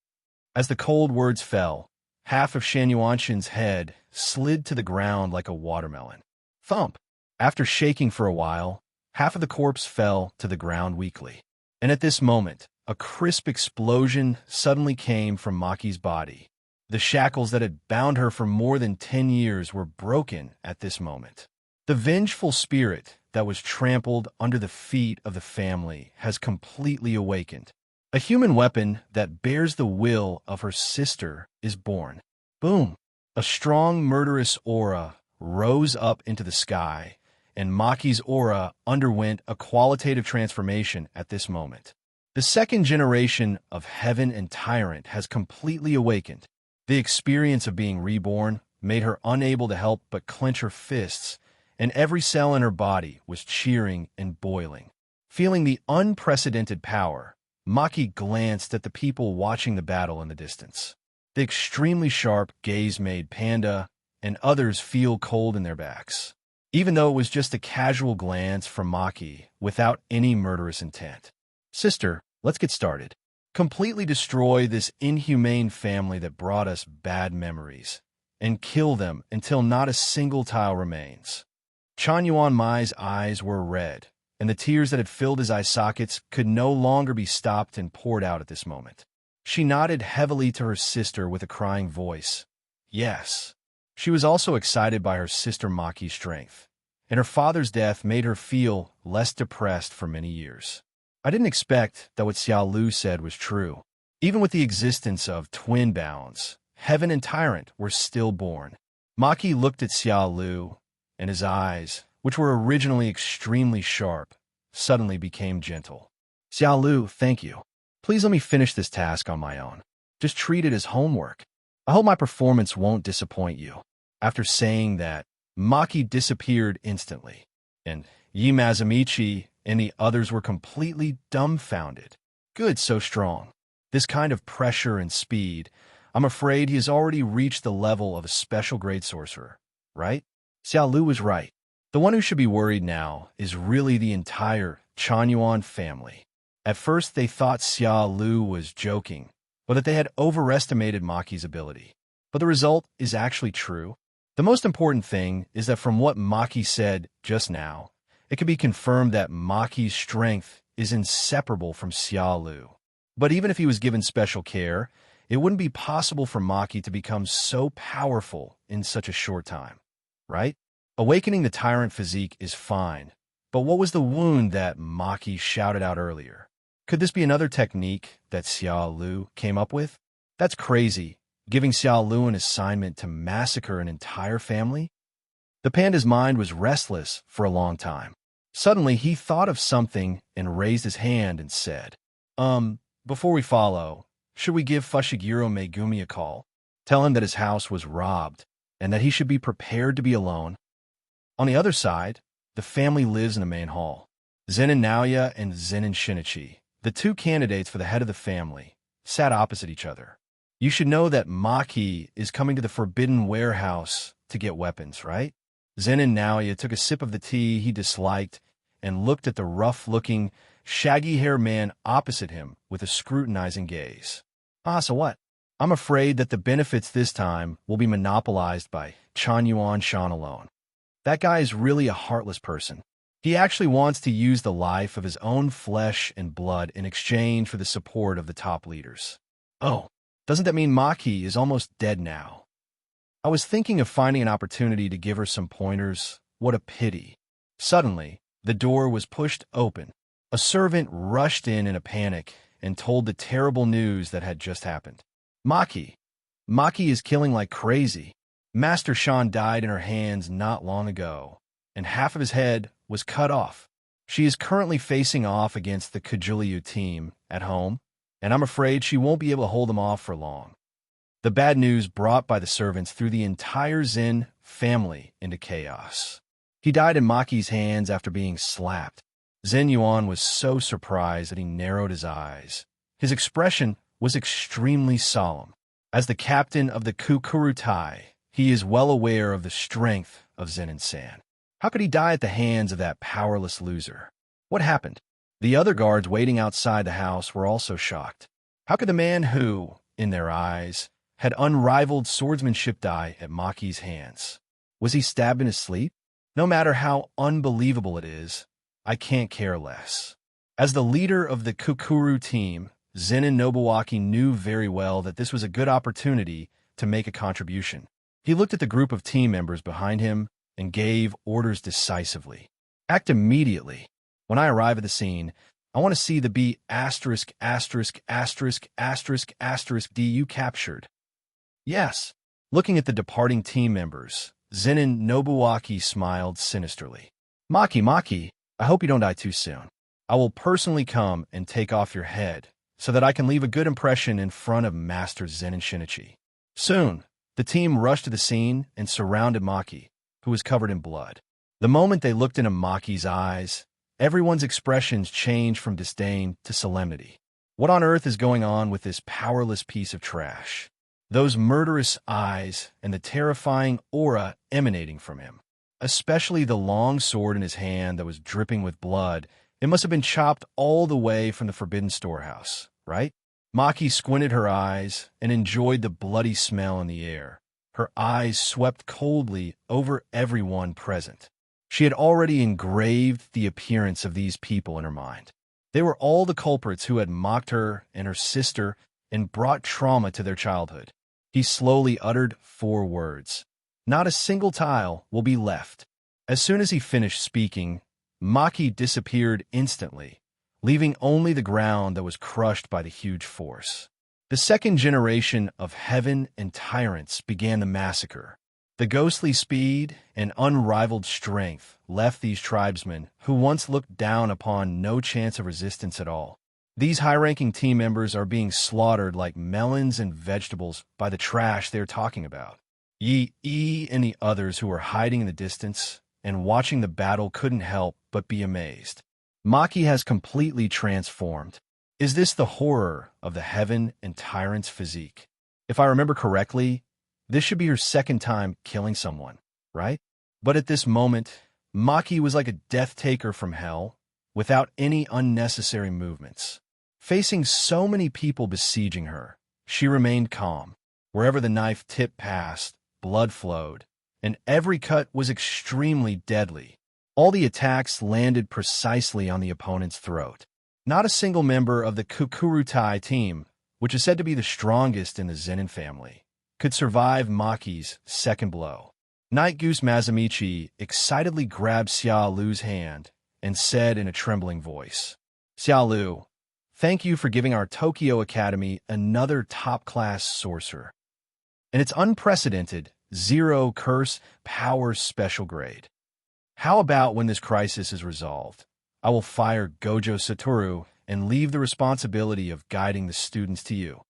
As the cold words fell, half of Shan Yuanshan's head slid to the ground like a watermelon. Thump! After shaking for a while, half of the corpse fell to the ground weakly. And at this moment, a crisp explosion suddenly came from Maki's body. The shackles that had bound her for more than 10 years were broken at this moment. The vengeful spirit that was trampled under the feet of the family has completely awakened. A human weapon that bears the will of her sister is born. Boom! A strong, murderous aura rose up into the sky, and Maki's aura underwent a qualitative transformation at this moment. The second generation of Heaven and Tyrant has completely awakened. The experience of being reborn made her unable to help but clench her fists, and every cell in her body was cheering and boiling. Feeling the unprecedented power, Maki glanced at the people watching the battle in the distance. The extremely sharp gaze made Panda and others feel cold in their backs, even though it was just a casual glance from Maki without any murderous intent. Sister, let's get started. Completely destroy this inhumane family that brought us bad memories, and kill them until not a single tile remains. Chan Yuan Mai's eyes were red, and the tears that had filled his eye sockets could no longer be stopped and poured out at this moment. She nodded heavily to her sister with a crying voice. Yes. She was also excited by her sister Maki's strength, and her father's death made her feel less depressed for many years. I didn't expect that what Xiao Lu said was true. Even with the existence of twin bounds, Heaven and Tyrant were still born. Maki looked at Xiao Lu, and his eyes, which were originally extremely sharp, suddenly became gentle. Xiao Lu, thank you. Please let me finish this task on my own. Just treat it as homework. I hope my performance won't disappoint you. After saying that, Maki disappeared instantly, and Yi Mazamichi and the others were completely dumbfounded. Good, so strong. This kind of pressure and speed, I'm afraid he has already reached the level of a special grade sorcerer, right? Xiao Lu was right. The one who should be worried now is really the entire Chan Yuan family. At first they thought Xiao Lu was joking, but that they had overestimated Maki's ability. But the result is actually true. The most important thing is that from what Maki said just now, it can be confirmed that Maki's strength is inseparable from Xiao Lu. But even if he was given special care, it wouldn't be possible for Maki to become so powerful in such a short time, right? Awakening the tyrant physique is fine, but what was the wound that Maki shouted out earlier? Could this be another technique that Xiao Lu came up with? That's crazy, giving Xiao Lu an assignment to massacre an entire family? The panda's mind was restless for a long time. Suddenly, he thought of something and raised his hand and said, before we follow, should we give Fushiguro Megumi a call? Tell him that his house was robbed and that he should be prepared to be alone. On the other side, the family lives in the main hall. Zen and Naoya and Zen and Shinichi, the two candidates for the head of the family, sat opposite each other. You should know that Maki is coming to the Forbidden Warehouse to get weapons, right? Zen and Naoya took a sip of the tea he disliked and looked at the rough-looking, shaggy-haired man opposite him with a scrutinizing gaze. So what? I'm afraid that the benefits this time will be monopolized by Chan Yuan Shan alone. That guy is really a heartless person. He actually wants to use the life of his own flesh and blood in exchange for the support of the top leaders. Oh, doesn't that mean Maki is almost dead now? I was thinking of finding an opportunity to give her some pointers. What a pity. Suddenly, the door was pushed open. A servant rushed in a panic and told the terrible news that had just happened. Maki is killing like crazy. Master Shan died in her hands not long ago. and half of his head was cut off. She is currently facing off against the Kujulyu team at home, and I'm afraid she won't be able to hold them off for long. The bad news brought by the servants threw the entire Zen family into chaos. He died in Maki's hands after being slapped. Zen Yuan was so surprised that he narrowed his eyes. His expression was extremely solemn. As the captain of the Kukurutai, he is well aware of the strength of Zen-san. How could he die at the hands of that powerless loser? What happened? The other guards waiting outside the house were also shocked. How could the man who, in their eyes, had unrivaled swordsmanship die at Maki's hands? Was he stabbed in his sleep? No matter how unbelievable it is, I can't care less. As the leader of the Kukuru team, Zenin Nobuaki knew very well that this was a good opportunity to make a contribution. He looked at the group of team members behind him and gave orders decisively. Act immediately. When I arrive at the scene, I want to see the B************** DU captured. Yes. Looking at the departing team members, Zenin Nobuaki smiled sinisterly. Maki, I hope you don't die too soon. I will personally come and take off your head so that I can leave a good impression in front of Master Zenin Shinichi. Soon, the team rushed to the scene and surrounded Maki, who was covered in blood. The moment they looked into Maki's eyes, everyone's expressions changed from disdain to solemnity. What on earth is going on with this powerless piece of trash? Those murderous eyes and the terrifying aura emanating from him. Especially the long sword in his hand that was dripping with blood. It must have been chopped all the way from the Forbidden Storehouse, right? Maki squinted her eyes and enjoyed the bloody smell in the air. Her eyes swept coldly over everyone present. She had already engraved the appearance of these people in her mind. They were all the culprits who had mocked her and her sister and brought trauma to their childhood. He slowly uttered 4 words. Not a single tile will be left. As soon as he finished speaking, Maki disappeared instantly, leaving only the ground that was crushed by the huge force. The second generation of heaven and tyrants began the massacre. The ghostly speed and unrivaled strength left these tribesmen who once looked down upon no chance of resistance at all. These high-ranking team members are being slaughtered like melons and vegetables by the trash they're talking about. Yi and the others who were hiding in the distance and watching the battle couldn't help but be amazed. Maki has completely transformed. Is this the horror of the heaven and tyrant's physique? If I remember correctly, this should be her second time killing someone, right? But at this moment, Maki was like a death taker from hell, without any unnecessary movements. Facing so many people besieging her, she remained calm. Wherever the knife tip passed, blood flowed, and every cut was extremely deadly. All the attacks landed precisely on the opponent's throat. Not a single member of the Kukurutai team, which is said to be the strongest in the Zenin family, could survive Maki's second blow. Night Goose Mazamichi excitedly grabbed Xia Lu's hand and said in a trembling voice, Xia Lu, thank you for giving our Tokyo Academy another top-class sorcerer. And it's unprecedented 0 curse power special grade. How about when this crisis is resolved, I will fire Gojo Satoru and leave the responsibility of guiding the students to you.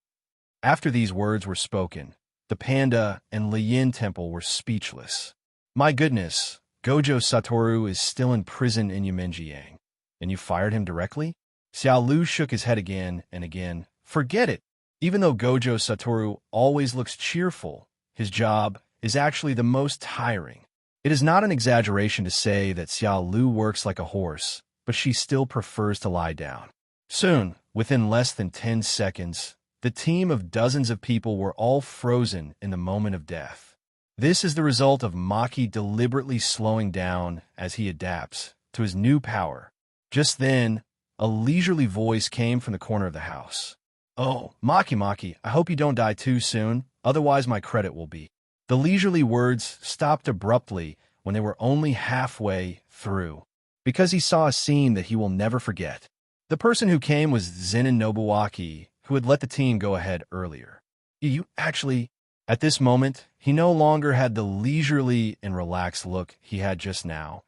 After these words were spoken, the Panda and Liyin Temple were speechless. My goodness, Gojo Satoru is still in prison in Yumenjiang. And you fired him directly? Xiao Lu shook his head again and again. Forget it. Even though Gojo Satoru always looks cheerful, his job is actually the most tiring. It is not an exaggeration to say that Xiao Lu works like a horse, but she still prefers to lie down. Soon, within less than 10 seconds, the team of dozens of people were all frozen in the moment of death. This is the result of Maki deliberately slowing down as he adapts to his new power. Just then, a leisurely voice came from the corner of the house. Oh, Maki, I hope you don't die too soon, otherwise my credit will be. The leisurely words stopped abruptly when they were only halfway through, because he saw a scene that he will never forget. The person who came was Zenin Nobuaki, who had let the team go ahead earlier. At this moment, he no longer had the leisurely and relaxed look he had just now,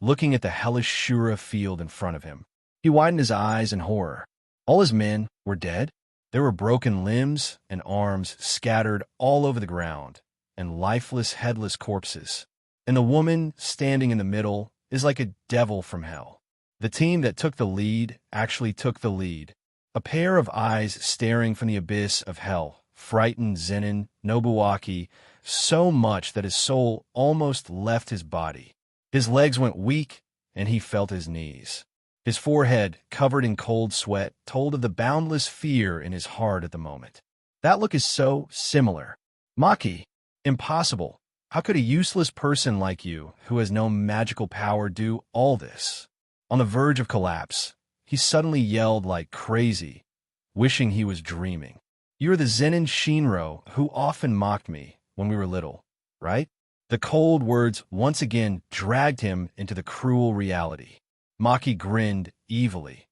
looking at the hellish Shura field in front of him. He widened his eyes in horror. All his men were dead. There were broken limbs and arms scattered all over the ground, and lifeless, headless corpses. And the woman standing in the middle is like a devil from hell. The team that took the lead actually took the lead. A pair of eyes staring from the abyss of hell frightened Zenin Nobuaki so much that his soul almost left his body. His legs went weak, and he felt his knees. His forehead, covered in cold sweat, told of the boundless fear in his heart at the moment. That look is so similar. Maki, impossible. How could a useless person like you, who has no magical power, do all this? On the verge of collapse, he suddenly yelled like crazy, wishing he was dreaming. You're the Zenin Shinro who often mocked me when we were little, right? The cold words once again dragged him into the cruel reality. Maki grinned evilly.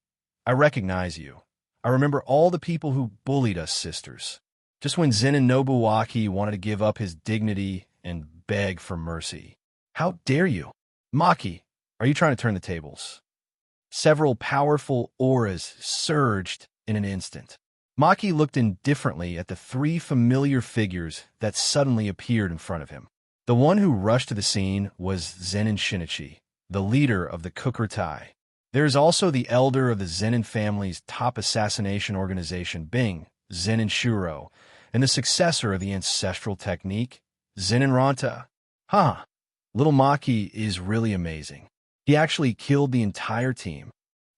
I recognize you. I remember all the people who bullied us sisters. Just when Zenin Nobuaki wanted to give up his dignity and beg for mercy. How dare you? Maki, are you trying to turn the tables? Several powerful auras surged in an instant. Maki looked indifferently at the three familiar figures that suddenly appeared in front of him. The one who rushed to the scene was Zenin Shinichi, the leader of the Kukurtai. There is also the elder of the Zenin family's top assassination organization, Bing, Zenin Shuro, and the successor of the ancestral technique, Zenin Ranta. Little Maki is really amazing. He actually killed the entire team.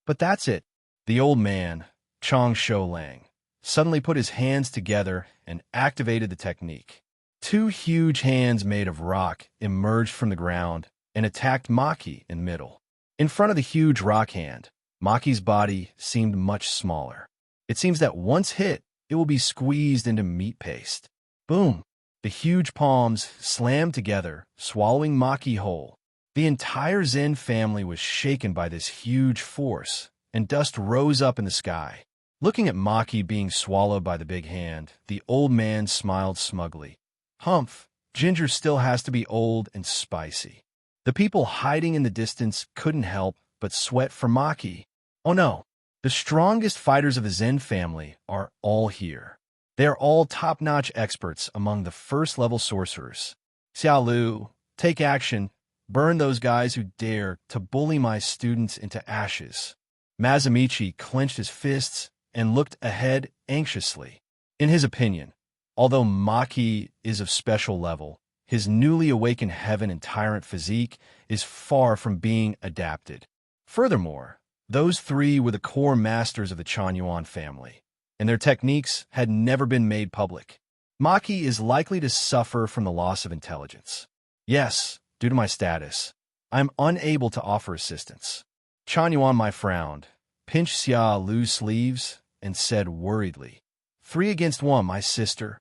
But that's it. The old man, Chong Shoulang, suddenly put his hands together and activated the technique. Two huge hands made of rock emerged from the ground and attacked Maki in the middle. In front of the huge rock hand, Maki's body seemed much smaller. It seems that once hit, it will be squeezed into meat paste. Boom! The huge palms slammed together, swallowing Maki whole. The entire Zen family was shaken by this huge force, and dust rose up in the sky. Looking at Maki being swallowed by the big hand, the old man smiled smugly. Humph, ginger still has to be old and spicy. The people hiding in the distance couldn't help but sweat for Maki. Oh no, the strongest fighters of the Zen family are all here. They are all top-notch experts among the first-level sorcerers. Xiao Lu, take action. Burn those guys who dare to bully my students into ashes. Mazamichi clenched his fists and looked ahead anxiously. In his opinion, although Maki is of special level, his newly awakened heaven and tyrant physique is far from being adapted. Furthermore, those three were the core masters of the Chanyuan family, and their techniques had never been made public. Maki is likely to suffer from the loss of intelligence. Yes, due to my status, I am unable to offer assistance. Chanyuan Mai frowned, pinched Xia Lu's sleeves, and said worriedly, 3 against 1, my sister.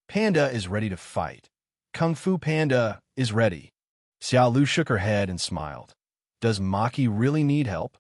Panda is ready to fight. Kung Fu Panda is ready. Xia Lu shook her head and smiled. Does Maki really need help?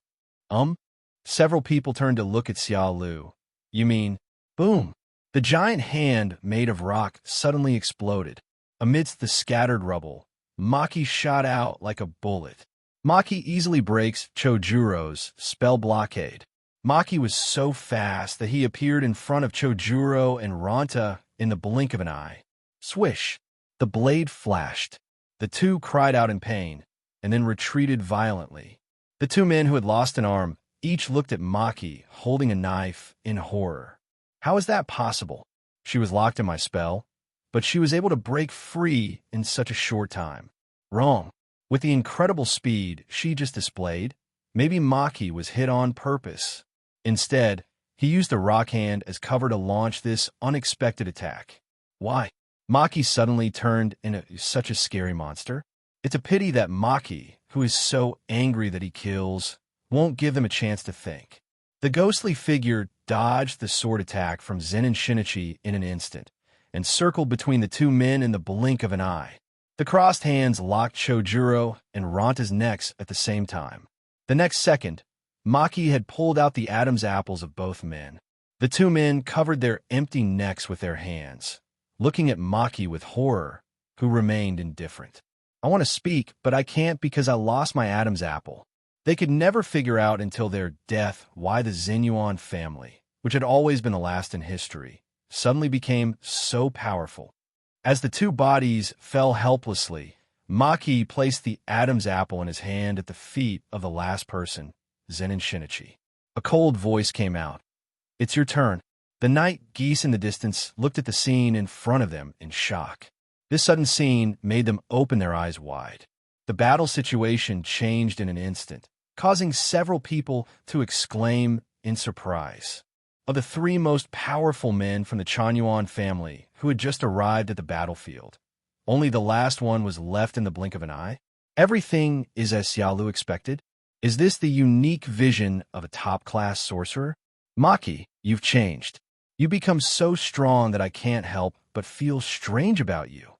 Several people turned to look at Xia Lu. You mean, boom. The giant hand made of rock suddenly exploded. Amidst the scattered rubble, Maki shot out like a bullet. Maki easily breaks Chojuro's spell blockade. Maki was so fast that he appeared in front of Chojuro and Ranta in the blink of an eye. Swish! The blade flashed. The two cried out in pain, and then retreated violently. The two men who had lost an arm each looked at Maki holding a knife in horror. How is that possible? She was locked in my spell, but she was able to break free in such a short time. Wrong. With the incredible speed she just displayed, maybe Maki was hit on purpose. Instead, he used the rock hand as cover to launch this unexpected attack. Why? Maki suddenly turned into such a scary monster. It's a pity that Maki, who is so angry that he kills, won't give them a chance to think. The ghostly figure dodged the sword attack from Zen and Shinichi in an instant, and circled between the two men in the blink of an eye. The crossed hands locked Chojuro and Ranta's necks at the same time. The next second, Maki had pulled out the Adam's apples of both men. The two men covered their empty necks with their hands, looking at Maki with horror, who remained indifferent. I want to speak, but I can't because I lost my Adam's apple. They could never figure out until their death why the Xinyuan family, which had always been the last in history, suddenly became so powerful. As the two bodies fell helplessly, Maki placed the Adam's apple in his hand at the feet of the last person, Zenin Shinichi. A cold voice came out. It's your turn. The night geese in the distance looked at the scene in front of them in shock. This sudden scene made them open their eyes wide. The battle situation changed in an instant, causing several people to exclaim in surprise. Of the three most powerful men from the Chanyuan family who had just arrived at the battlefield, only the last one was left in the blink of an eye. Everything is as Xiaolu expected. Is this the unique vision of a top-class sorcerer? Maki, you've changed. You become so strong that I can't help but feel strange about you.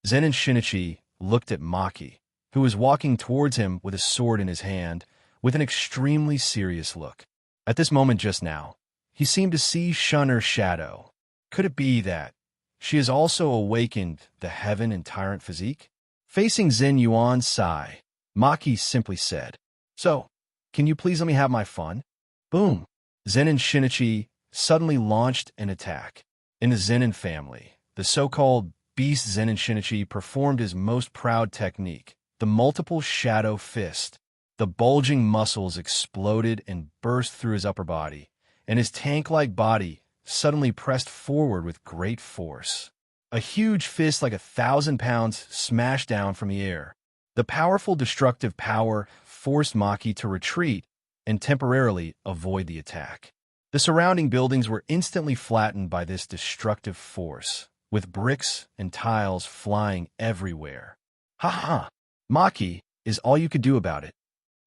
Zenin Shinichi looked at Maki, who was walking towards him with a sword in his hand, with an extremely serious look. At this moment just now, he seemed to see Shunner's shadow. Could it be that she has also awakened the heaven and tyrant physique? Facing Xinyuan's sigh, Maki simply said, So, can you please let me have my fun? Boom! Zenin Shinichi suddenly launched an attack. In the Zenin family, the so-called Beast Zenin Shinichi performed his most proud technique, the multiple shadow fist. The bulging muscles exploded and burst through his upper body, and his tank-like body suddenly pressed forward with great force. A huge fist like 1,000 pounds smashed down from the air. The powerful destructive power forced Maki to retreat and temporarily avoid the attack. The surrounding buildings were instantly flattened by this destructive force, with bricks and tiles flying everywhere. Ha ha! Maki, is all you could do about it.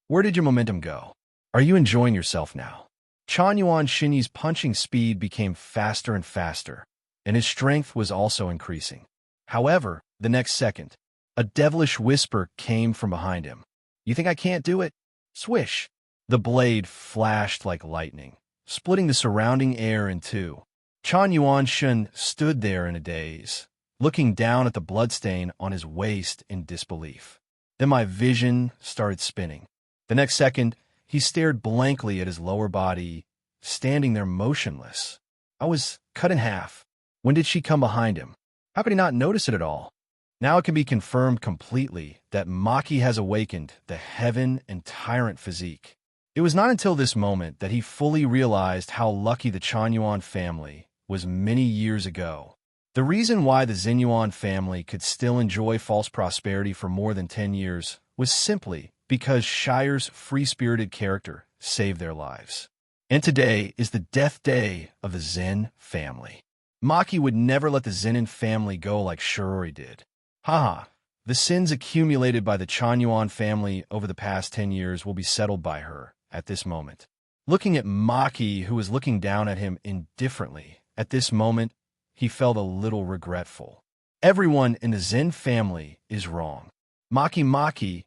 Where did your momentum go? Are you enjoying yourself now? Chanyuan Shinyi's punching speed became faster and faster, and his strength was also increasing. However, the next second, a devilish whisper came from behind him. You think I can't do it? Swish! The blade flashed like lightning, splitting the surrounding air in two. Chan Yuan-shun stood there in a daze, looking down at the bloodstain on his waist in disbelief. Then my vision started spinning. The next second, he stared blankly at his lower body, standing there motionless. I was cut in half. When did she come behind him? How could he not notice it at all? Now it can be confirmed completely that Maki has awakened the heaven and tyrant physique. It was not until this moment that he fully realized how lucky the Chanyuan family was many years ago. The reason why the Xinyuan family could still enjoy false prosperity for more than 10 years was simply because Shire's free-spirited character saved their lives. And today is the death day of the Zen family. Maki would never let the Zenin family go like Shirori did. Haha, the sins accumulated by the Chanyuan family over the past 10 years will be settled by her at this moment. Looking at Maki, who was looking down at him indifferently, at this moment, he felt a little regretful. Everyone in the Zen family is wrong. Maki,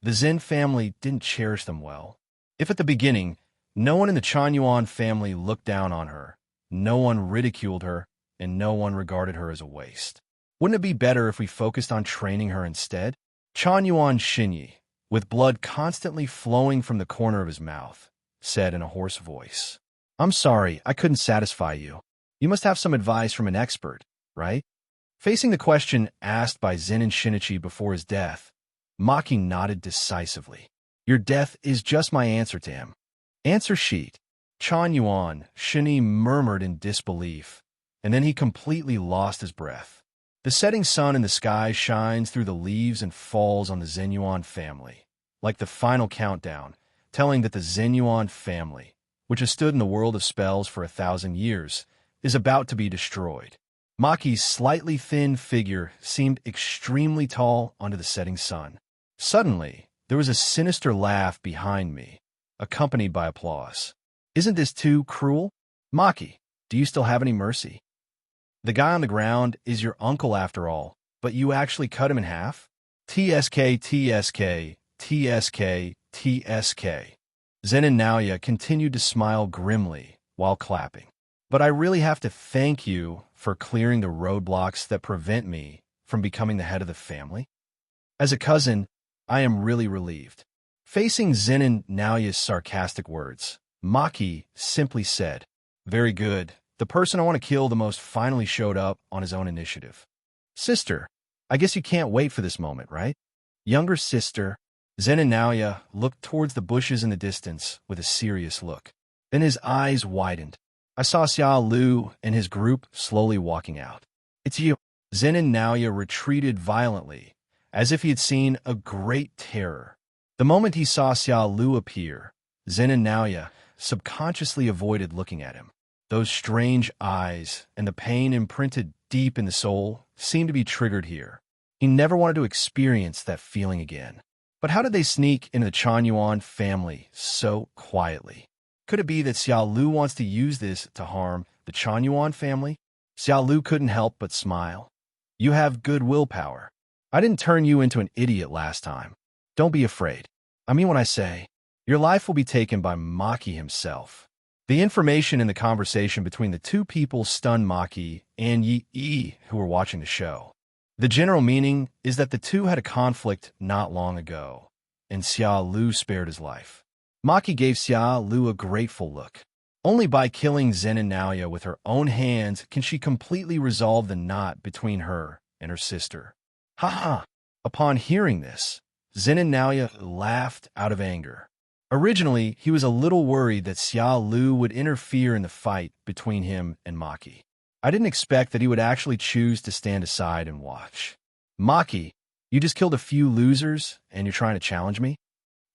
the Zen family didn't cherish them well. If at the beginning, no one in the Chanyuan family looked down on her, no one ridiculed her, and no one regarded her as a waste. Wouldn't it be better if we focused on training her instead? Chanyuan Shinyi, with blood constantly flowing from the corner of his mouth, said in a hoarse voice, I'm sorry, I couldn't satisfy you. You must have some advice from an expert, right? Facing the question asked by Zenin Shinichi before his death, Maki nodded decisively. Your death is just my answer to him. Answer sheet. Chanyuan Shinyi murmured in disbelief, and then he completely lost his breath. The setting sun in the sky shines through the leaves and falls on the Xinyuan family, like the final countdown, telling that the Xinyuan family, which has stood in the world of spells for 1,000 years, is about to be destroyed. Maki's slightly thin figure seemed extremely tall under the setting sun. Suddenly, there was a sinister laugh behind me, accompanied by applause. Isn't this too cruel? Maki, do you still have any mercy? The guy on the ground is your uncle after all, but you actually cut him in half? TSK, TSK, TSK, TSK. Zen and Naoya continued to smile grimly while clapping. But I really have to thank you for clearing the roadblocks that prevent me from becoming the head of the family. As a cousin, I am really relieved. Facing Zenin Naoya's sarcastic words, Maki simply said, "Very good. The person I want to kill the most finally showed up on his own initiative. Sister, I guess you can't wait for this moment, right?" Younger sister, Zenin Naoya looked towards the bushes in the distance with a serious look. Then his eyes widened. I saw Xiao Lu and his group slowly walking out. "It's you." Zenin Naoya retreated violently, as if he had seen a great terror. The moment he saw Xiao Lu appear, Zenin Naoya subconsciously avoided looking at him. Those strange eyes and the pain imprinted deep in the soul seemed to be triggered here. He never wanted to experience that feeling again. But how did they sneak into the Chanyuan family so quietly? Could it be that Xiao Lu wants to use this to harm the Chanyuan family? Xiao Lu couldn't help but smile. "You have good willpower. I didn't turn you into an idiot last time. Don't be afraid. I mean what I say. Your life will be taken by Maki himself." The information in the conversation between the two people stunned Maki and Yi, who were watching the show. The general meaning is that the two had a conflict not long ago, and Xiao Lu spared his life. Maki gave Xiao Lu a grateful look. Only by killing Zenin Naoya with her own hands can she completely resolve the knot between her and her sister. Ha ha! Upon hearing this, Zenin Naoya laughed out of anger. Originally, he was a little worried that Xiao Lu would interfere in the fight between him and Maki. "I didn't expect that he would actually choose to stand aside and watch." "Maki, you just killed a few losers and you're trying to challenge me?"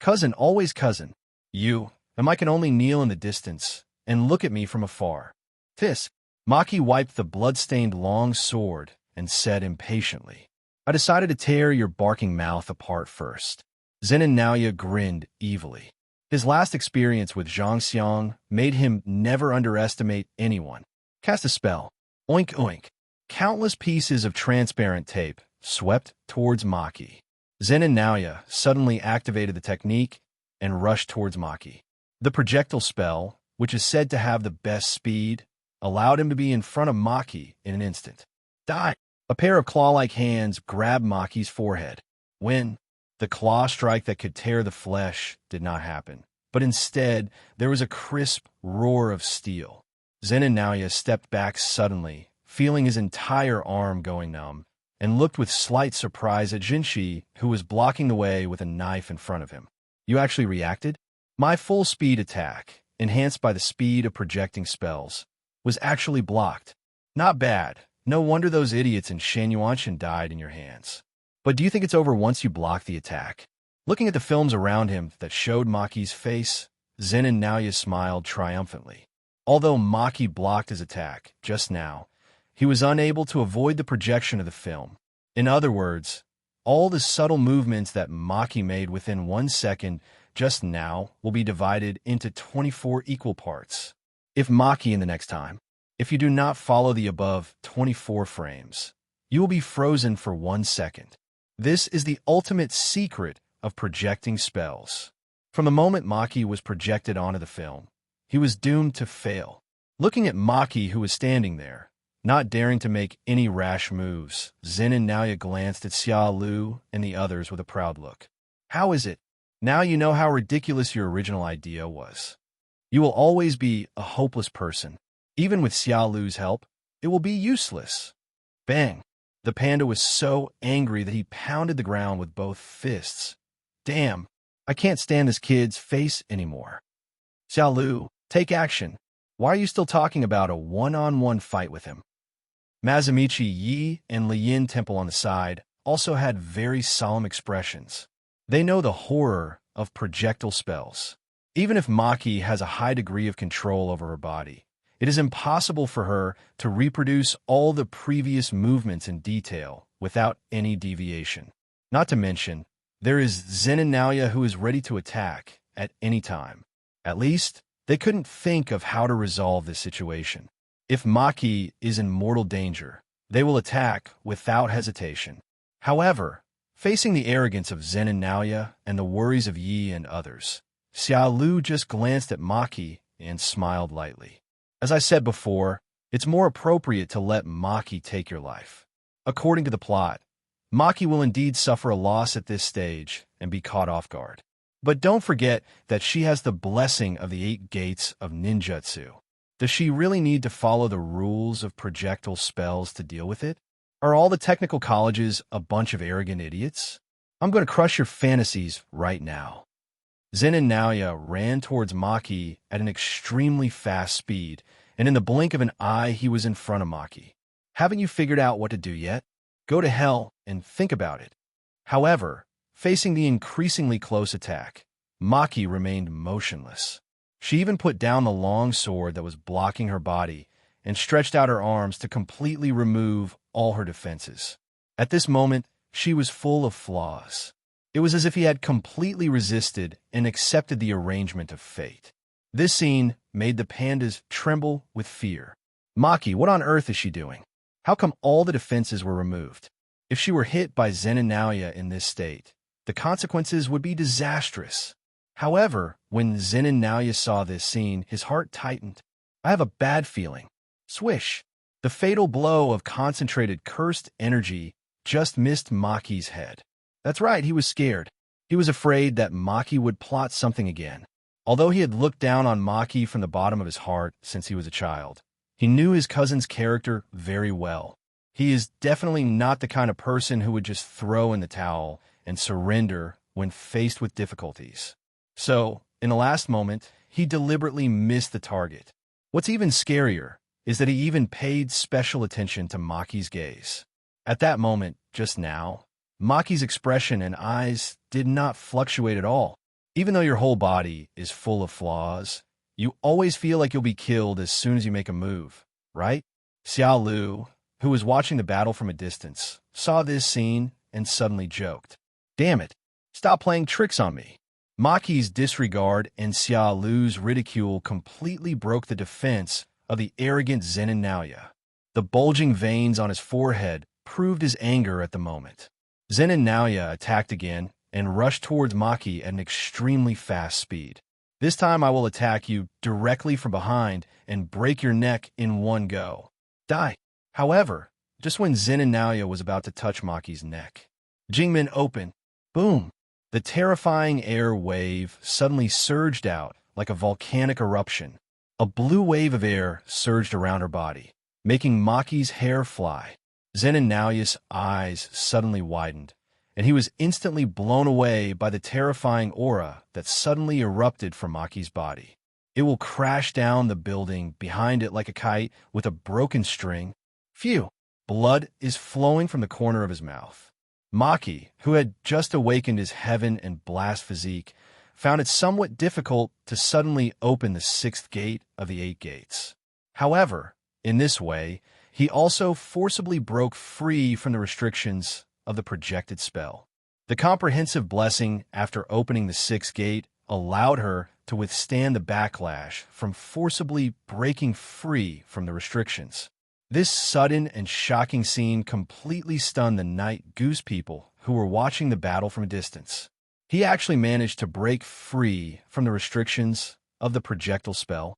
"Cousin, always cousin. You, and I can only kneel in the distance and look at me from afar." "Tisk." Maki wiped the blood-stained long sword and said impatiently, "I decided to tear your barking mouth apart first." Zenin Naoya grinned evilly. His last experience with Zhangxiang made him never underestimate anyone. Cast a spell. Oink oink. Countless pieces of transparent tape swept towards Maki. Zenin Naoya suddenly activated the technique and rushed towards Maki. The projectile spell, which is said to have the best speed, allowed him to be in front of Maki in an instant. Die! A pair of claw-like hands grabbed Maki's forehead. When the claw strike that could tear the flesh did not happen, but instead there was a crisp roar of steel. Zenin Naoya stepped back suddenly, feeling his entire arm going numb, and looked with slight surprise at Jinshi, who was blocking the way with a knife in front of him. "You actually reacted?" "My full-speed attack, enhanced by the speed of projecting spells, was actually blocked." "Not bad. No wonder those idiots in Shenyuanshan died in your hands. But do you think it's over once you block the attack?" Looking at the films around him that showed Maki's face, Zenin Naoya smiled triumphantly. Although Maki blocked his attack just now, he was unable to avoid the projection of the film. In other words, all the subtle movements that Maki made within 1 second just now will be divided into 24 equal parts. If Maki in the next time, if you do not follow the above 24 frames, you will be frozen for 1 second. This is the ultimate secret of projecting spells. From the moment Maki was projected onto the film, he was doomed to fail. Looking at Maki, who was standing there, not daring to make any rash moves, Zenin Naoya glanced at Xiao Lu and the others with a proud look. "How is it? Now you know how ridiculous your original idea was. You will always be a hopeless person. Even with Xiao Lu's help, it will be useless." Bang! The panda was so angry that he pounded the ground with both fists. "Damn, I can't stand this kid's face anymore. Xiao Lu, take action. Why are you still talking about a one-on-one fight with him?" Mazumichi Yi and Liyin Temple on the side also had very solemn expressions. They know the horror of projectile spells. Even if Maki has a high degree of control over her body, it is impossible for her to reproduce all the previous movements in detail without any deviation. Not to mention, there is Zenin Naoya who is ready to attack at any time. At least, they couldn't think of how to resolve this situation. If Maki is in mortal danger, they will attack without hesitation. However, facing the arrogance of Zenin Naoya and the worries of Yi and others, Xiao Lu just glanced at Maki and smiled lightly. As I said before, it's more appropriate to let Maki take your life. According to the plot, Maki will indeed suffer a loss at this stage and be caught off guard. But don't forget that she has the blessing of the 8 gates of ninjutsu. Does she really need to follow the rules of projectile spells to deal with it? Are all the technical colleges a bunch of arrogant idiots? I'm going to crush your fantasies right now. Zen and Naoya ran towards Maki at an extremely fast speed, and in the blink of an eye he was in front of Maki. Haven't you figured out what to do yet? Go to hell and think about it. However, facing the increasingly close attack, Maki remained motionless. She even put down the long sword that was blocking her body and stretched out her arms to completely remove all her defenses. At this moment, she was full of flaws. It was as if he had completely resisted and accepted the arrangement of fate. This scene made the pandas tremble with fear. Maki, what on earth is she doing? How come all the defenses were removed? If she were hit by Zen and Naoya in this state, the consequences would be disastrous. However, when Zen and Naoya saw this scene, his heart tightened. I have a bad feeling. Swish! The fatal blow of concentrated cursed energy just missed Maki's head. That's right, he was scared. He was afraid that Maki would plot something again. Although he had looked down on Maki from the bottom of his heart since he was a child, he knew his cousin's character very well. He is definitely not the kind of person who would just throw in the towel and surrender when faced with difficulties. So, in the last moment, he deliberately missed the target. What's even scarier is that he even paid special attention to Maki's gaze. At that moment, just now, Maki's expression and eyes did not fluctuate at all. Even though your whole body is full of flaws, you always feel like you'll be killed as soon as you make a move, right? Xiao Lu, who was watching the battle from a distance, saw this scene and suddenly joked. Damn it, stop playing tricks on me. Maki's disregard and Xiao Lu's ridicule completely broke the defense of the arrogant Zen and Naoya. The bulging veins on his forehead proved his anger at the moment. Zen and Naoya attacked again and rushed towards Maki at an extremely fast speed. This time I will attack you directly from behind and break your neck in one go. Die. However, just when Zen and Naoya was about to touch Maki's neck, Jingmen opened. Boom! The terrifying air wave suddenly surged out like a volcanic eruption. A blue wave of air surged around her body, making Maki's hair fly. Zen and Naoya's eyes suddenly widened, and he was instantly blown away by the terrifying aura that suddenly erupted from Maki's body. It will crash down the building behind it like a kite with a broken string. Phew! Blood is flowing from the corner of his mouth. Maki, who had just awakened his heaven and blast physique, found it somewhat difficult to suddenly open the 6th gate of the 8 gates. However, in this way, he also forcibly broke free from the restrictions of the projected spell. The comprehensive blessing after opening the 6th gate allowed her to withstand the backlash from forcibly breaking free from the restrictions. This sudden and shocking scene completely stunned the Night Goose people who were watching the battle from a distance. He actually managed to break free from the restrictions of the projectile spell,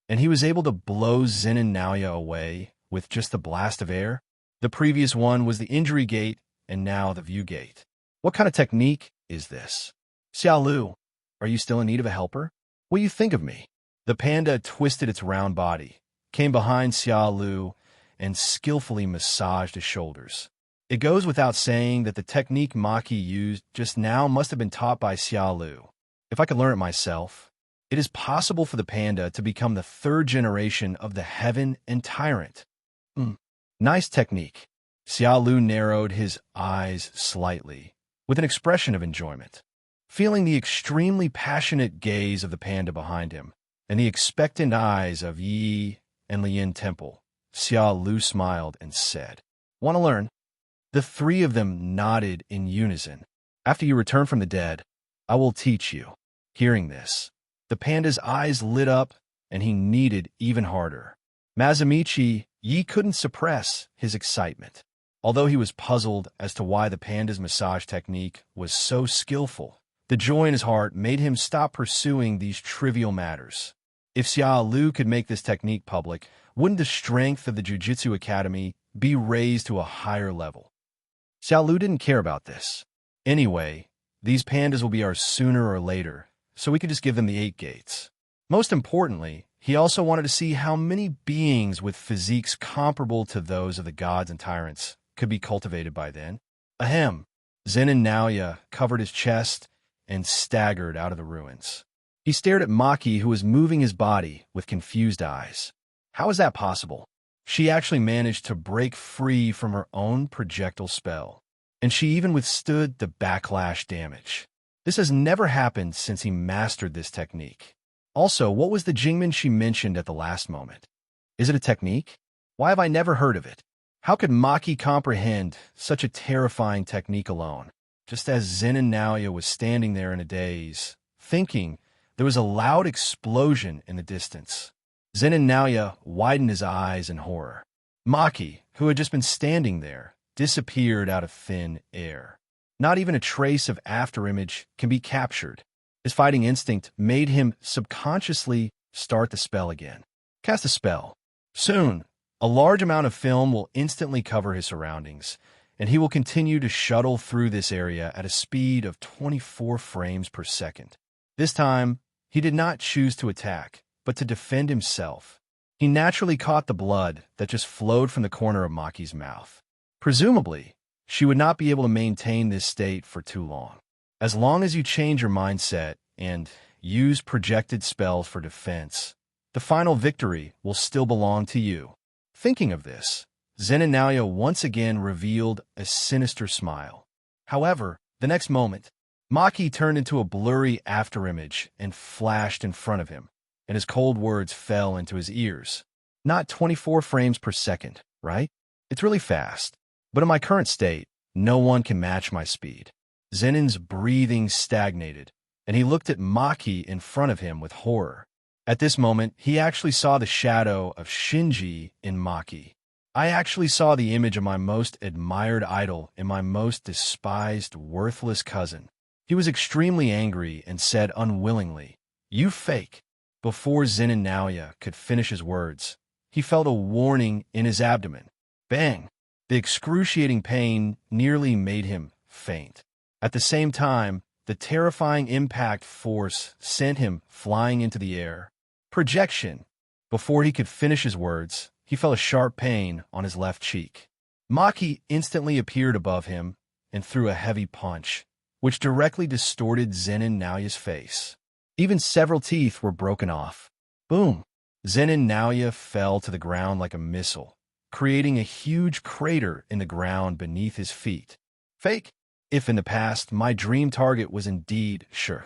and he was able to blow Zen and Naoya away with just a blast of air. The previous one was the injury gate, and now the view gate. What kind of technique is this? Xiao Lu, are you still in need of a helper? What do you think of me? The panda twisted its round body, came behind Xiao Lu, and skillfully massaged his shoulders. It goes without saying that the technique Maki used just now must have been taught by Xiao Lu. If I could learn it myself, it is possible for the panda to become the 3rd generation of the Heaven and Tyrant. Nice technique. Xiao Lu narrowed his eyes slightly, with an expression of enjoyment. Feeling the extremely passionate gaze of the panda behind him, and the expectant eyes of Yi and Lien Temple, Xiao Lu smiled and said, Want to learn? The 3 of them nodded in unison. After you return from the dead, I will teach you. Hearing this, the panda's eyes lit up, and he kneaded even harder. Mazamichi Yi couldn't suppress his excitement. Although he was puzzled as to why the panda's massage technique was so skillful, the joy in his heart made him stop pursuing these trivial matters. If Xiao Lu could make this technique public, wouldn't the strength of the Jiu-Jitsu Academy be raised to a higher level? Xiao Lu didn't care about this. Anyway, these pandas will be ours sooner or later, so we could just give them the 8 gates. Most importantly, he also wanted to see how many beings with physiques comparable to those of the gods and tyrants could be cultivated by then. Ahem. Zenin Naoya covered his chest and staggered out of the ruins. He stared at Maki, who was moving his body with confused eyes. How is that possible? She actually managed to break free from her own projectile spell, and she even withstood the backlash damage. This has never happened since he mastered this technique. Also, what was the Jingmen she mentioned at the last moment? Is it a technique? Why have I never heard of it? How could Maki comprehend such a terrifying technique alone? Just as Zenin Naoya was standing there in a daze, thinking, there was a loud explosion in the distance. Zenin Naoya widened his eyes in horror. Maki, who had just been standing there, disappeared out of thin air. Not even a trace of afterimage can be captured. His fighting instinct made him subconsciously start the spell again. Cast a spell. Soon, a large amount of film will instantly cover his surroundings, and he will continue to shuttle through this area at a speed of 24 frames per second. This time, he did not choose to attack, but to defend himself. He naturally caught the blood that just flowed from the corner of Maki's mouth. Presumably, she would not be able to maintain this state for too long. As long as you change your mindset and use projected spells for defense, the final victory will still belong to you. Thinking of this, Zenin Naoya once again revealed a sinister smile. However, the next moment, Maki turned into a blurry afterimage and flashed in front of him, and his cold words fell into his ears. Not 24 frames per second, right? It's really fast. But in my current state, no one can match my speed. Zenin's breathing stagnated, and he looked at Maki in front of him with horror. At this moment, he actually saw the shadow of Shinji in Maki. I actually saw the image of my most admired idol in my most despised, worthless cousin. He was extremely angry and said unwillingly, "You fake." Before Zenin Naoya could finish his words, he felt a warning in his abdomen. Bang! The excruciating pain nearly made him faint. At the same time, the terrifying impact force sent him flying into the air. Projection! Before he could finish his words, he felt a sharp pain on his left cheek. Maki instantly appeared above him and threw a heavy punch, which directly distorted Zenin Naoya's face. Even several teeth were broken off. Boom! Zenin Naoya fell to the ground like a missile, creating a huge crater in the ground beneath his feet. Fake! If in the past my dream target was indeed sure.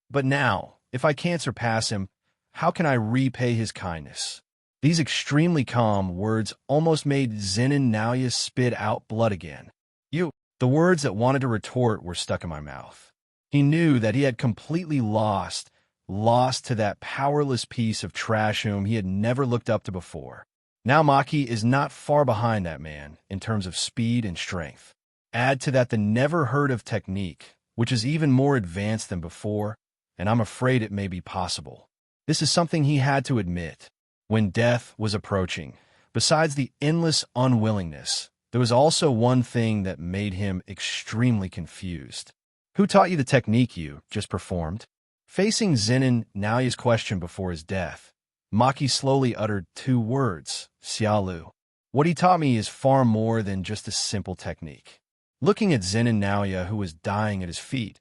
But now, if I can't surpass him, how can I repay his kindness? These extremely calm words almost made Zenin Naoya spit out blood again. The words that wanted to retort were stuck in my mouth. He knew that he had completely lost to that powerless piece of trash whom he had never looked up to before. Now Maki is not far behind that man in terms of speed and strength. Add to that the never-heard-of technique, which is even more advanced than before, and I'm afraid it may be possible. This is something he had to admit. When death was approaching, besides the endless unwillingness, there was also one thing that made him extremely confused. Who taught you the technique you just performed? Facing Zenin Naoya's question before his death, Maki slowly uttered 2 words, Xiao Lu. What he taught me is far more than just a simple technique. Looking at Zenin Naoya, who was dying at his feet,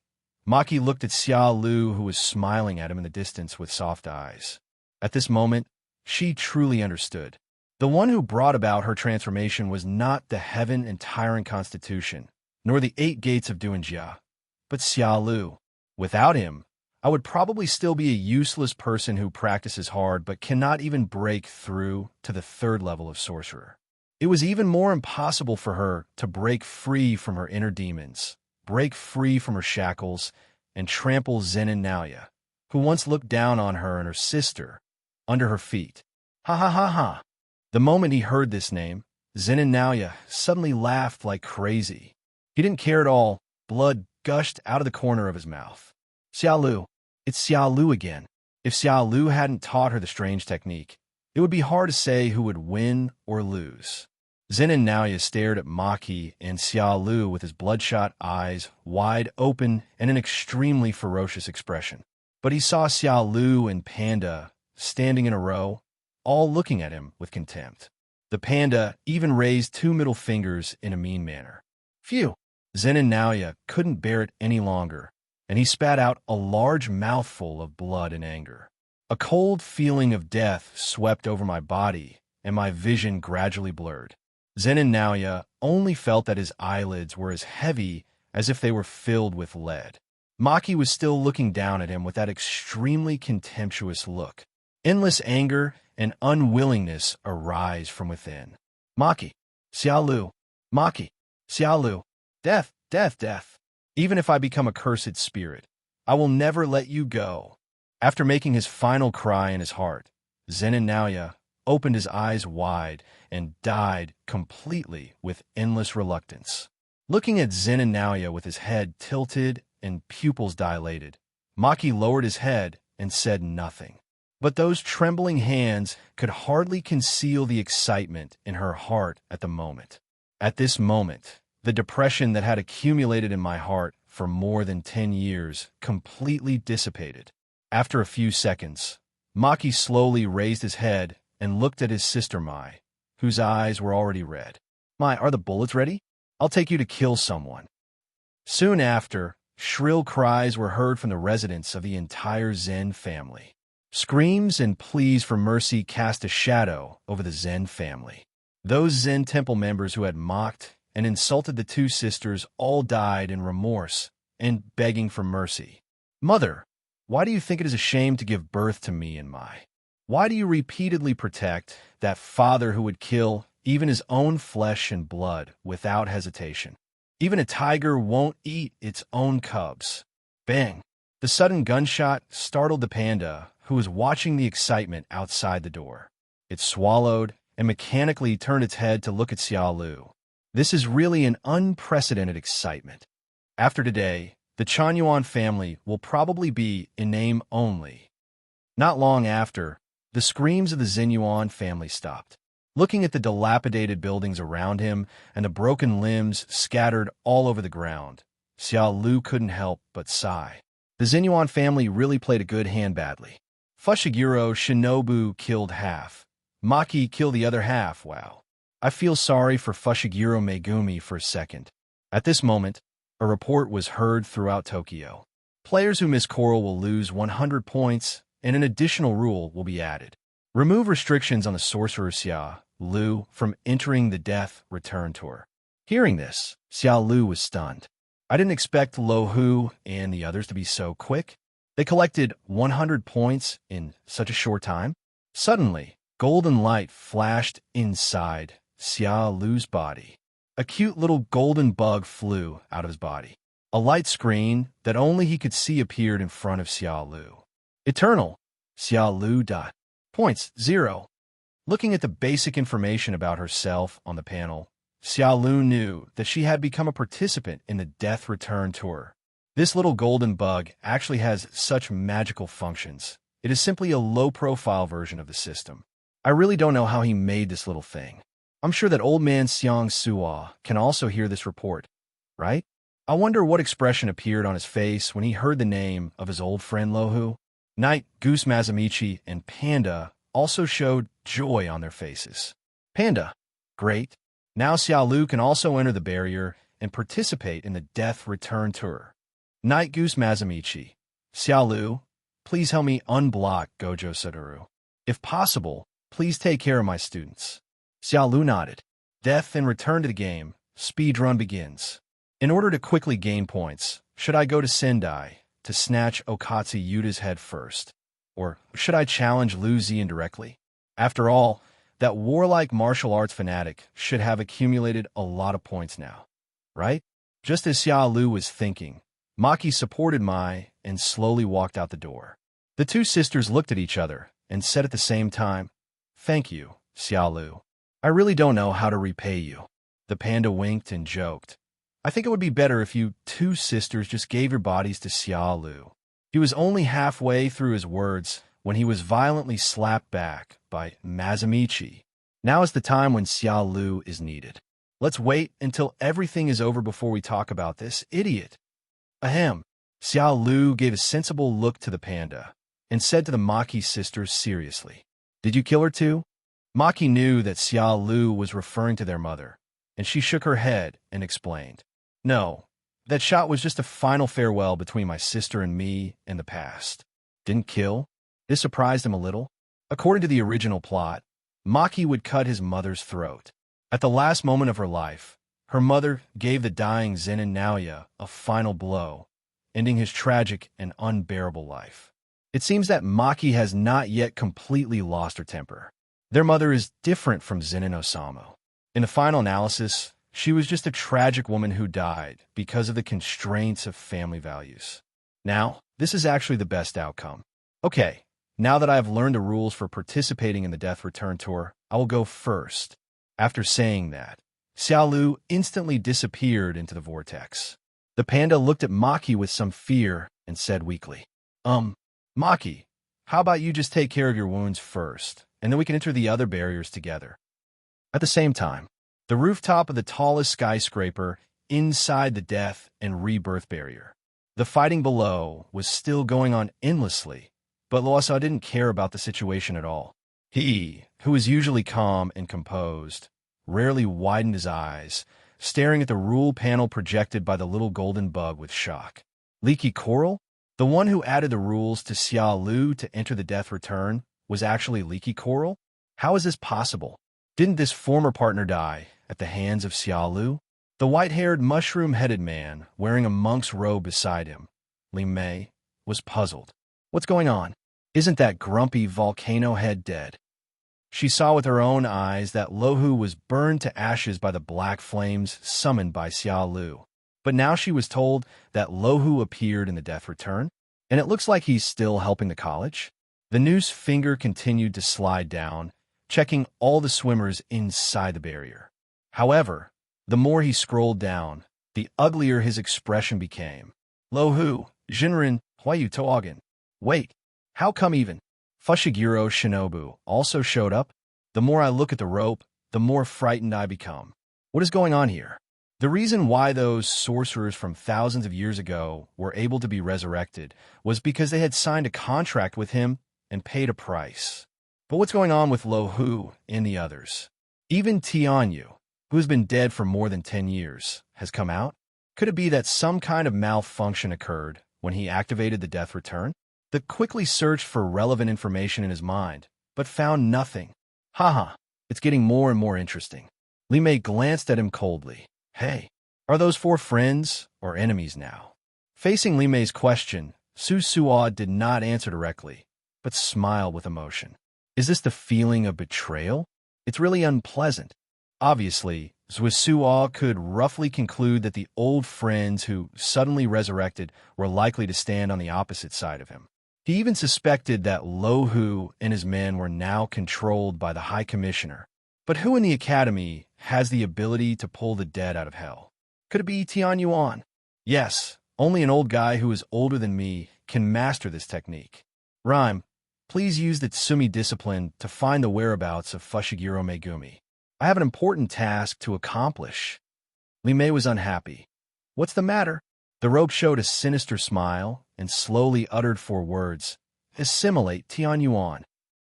Maki looked at Xiao Lu, who was smiling at him in the distance with soft eyes. At this moment, she truly understood. The one who brought about her transformation was not the heaven and tyrant constitution, nor the 8 gates of Duanjia, but Xiao Lu. Without him, I would probably still be a useless person who practices hard but cannot even break through to the 3rd level of sorcerer. It was even more impossible for her to break free from her inner demons, break free from her shackles, and trample Zenin Naoya, who once looked down on her and her sister, under her feet. Ha ha ha ha! The moment he heard this name, Zenin Naoya suddenly laughed like crazy. He didn't care at all. Blood gushed out of the corner of his mouth. Xiao Lu. It's Xiao Lu again. If Xiao Lu hadn't taught her the strange technique, it would be hard to say who would win or lose. Zen and Naoya stared at Maki and Xia Lu with his bloodshot eyes wide open and an extremely ferocious expression. But he saw Xia Lu and Panda standing in a row, all looking at him with contempt. The panda even raised 2 middle fingers in a mean manner. Phew! Zen and Naoya couldn't bear it any longer, and he spat out a large mouthful of blood in anger. A cold feeling of death swept over my body, and my vision gradually blurred. Zen and Naoya only felt that his eyelids were as heavy as if they were filled with lead. Maki was still looking down at him with that extremely contemptuous look. Endless anger and unwillingness arise from within. Maki, Xia Lu, Maki, Xia Lu, death, death, death. Even if I become a cursed spirit, I will never let you go. After making his final cry in his heart, Zen and Naoya opened his eyes wide and died completely with endless reluctance. Looking at Zen and Naoya with his head tilted and pupils dilated, Maki lowered his head and said nothing. But those trembling hands could hardly conceal the excitement in her heart at the moment. At this moment, the depression that had accumulated in my heart for more than 10 years completely dissipated. After a few seconds, Maki slowly raised his head and looked at his sister Mai, whose eyes were already red. Mai, are the bullets ready? I'll take you to kill someone. Soon after, shrill cries were heard from the residents of the entire Zen family. Screams and pleas for mercy cast a shadow over the Zen family. Those Zen temple members who had mocked and insulted the two sisters all died in remorse and begging for mercy. Mother, why do you think it is a shame to give birth to me and Mai? Why do you repeatedly protect that father who would kill even his own flesh and blood without hesitation? Even a tiger won't eat its own cubs. Bang! The sudden gunshot startled the panda, who was watching the excitement outside the door. It swallowed and mechanically turned its head to look at Xia Lu. This is really an unprecedented excitement. After today, the Chanyuan family will probably be in name only. Not long after, the screams of the Zenyuan family stopped. Looking at the dilapidated buildings around him and the broken limbs scattered all over the ground, Xia Lu couldn't help but sigh. The Zenyuan family really played a good hand badly. Fushiguro Shinobu killed half. Maki killed the other half, wow. I feel sorry for Fushiguro Megumi for a second. At this moment, a report was heard throughout Tokyo. Players who miss Coral will lose 100 points, and an additional rule will be added. Remove restrictions on the sorcerer Xia Lu from entering the Death Return Tour. Hearing this, Xia Lu was stunned. I didn't expect Lo Hu and the others to be so quick. They collected 100 points in such a short time. Suddenly, golden light flashed inside Xia Lu's body. A cute little golden bug flew out of his body. A light screen that only he could see appeared in front of Xia Lu. Eternal. Xia Lu. Points 0. Looking at the basic information about herself on the panel, Xia Lu knew that she had become a participant in the Death Return Tour. This little golden bug actually has such magical functions. It is simply a low-profile version of the system. I really don't know how he made this little thing. I'm sure that old man Xiang Suwa can also hear this report, right? I wonder what expression appeared on his face when he heard the name of his old friend Lohu. Knight, Goose Mazamichi, and Panda also showed joy on their faces. Panda, great. Now Xia Lu can also enter the barrier and participate in the Death Return Tour. Knight Goose Mazamichi, Xia Lu, please help me unblock Gojo Satoru. If possible, please take care of my students. Xia Lu nodded. Death and return to the game. Speedrun begins. In order to quickly gain points, should I go to Sendai to snatch Okatsu Yuta's head first? Or should I challenge Lu Zian directly? After all, that warlike martial arts fanatic should have accumulated a lot of points now, right? Just as Xia Lu was thinking, Maki supported Mai and slowly walked out the door. The two sisters looked at each other and said at the same time, "Thank you, Xia Lu. I really don't know how to repay you." The panda winked and joked. I think it would be better if you two sisters just gave your bodies to Xia Lu. He was only halfway through his words when he was violently slapped back by Mazamichi. Now is the time when Xiao Lu is needed. Let's wait until everything is over before we talk about this idiot. Ahem. Xiao Lu gave a sensible look to the panda and said to the Maki sisters seriously, "Did you kill her too?" Maki knew that Xiao Lu was referring to their mother, and she shook her head and explained, "No, that shot was just a final farewell between my sister and me in the past. Didn't kill?" This surprised him a little. According to the original plot, Maki would cut his mother's throat. At the last moment of her life, her mother gave the dying Zenin Naoya a final blow, ending his tragic and unbearable life. It seems that Maki has not yet completely lost her temper. Their mother is different from Zenin Osamu. In the final analysis, she was just a tragic woman who died because of the constraints of family values. Now, this is actually the best outcome. Okay, now that I have learned the rules for participating in the Death Return Tour, I will go first. After saying that, Xiao Lu instantly disappeared into the vortex. The panda looked at Maki with some fear and said weakly, Maki, how about you just take care of your wounds first, and then we can enter the other barriers together." At the same time, the rooftop of the tallest skyscraper inside the death and rebirth barrier. The fighting below was still going on endlessly, but Luosa didn't care about the situation at all. He, who was usually calm and composed, rarely widened his eyes, staring at the rule panel projected by the little golden bug with shock. Leaky Coral? The one who added the rules to Xiao Lu to enter the Death Return was actually Leaky Coral? How is this possible? Didn't this former partner die at the hands of Xiao Lu? The white-haired, mushroom-headed man, wearing a monk's robe beside him, Li Mei, was puzzled. What's going on? Isn't that grumpy volcano head dead? She saw with her own eyes that Lohu was burned to ashes by the black flames summoned by Xiao Lu. But now she was told that Lohu appeared in the Death Return, and it looks like he's still helping the college. The noose finger continued to slide down, checking all the swimmers inside the barrier. However, the more he scrolled down, the uglier his expression became. Lohu, Jinrin, Huayu Toagan. Wait, how come even Fushiguro Shinobu also showed up? The more I look at the rope, the more frightened I become. What is going on here? The reason why those sorcerers from thousands of years ago were able to be resurrected was because they had signed a contract with him and paid a price. But what's going on with Lohu and the others? Even Tianyu, who has been dead for more than 10 years, has come out? Could it be that some kind of malfunction occurred when he activated the Death Return? The quickly searched for relevant information in his mind, but found nothing. Haha, it's getting more and more interesting. Li Mei glanced at him coldly. Hey, are those four friends or enemies now? Facing Li Mei's question, Su Suo did not answer directly, but smiled with emotion. Is this the feeling of betrayal? It's really unpleasant. Obviously, Su Suo could roughly conclude that the old friends who suddenly resurrected were likely to stand on the opposite side of him. He even suspected that Lohu and his men were now controlled by the High Commissioner. But who in the Academy has the ability to pull the dead out of hell? Could it be Tian Yuan? Yes, only an old guy who is older than me can master this technique. Rhyme, please use the Tsumi discipline to find the whereabouts of Fushiguro Megumi. I have an important task to accomplish. Li Mei was unhappy. What's the matter? The rope showed a sinister smile and slowly uttered 4 words. Assimilate Tian Yuan.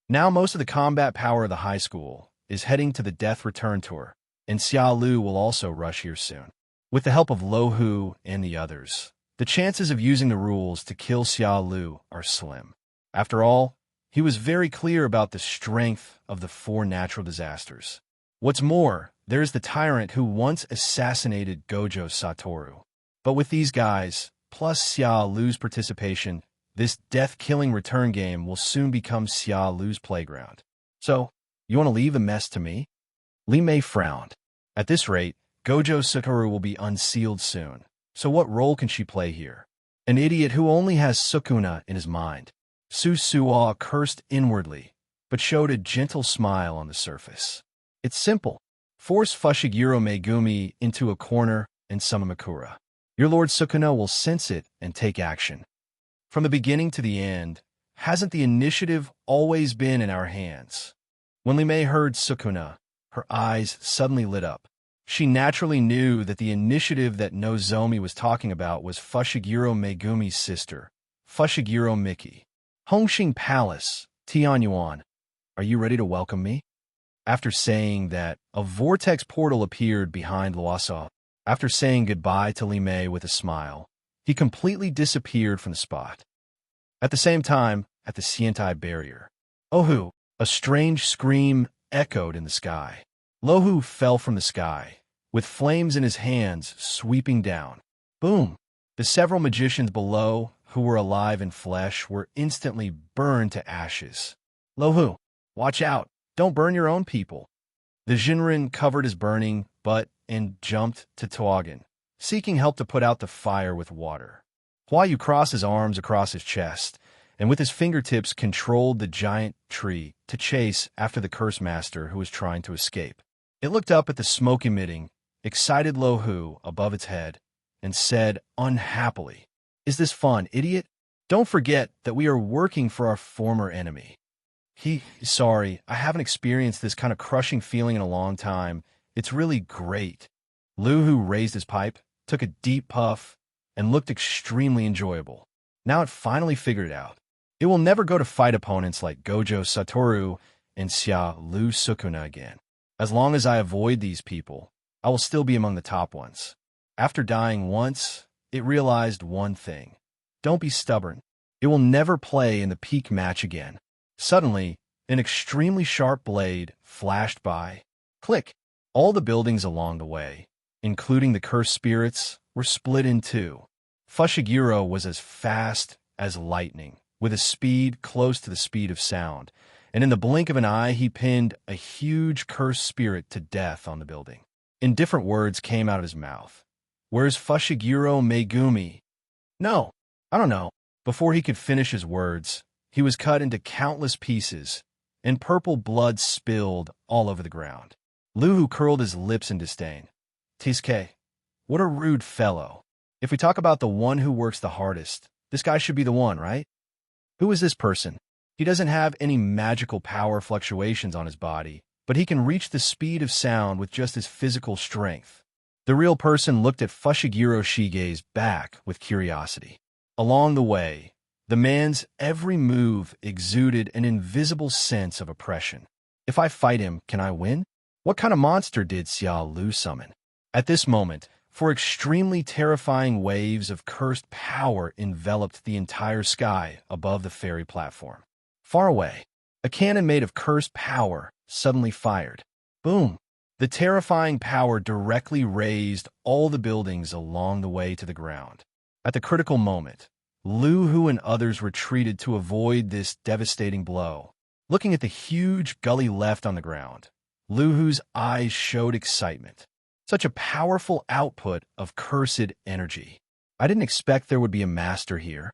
Now most of the combat power of the high school is heading to the Death Return Tour, and Xiao Lu will also rush here soon. With the help of Lohu and the others, the chances of using the rules to kill Xiao Lu are slim. After all, he was very clear about the strength of the 4 natural disasters. What's more, there's the tyrant who once assassinated Gojo Satoru. But with these guys, plus Xiao Lu's participation, this death-killing return game will soon become Xiao Lu's playground. So, you want to leave the mess to me? Li Mei frowned. At this rate, Gojo Satoru will be unsealed soon. So what role can she play here? An idiot who only has Sukuna in his mind. Su Suo cursed inwardly, but showed a gentle smile on the surface. It's simple. Force Fushiguro Megumi into a corner and summon Makura. Your Lord Sukuna will sense it and take action. From the beginning to the end, hasn't the initiative always been in our hands? When Li Mei heard Sukuna, Her eyes suddenly lit up. She naturally knew that the initiative that Nozomi was talking about was Fushiguro Megumi's sister, Fushiguro Miki. Hongxing Palace, Tianyuan, are you ready to welcome me? After saying that, a vortex portal appeared behind Luosa. After saying goodbye to Li Mei with a smile, he completely disappeared from the spot. At the same time, at the Xiantai barrier, Ohu, a strange scream echoed in the sky. Lohu fell from the sky, with flames in his hands sweeping down. Boom! The several magicians below, who were alive in flesh, were instantly burned to ashes. Lohu, watch out! Don't burn your own people. The Jinren covered his burning butt and jumped to Toagan, seeking help to put out the fire with water. Hua Yu crossed his arms across his chest, and with his fingertips controlled the giant tree to chase after the curse master who was trying to escape. It looked up at the smoke-emitting, excited Lohu above its head and said unhappily, "Is this fun, idiot? Don't forget that we are working for our former enemy." Sorry, I haven't experienced this kind of crushing feeling in a long time. It's really great. Luhu raised his pipe, took a deep puff, and looked extremely enjoyable. Now it finally figured it out. It will never go to fight opponents like Gojo Satoru and Xia Lu Sukuna again. As long as I avoid these people, I will still be among the top ones. After dying once, it realized one thing. Don't be stubborn. It will never play in the peak match again. Suddenly, an extremely sharp blade flashed by. Click! All the buildings along the way, including the cursed spirits, were split in two. Fushiguro was as fast as lightning, with a speed close to the speed of sound, and in the blink of an eye he pinned a huge cursed spirit to death on the building. Indifferent words came out of his mouth. "Where's Fushiguro Megumi?" "No, I don't know." Before he could finish his words, he was cut into countless pieces, and purple blood spilled all over the ground. Luhu curled his lips in disdain. "Tisuke, what a rude fellow. If we talk about the one who works the hardest, this guy should be the one, right? Who is this person? He doesn't have any magical power fluctuations on his body, but he can reach the speed of sound with just his physical strength." The real person looked at Fushiguro Shige's back with curiosity. Along the way, the man's every move exuded an invisible sense of oppression. If I fight him, can I win? What kind of monster did Xia Lu summon? At this moment, for extremely terrifying waves of cursed power enveloped the entire sky above the ferry platform. Far away, a cannon made of cursed power suddenly fired. Boom! The terrifying power directly razed all the buildings along the way to the ground. At the critical moment, Luhu and others retreated to avoid this devastating blow. Looking at the huge gully left on the ground, Luhu's eyes showed excitement. Such a powerful output of cursed energy. I didn't expect there would be a master here.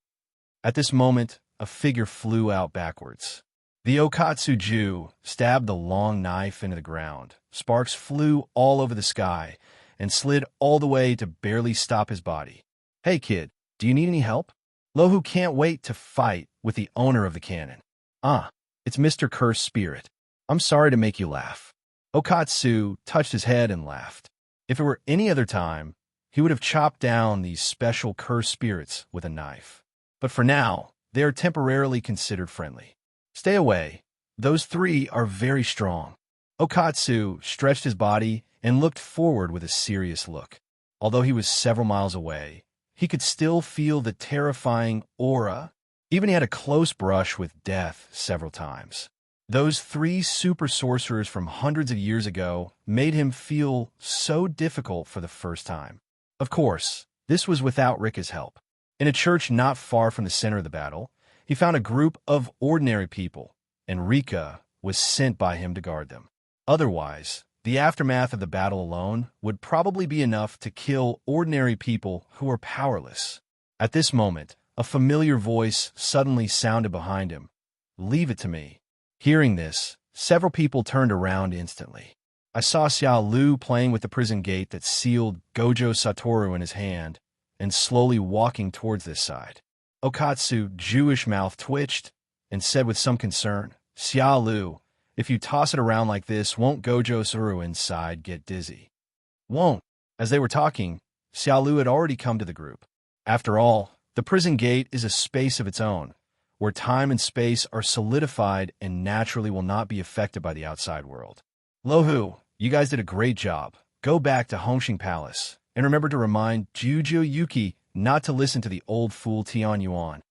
At this moment, a figure flew out backwards. The Okatsuju stabbed the long knife into the ground. Sparks flew all over the sky and slid all the way to barely stop his body. "Hey kid, do you need any help?" Lohu can't wait to fight with the owner of the cannon. "Ah, it's Mr. Cursed Spirit. I'm sorry to make you laugh." Okatsu touched his head and laughed. If it were any other time, he would have chopped down these special cursed spirits with a knife. But for now, they are temporarily considered friendly. "Stay away. Those three are very strong." Okatsu stretched his body and looked forward with a serious look. Although he was several miles away, he could still feel the terrifying aura. Even he had a close brush with death several times. Those three super sorcerers from hundreds of years ago made him feel so difficult for the first time. Of course, this was without Rika's help. In a church not far from the center of the battle, he found a group of ordinary people, and Rika was sent by him to guard them. Otherwise, the aftermath of the battle alone would probably be enough to kill ordinary people who are powerless. At this moment, a familiar voice suddenly sounded behind him. "Leave it to me." Hearing this, several people turned around instantly. I saw Xia Lu playing with the prison gate that sealed Gojo Satoru in his hand and slowly walking towards this side. Okatsu's Jewish mouth twitched and said with some concern, "Xia Lu, If you toss it around like this, won't Gojo Suru inside get dizzy? Won't. As they were talking, Xiaolu had already come to the group. After all, the prison gate is a space of its own, where time and space are solidified and naturally will not be affected by the outside world. Lohu, you guys did a great job. Go back to Hongxing Palace, and remember to remind Juju Yuki not to listen to the old fool Tian Yuan.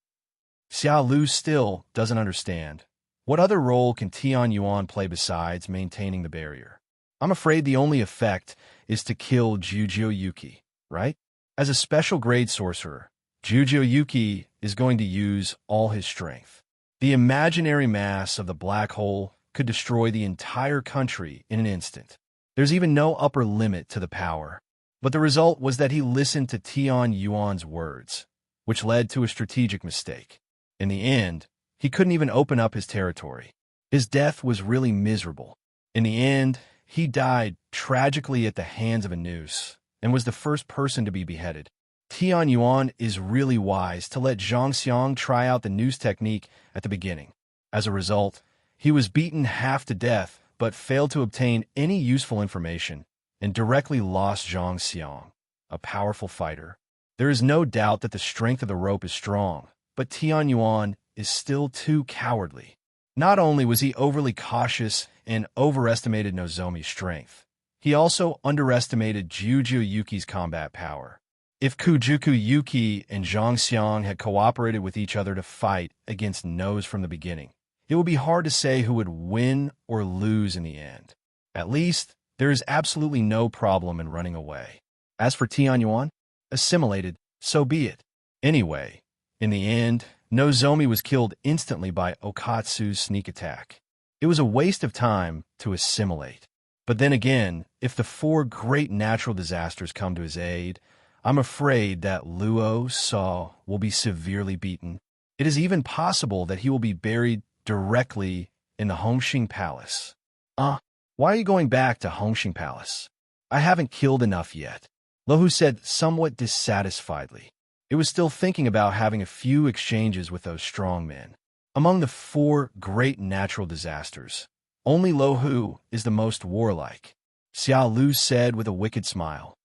Xiaolu still doesn't understand. What other role can Tian Yuan play besides maintaining the barrier? I'm afraid the only effect is to kill Juju Yuki, right? As a special grade sorcerer, Juju Yuki is going to use all his strength. The imaginary mass of the black hole could destroy the entire country in an instant. There's even no upper limit to the power. But the result was that he listened to Tian Yuan's words, which led to a strategic mistake. In the end, he couldn't even open up his territory. His death was really miserable. In the end, he died tragically at the hands of a noose and was the first person to be beheaded. Tian Yuan is really wise to let Zhang Xiang try out the noose technique at the beginning. As a result, he was beaten half to death but failed to obtain any useful information and directly lost Zhang Xiang, a powerful fighter. There is no doubt that the strength of the rope is strong, but Tian Yuan is still too cowardly. Not only was he overly cautious and overestimated Nozomi's strength, he also underestimated Juju Yuki's combat power. If Kujuku Yuki and Zhang Xiang had cooperated with each other to fight against Noz from the beginning, it would be hard to say who would win or lose in the end. At least, there is absolutely no problem in running away. As for Tian Yuan, assimilated, so be it. Anyway, in the end, Nozomi was killed instantly by Okatsu's sneak attack. It was a waste of time to assimilate. But then again, if the 4 great natural disasters come to his aid, I'm afraid that Luo Sa will be severely beaten. It is even possible that he will be buried directly in the Hongxing Palace. Why are you going back to Hongxing Palace? I haven't killed enough yet, Lohu said somewhat dissatisfiedly. It was still thinking about having a few exchanges with those strong men. Among the 4 great natural disasters, only Lohu is the most warlike. Xiaolu said with a wicked smile.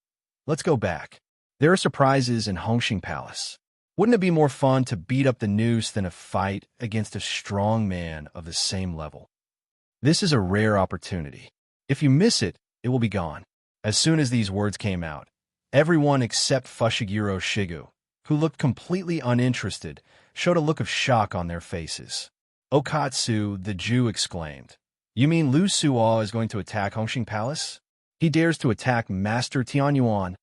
Let's go back. There are surprises in Hongxing Palace. Wouldn't it be more fun to beat up the noose than a fight against a strong man of the same level? This is a rare opportunity. If you miss it, it will be gone. As soon as these words came out, everyone except Fushiguro Shigu, who looked completely uninterested, showed a look of shock on their faces. Okatsu, the Jew, exclaimed, "You mean Lu Suo is going to attack Hongxing Palace? He dares to attack Master Tian Yuan."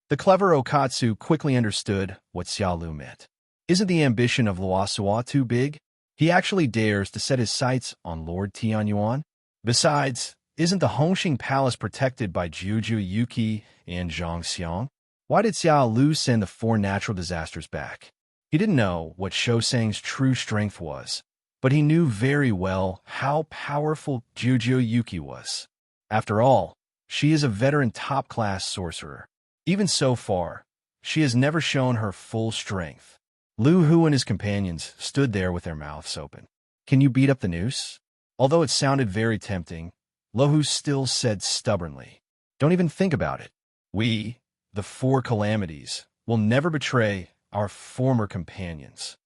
The clever Okatsu quickly understood what Xiaolu meant. Isn't the ambition of Luo Suo too big? He actually dares to set his sights on Lord Tian Yuan. Besides, isn't the Hongxing Palace protected by Juju Yuki and Zhang Xiang? Why did Xiaolu send the 4 natural disasters back? He didn't know what Shosang's true strength was, but he knew very well how powerful Juju Yuki was. After all, she is a veteran top-class sorcerer. Even so far, she has never shown her full strength. Lu Hu and his companions stood there with their mouths open. Can you beat up the noose? Although it sounded very tempting, Lohu still said stubbornly, don't even think about it. We, the 4 calamities, will never betray our former companions.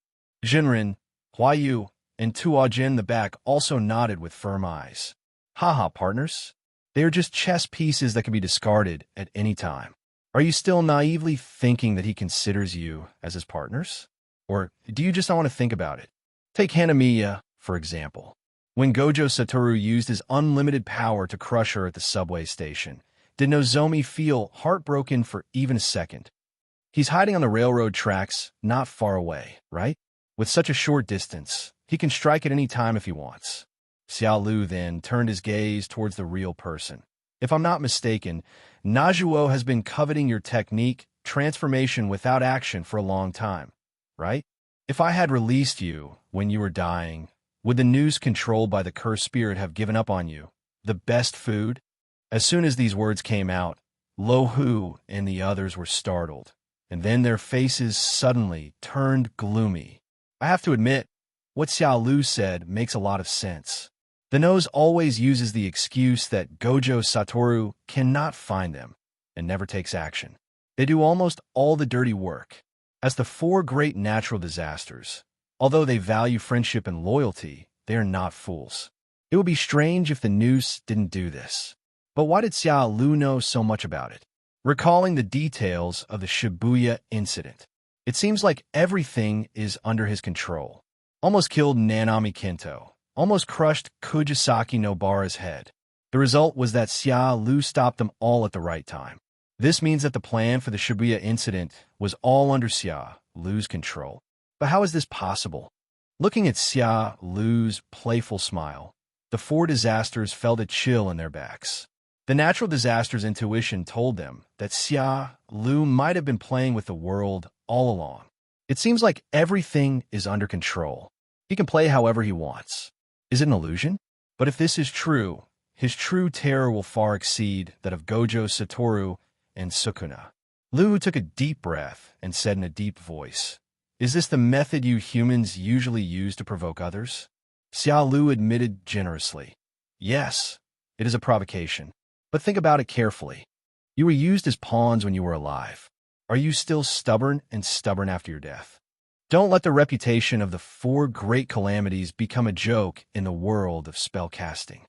Jinren, Huayu, and Tuajin in the back also nodded with firm eyes. Haha, partners. They are just chess pieces that can be discarded at any time. Are you still naively thinking that he considers you as his partners? Or do you just not want to think about it? Take Hanamiya, for example. When Gojo Satoru used his unlimited power to crush her at the subway station, did Nozomi feel heartbroken for even a second? He's hiding on the railroad tracks not far away, right? With such a short distance, he can strike at any time if he wants. Xiaolu then turned his gaze towards the real person. If I'm not mistaken, Najuo has been coveting your technique, transformation without action, for a long time, right? If I had released you when you were dying, would the noose controlled by the cursed spirit have given up on you? The best food? As soon as these words came out, Lo Hu and the others were startled, and then their faces suddenly turned gloomy. I have to admit, what Xiaolu said makes a lot of sense. The nose always uses the excuse that Gojo Satoru cannot find them and never takes action. They do almost all the dirty work. As the four great natural disasters, although they value friendship and loyalty, they are not fools. It would be strange if the noose didn't do this. But why did Xia Lu know so much about it? Recalling the details of the Shibuya incident, it seems like everything is under his control. Almost killed Nanami Kinto. Almost crushed Kujisaki Nobara's head. The result was that Xia Lu stopped them all at the right time. This means that the plan for the Shibuya incident was all under Xia Lu's control. But how is this possible? Looking at Xia Lu's playful smile, the four disasters felt a chill in their backs. The natural disaster's intuition told them that Xia Lu might have been playing with the world all along. It seems like everything is under control. He can play however he wants. Is it an illusion? But if this is true, his true terror will far exceed that of Gojo Satoru and Sukuna. Lu took a deep breath and said in a deep voice, "Is this the method you humans usually use to provoke others?" Xia Lu admitted generously, "Yes, it is a provocation. But think about it carefully. You were used as pawns when you were alive. Are you still stubborn and stubborn after your death? Don't let the reputation of the four great calamities become a joke in the world of spellcasting.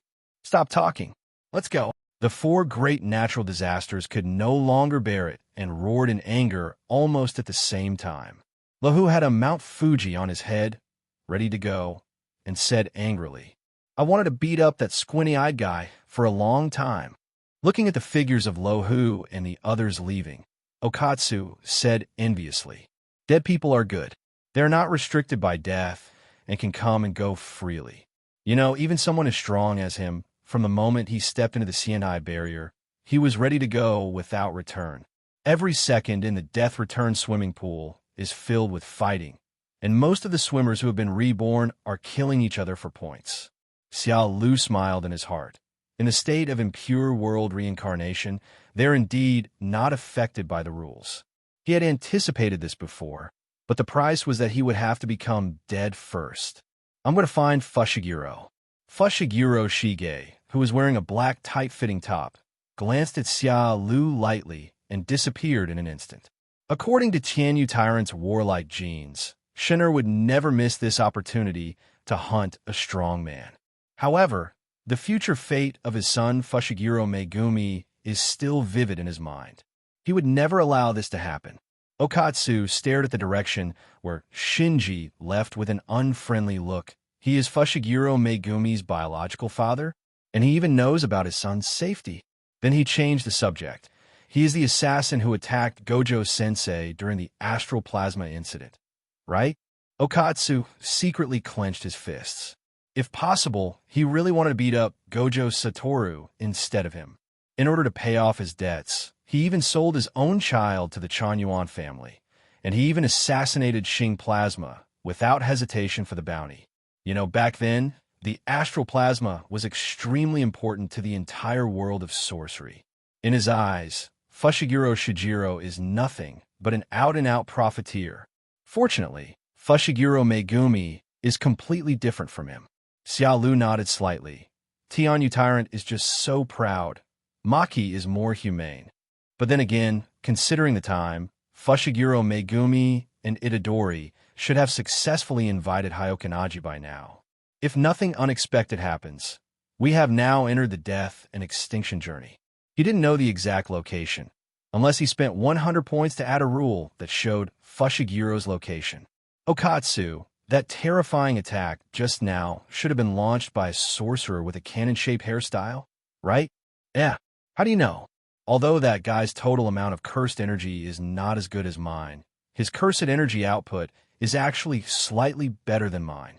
Stop talking. Let's go." The four great natural disasters could no longer bear it and roared in anger almost at the same time. Lahu had a Mount Fuji on his head, ready to go, and said angrily, "I wanted to beat up that squinty-eyed guy for a long time." Looking at the figures of Lahu and the others leaving, Okatsu said enviously, "Dead people are good. They are not restricted by death and can come and go freely. You know, even someone as strong as him, from the moment he stepped into the Sienai barrier, he was ready to go without return. Every second in the death return swimming pool is filled with fighting, and most of the swimmers who have been reborn are killing each other for points." Xia Lu smiled in his heart. In the state of impure world reincarnation, they're indeed not affected by the rules. He had anticipated this before, but the price was that he would have to become dead first. "I'm going to find Fushiguro." Fushiguro Shige, who was wearing a black tight-fitting top, glanced at Xia Lu lightly and disappeared in an instant. According to Tianyu Tyrant's warlike genes, Shinner would never miss this opportunity to hunt a strong man. However, the future fate of his son Fushiguro Megumi is still vivid in his mind. He would never allow this to happen. Okatsu stared at the direction where Shinji left with an unfriendly look. He is Fushiguro Megumi's biological father, and he even knows about his son's safety. Then he changed the subject. He is the assassin who attacked Gojo-sensei during the astral plasma incident, right? Okatsu secretly clenched his fists. If possible, he really wanted to beat up Gojo Satoru instead of him. In order to pay off his debts, he even sold his own child to the Chanyuan family, and he even assassinated Xing Plasma without hesitation for the bounty. You know, back then, the astral plasma was extremely important to the entire world of sorcery. In his eyes, Fushiguro Shijiro is nothing but an out-and-out profiteer. Fortunately, Fushiguro Megumi is completely different from him. Xia Lu nodded slightly. Tianyu Tyrant is just so proud. Maki is more humane. But then again, considering the time, Fushiguro Megumi and Itadori should have successfully invited Hyokanaji by now. If nothing unexpected happens, we have now entered the death and extinction journey. He didn't know the exact location, unless he spent 100 points to add a rule that showed Fushiguro's location. Okatsu, that terrifying attack just now should have been launched by a sorcerer with a cannon-shaped hairstyle, right? Yeah. How do you know? Although that guy's total amount of cursed energy is not as good as mine, his cursed energy output is actually slightly better than mine.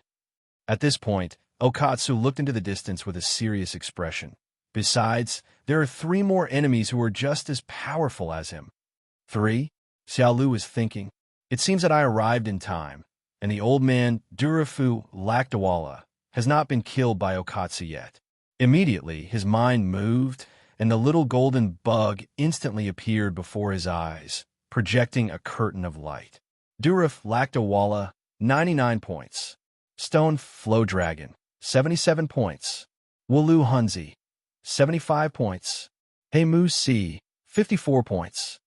At this point, Okatsu looked into the distance with a serious expression. Besides, there are 3 more enemies who are just as powerful as him. 3? Xiao Lu is thinking. It seems that I arrived in time, and the old man Durafu Lakdawala has not been killed by Okatsu yet. Immediately, his mind moved, and the little golden bug instantly appeared before his eyes, projecting a curtain of light. Duraf Lakdawala, 99 points. Stone Flow Dragon, 77 points. Wulu Hunzi, 75 points. Heimu C, 54 points.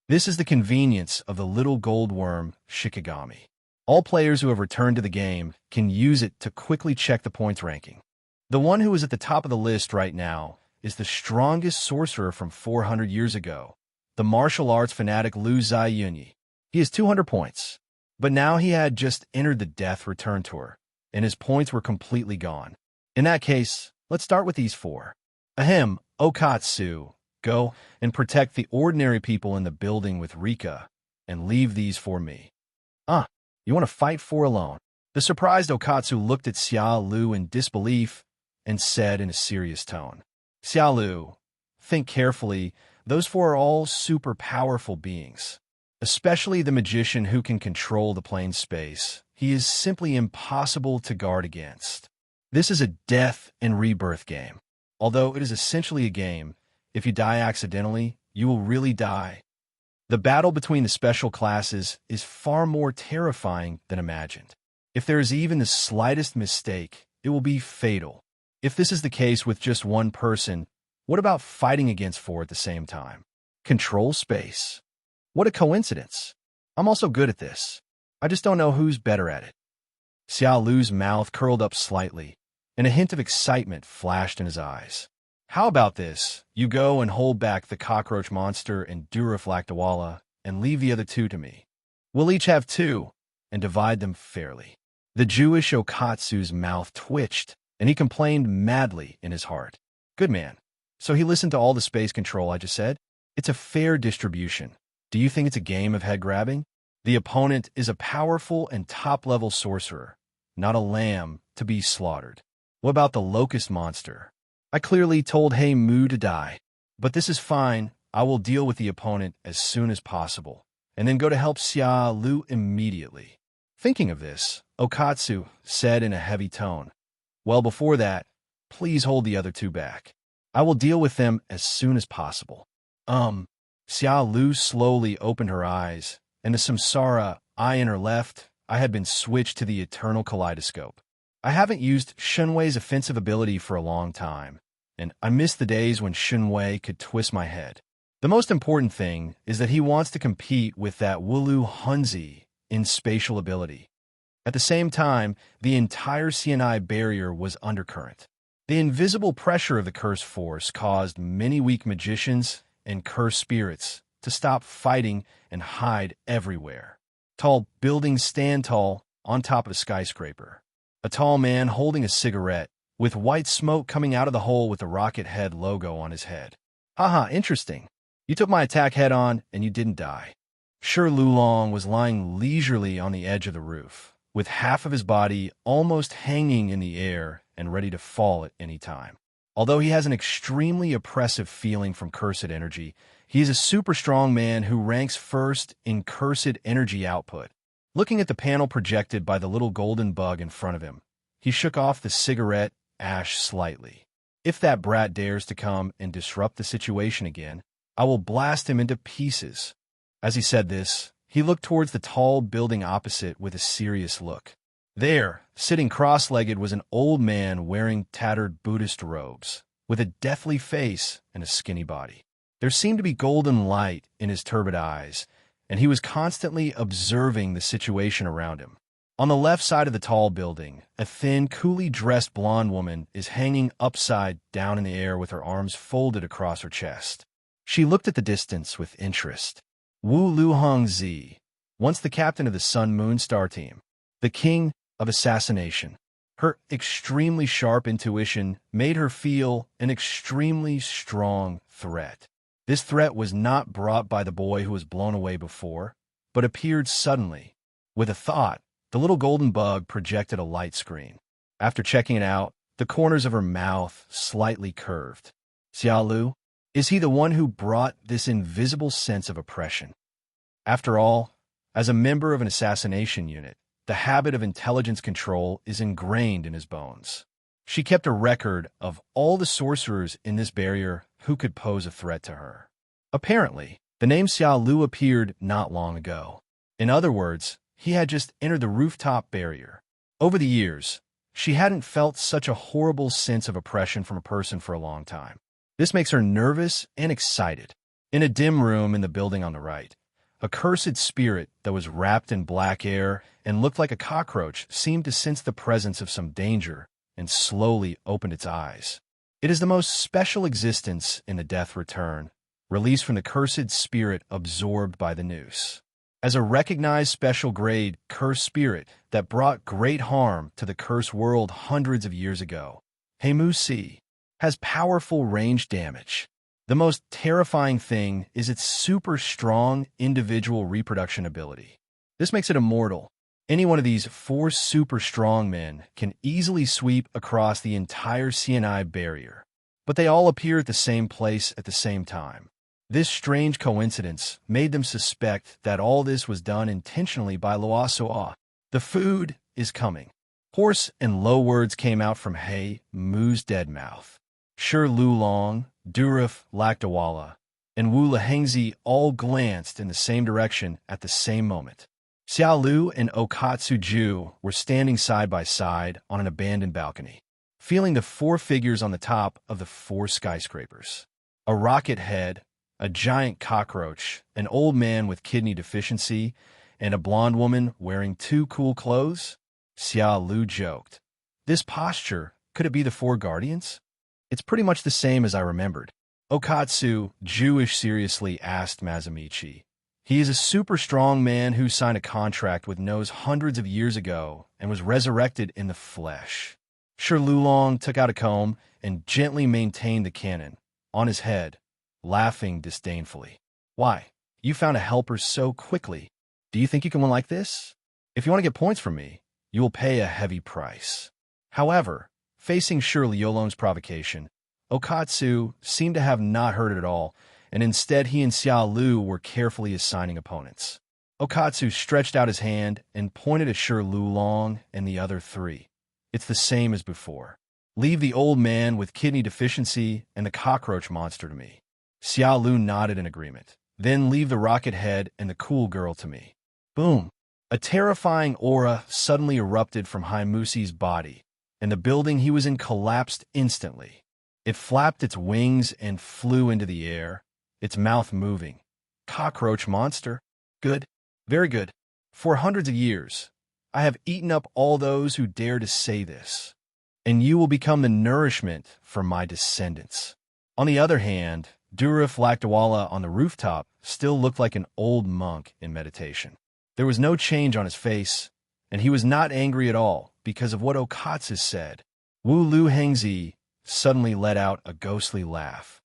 This is the convenience of the little gold worm, Shikigami. All players who have returned to the game can use it to quickly check the points ranking. The one who is at the top of the list right now is the strongest sorcerer from 400 years ago, the martial arts fanatic Liu Ziyunyi. He has 200 points, but now he had just entered the Death Return Tour, and his points were completely gone. In that case, let's start with these four. Ahem, Okatsu. Go and protect the ordinary people in the building with Rika, and leave these for me. You want to fight for alone? The surprised Okatsu looked at Xia Lu in disbelief and said in a serious tone, Xia Lu, think carefully. Those four are all super powerful beings, especially the magician who can control the plane space. He is simply impossible to guard against. This is a death and rebirth game. Although it is essentially a game, if you die accidentally, you will really die. The battle between the special classes is far more terrifying than imagined. If there is even the slightest mistake, it will be fatal. If this is the case with just one person, what about fighting against four at the same time? Control space. What a coincidence. I'm also good at this. I just don't know who's better at it. Xia Lu's mouth curled up slightly, and a hint of excitement flashed in his eyes. How about this? You go and hold back the cockroach monster and Duraflactawala and leave the other two to me. We'll each have two and divide them fairly. The Jewish Okatsu's mouth twitched, and he complained madly in his heart. Good man. So he listened to all the space control I just said? It's a fair distribution. Do you think it's a game of head-grabbing? The opponent is a powerful and top-level sorcerer, not a lamb to be slaughtered. What about the locust monster? I clearly told Heimu to die, but this is fine. I will deal with the opponent as soon as possible, and then go to help Xia Lu immediately. Thinking of this, Okatsu said in a heavy tone, well, before that, please hold the other two back. I will deal with them as soon as possible. Xia Lu slowly opened her eyes, and the samsara eye in her left eye had been switched to the eternal kaleidoscope. I haven't used Shunwei's offensive ability for a long time, and I miss the days when Shunwei could twist my head. The most important thing is that he wants to compete with that Wulu Hunzi in spatial ability. At the same time, the entire CNI barrier was undercurrent. The invisible pressure of the curse force caused many weak magicians and cursed spirits to stop fighting and hide everywhere. Tall buildings stand tall on top of a skyscraper. A tall man holding a cigarette, with white smoke coming out of the hole with the rocket head logo on his head. Haha, interesting. You took my attack head on, and you didn't die. Shi Lulong was lying leisurely on the edge of the roof, with half of his body almost hanging in the air and ready to fall at any time. Although he has an extremely oppressive feeling from cursed energy, he is a super strong man who ranks first in cursed energy output. Looking at the panel projected by the little golden bug in front of him, he shook off the cigarette ash slightly. If that brat dares to come and disrupt the situation again, I will blast him into pieces. As he said this, he looked towards the tall building opposite with a serious look. There, sitting cross-legged, was an old man wearing tattered Buddhist robes, with a deathly face and a skinny body. There seemed to be golden light in his turbid eyes, and he was constantly observing the situation around him. On the left side of the tall building, a thin, coolly dressed blonde woman is hanging upside down in the air with her arms folded across her chest. She looked at the distance with interest. Wu Luhong Zi, once the captain of the Sun Moon Star team, the king of assassination. Her extremely sharp intuition made her feel an extremely strong threat. This threat was not brought by the boy who was blown away before, but appeared suddenly. With a thought, the little golden bug projected a light screen. After checking it out, the corners of her mouth slightly curved. Xia Lu, is he the one who brought this invisible sense of oppression? After all, as a member of an assassination unit, the habit of intelligence control is ingrained in his bones. She kept a record of all the sorcerers in this barrier who could pose a threat to her. Apparently, the name Xia Lu appeared not long ago. In other words, he had just entered the rooftop barrier. Over the years, She hadn't felt such a horrible sense of oppression from a person for a long time. This makes her nervous and excited. In a dim room in the building on the right, a cursed spirit that was wrapped in black air and looked like a cockroach seemed to sense the presence of some danger and slowly opened its eyes. It is the most special existence in the Death Return, released from the cursed spirit absorbed by the noose. As a recognized special grade cursed spirit that brought great harm to the cursed world hundreds of years ago, Heimusi has powerful range damage. The most terrifying thing is its super strong individual reproduction ability. This makes it immortal. Any one of these 4 super strong men can easily sweep across the entire CNI barrier, but they all appear at the same place at the same time. This strange coincidence made them suspect that all this was done intentionally by Loasoa. The food is coming. Hoarse and low words came out from Moo's dead mouth. Shur Lulong, Durif Lakdawala, and Wu Lahengzi all glanced in the same direction at the same moment. Xiao Lu and Okatsu Ju were standing side by side on an abandoned balcony, feeling the 4 figures on the top of the 4 skyscrapers. A rocket head, a giant cockroach, an old man with kidney deficiency, and a blonde woman wearing 2 cool clothes? Xiao Lu joked. This posture, could it be the 4 guardians? It's pretty much the same as I remembered. Okatsu, Jewish, seriously asked Mazamichi. He is a super strong man who signed a contract with Nose hundreds of years ago and was resurrected in the flesh. Shur Lulong took out a comb and gently maintained the cannon on his head, laughing disdainfully. Why? You found a helper so quickly. Do you think you can win like this? If you want to get points from me, you will pay a heavy price. However, facing Shur Liolong's provocation, Okatsu seemed to have not heard it at all, and instead he and Xiao Lu were carefully assigning opponents. Okatsu stretched out his hand and pointed at Shur Lulong and the other 3. It's the same as before. Leave the old man with kidney deficiency and the cockroach monster to me. Xiao Lu nodded in agreement. Then leave the rocket head and the cool girl to me. Boom! A terrifying aura suddenly erupted from Heimusi's body, and the building he was in collapsed instantly. It flapped its wings and flew into the air, its mouth moving. Cockroach monster. Good. Very good. For hundreds of years, I have eaten up all those who dare to say this, and you will become the nourishment for my descendants. On the other hand, Durif Lakdawala on the rooftop still looked like an old monk in meditation. There was no change on his face, and he was not angry at all because of what Okatsu said. Wu Lu Hengzi suddenly let out a ghostly laugh.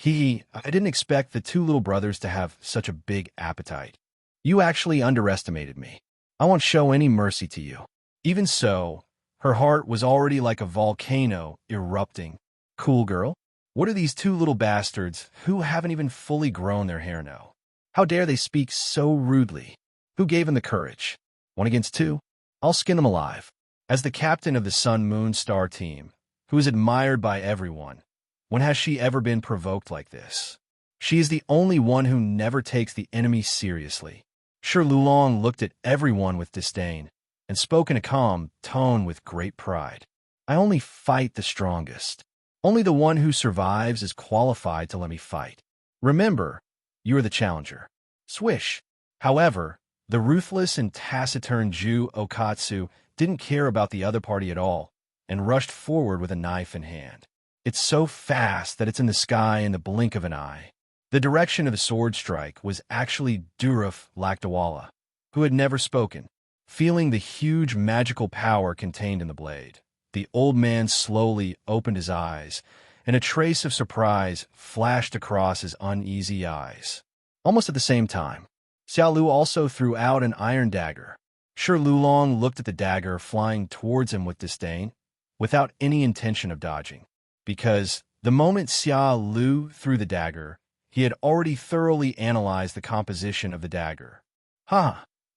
I didn't expect the 2 little brothers to have such a big appetite. You actually underestimated me. I won't show any mercy to you. Even so, her heart was already like a volcano erupting. Cool girl? What do these 2 little bastards who haven't even fully grown their hair know? How dare they speak so rudely? Who gave them the courage? 1 against 2? I'll skin them alive. As the captain of the Sun Moon Star team, who is admired by everyone, when has she ever been provoked like this? She is the only one who never takes the enemy seriously. Shur Lulong looked at everyone with disdain and spoke in a calm tone with great pride. I only fight the strongest. Only the one who survives is qualified to let me fight. Remember, you are the challenger. Swish. However, the ruthless and taciturn Jew Okatsu didn't care about the other party at all and rushed forward with a knife in hand. It's so fast that it's in the sky in the blink of an eye. The direction of the sword strike was actually Durif Lakdawala, who had never spoken. Feeling the huge magical power contained in the blade, the old man slowly opened his eyes, and a trace of surprise flashed across his uneasy eyes. Almost at the same time, Xiao Lu also threw out an iron dagger. Shur Lulong looked at the dagger flying towards him with disdain, without any intention of dodging, because the moment Xiao Lu threw the dagger, he had already thoroughly analyzed the composition of the dagger.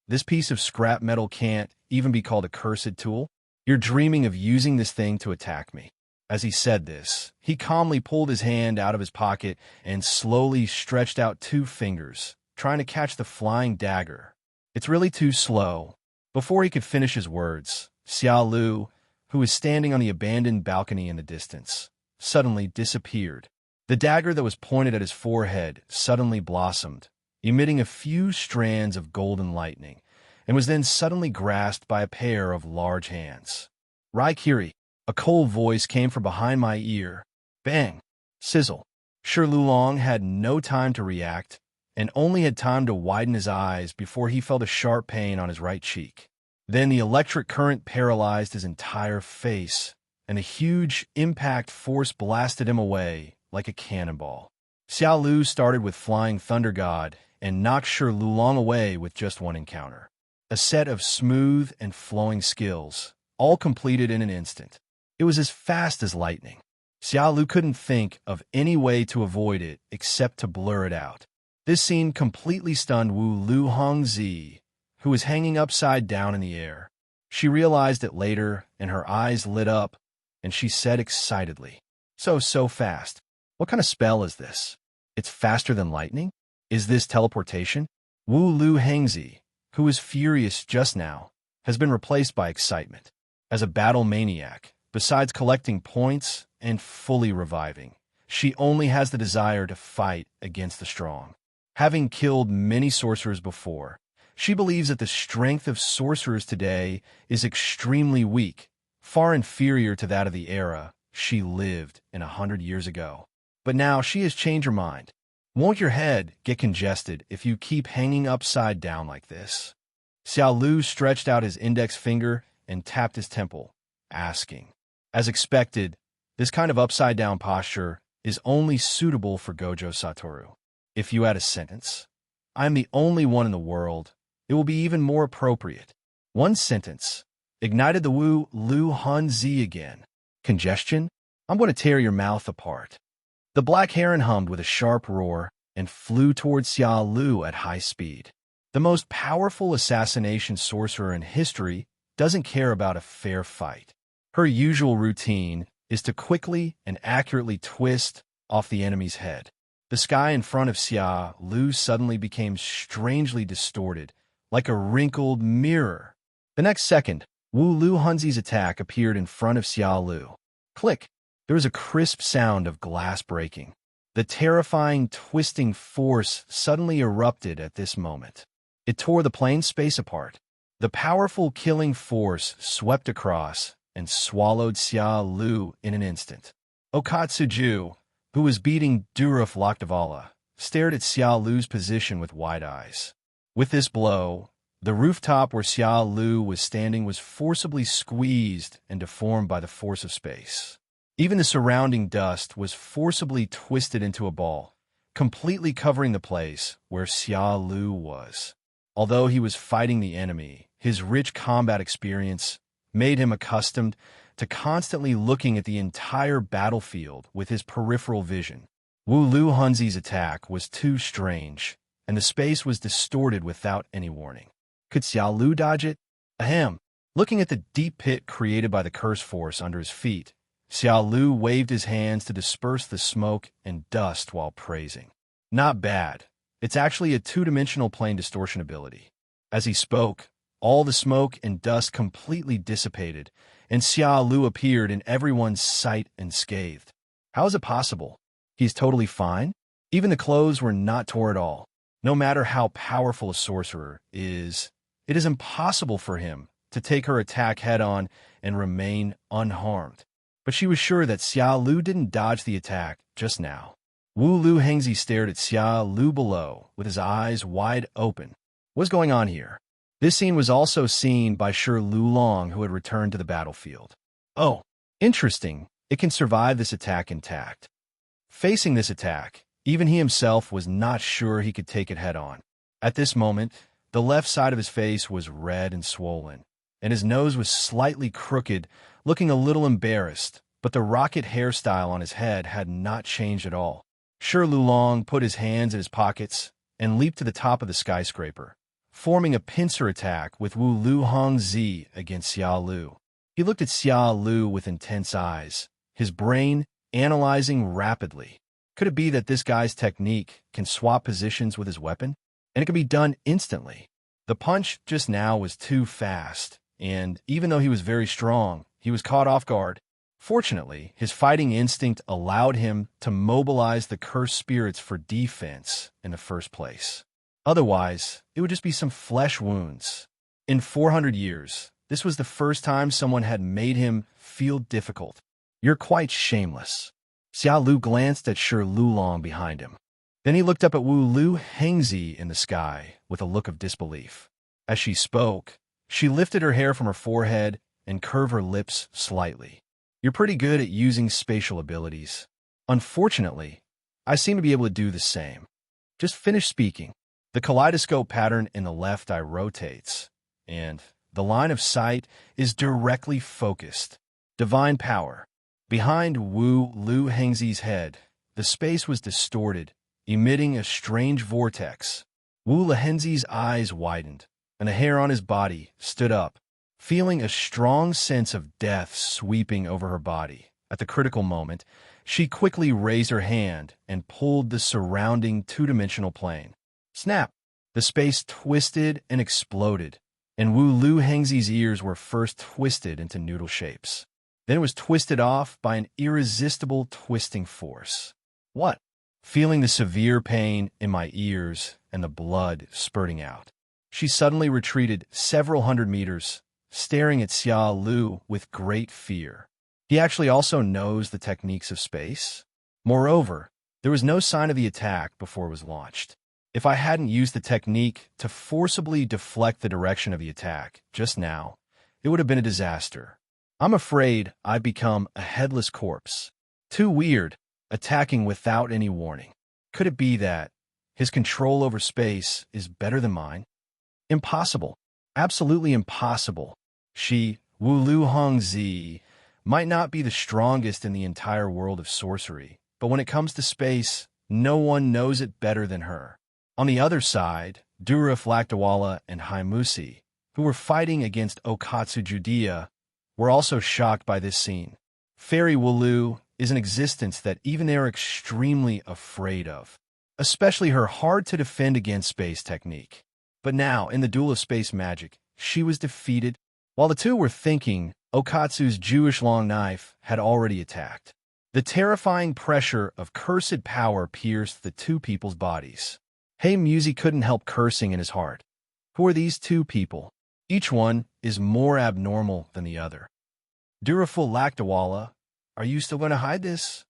This piece of scrap metal can't even be called a cursed tool? You're dreaming of using this thing to attack me. As he said this, he calmly pulled his hand out of his pocket and slowly stretched out 2 fingers, trying to catch the flying dagger. It's really too slow. Before he could finish his words, Xiao Lu, who was standing on the abandoned balcony in the distance, suddenly disappeared. The dagger that was pointed at his forehead suddenly blossomed, emitting a few strands of golden lightning, and was then suddenly grasped by a pair of large hands. Raikiri, a cold voice came from behind my ear. Bang! Sizzle. Shi Lulong had no time to react, and only had time to widen his eyes before he felt a sharp pain on his right cheek. Then the electric current paralyzed his entire face, and a huge impact force blasted him away like a cannonball. Xiao Lu started with Flying Thunder God and knocked Shi Lulong away with just one encounter. A set of smooth and flowing skills, all completed in an instant. It was as fast as lightning. Xiao Lu couldn't think of any way to avoid it except to blur it out. This scene completely stunned Wu Lu Hongzi, who was hanging upside down in the air. She realized it later, and her eyes lit up, and she said excitedly, So fast. What kind of spell is this? It's faster than lightning? Is this teleportation? Wu Lu Hongzi, who was furious just now, has been replaced by excitement. As a battle maniac, besides collecting points and fully reviving, she only has the desire to fight against the strong. Having killed many sorcerers before, she believes that the strength of sorcerers today is extremely weak, far inferior to that of the era she lived in 100 years ago. But now she has changed her mind. Won't your head get congested if you keep hanging upside down like this? Xiao Lu stretched out his index finger and tapped his temple, asking. As expected, this kind of upside-down posture is only suitable for Gojo Satoru. If you add a sentence, I am the only one in the world, it will be even more appropriate. One sentence ignited the Wu Lu Hongzi again. Congestion? I'm going to tear your mouth apart. The black heron hummed with a sharp roar and flew towards Xiao Lu at high speed. The most powerful assassination sorcerer in history doesn't care about a fair fight. Her usual routine is to quickly and accurately twist off the enemy's head. The sky in front of Xiao Lu suddenly became strangely distorted, like a wrinkled mirror. The next second, Wu Lu Hongzi's attack appeared in front of Xiao Lu. Click! There was a crisp sound of glass breaking. The terrifying, twisting force suddenly erupted at this moment. It tore the plane space apart. The powerful killing force swept across and swallowed Xiao Lu in an instant. Okatsuju, who was beating Duruf Lokdavala, stared at Xiao Lu's position with wide eyes. With this blow, the rooftop where Xiao Lu was standing was forcibly squeezed and deformed by the force of space. Even the surrounding dust was forcibly twisted into a ball, completely covering the place where Xiao Lu was. Although he was fighting the enemy, his rich combat experience made him accustomed to constantly looking at the entire battlefield with his peripheral vision. Wu Lu Hongzi's attack was too strange, and the space was distorted without any warning. Could Xiao Lu dodge it? Ahem! Looking at the deep pit created by the curse force under his feet, Xiao Lu waved his hands to disperse the smoke and dust while praising. Not bad. It's actually a two-dimensional plane distortion ability. As he spoke, all the smoke and dust completely dissipated, and Xiao Lu appeared in everyone's sight unscathed. How is it possible? He's totally fine? Even the clothes were not tore at all. No matter how powerful a sorcerer is, it is impossible for him to take her attack head-on and remain unharmed. But she was sure that Xiao Lu didn't dodge the attack just now. Wu Lu Hongzi stared at Xiao Lu below with his eyes wide open. What's going on here? This scene was also seen by Shi Lulong, who had returned to the battlefield. Oh, interesting. It can survive this attack intact. Facing this attack, even he himself was not sure he could take it head-on. At this moment, the left side of his face was red and swollen, and his nose was slightly crooked, looking a little embarrassed, but the rocket hairstyle on his head had not changed at all. Shi Lulong put his hands in his pockets and leaped to the top of the skyscraper, forming a pincer attack with Wu Lu Hongzi against Xiao Lu. He looked at Xiao Lu with intense eyes, his brain analyzing rapidly. Could it be that this guy's technique can swap positions with his weapon? And it could be done instantly. The punch just now was too fast, and even though he was very strong, he was caught off guard. Fortunately, his fighting instinct allowed him to mobilize the cursed spirits for defense in the first place. Otherwise, it would just be some flesh wounds. In 400 years, this was the first time someone had made him feel difficult. You're quite shameless. Xia Lu glanced at Shi Lulong behind him. Then he looked up at Wu Lu Hengzi in the sky with a look of disbelief. As she spoke, she lifted her hair from her forehead and curved her lips slightly. You're pretty good at using spatial abilities. Unfortunately, I seem to be able to do the same. Just finish speaking. The kaleidoscope pattern in the left eye rotates, and the line of sight is directly focused. Divine power. Behind Wu Lu Hengzi's head, the space was distorted, emitting a strange vortex. Wu Lu Hengzi's eyes widened, and the hair on his body stood up, feeling a strong sense of death sweeping over her body. At the critical moment, she quickly raised her hand and pulled the surrounding two-dimensional plane. Snap! The space twisted and exploded, and Wu Lu Hengzi's ears were first twisted into noodle shapes. Then it was twisted off by an irresistible twisting force. What? Feeling the severe pain in my ears and the blood spurting out, she suddenly retreated several hundred meters, staring at Xia Lu with great fear. He actually also knows the techniques of space. Moreover, there was no sign of the attack before it was launched. If I hadn't used the technique to forcibly deflect the direction of the attack just now, it would have been a disaster. I'm afraid I've become a headless corpse. Too weird, attacking without any warning. Could it be that his control over space is better than mine? Impossible. Absolutely impossible. She, Wu Lu Hengzi, might not be the strongest in the entire world of sorcery, but when it comes to space, no one knows it better than her. On the other side, Durif Lakdawala and Haimusi, who were fighting against Okatsu Judea, were also shocked by this scene. Fairy Wulu is an existence that even they are extremely afraid of, especially her hard-to-defend against space technique. But now, in the duel of space magic, she was defeated. While the two were thinking, Okatsu's Jewish long knife had already attacked. The terrifying pressure of cursed power pierced the two people's bodies. Musi couldn't help cursing in his heart. Who are these two people? Each one is more abnormal than the other. Duraful Lakdawala, are you still going to hide this?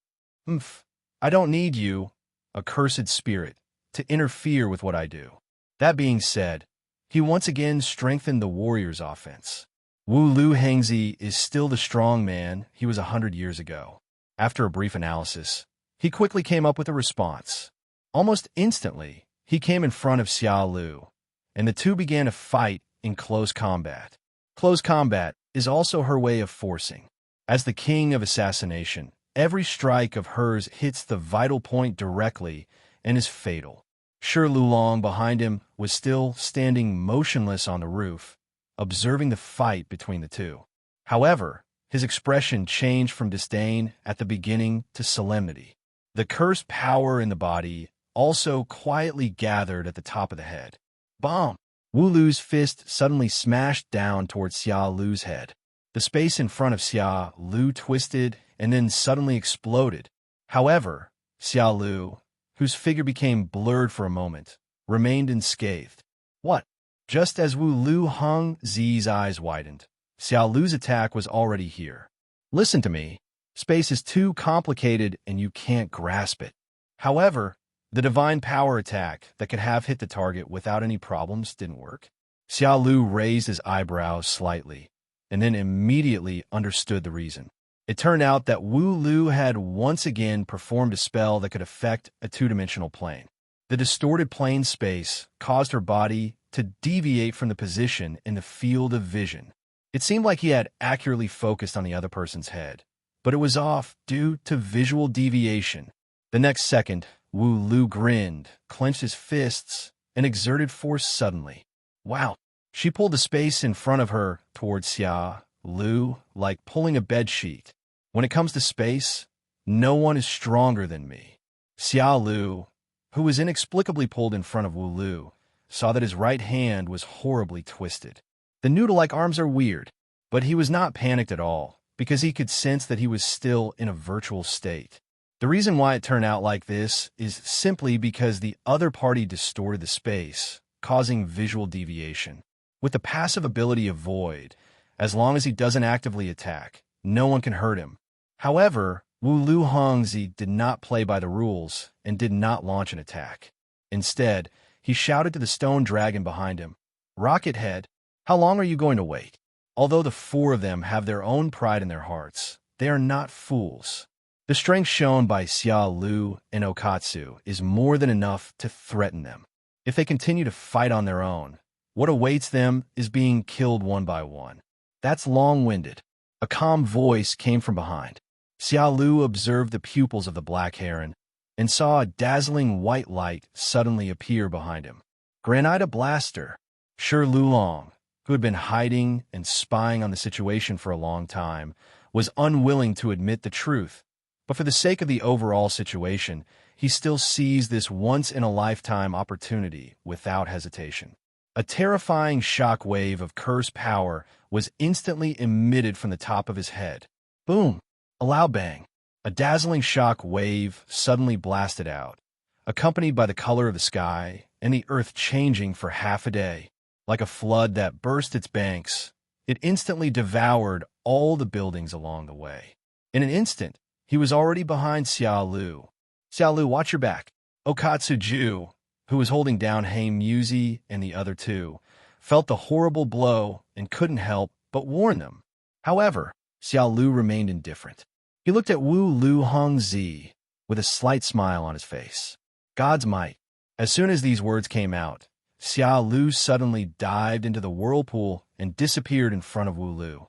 I don't need you, a cursed spirit, to interfere with what I do. That being said, he once again strengthened the warrior's offense. Wu Lu Hengzi is still the strong man he was 100 years ago. After a brief analysis, he quickly came up with a response. Almost instantly, he came in front of Xia Lu, and the two began to fight in close combat. Close combat is also her way of forcing. As the king of assassination, every strike of hers hits the vital point directly and is fatal. Shi Lulong behind him was still standing motionless on the roof, observing the fight between the two. However, his expression changed from disdain at the beginning to solemnity. The cursed power in the body also quietly gathered at the top of the head. Bomb! Wu Lu's fist suddenly smashed down towards Xia Lu's head. The space in front of Xia Lu twisted and then suddenly exploded. However, Xia Lu, whose figure became blurred for a moment, remained unscathed. What? Just as Wu Lu Hengzi's eyes widened, Xia Lu's attack was already here. Listen to me. Space is too complicated and you can't grasp it. However, the divine power attack that could have hit the target without any problems didn't work. Xia Lu raised his eyebrows slightly, and then immediately understood the reason. It turned out that Wu Lu had once again performed a spell that could affect a two-dimensional plane. The distorted plane space caused her body to deviate from the position in the field of vision. It seemed like he had accurately focused on the other person's head, but it was off due to visual deviation. The next second, Wu Lu grinned, clenched his fists, and exerted force suddenly. Wow! She pulled the space in front of her towards Xia Lu like pulling a bedsheet. When it comes to space, no one is stronger than me. Xia Lu, who was inexplicably pulled in front of Wu Lu, saw that his right hand was horribly twisted. The noodle-like arms are weird, but he was not panicked at all. because he could sense that he was still in a virtual state. The reason why it turned out like this is simply because the other party distorted the space, causing visual deviation. With the passive ability of Void, as long as he doesn't actively attack, no one can hurt him. However, Wu Lu Hongzi did not play by the rules and did not launch an attack. Instead, he shouted to the stone dragon behind him, "Rocket Head, how long are you going to wait?" Although the four of them have their own pride in their hearts, they are not fools. The strength shown by Xia Lu and Okatsu is more than enough to threaten them. If they continue to fight on their own, what awaits them is being killed one by one. That's long-winded. A calm voice came from behind. Xia Lu observed the pupils of the Black Heron and saw a dazzling white light suddenly appear behind him. Granita Blaster. Shi Lulong, who had been hiding and spying on the situation for a long time, was unwilling to admit the truth. But for the sake of the overall situation, he still seized this once-in-a-lifetime opportunity without hesitation. A terrifying shock wave of curse power was instantly emitted from the top of his head. Boom! A loud bang. A dazzling shock wave suddenly blasted out, accompanied by the color of the sky and the earth changing for half a day. Like a flood that burst its banks, it instantly devoured all the buildings along the way. In an instant, he was already behind Xia Lu. "Xia Lu, watch your back." Okatsu Ju, who was holding down Hei Muzi and the other two, felt the horrible blow and couldn't help but warn them. However, Xia Lu remained indifferent. He looked at Wu Lu Hongzi with a slight smile on his face. God's might. As soon as these words came out, Xia Lu suddenly dived into the whirlpool and disappeared in front of Wu Lu.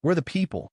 Where the people?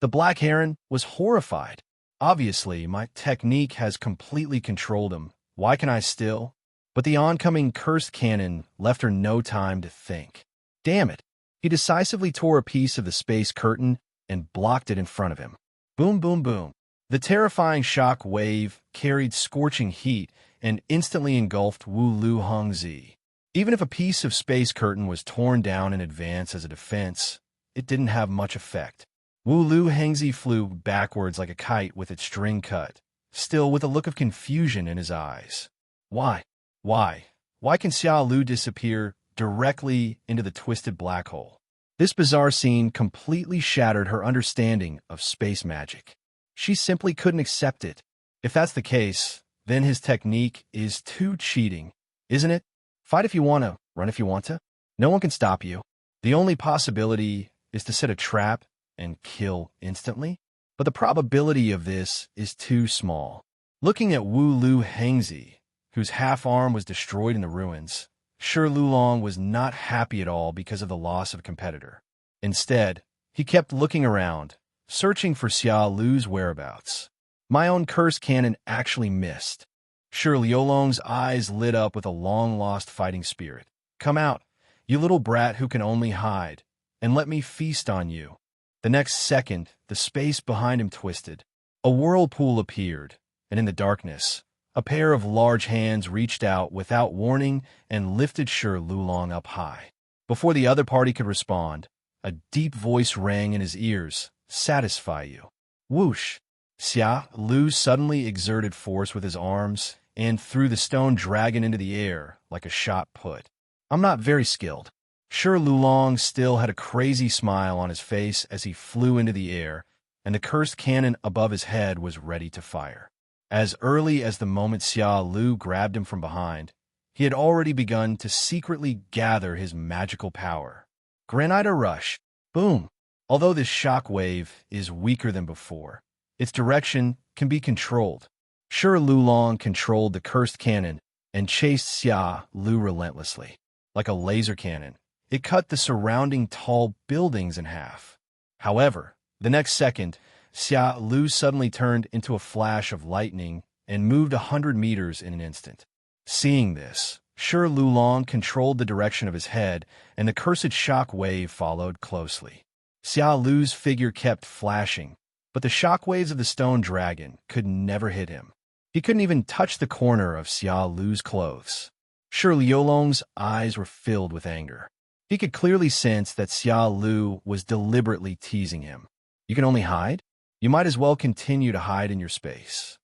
The Black Heron was horrified. Obviously, my technique has completely controlled him. Why can I still? But the oncoming cursed cannon left her no time to think. Damn it! He decisively tore a piece of the space curtain and blocked it in front of him. Boom, boom, boom. The terrifying shock wave carried scorching heat and instantly engulfed Wu Lu Hongzi. Even if a piece of space curtain was torn down in advance as a defense, it didn't have much effect. Wu Lu Hongzi flew backwards like a kite with its string cut, still with a look of confusion in his eyes. Why? Why can Xia Lu disappear directly into the twisted black hole? This bizarre scene completely shattered her understanding of space magic. She simply couldn't accept it. If that's the case, then his technique is too cheating, isn't it? Fight if you want to, run if you want to. No one can stop you. The only possibility is to set a trap and kill instantly. But the probability of this is too small. Looking at Wu Lu Hongzi, whose half arm was destroyed in the ruins, Shi Lulong was not happy at all because of the loss of a competitor. Instead, he kept looking around, searching for Xia Lu's whereabouts. My own curse cannon actually missed. Shi Lulong's eyes lit up with a long-lost fighting spirit. Come out, you little brat who can only hide, and let me feast on you. The next second, the space behind him twisted. A whirlpool appeared, and in the darkness, a pair of large hands reached out without warning and lifted Shi Lulong up high. Before the other party could respond, a deep voice rang in his ears, "Satisfy you." Whoosh! Xia Lu suddenly exerted force with his arms and threw the stone dragon into the air like a shot put. I'm not very skilled. Shi Lulong still had a crazy smile on his face as he flew into the air, and the cursed cannon above his head was ready to fire. As early as the moment Xia Lu grabbed him from behind, he had already begun to secretly gather his magical power. Granita Rush. Boom! Although this shock wave is weaker than before, its direction can be controlled. Shi Lulong controlled the cursed cannon and chased Xia Lu relentlessly. Like a laser cannon, it cut the surrounding tall buildings in half. However, the next second, Xia Lu suddenly turned into a flash of lightning and moved 100 meters in an instant. Seeing this, Shi Lulong controlled the direction of his head, and the cursed shock wave followed closely. Xia Lu's figure kept flashing, but the shock waves of the stone dragon could never hit him. He couldn't even touch the corner of Xia Lu's clothes. Shi Lulong's eyes were filled with anger. He could clearly sense that Xia Lu was deliberately teasing him. You can only hide? You might as well continue to hide in your space.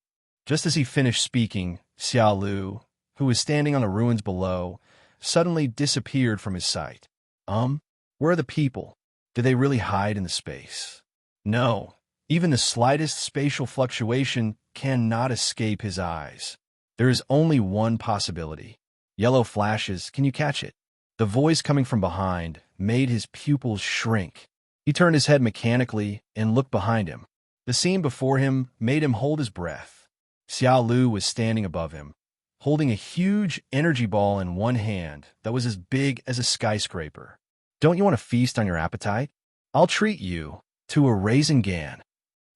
Just as he finished speaking, Xiao Lu, who was standing on the ruins below, suddenly disappeared from his sight. Where are the people? Did they really hide in the space? No, even the slightest spatial fluctuation cannot escape his eyes. There is only one possibility. Yellow flashes, can you catch it? The voice coming from behind made his pupils shrink. He turned his head mechanically and looked behind him. The scene before him made him hold his breath. Xiao Lu was standing above him, holding a huge energy ball in one hand that was as big as a skyscraper. Don't you want to feast on your appetite? I'll treat you to a raisin gan.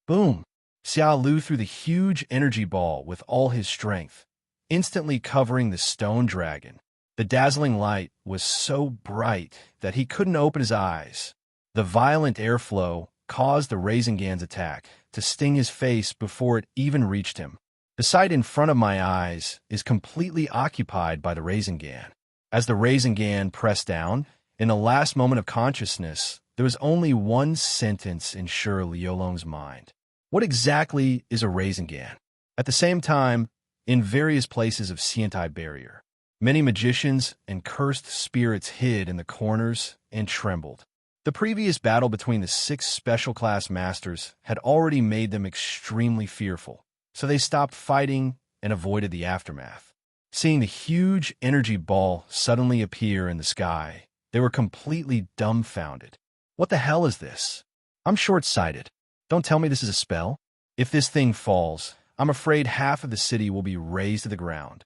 Boom! Xiao Lu threw the huge energy ball with all his strength, instantly covering the stone dragon. The dazzling light was so bright that he couldn't open his eyes. The violent airflow caused the raisin gan's attack to sting his face before it even reached him. The sight in front of my eyes is completely occupied by the raisin gan. As the raisin gan pressed down, in the last moment of consciousness, there was only one sentence in Shi Liulong's mind. What exactly is a raisin gan? At the same time, in various places of Xiantai Barrier, many magicians and cursed spirits hid in the corners and trembled. The previous battle between the 6 special class masters had already made them extremely fearful, so they stopped fighting and avoided the aftermath. Seeing the huge energy ball suddenly appear in the sky, they were completely dumbfounded. What the hell is this? I'm short-sighted. Don't tell me this is a spell. If this thing falls, I'm afraid half of the city will be razed to the ground.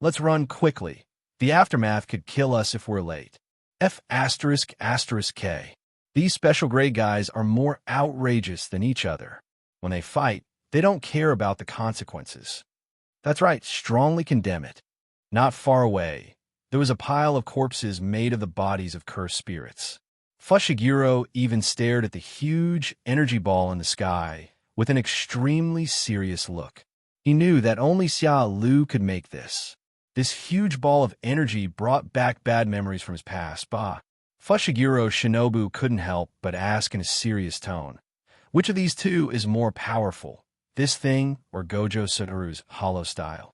Let's run quickly. The aftermath could kill us if we're late. F***K. These special grade guys are more outrageous than each other. When they fight, they don't care about the consequences. That's right, strongly condemn it. Not far away, there was a pile of corpses made of the bodies of cursed spirits. Fushiguro even stared at the huge energy ball in the sky with an extremely serious look. He knew that only Xiao Lu could make this. This huge ball of energy brought back bad memories from his past. Fushiguro Shinobu couldn't help but ask in a serious tone, which of these two is more powerful, this thing or Gojo Satoru's hollow style?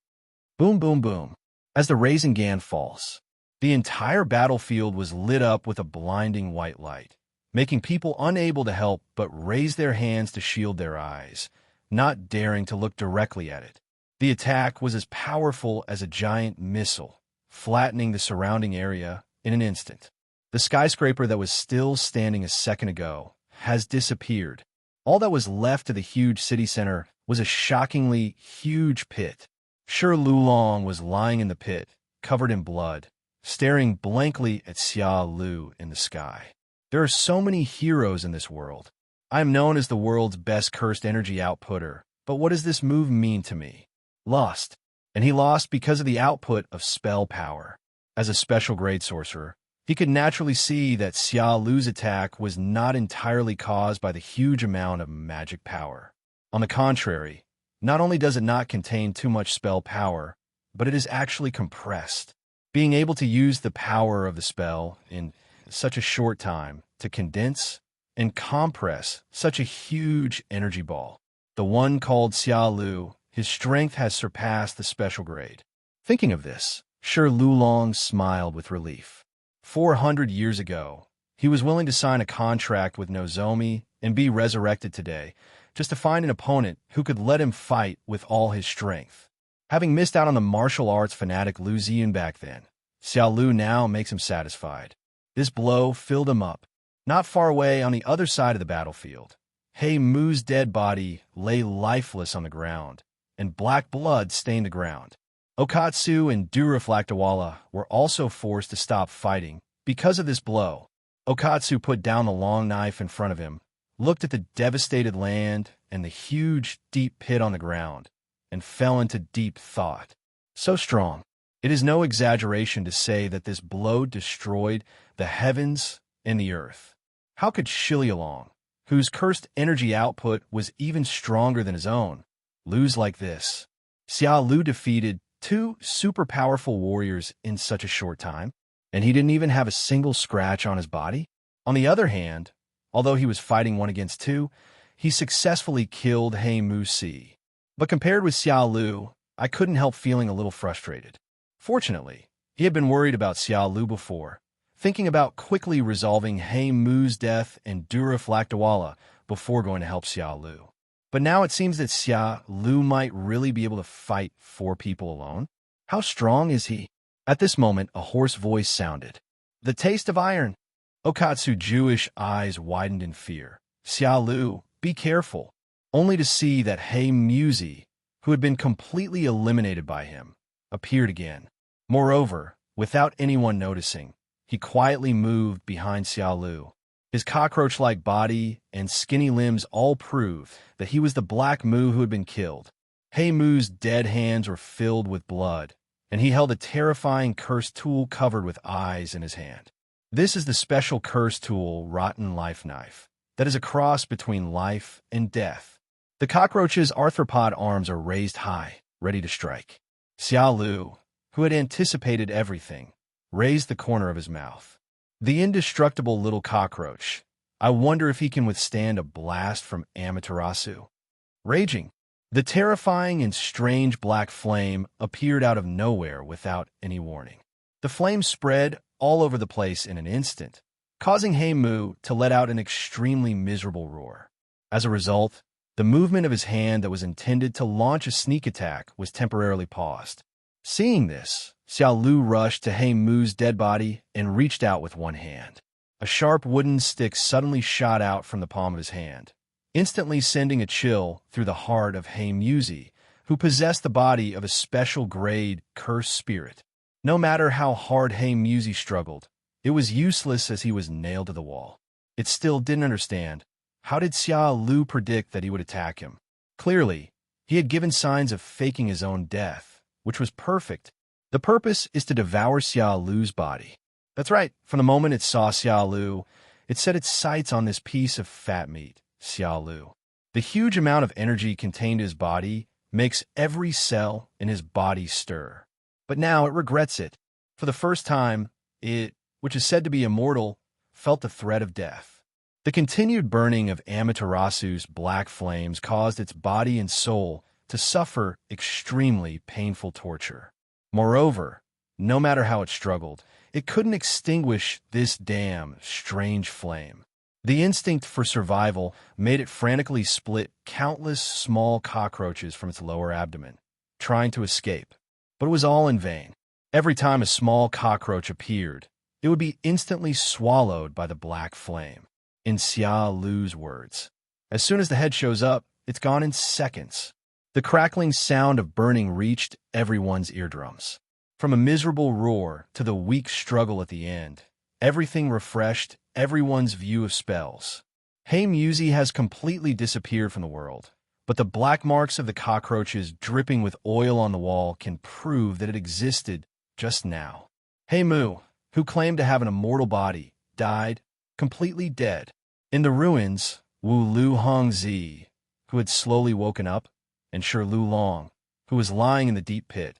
Boom, boom, boom. As the raisin gan falls, the entire battlefield was lit up with a blinding white light, making people unable to help but raise their hands to shield their eyes, not daring to look directly at it. The attack was as powerful as a giant missile, flattening the surrounding area in an instant. The skyscraper that was still standing a second ago has disappeared. All that was left of the huge city center was a shockingly huge pit. Shi Liulong was lying in the pit, covered in blood, staring blankly at Xiao Lu in the sky. There are so many heroes in this world. I am known as the world's best cursed energy outputter, but what does this move mean to me? Lost. And he lost because of the output of spell power. As a special grade sorcerer, he could naturally see that Xiao Lu's attack was not entirely caused by the huge amount of magic power. On the contrary, not only does it not contain too much spell power, but it is actually compressed. Being able to use the power of the spell in such a short time to condense and compress such a huge energy ball. The one called Xiao Lu, his strength has surpassed the special grade. Thinking of this, Shi Liulong smiled with relief. 400 years ago, he was willing to sign a contract with Nozomi and be resurrected today, just to find an opponent who could let him fight with all his strength. Having missed out on the martial arts fanatic Lu Ziyan back then, Xiao Lu now makes him satisfied. This blow filled him up. Not far away on the other side of the battlefield, Hei Mu's dead body lay lifeless on the ground, and black blood stained the ground. Okatsu and Duraflactawala were also forced to stop fighting because of this blow. Okatsu put down the long knife in front of him, looked at the devastated land and the huge, deep pit on the ground, and fell into deep thought. So strong. It is no exaggeration to say that this blow destroyed the heavens and the earth. How could Shi Liulong, whose cursed energy output was even stronger than his own, lose like this? Xiao Lu defeated 2 super powerful warriors in such a short time, and he didn't even have a single scratch on his body? On the other hand, although he was fighting 1 against 2, he successfully killed He Mu Si. But compared with Xiao Lu, I couldn't help feeling a little frustrated. Fortunately, he had been worried about Xiao Lu before, thinking about quickly resolving He Mu's death and Durif Lakdawala before going to help Xiao Lu. But now it seems that Xiao Lu might really be able to fight 4 people alone. How strong is he? At this moment, a hoarse voice sounded. The taste of iron. Okatsu's Jewish eyes widened in fear. Xiao Lu, be careful. Only to see that He Mu Si, who had been completely eliminated by him, appeared again. Moreover, without anyone noticing, he quietly moved behind Xiao Lu. His cockroach-like body and skinny limbs all proved that he was the Black Mu who had been killed. He Mu's dead hands were filled with blood, and he held a terrifying cursed tool covered with eyes in his hand. This is the special curse tool, Rotten Life Knife, that is a cross between life and death. The cockroach's arthropod arms are raised high, ready to strike. Xiao Lu, who had anticipated everything, raised the corner of his mouth. The indestructible little cockroach. I wonder if he can withstand a blast from Amaterasu. Raging, the terrifying and strange black flame appeared out of nowhere without any warning. The flame spread all over the place in an instant, causing He Mu to let out an extremely miserable roar. As a result, the movement of his hand that was intended to launch a sneak attack was temporarily paused. Seeing this, Xiao Lu rushed to He Mu's dead body and reached out with one hand. A sharp wooden stick suddenly shot out from the palm of his hand, instantly sending a chill through the heart of He Mu Si, who possessed the body of a special grade cursed spirit. No matter how hard He Mu Si struggled, it was useless as he was nailed to the wall. It still didn't understand. How did Xiao Lu predict that he would attack him? Clearly, he had given signs of faking his own death, which was perfect. The purpose is to devour Xiao Lu's body. That's right, from the moment it saw Xiao Lu, it set its sights on this piece of fat meat, Xiao Lu. The huge amount of energy contained in his body makes every cell in his body stir. But now it regrets it. For the first time, it, which is said to be immortal, felt the threat of death. The continued burning of Amaterasu's black flames caused its body and soul to suffer extremely painful torture. Moreover, no matter how it struggled, it couldn't extinguish this damn strange flame. The instinct for survival made it frantically split countless small cockroaches from its lower abdomen, trying to escape. But it was all in vain. Every time a small cockroach appeared, it would be instantly swallowed by the black flame. In Xiao Lu's words, as soon as the head shows up, it's gone in seconds. The crackling sound of burning reached everyone's eardrums. From a miserable roar to the weak struggle at the end, everything refreshed everyone's view of spells. He Mu Si has completely disappeared from the world, but the black marks of the cockroaches dripping with oil on the wall can prove that it existed just now. He Mu, who claimed to have an immortal body, died, completely dead. In the ruins, Wu Lu Hongzi, who had slowly woken up, and Shi Lu Long, who was lying in the deep pit,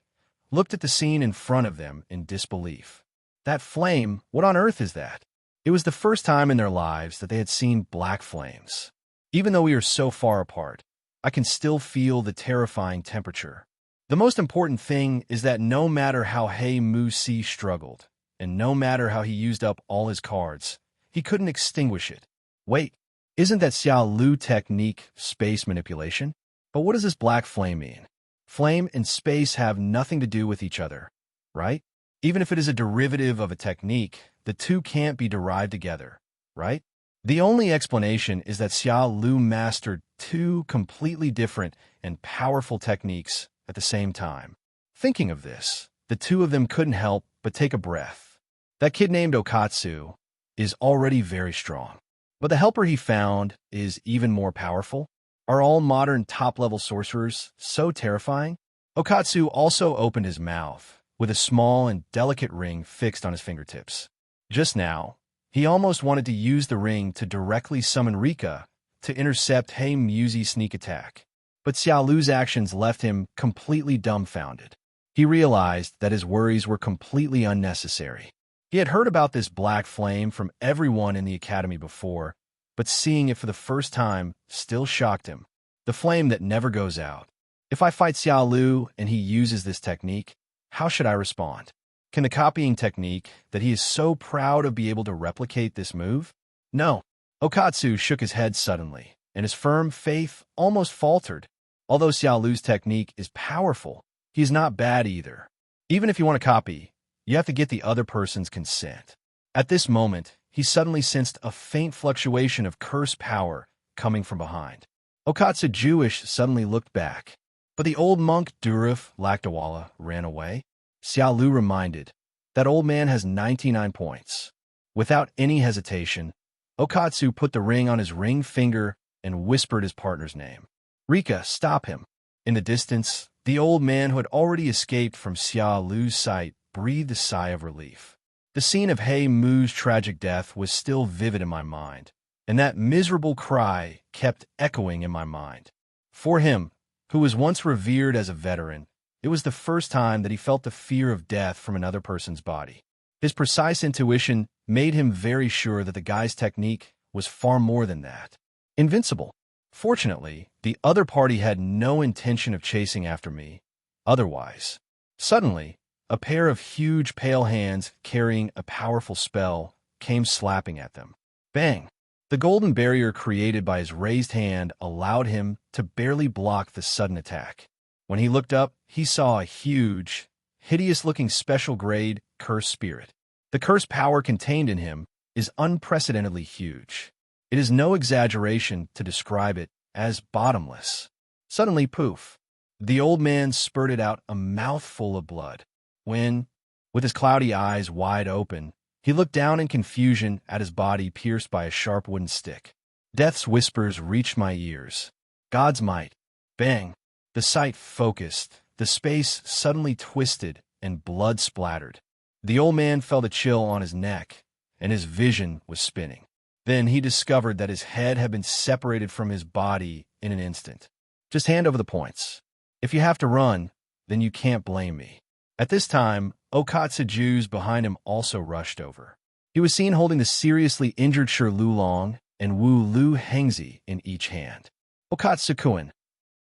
looked at the scene in front of them in disbelief. That flame, what on earth is that? It was the first time in their lives that they had seen black flames. Even though we are so far apart, I can still feel the terrifying temperature. The most important thing is that no matter how He Mu Si struggled, and no matter how he used up all his cards, he couldn't extinguish it. Wait, isn't that Xiao Lu technique space manipulation? But what does this black flame mean? Flame and space have nothing to do with each other, right? Even if it is a derivative of a technique, the two can't be derived together, right? The only explanation is that Xiao Lu mastered two completely different and powerful techniques at the same time. Thinking of this, the two of them couldn't help but take a breath. That kid named Okatsu is already very strong, but the helper he found is even more powerful. Are all modern top-level sorcerers so terrifying? Okatsu also opened his mouth, with a small and delicate ring fixed on his fingertips. Just now, he almost wanted to use the ring to directly summon Rika to intercept He Mu Si's sneak attack. But Xiao Lu's actions left him completely dumbfounded. He realized that his worries were completely unnecessary. He had heard about this black flame from everyone in the academy before, but seeing it for the first time still shocked him. The flame that never goes out. If I fight Xiao Lu and he uses this technique, how should I respond? Can the copying technique that he is so proud of be able to replicate this move? No. Okatsu shook his head suddenly, and his firm faith almost faltered. Although Xiao Lu's technique is powerful, he is not bad either. Even if you want to copy, you have to get the other person's consent. At this moment, he suddenly sensed a faint fluctuation of curse power coming from behind. Okatsu Jewish suddenly looked back, but the old monk Duruf Lakdawala ran away. Xiao Lu reminded, that old man has 99 points. Without any hesitation, Okatsu put the ring on his ring finger and whispered his partner's name. Rika, stop him. In the distance, the old man who had already escaped from Xiao Lu's sight breathed a sigh of relief. The scene of He Mu's tragic death was still vivid in my mind, and that miserable cry kept echoing in my mind. For him, who was once revered as a veteran, it was the first time that he felt the fear of death from another person's body. His precise intuition made him very sure that the guy's technique was far more than that. Invincible. Fortunately, the other party had no intention of chasing after me. Otherwise, suddenly, a pair of huge pale hands carrying a powerful spell came slapping at them. Bang! The golden barrier created by his raised hand allowed him to barely block the sudden attack. When he looked up, he saw a huge, hideous-looking special-grade curse spirit. The curse power contained in him is unprecedentedly huge. It is no exaggeration to describe it as bottomless. Suddenly, poof, the old man spurted out a mouthful of blood. When, with his cloudy eyes wide open, he looked down in confusion at his body pierced by a sharp wooden stick. Death's whispers reached my ears. God's might. Bang! The sight focused. The space suddenly twisted and blood splattered. The old man felt a chill on his neck, and his vision was spinning. Then he discovered that his head had been separated from his body in an instant. Just hand over the points. If you have to run, then you can't blame me. At this time, Okatsu Jews behind him also rushed over. He was seen holding the seriously injured Shi Lulong and Wu Lu Hengzi in each hand. Okatsu-kun.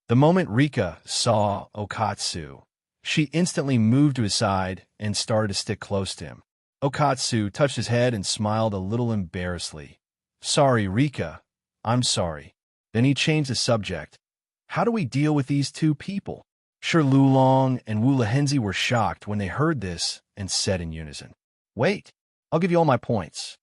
The moment Rika saw Okatsu, she instantly moved to his side and started to stick close to him. Okatsu touched his head and smiled a little embarrassedly. Sorry, Rika. I'm sorry. Then he changed the subject. How do we deal with these two people? Shi Lulong and Wu Lahenzi were shocked when they heard this and said in unison, Wait, I'll give you all my points.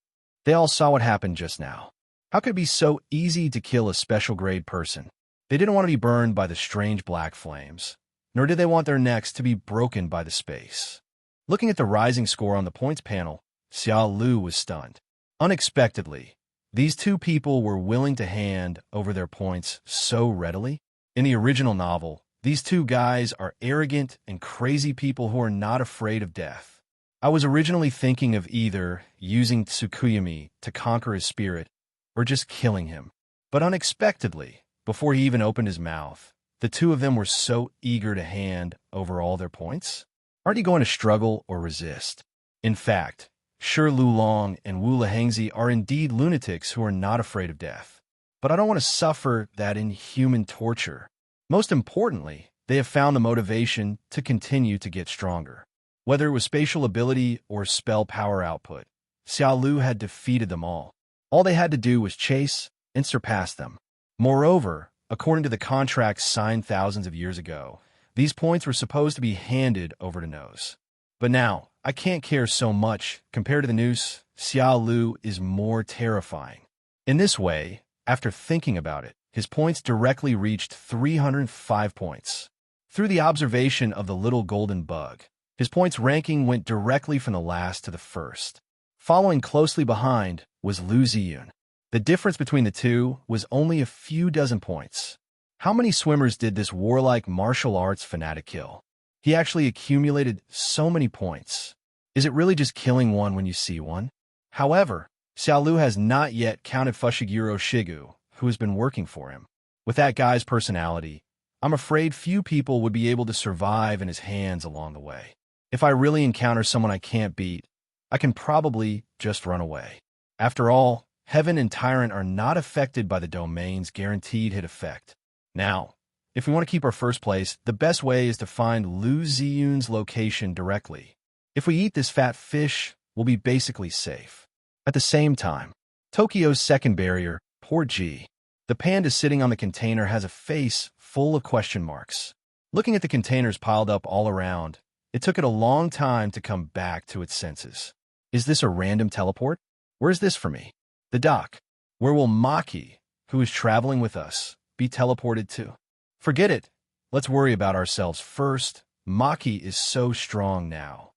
They all saw what happened just now. How could it be so easy to kill a special grade person? They didn't want to be burned by the strange black flames, nor did they want their necks to be broken by the space. Looking at the rising score on the points panel, Xiao Lu was stunned. Unexpectedly, these two people were willing to hand over their points so readily. In the original novel, these two guys are arrogant and crazy people who are not afraid of death. I was originally thinking of either using Tsukuyami to conquer his spirit or just killing him. But unexpectedly, before he even opened his mouth, the two of them were so eager to hand over all their points. Aren't you going to struggle or resist? In fact, Shi Lulong and Wu Lahengzi are indeed lunatics who are not afraid of death. But I don't want to suffer that inhuman torture. Most importantly, they have found the motivation to continue to get stronger. Whether it was spatial ability or spell power output, Xiao Lu had defeated them all. All they had to do was chase and surpass them. Moreover, according to the contracts signed thousands of years ago, these points were supposed to be handed over to Nose. But now, I can't care so much. Compared to the noose, Xiao Lu is more terrifying. In this way, after thinking about it, his points directly reached 305 points. Through the observation of the little golden bug, his points ranking went directly from the last to the first. Following closely behind was Lu Ziyun. The difference between the two was only a few dozen points. How many swimmers did this warlike martial arts fanatic kill? He actually accumulated so many points. Is it really just killing one when you see one? However, Xiao Lu has not yet counted Fushiguro Shigu, who has been working for him. With that guy's personality, I'm afraid few people would be able to survive in his hands along the way. If I really encounter someone I can't beat, I can probably just run away. After all, Heaven and Tyrant are not affected by the domain's guaranteed hit effect. Now, if we want to keep our first place, the best way is to find Lu Ziyun's location directly. If we eat this fat fish, we'll be basically safe. At the same time, Tokyo's second barrier, poor G. The panda sitting on the container has a face full of question marks. Looking at the containers piled up all around, it took it a long time to come back to its senses. Is this a random teleport? Where's this for me? The dock. Where will Maki, who is traveling with us, be teleported to? Forget it. Let's worry about ourselves first. Maki is so strong now.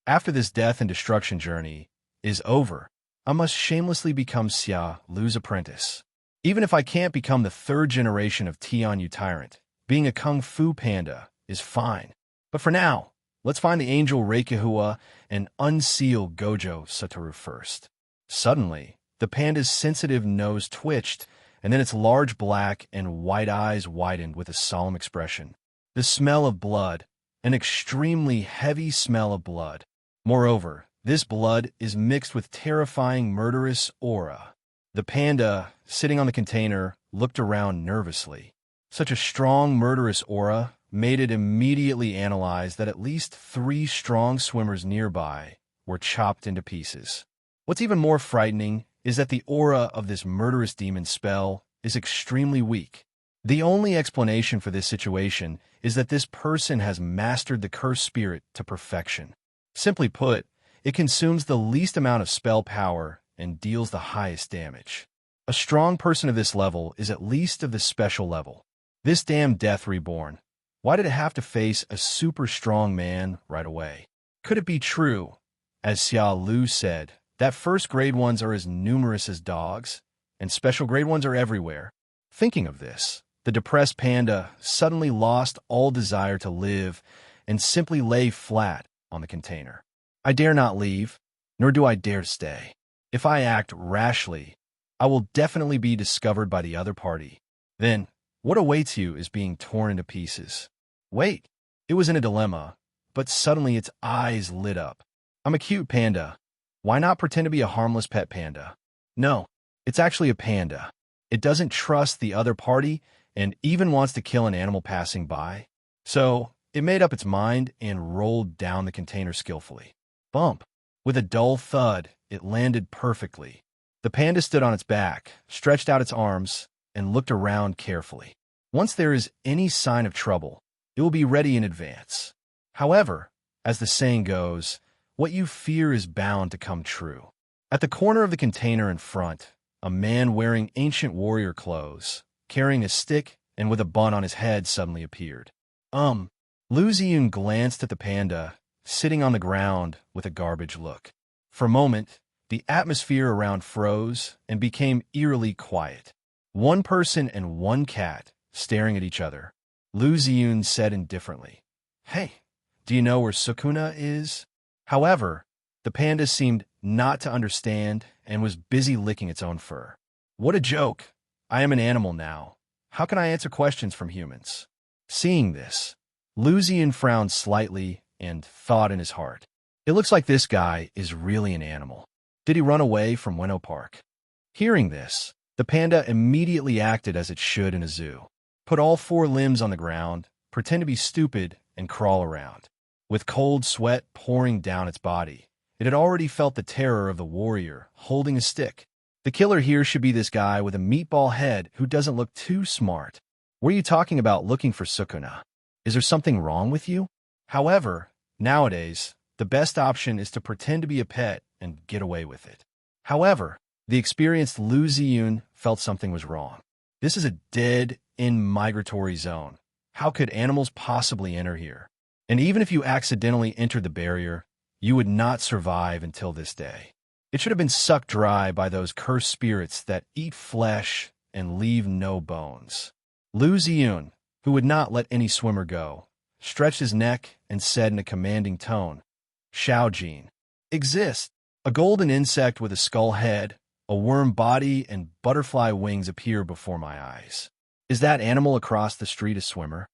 After this death and destruction journey is over, I must shamelessly become Xia Lu's apprentice. Even if I can't become the third generation of Tianyu Tyrant, being a Kung Fu panda is fine. But for now, let's find the angel Reikihua and unseal Gojo Satoru first. Suddenly, the panda's sensitive nose twitched, and then its large black and white eyes widened with a solemn expression. The smell of blood, an extremely heavy smell of blood. Moreover, this blood is mixed with terrifying murderous aura. The panda, sitting on the container, looked around nervously. Such a strong murderous aura made it immediately analyze that at least 3 strong swimmers nearby were chopped into pieces. What's even more frightening is that the aura of this murderous demon spell is extremely weak. The only explanation for this situation is that this person has mastered the cursed spirit to perfection. Simply put, it consumes the least amount of spell power and deals the highest damage. A strong person of this level is at least of the special level. This damn Death Reborn. Why did it have to face a super strong man right away? Could it be true, as Xia Lu said, that first grade ones are as numerous as dogs, and special grade ones are everywhere? Thinking of this, the depressed panda suddenly lost all desire to live and simply lay flat on the container. I dare not leave, nor do I dare stay. If I act rashly, I will definitely be discovered by the other party. Then, what awaits you is being torn into pieces. Wait, it was in a dilemma, but suddenly its eyes lit up. I'm a cute panda. Why not pretend to be a harmless pet panda? No, it's actually a panda. It doesn't trust the other party and even wants to kill an animal passing by. So, it made up its mind and rolled down the container skillfully. Bump. With a dull thud, it landed perfectly. The panda stood on its back, stretched out its arms, and looked around carefully. Once there is any sign of trouble, it will be ready in advance. However, as the saying goes, what you fear is bound to come true. At the corner of the container in front, a man wearing ancient warrior clothes, carrying a stick and with a bun on his head suddenly appeared. Lu Ziyun glanced at the panda, sitting on the ground with a garbage look. For a moment, the atmosphere around froze and became eerily quiet. One person and one cat staring at each other. Lu Ziyun said indifferently, "Hey, do you know where Sukuna is?" However, the panda seemed not to understand and was busy licking its own fur. What a joke! I am an animal now. How can I answer questions from humans? Seeing this, Lu Ziyun frowned slightly and thought in his heart, it looks like this guy is really an animal. Did he run away from Ueno Park? Hearing this, the panda immediately acted as it should in a zoo. Put all 4 limbs on the ground, pretend to be stupid, and crawl around. With cold sweat pouring down its body, it had already felt the terror of the warrior holding a stick. The killer here should be this guy with a meatball head who doesn't look too smart. Were you talking about looking for Sukuna? Is there something wrong with you? However, nowadays, the best option is to pretend to be a pet and get away with it. However, the experienced Lu Ziyun felt something was wrong. This is a dead-end migratory zone. How could animals possibly enter here? And even if you accidentally entered the barrier, you would not survive until this day. It should have been sucked dry by those cursed spirits that eat flesh and leave no bones. Lu Ziyun, who would not let any swimmer go, stretched his neck and said in a commanding tone, "Shao Jin, exist." A golden insect with a skull head, a worm body, and butterfly wings appear before my eyes. Is that animal across the street a swimmer?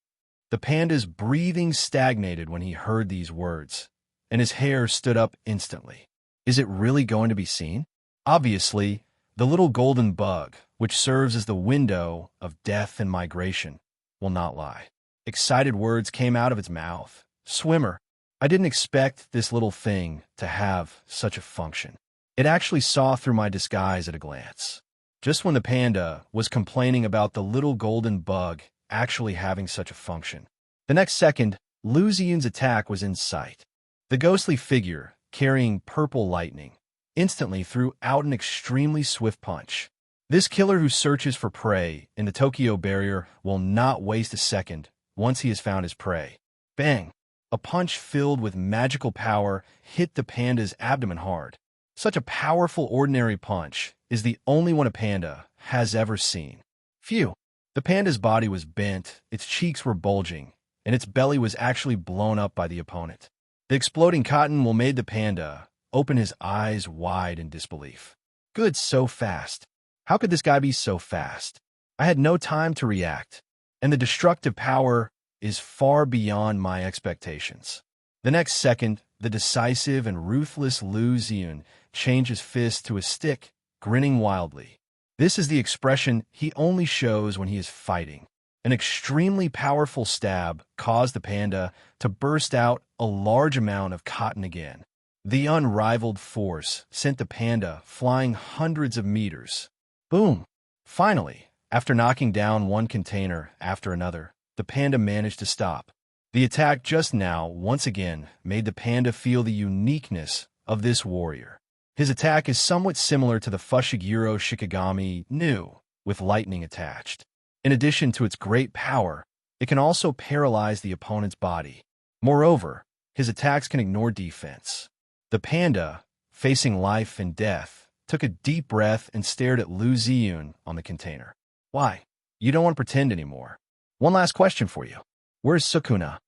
The panda's breathing stagnated when he heard these words, and his hair stood up instantly. Is it really going to be seen? Obviously, The little golden bug, which serves as the window of death and migration, will not lie. Excited words came out of its mouth. Swimmer. I didn't expect this little thing to have such a function. It actually saw through my disguise at a glance. Just when the panda was complaining about the little golden bug actually having such a function, the next second, Lu Ziyun's attack was in sight. The ghostly figure, carrying purple lightning, instantly threw out an extremely swift punch. This killer who searches for prey in the Tokyo barrier will not waste a second once he has found his prey. Bang! A punch filled with magical power hit the panda's abdomen hard. Such a powerful ordinary punch is the only one a panda has ever seen. Phew! The panda's body was bent, its cheeks were bulging, and its belly was actually blown up by the opponent. The exploding cotton will made the panda open his eyes wide in disbelief. Good, so fast. How could this guy be so fast? I had no time to react, and the destructive power is far beyond my expectations. The next second, the decisive and ruthless Lu Ziyun changed his fist to a stick, grinning wildly. This is the expression he only shows when he is fighting. An extremely powerful stab caused the panda to burst out a large amount of cotton again. The unrivaled force sent the panda flying hundreds of meters. Boom! Finally, after knocking down one container after another, the panda managed to stop. The attack just now, once again, made the panda feel the uniqueness of this warrior. His attack is somewhat similar to the Fushiguro Shikigami Nu, with lightning attached. In addition to its great power, it can also paralyze the opponent's body. Moreover, his attacks can ignore defense. The panda, facing life and death, took a deep breath and stared at Lu Ziyun on the container. Why? You don't want to pretend anymore. One last question for you. Where's Sukuna?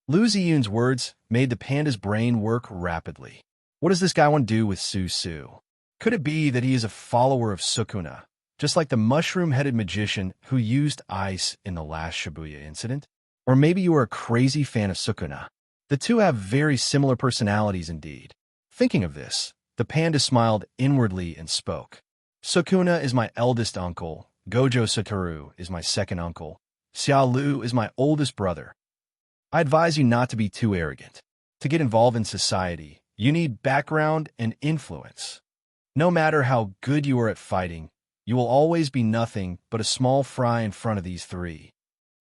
Lu Ziyun's words made the panda's brain work rapidly. What does this guy want to do with Su? Could it be that he is a follower of Sukuna, just like the mushroom-headed magician who used ice in the last Shibuya incident? Or maybe you are a crazy fan of Sukuna. The two have very similar personalities indeed. Thinking of this, the panda smiled inwardly and spoke. Sukuna is my eldest uncle, Gojo Satoru is my second uncle, Xiao Lu is my oldest brother. I advise you not to be too arrogant. To get involved in society, you need background and influence. No matter how good you are at fighting, you will always be nothing but a small fry in front of these three.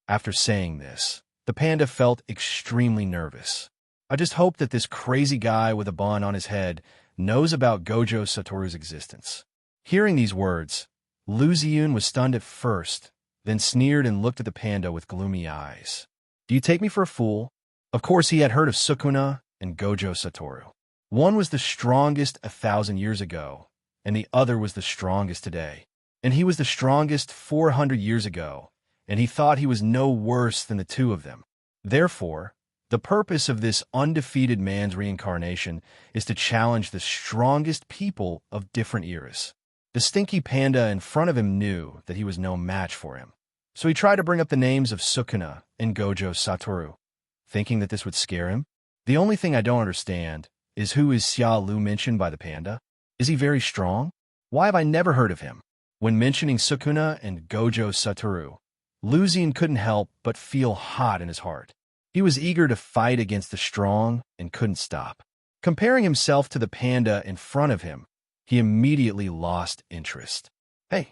After saying this, the panda felt extremely nervous. I just hope that this crazy guy with a bun on his head knows about Gojo Satoru's existence. Hearing these words, Lu Ziyun was stunned at first, then sneered and looked at the panda with gloomy eyes. Do you take me for a fool? Of course he had heard of Sukuna and Gojo Satoru. One was the strongest 1,000 years ago, and the other was the strongest today. And he was the strongest 400 years ago, and he thought he was no worse than the two of them. Therefore, the purpose of this undefeated man's reincarnation is to challenge the strongest people of different eras. The stinky panda in front of him knew that he was no match for him, so he tried to bring up the names of Sukuna and Gojo Satoru, thinking that this would scare him. The only thing I don't understand is who is Xiao Lu mentioned by the panda? Is he very strong? Why have I never heard of him? When mentioning Sukuna and Gojo Satoru, Lu Ziyun couldn't help but feel hot in his heart. He was eager to fight against the strong and couldn't stop. Comparing himself to the panda in front of him, he immediately lost interest. Hey,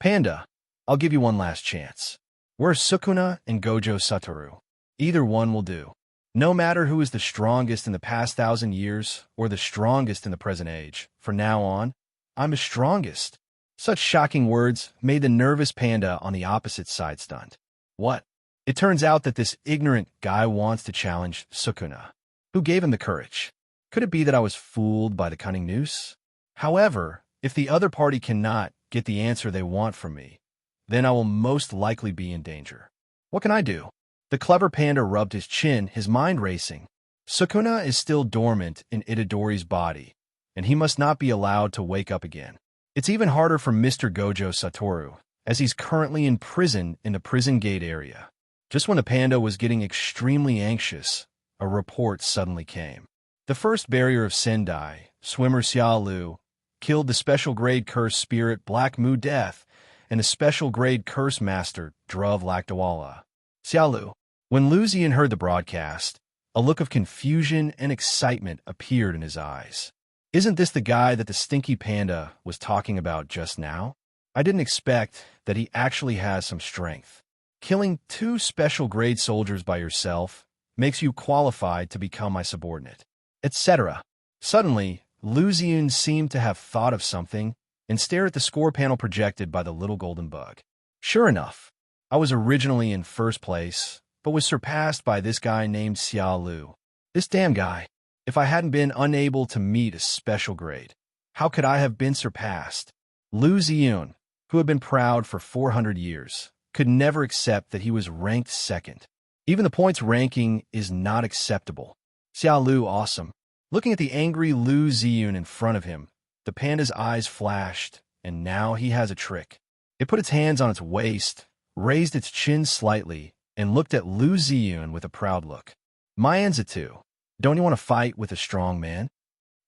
panda, I'll give you one last chance. Where's Sukuna and Gojo Satoru? Either one will do. No matter who is the strongest in the past 1,000 years or the strongest in the present age, from now on, I'm the strongest. Such shocking words made the nervous panda on the opposite side stunned. What? It turns out that this ignorant guy wants to challenge Sukuna. Who gave him the courage? Could it be that I was fooled by the cunning noose? However, if the other party cannot get the answer they want from me, then I will most likely be in danger. What can I do? The clever panda rubbed his chin, his mind racing. Sukuna is still dormant in Itadori's body, and he must not be allowed to wake up again. It's even harder for Mr. Gojo Satoru, as he's currently in prison in the prison gate area. Just when the panda was getting extremely anxious, a report suddenly came. The first barrier of Sendai, swimmer Xiao Lu, killed the special grade curse spirit Black Mu Death and the special grade curse master Druv Lakdawala. Xiaolu. When Lu Ziyan heard the broadcast, a look of confusion and excitement appeared in his eyes. Isn't this the guy that the stinky panda was talking about just now? I didn't expect that he actually has some strength. Killing 2 special grade soldiers by yourself makes you qualified to become my subordinate, etc. Suddenly, Lu Ziyan seemed to have thought of something and stared at the score panel projected by the little golden bug. Sure enough, I was originally in first place, but was surpassed by this guy named Xiaolu. This damn guy. If I hadn't been unable to meet a special grade, how could I have been surpassed? Lu Ziyan, who had been proud for 400 years, could never accept that he was ranked second. Even the points ranking is not acceptable. Xiaolu awesome. Looking at the angry Lu Ziyan in front of him, the panda's eyes flashed, and now he has a trick. It put its hands on its waist, raised its chin slightly, and looked at Lu Ziyan with a proud look. My Anzatu, don't you want to fight with a strong man?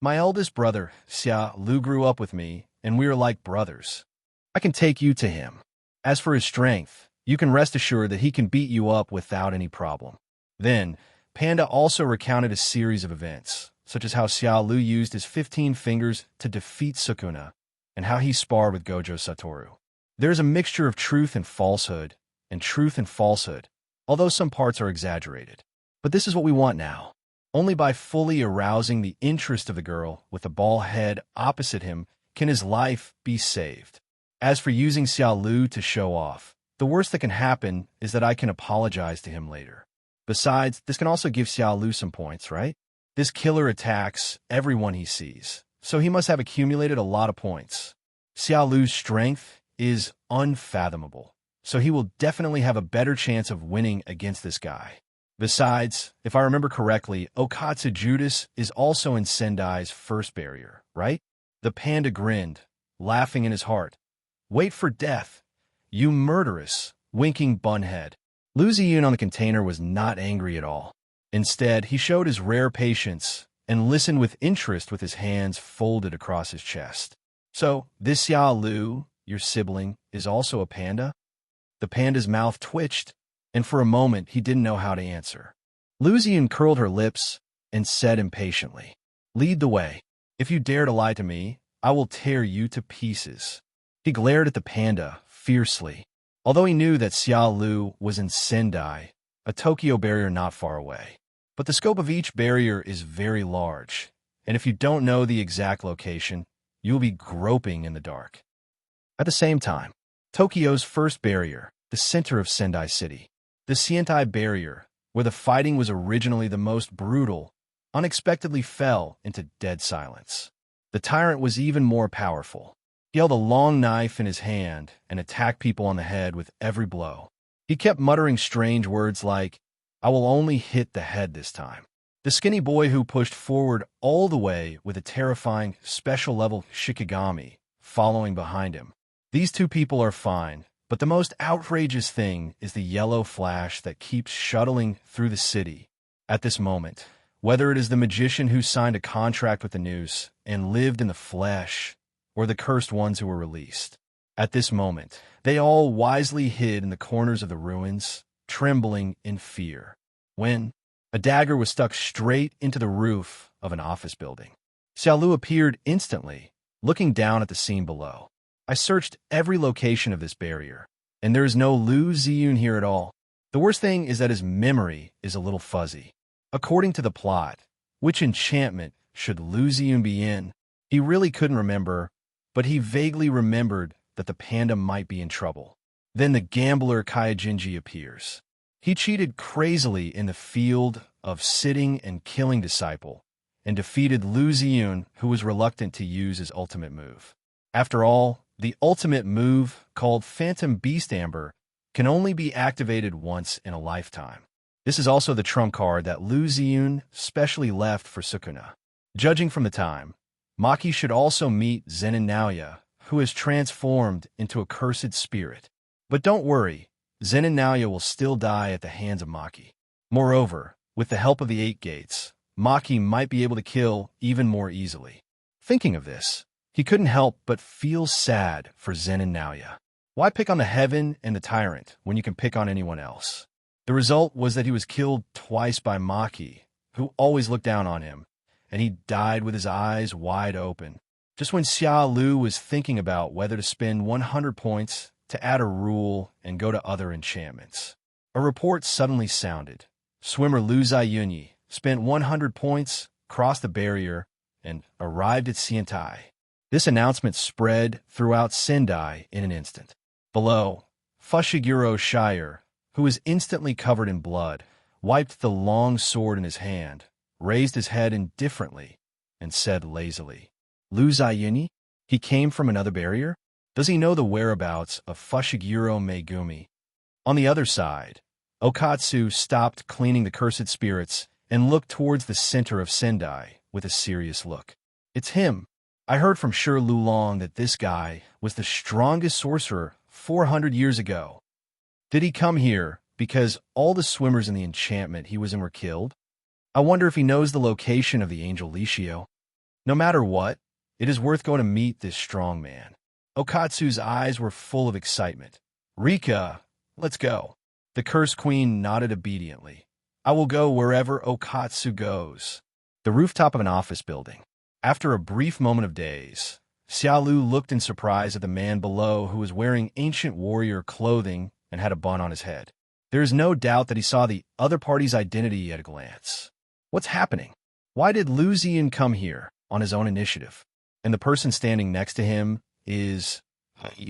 My eldest brother, Xia Lu, grew up with me, and we are like brothers. I can take you to him. As for his strength, you can rest assured that he can beat you up without any problem. Then, Panda also recounted a series of events, such as how Xia Lu used his 15 fingers to defeat Sukuna, and how he sparred with Gojo Satoru. There is a mixture of truth and falsehood, although some parts are exaggerated. But this is what we want now. Only by fully arousing the interest of the girl with the bald head opposite him can his life be saved. As for using Xiaolu to show off, the worst that can happen is that I can apologize to him later. Besides, this can also give Xiaolu some points, right? This killer attacks everyone he sees, so he must have accumulated a lot of points. Xiaolu's strength is unfathomable, so he will definitely have a better chance of winning against this guy. Besides, if I remember correctly, Okatsu Judas is also in Sendai's first barrier, right? The panda grinned, laughing in his heart. Wait for death, you murderous, winking bunhead. Lu Ziyan on the container was not angry at all. Instead, he showed his rare patience and listened with interest with his hands folded across his chest. So, this Xia Lu, your sibling, is also a panda? The panda's mouth twitched, and for a moment he didn't know how to answer. Lu Ziyan curled her lips and said impatiently, "Lead the way. If you dare to lie to me, I will tear you to pieces." He glared at the panda fiercely. Although he knew that Xia Lu was in Sendai, a Tokyo barrier not far away. But the scope of each barrier is very large, and if you don't know the exact location, you will be groping in the dark. At the same time, Tokyo's first barrier, the center of Sendai City, the Sientai barrier, where the fighting was originally the most brutal, unexpectedly fell into dead silence. The tyrant was even more powerful. He held a long knife in his hand and attacked people on the head with every blow. He kept muttering strange words like, "I will only hit the head this time." The skinny boy who pushed forward all the way with a terrifying special-level Shikigami following behind him. These two people are fine, but the most outrageous thing is the yellow flash that keeps shuttling through the city. At this moment, whether it is the magician who signed a contract with the noose and lived in the flesh, or the cursed ones who were released. At this moment, they all wisely hid in the corners of the ruins, trembling in fear, when a dagger was stuck straight into the roof of an office building. Xiaolu appeared instantly, looking down at the scene below. I searched every location of this barrier, and there is no Lu Ziyan here at all. The worst thing is that his memory is a little fuzzy. According to the plot, which enchantment should Lu Ziyan be in? He really couldn't remember, but he vaguely remembered that the panda might be in trouble. Then the gambler Kaijinji appears. He cheated crazily in the field of sitting and killing disciple, and defeated Lu Ziyan, who was reluctant to use his ultimate move. After all, the ultimate move, called Phantom Beast Amber, can only be activated once in a lifetime. This is also the trump card that Lu Ziyan specially left for Sukuna. Judging from the time, Maki should also meet Zenin Naoya, who has transformed into a cursed spirit. But don't worry, Zenin Naoya will still die at the hands of Maki. Moreover, with the help of the 8 gates, Maki might be able to kill even more easily. Thinking of this, He couldn't help but feel sad for Zen and Naoya. Why pick on the heaven and the tyrant when you can pick on anyone else? The result was that he was killed twice by Maki, who always looked down on him, and he died with his eyes wide open. Just when Xia Lu was thinking about whether to spend 100 points to add a rule and go to other enchantments, a report suddenly sounded. Swimmer Lu Ziyunyi spent 100 points, crossed the barrier, and arrived at Xiantai. This announcement spread throughout Sendai in an instant. Below, Fushiguro Shire, who was instantly covered in blood, wiped the long sword in his hand, raised his head indifferently, and said lazily, Lu Ziyunyi? He came from another barrier? Does he know the whereabouts of Fushiguro Megumi? On the other side, Okatsu stopped cleaning the cursed spirits and looked towards the center of Sendai with a serious look. It's him. I heard from Shi Lulong that this guy was the strongest sorcerer 400 years ago. Did he come here because all the swimmers in the enchantment he was in were killed? I wonder if he knows the location of the angel Licio. No matter what, it is worth going to meet this strong man. Okatsu's eyes were full of excitement. Rika, let's go. The Curse Queen nodded obediently. I will go wherever Okatsu goes. The rooftop of an office building. After a brief moment of daze, Xiaolu looked in surprise at the man below who was wearing ancient warrior clothing and had a bun on his head. There is no doubt that he saw the other party's identity at a glance. What's happening? Why did Lu Ziyan come here on his own initiative? And the person standing next to him is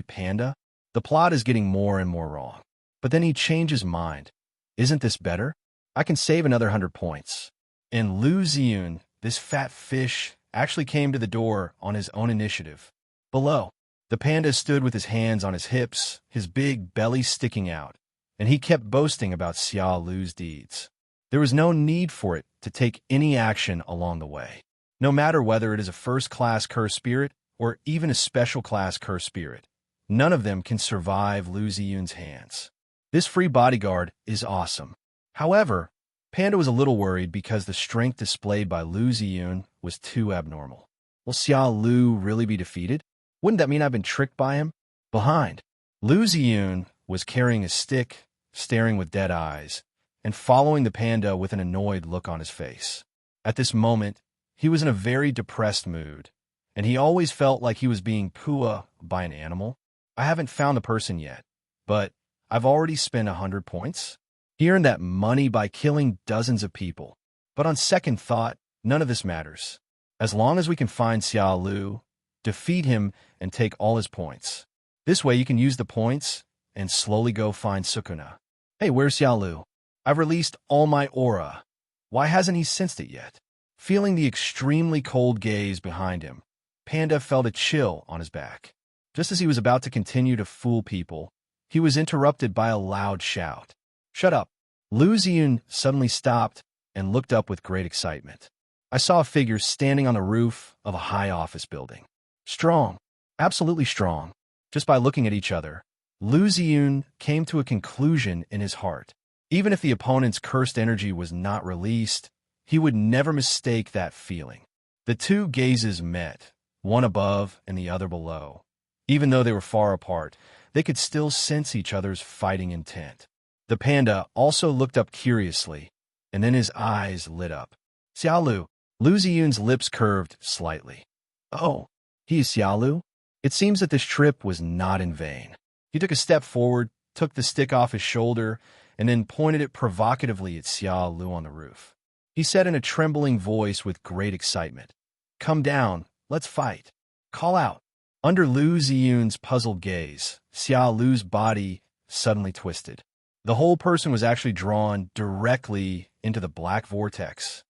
Panda? The plot is getting more and more wrong. But then he changed his mind. Isn't this better? I can save another 100 points. And Lu Ziyun, this fat fish, actually came to the door on his own initiative. Below, the panda stood with his hands on his hips, his big belly sticking out, and he kept boasting about Xia Lu's deeds. There was no need for it to take any action along the way. No matter whether it is a first-class curse spirit or even a special-class curse spirit, none of them can survive Lu Ziyun's hands. This free bodyguard is awesome. However, Panda was a little worried because the strength displayed by Lu Ziyun was too abnormal. Will Xia Lu really be defeated? Wouldn't that mean I've been tricked by him? Behind, Lu Ziyun was carrying a stick, staring with dead eyes, and following the panda with an annoyed look on his face. At this moment, he was in a very depressed mood, and he always felt like he was being pua by an animal. I haven't found the person yet, but I've already spent 100 points. He earned that money by killing dozens of people. But on second thought, none of this matters. As long as we can find Xia Lu, defeat him, and take all his points. This way you can use the points and slowly go find Sukuna. Hey, where's Xia Lu? I've released all my aura. Why hasn't he sensed it yet? Feeling the extremely cold gaze behind him, Panda felt a chill on his back. Just as he was about to continue to fool people, he was interrupted by a loud shout. Shut up. Lu Ziyun suddenly stopped and looked up with great excitement. I saw a figure standing on the roof of a high office building. Strong. Absolutely strong. Just by looking at each other, Lu Ziyun came to a conclusion in his heart. Even if the opponent's cursed energy was not released, he would never mistake that feeling. The two gazes met, one above and the other below. Even though they were far apart, they could still sense each other's fighting intent. The panda also looked up curiously, and then his eyes lit up. Xiaolu. Lu Ziyun's lips curved slightly. Oh, he is Xiaolu? It seems that this trip was not in vain. He took a step forward, took the stick off his shoulder, and then pointed it provocatively at Xia Lu on the roof. He said in a trembling voice with great excitement, Come down, let's fight. Call out. Under Lu Ziyun's puzzled gaze, Xia Lu's body suddenly twisted. The whole person was actually drawn directly into the black vortex.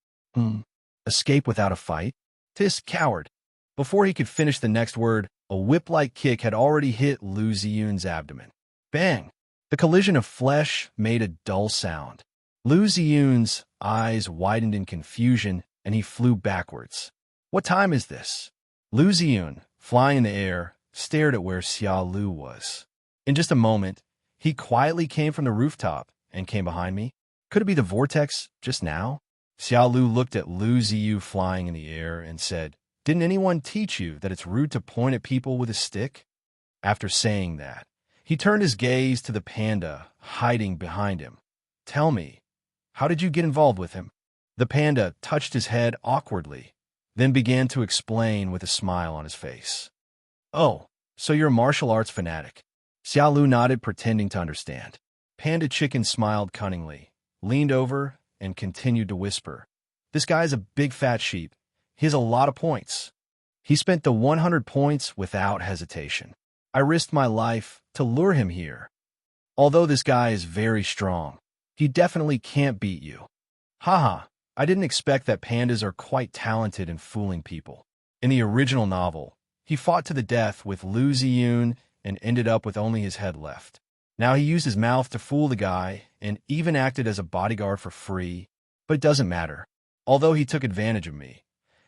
Escape without a fight? Tis coward. Before he could finish the next word, a whip-like kick had already hit Lu Ziyun's abdomen. Bang! The collision of flesh made a dull sound. Lu Ziyun's eyes widened in confusion, and he flew backwards. What time is this? Lu Ziyun, flying in the air, stared at where Xia Lu was. In just a moment, he quietly came from the rooftop and came behind me. Could it be the vortex just now? Xia Lu looked at Lu Ziyu flying in the air and said, Didn't anyone teach you that it's rude to point at people with a stick? After saying that, he turned his gaze to the panda hiding behind him. Tell me, how did you get involved with him? The panda touched his head awkwardly, then began to explain with a smile on his face. Oh, so you're a martial arts fanatic. Xiaolu nodded, pretending to understand. Panda Chicken smiled cunningly, leaned over, and continued to whisper. This guy's a big fat sheep. He has a lot of points. He spent the 100 points without hesitation. I risked my life to lure him here. Although this guy is very strong, he definitely can't beat you. Haha, I didn't expect that pandas are quite talented in fooling people. In the original novel, he fought to the death with Lu Ziyun and ended up with only his head left. Now he used his mouth to fool the guy and even acted as a bodyguard for free, but it doesn't matter. Although he took advantage of me,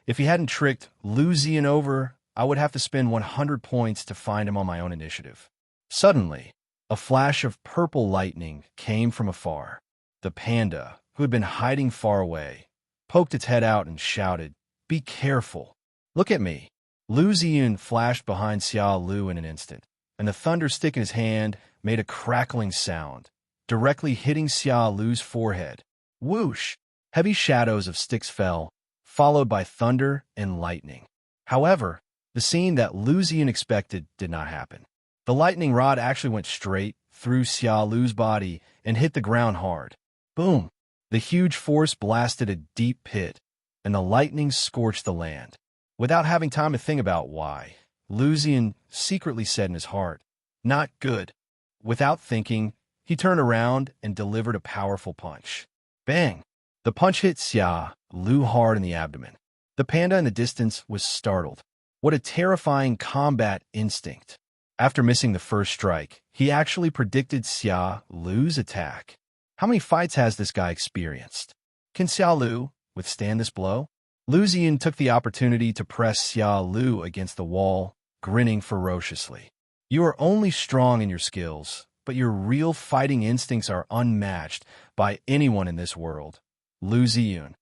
if he hadn't tricked Lu Ziyun over, I would have to spend 100 points to find him on my own initiative. Suddenly, a flash of purple lightning came from afar. The panda, who had been hiding far away, poked its head out and shouted, "Be careful! Look at me!" Lu Ziyun flashed behind Xiao Lu in an instant, and the thunder stick in his hand made a crackling sound, directly hitting Xiao Lu's forehead. Whoosh! Heavy shadows of sticks fell, followed by thunder and lightning. However, the scene that Lu Ziyun expected did not happen. The lightning rod actually went straight through Xiao Lu's body and hit the ground hard. Boom! The huge force blasted a deep pit, and the lightning scorched the land. Without having time to think about why, Lu Ziyun secretly said in his heart, "Not good." Without thinking, he turned around and delivered a powerful punch. Bang! The punch hit Xia Lu hard in the abdomen. The panda in the distance was startled. What a terrifying combat instinct. After missing the first strike, he actually predicted Xia Lu's attack. How many fights has this guy experienced? Can Xia Lu withstand this blow? Lu Ziyun took the opportunity to press Xia Lu against the wall, grinning ferociously. You are only strong in your skills, but your real fighting instincts are unmatched by anyone in this world. Lu Ziyun.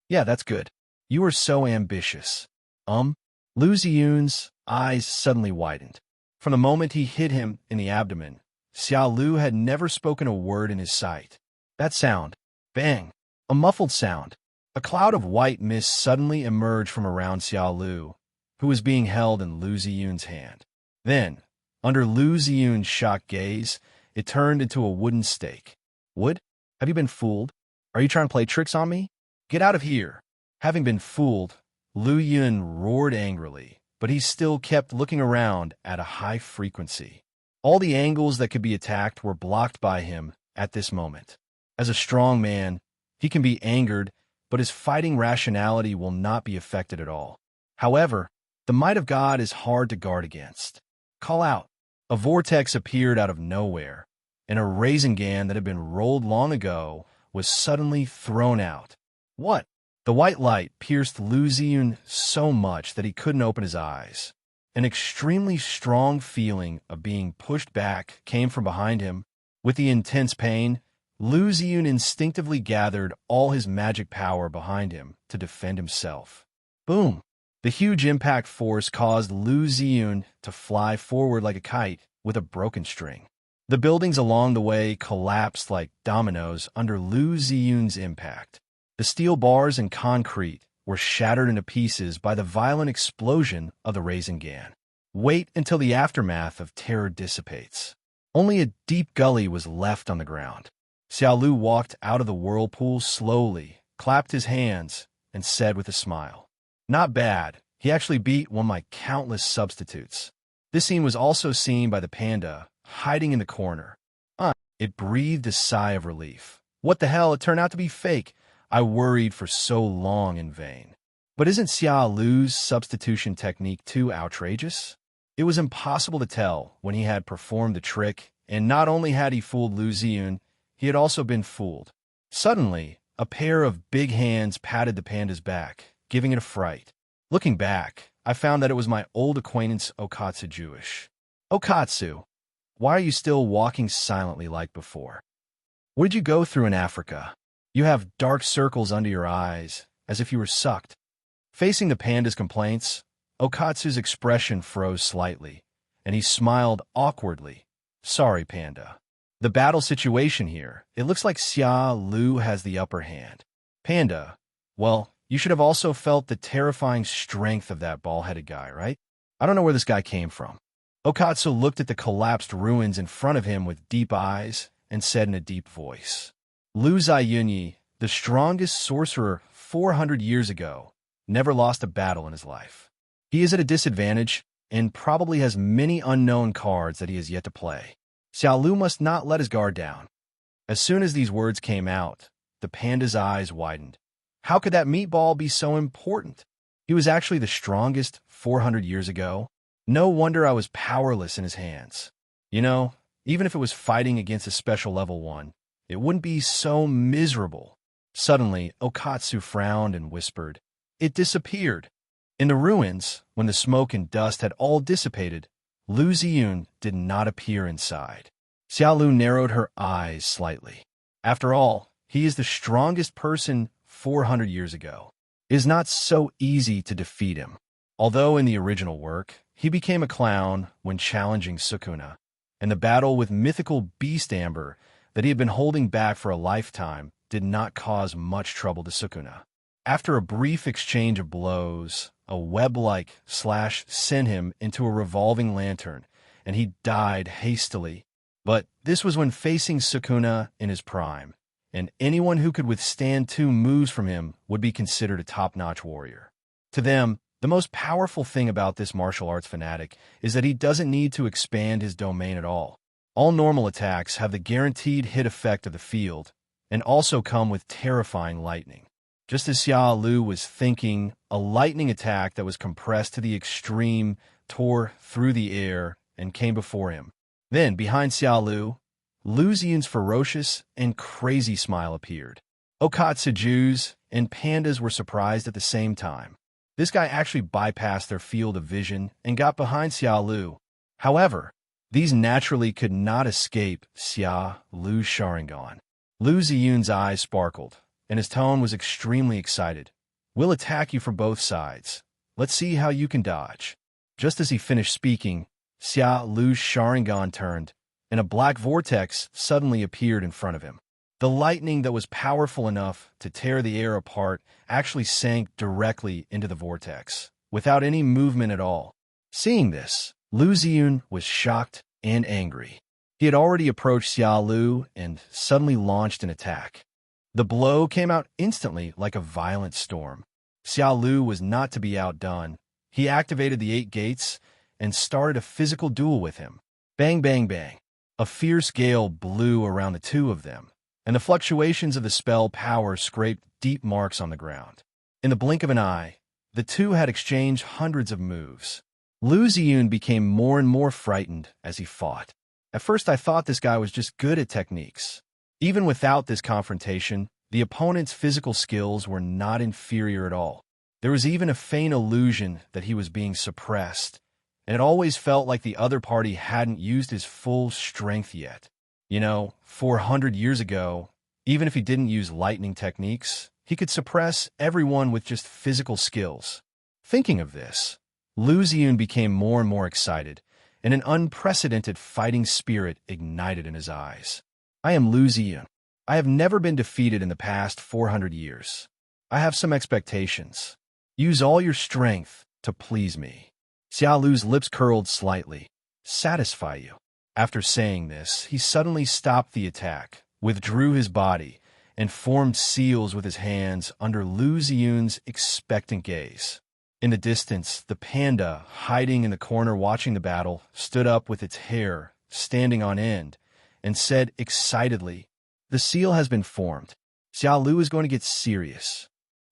Yeah, that's good. You are so ambitious. Lu Ziyun's eyes suddenly widened. From the moment he hit him in the abdomen, Xiao Lu had never spoken a word in his sight. That sound. Bang. A muffled sound. A cloud of white mist suddenly emerged from around Xiao Lu, who was being held in Lu Ziyun's hand. Then, under Lu Ziyun's shocked gaze, it turned into a wooden stake. Wood? Have you been fooled? Are you trying to play tricks on me? Get out of here. Having been fooled, Lu Yun roared angrily, but he still kept looking around at a high frequency. All the angles that could be attacked were blocked by him at this moment. As a strong man, he can be angered, but his fighting rationality will not be affected at all. However, the might of God is hard to guard against. Call out. A vortex appeared out of nowhere, and a Rasengan that had been rolled long ago was suddenly thrown out. What? The white light pierced Lu Ziyun so much that he couldn't open his eyes. An extremely strong feeling of being pushed back came from behind him. With the intense pain, Lu Ziyun instinctively gathered all his magic power behind him to defend himself. Boom! The huge impact force caused Lu Ziyun to fly forward like a kite with a broken string. The buildings along the way collapsed like dominoes under Lu Ziyun's impact. The steel bars and concrete were shattered into pieces by the violent explosion of the Rasengan. Wait until the aftermath of terror dissipates. Only a deep gully was left on the ground. Xiao Lu walked out of the whirlpool slowly, clapped his hands, and said with a smile, "Not bad. He actually beat one of my countless substitutes." This scene was also seen by the panda, hiding in the corner. It breathed a sigh of relief. What the hell? It turned out to be fake. I worried for so long in vain. But isn't Xiao Lu's substitution technique too outrageous? It was impossible to tell when he had performed the trick, and not only had he fooled Lu Ziyun, he had also been fooled. Suddenly, a pair of big hands patted the panda's back, giving it a fright. Looking back, I found that it was my old acquaintance Okatsu Jewish. Okatsu, why are you still walking silently like before? What did you go through in Africa? You have dark circles under your eyes, as if you were sucked. Facing the panda's complaints, Okatsu's expression froze slightly, and he smiled awkwardly. Sorry, Panda. The battle situation here, it looks like Xia Lu has the upper hand. Panda, well, you should have also felt the terrifying strength of that ball-headed guy, right? I don't know where this guy came from. Okatsu looked at the collapsed ruins in front of him with deep eyes and said in a deep voice, Lu Ziyunyi, the strongest sorcerer 400 years ago, never lost a battle in his life. He is at a disadvantage and probably has many unknown cards that he has yet to play. Xiao Lu must not let his guard down. As soon as these words came out, the panda's eyes widened. How could that meatball be so important? He was actually the strongest 400 years ago. No wonder I was powerless in his hands. You know, even if it was fighting against a special level 1, it wouldn't be so miserable. Suddenly, Okatsu frowned and whispered, It disappeared. In the ruins, when the smoke and dust had all dissipated, Lu Ziyun did not appear inside. Xiao Lu narrowed her eyes slightly. After all, he is the strongest person 400 years ago. It is not so easy to defeat him. Although in the original work, he became a clown when challenging Sukuna, and the battle with mythical Beast Amber that he had been holding back for a lifetime did not cause much trouble to Sukuna. After a brief exchange of blows, a web-like slash sent him into a revolving lantern, and he died hastily. But this was when facing Sukuna in his prime, and anyone who could withstand 2 moves from him would be considered a top-notch warrior. To them, the most powerful thing about this martial arts fanatic is that he doesn't need to expand his domain at all. All normal attacks have the guaranteed hit effect of the field, and also come with terrifying lightning. Just as Xia Lu was thinking, a lightning attack that was compressed to the extreme tore through the air and came before him. Then, behind Xia Lu, Lu Ziyun's ferocious and crazy smile appeared. Okatsu Jews and pandas were surprised at the same time. This guy actually bypassed their field of vision and got behind Xia Lu. However, these naturally could not escape Xia Lu's Sharingan. Lu Ziyun's eyes sparkled, and his tone was extremely excited. We'll attack you from both sides. Let's see how you can dodge. Just as he finished speaking, Xia Lu's Sharingan turned, and a black vortex suddenly appeared in front of him. The lightning that was powerful enough to tear the air apart actually sank directly into the vortex, without any movement at all. Seeing this, Lu Ziyun was shocked and angry. He had already approached Xia Lu and suddenly launched an attack. The blow came out instantly like a violent storm. Xia Lu was not to be outdone. He activated the 8 gates and started a physical duel with him. Bang, bang, bang. A fierce gale blew around the two of them, and the fluctuations of the spell power scraped deep marks on the ground. In the blink of an eye, the two had exchanged hundreds of moves. Lu Ziyun became more and more frightened as he fought. At first I thought this guy was just good at techniques. Even without this confrontation, the opponent's physical skills were not inferior at all. There was even a faint illusion that he was being suppressed, and it always felt like the other party hadn't used his full strength yet. 400 years ago, even if he didn't use lightning techniques, he could suppress everyone with just physical skills. Thinking of this, Lu Ziyun became more and more excited, and an unprecedented fighting spirit ignited in his eyes. I am Lu Ziyun. I have never been defeated in the past 400 years. I have some expectations. Use all your strength to please me. Xia Lu's lips curled slightly. Satisfy you. After saying this, he suddenly stopped the attack, withdrew his body, and formed seals with his hands under Lu Ziyun's expectant gaze. In the distance, the panda, hiding in the corner watching the battle, stood up with its hair standing on end and said excitedly, "The seal has been formed. Xia Lu is going to get serious."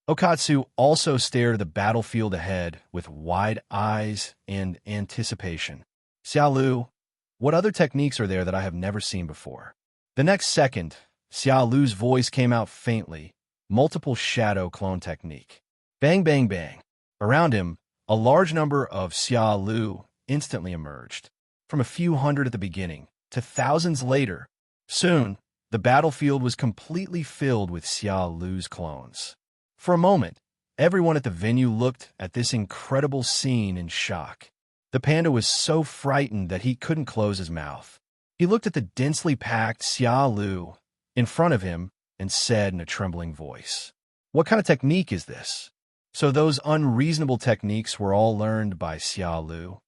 Okatsu also stared at the battlefield ahead with wide eyes and anticipation. Xia Lu, what other techniques are there that I have never seen before? The next second, Xia Lu's voice came out faintly, multiple shadow clone technique. Bang, bang, bang. Around him, a large number of Xia Lu instantly emerged, from a few hundred at the beginning to thousands later. Soon, the battlefield was completely filled with Xia Lu's clones. For a moment, Everyone at the venue looked at this incredible scene in shock. The panda was so frightened that he couldn't close his mouth. He looked at the densely packed Xia Lu in front of him and said in a trembling voice, "What kind of technique is this?" So those unreasonable techniques were all learned by Xia Lu.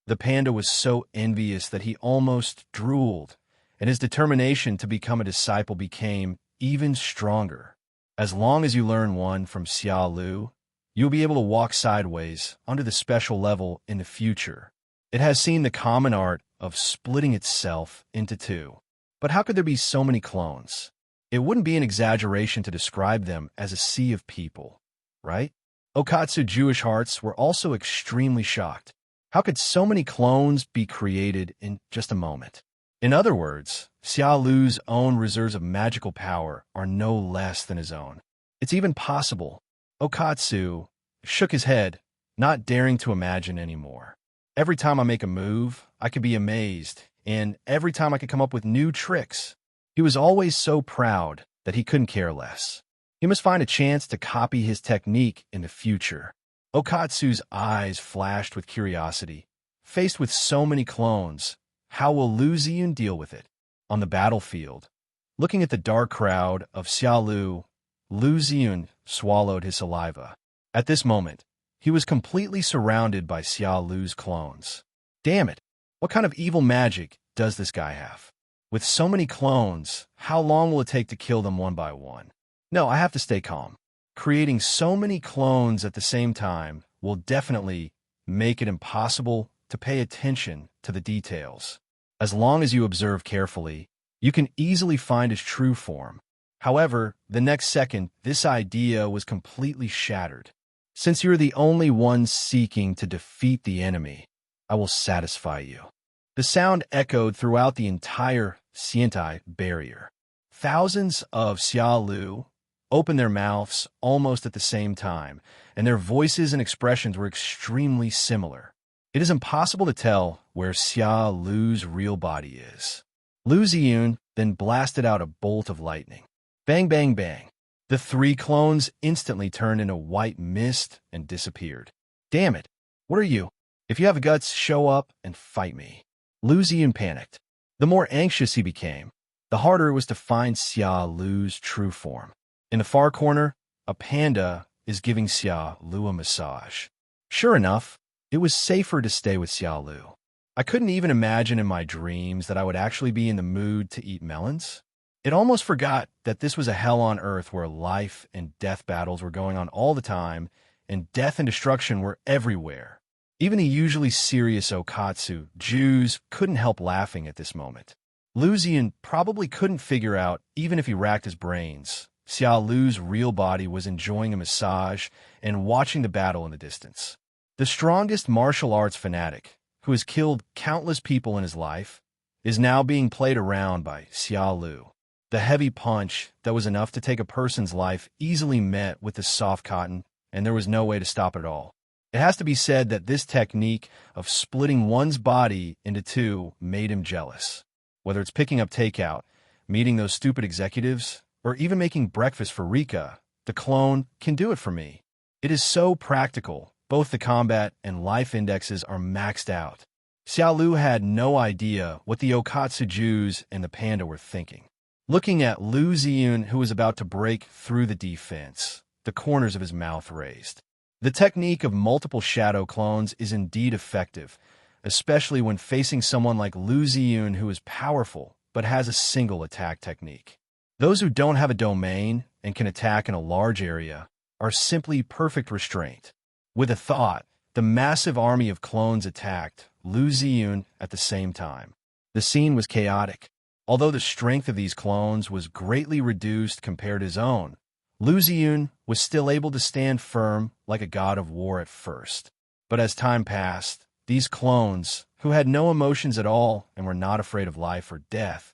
The panda was so envious that he almost drooled, and his determination to become a disciple became even stronger. As long as you learn one from Xia Lu, you'll be able to walk sideways onto the special level in the future. It has seen the common art of splitting itself into two. But how could there be so many clones? It wouldn't be an exaggeration to describe them as a sea of people, right? Okatsu Jewish hearts were also extremely shocked. How could so many clones be created in just a moment? In other words, Xia Lu's own reserves of magical power are no less than his own. It's even possible. Okatsu shook his head, not daring to imagine anymore. Every time I make a move, I could be amazed, and every time I could come up with new tricks. He was always so proud that he couldn't care less. He must find a chance to copy his technique in the future. Okatsu's eyes flashed with curiosity. Faced with so many clones, how will Lu Ziyun deal with it? On the battlefield, looking at the dark crowd of Xia Lu, Lu Ziyun swallowed his saliva. At this moment, he was completely surrounded by Xia Lu's clones. Damn it! What kind of evil magic does this guy have? With so many clones, how long will it take to kill them one by one? No, I have to stay calm. Creating so many clones at the same time will definitely make it impossible to pay attention to the details. As long as you observe carefully, you can easily find his true form. However, the next second, this idea was completely shattered. Since you're the only one seeking to defeat the enemy, I will satisfy you. The sound echoed throughout the entire Xiantai barrier. Thousands of Xia Lu opened their mouths almost at the same time, and their voices and expressions were extremely similar. It is impossible to tell where Xia Lu's real body is. Lu Ziyun then blasted out a bolt of lightning. Bang, bang, bang. The three clones instantly turned into white mist and disappeared. Damn it! What are you? If you have guts, show up and fight me. Lu Ziyun panicked. The more anxious he became, the harder it was to find Xia Lu's true form. In the far corner, a panda is giving Xia Lu a massage. Sure enough, it was safer to stay with Xia Lu. I couldn't even imagine in my dreams that I would actually be in the mood to eat melons. It almost forgot that this was a hell on earth where life and death battles were going on all the time, and death and destruction were everywhere. Even the usually serious Okatsu Jews couldn't help laughing at this moment. Lu Ziyun probably couldn't figure out, even if he racked his brains, Xia Lu's real body was enjoying a massage and watching the battle in the distance. The strongest martial arts fanatic, who has killed countless people in his life, is now being played around by Xia Lu. The heavy punch that was enough to take a person's life easily met with the soft cotton, and there was no way to stop it at all. It has to be said that this technique of splitting one's body into two made him jealous. Whether it's picking up takeout, meeting those stupid executives, or even making breakfast for Rika, the clone can do it for me. It is so practical. Both the combat and life indexes are maxed out. Xia Lu had no idea what the Okatsu Jews and the panda were thinking. Looking at Lu Ziyun, who was about to break through the defense, the corners of his mouth raised. The technique of multiple shadow clones is indeed effective, especially when facing someone like Lu Ziyun, who is powerful but has a single attack technique. Those who don't have a domain and can attack in a large area are simply perfect restraint. With a thought, the massive army of clones attacked Lu Ziyun at the same time. The scene was chaotic. Although the strength of these clones was greatly reduced compared to his own, Lu Ziyun was still able to stand firm like a god of war at first. But as time passed, these clones, who had no emotions at all and were not afraid of life or death,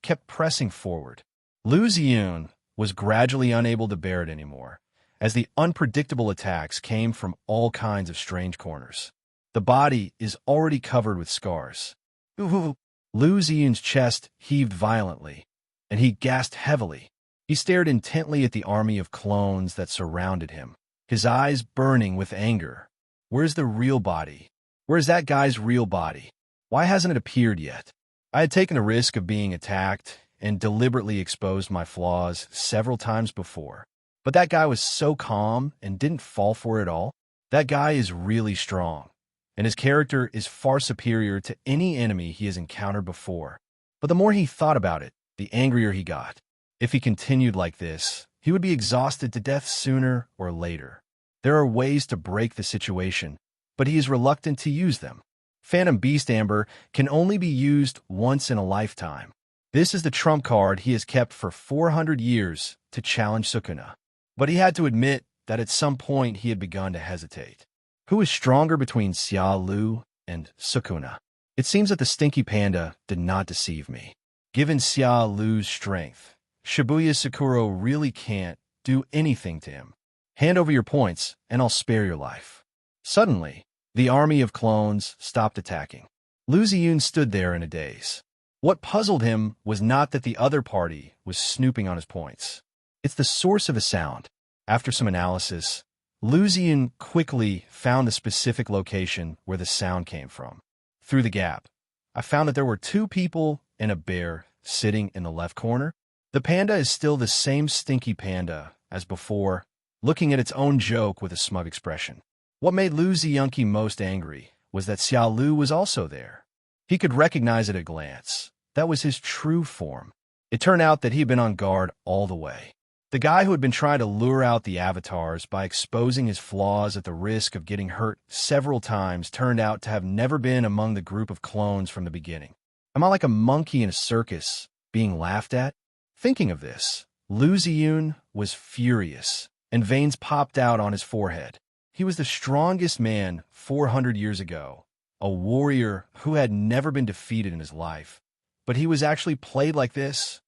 kept pressing forward. Lu Ziyun was gradually unable to bear it anymore, as the unpredictable attacks came from all kinds of strange corners. The body is already covered with scars. Lu Ziyun's chest heaved violently, and he gasped heavily. He stared intently at the army of clones that surrounded him. his eyes burning with anger. Where's the real body? Where's that guy's real body? Why hasn't it appeared yet? I had taken the risk of being attacked and deliberately exposed my flaws several times before. But that guy was so calm and didn't fall for it all. That guy is really strong, and his character is far superior to any enemy he has encountered before. But the more he thought about it, the angrier he got. If he continued like this, he would be exhausted to death sooner or later. There are ways to break the situation, but he is reluctant to use them. Phantom Beast Amber can only be used once in a lifetime. This is the trump card he has kept for 400 years to challenge Sukuna. But he had to admit that at some point he had begun to hesitate. Who is stronger between Xia Lu and Sukuna? It seems that the Stinky Panda did not deceive me. Given Xia Lu's strength, Shibuya Sakuro really can't do anything to him. Hand over your points, and I'll spare your life. Suddenly, the army of clones stopped attacking. Lu Ziyun stood there in a daze. What puzzled him was not that the other party was snooping on his points. It's the source of the sound. After some analysis, Lu Ziyun quickly found the specific location where the sound came from. Through the gap, I found that there were 2 people and a bear sitting in the left corner. The panda is still the same Stinky Panda as before, looking at its own joke with a smug expression. What made Lu Ziyunki most angry was that Xia Lu was also there. He could recognize it at a glance. That was his true form. It turned out that he had been on guard all the way. The guy who had been trying to lure out the avatars by exposing his flaws at the risk of getting hurt several times turned out to have never been among the group of clones from the beginning. Am I like a monkey in a circus, being laughed at? Thinking of this, Lu Ziyun was furious, and veins popped out on his forehead. He was the strongest man 400 years ago, a warrior who had never been defeated in his life. But he was actually played like this?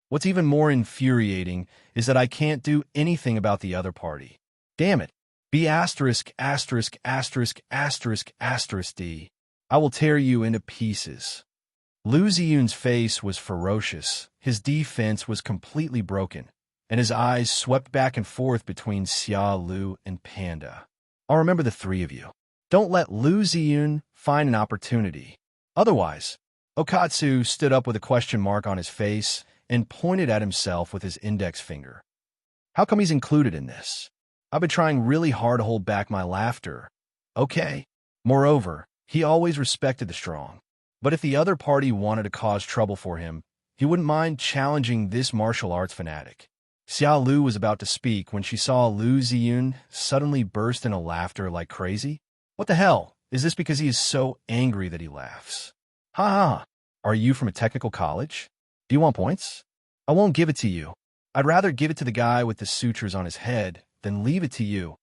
What's even more infuriating is that I can't do anything about the other party. Damn it. B asterisk asterisk asterisk asterisk asterisk D. I will tear you into pieces. Lu Ziyun's face was ferocious, his defense was completely broken, and his eyes swept back and forth between Xia Lu and Panda. I'll remember the 3 of you. Don't let Lu Ziyun find an opportunity. Otherwise, Okatsu stood up with a question mark on his face and pointed at himself with his index finger. How come he's included in this? I've been trying really hard to hold back my laughter. Okay. Moreover, he always respected the strong. But if the other party wanted to cause trouble for him, he wouldn't mind challenging this martial arts fanatic. Xia Lu was about to speak when she saw Lu Ziyun suddenly burst into laughter like crazy. What the hell? Is this because he is so angry that he laughs? Ha ha! Are you from a technical college? Do you want points? I won't give it to you. I'd rather give it to the guy with the sutures on his head than leave it to you.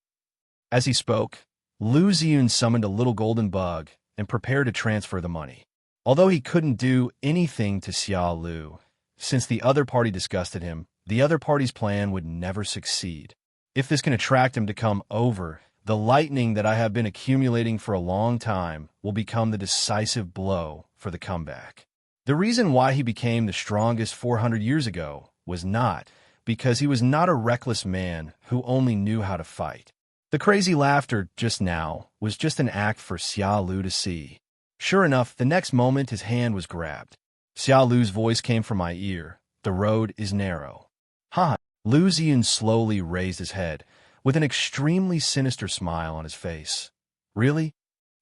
As he spoke, Lu Ziyun summoned a little golden bug and prepared to transfer the money. Although he couldn't do anything to Xia Lu, since the other party disgusted him, the other party's plan would never succeed. If this can attract him to come over, the lightning that I have been accumulating for a long time will become the decisive blow for the comeback. The reason why he became the strongest 400 years ago was not because he was not a reckless man who only knew how to fight. The crazy laughter just now was just an act for Xia Lu to see. Sure enough, the next moment his hand was grabbed. Xia Lu's voice came from my ear. The road is narrow. Ha! Lu Ziyun slowly raised his head, with an extremely sinister smile on his face. Really?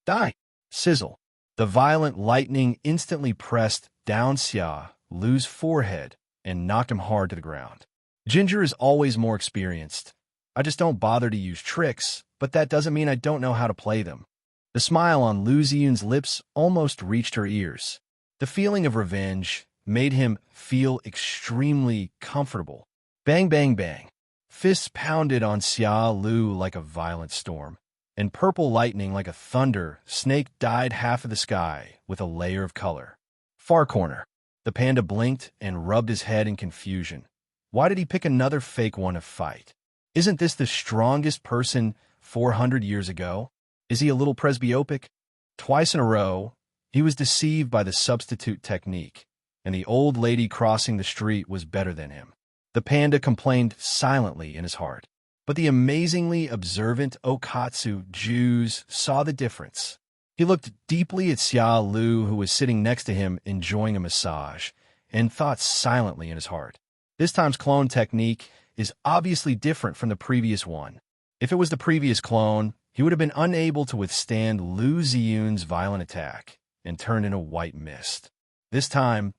Die! Sizzle. The violent lightning instantly pressed down Xia Lu's forehead and knocked him hard to the ground. Ginger is always more experienced. I just don't bother to use tricks, but that doesn't mean I don't know how to play them. The smile on Lu Ziyun's lips almost reached her ears. The feeling of revenge made him feel extremely comfortable. Bang, bang, bang. Fists pounded on Xia Lu like a violent storm, and purple lightning like a thunder snake dyed half of the sky with a layer of color. Far corner. The panda blinked and rubbed his head in confusion. Why did he pick another fake one to fight? Isn't this the strongest person 400 years ago? Is he a little presbyopic? Twice in a row, he was deceived by the substitute technique, and the old lady crossing the street was better than him. The panda complained silently in his heart. But the amazingly observant Okatsu Jews saw the difference. He looked deeply at Xia Lu, who was sitting next to him enjoying a massage, and thought silently in his heart. This time's clone technique is obviously different from the previous one. If it was the previous clone, he would have been unable to withstand Lu Ziyun's violent attack and turned into white mist. This time,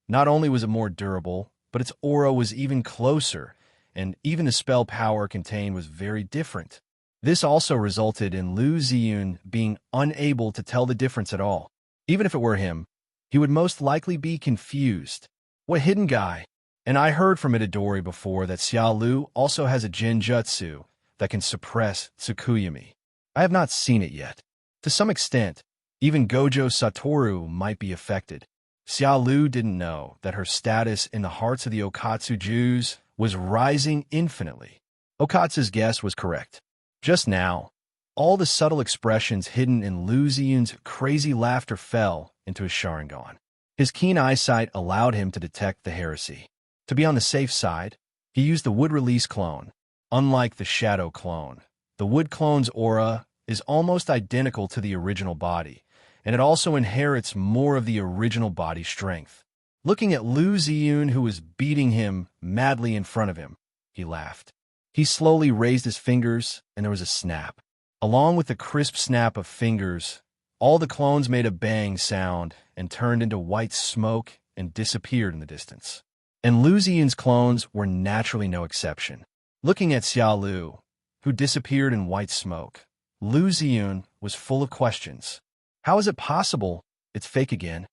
not only was it more durable, but its aura was even closer, and even the spell power contained was very different. This also resulted in Lu Ziyun being unable to tell the difference at all. Even if it were him, he would most likely be confused. What hidden guy? And I heard from Itadori before that Xia Lu also has a genjutsu that can suppress Tsukuyami. I have not seen it yet. To some extent, even Gojo Satoru might be affected. Xia Lu didn't know that her status in the hearts of the Okatsu Jews was rising infinitely. Okatsu's guess was correct. Just now, all the subtle expressions hidden in Lu Ziyun's crazy laughter fell into his Sharingan. His keen eyesight allowed him to detect the heresy. To be on the safe side, he used the Wood Release clone. Unlike the Shadow clone, the Wood clone's aura is almost identical to the original body, and it also inherits more of the original body strength. Looking at Lu Ziyun, who was beating him madly in front of him, he laughed. He slowly raised his fingers, and there was a snap. Along with the crisp snap of fingers, all the clones made a bang sound and turned into white smoke and disappeared in the distance. And Lu Ziyun's clones were naturally no exception. Looking at Xia Lu, who disappeared in white smoke, Lu Ziyun was full of questions. How is it possible it's fake again?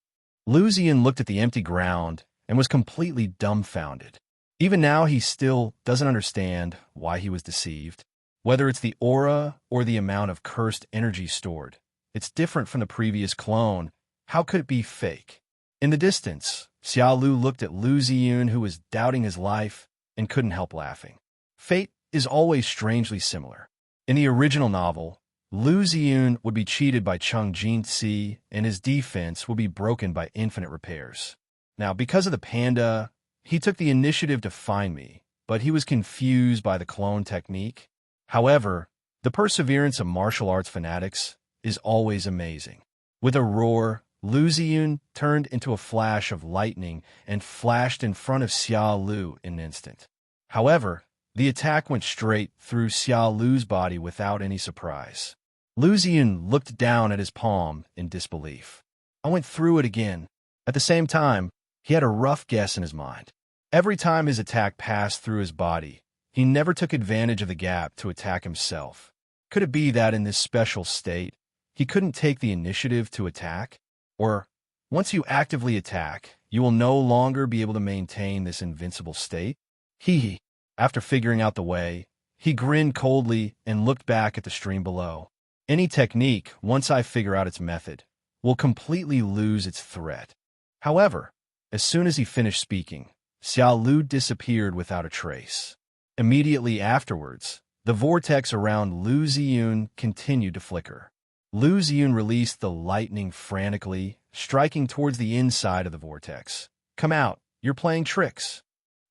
Lu Ziyun looked at the empty ground and was completely dumbfounded. Even now, he still doesn't understand why he was deceived. Whether it's the aura or the amount of cursed energy stored, it's different from the previous clone. How could it be fake? In the distance, Xia Lu looked at Lu Ziyun, who was doubting his life, and couldn't help laughing. Fate is always strangely similar. In the original novel, Lu Ziyun would be cheated by Chung Jin-si, and his defense would be broken by infinite repairs. Now, because of the panda, he took the initiative to find me, but he was confused by the clone technique. However, the perseverance of martial arts fanatics is always amazing. With a roar, Lu Ziyun turned into a flash of lightning and flashed in front of Xia Lu in an instant. However, the attack went straight through Xia Lu's body without any surprise. Lu Ziyun looked down at his palm in disbelief. I went through it again. At the same time, he had a rough guess in his mind. Every time his attack passed through his body, he never took advantage of the gap to attack himself. Could it be that in this special state, he couldn't take the initiative to attack? Or, once you actively attack, you will no longer be able to maintain this invincible state? After figuring out the way, he grinned coldly and looked back at the stream below. Any technique, once I figure out its method, will completely lose its threat. However, as soon as he finished speaking, Xia Lu disappeared without a trace. Immediately afterwards, the vortex around Lu Ziyun continued to flicker. Lu Ziyun released the lightning frantically, striking towards the inside of the vortex. Come out, you're playing tricks.